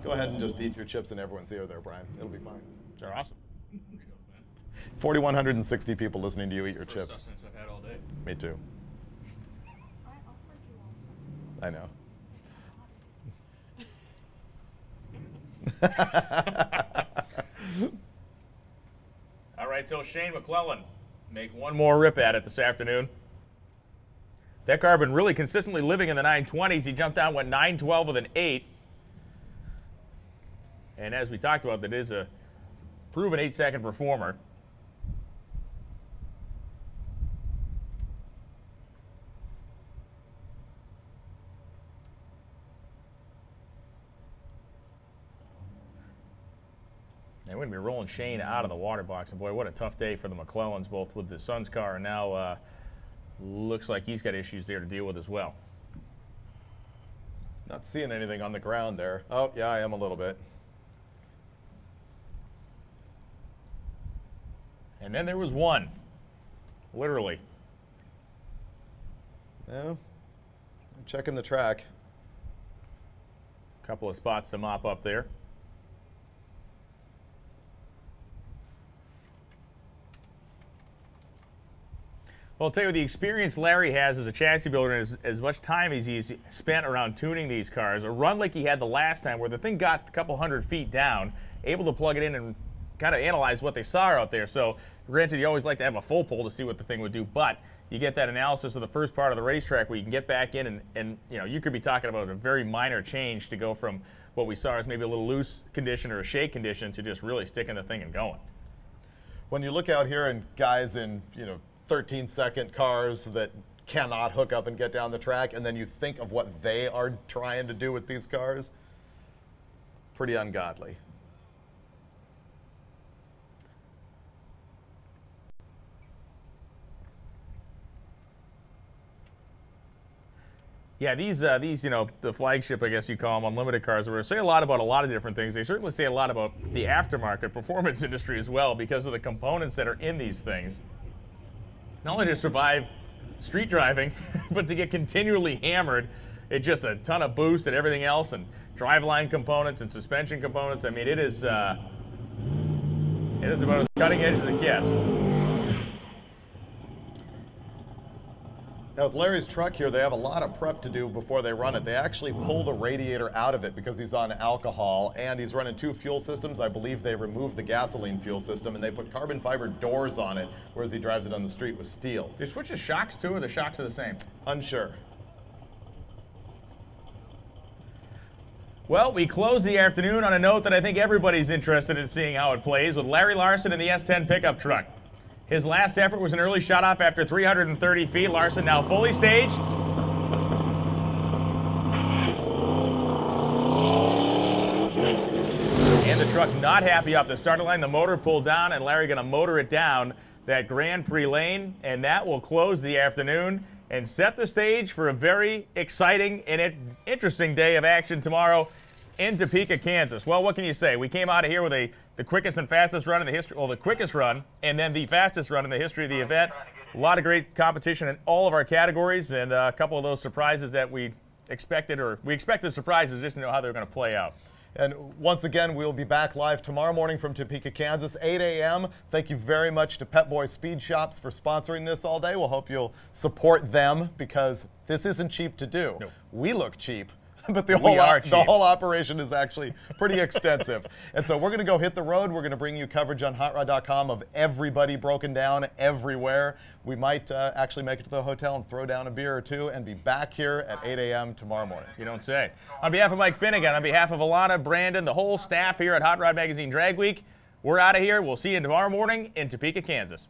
Go ahead and just eat your chips and everyone's here there, Brian. It'll be fine. They're awesome. 4,160 people listening to you eat your First chips. sustenance I've had all day. Me too. I know. All right, so Shane McClellan make one more rip at it this afternoon. That car been really consistently living in the 920s. He jumped down, went 912 with an 8. And as we talked about, that is a proven 8-second performer. And we're going to be rolling Shane out of the water box. And boy, what a tough day for the McClellans, both with the son's car and now looks like he's got issues there to deal with as well. Not seeing anything on the ground there. Oh, yeah, I am a little bit. And then there was one, literally. Yeah, I'm checking the track. Couple of spots to mop up there. Well, I'll tell you, the experience Larry has as a chassis builder and as much time as he's spent around tuning these cars, a run like he had the last time where the thing got a couple 100 feet down, able to plug it in and kind of analyze what they saw out there. So granted, you always like to have a full pull to see what the thing would do, but you get that analysis of the first part of the racetrack where you can get back in and you know, you could be talking about a very minor change to go from what we saw as maybe a little loose condition or a shake condition to just really sticking the thing and going. When you look out here and guys in, you know, 13-second cars that cannot hook up and get down the track, and then you think of what they are trying to do with these cars, pretty ungodly. Yeah, these you know, the flagship, I guess you call them, unlimited cars, where they say a lot about a lot of different things. They certainly say a lot about the aftermarket performance industry as well because of the components that are in these things. Not only to survive street driving, but to get continually hammered. It's just a ton of boost and everything else, and driveline components and suspension components. I mean, it is about as cutting edge as it gets. Now with Larry's truck here, they have a lot of prep to do before they run it. They actually pull the radiator out of it because he's on alcohol, and he's running 2 fuel systems. I believe they removed the gasoline fuel system, and they put carbon fiber doors on it, whereas he drives it on the street with steel. Do you switch the shocks too, or the shocks are the same? Unsure. Well, we close the afternoon on a note that I think everybody's interested in seeing how it plays with Larry Larson in the S10 pickup truck. His last effort was an early shut-off after 330 feet. Larson now fully staged. And the truck not happy off the starting line. The motor pulled down, and Larry going to motor it down that Grand Prix lane, and that will close the afternoon and set the stage for a very exciting and interesting day of action tomorrow in Topeka, Kansas. Well, what can you say? We came out of here with the quickest and fastest run in the history, well, the quickest run, and then the fastest run in the history of the event. A lot of great competition in all of our categories, and a couple of those surprises that we expected surprises, just to know how they're going to play out. And once again, we'll be back live tomorrow morning from Topeka, Kansas, 8 a.m. Thank you very much to Pep Boy Speed Shops for sponsoring this all day. We'll hope you'll support them because this isn't cheap to do. No. We look cheap. But the whole operation is actually pretty extensive. And so we're going to go hit the road. We're going to bring you coverage on HotRod.com of everybody broken down everywhere. We might actually make it to the hotel and throw down a beer or two and be back here at 8 a.m. tomorrow morning. You don't say. On behalf of Mike Finnegan, on behalf of Alana, Brandon, the whole staff here at Hot Rod Magazine Drag Week, we're out of here. We'll see you tomorrow morning in Topeka, Kansas.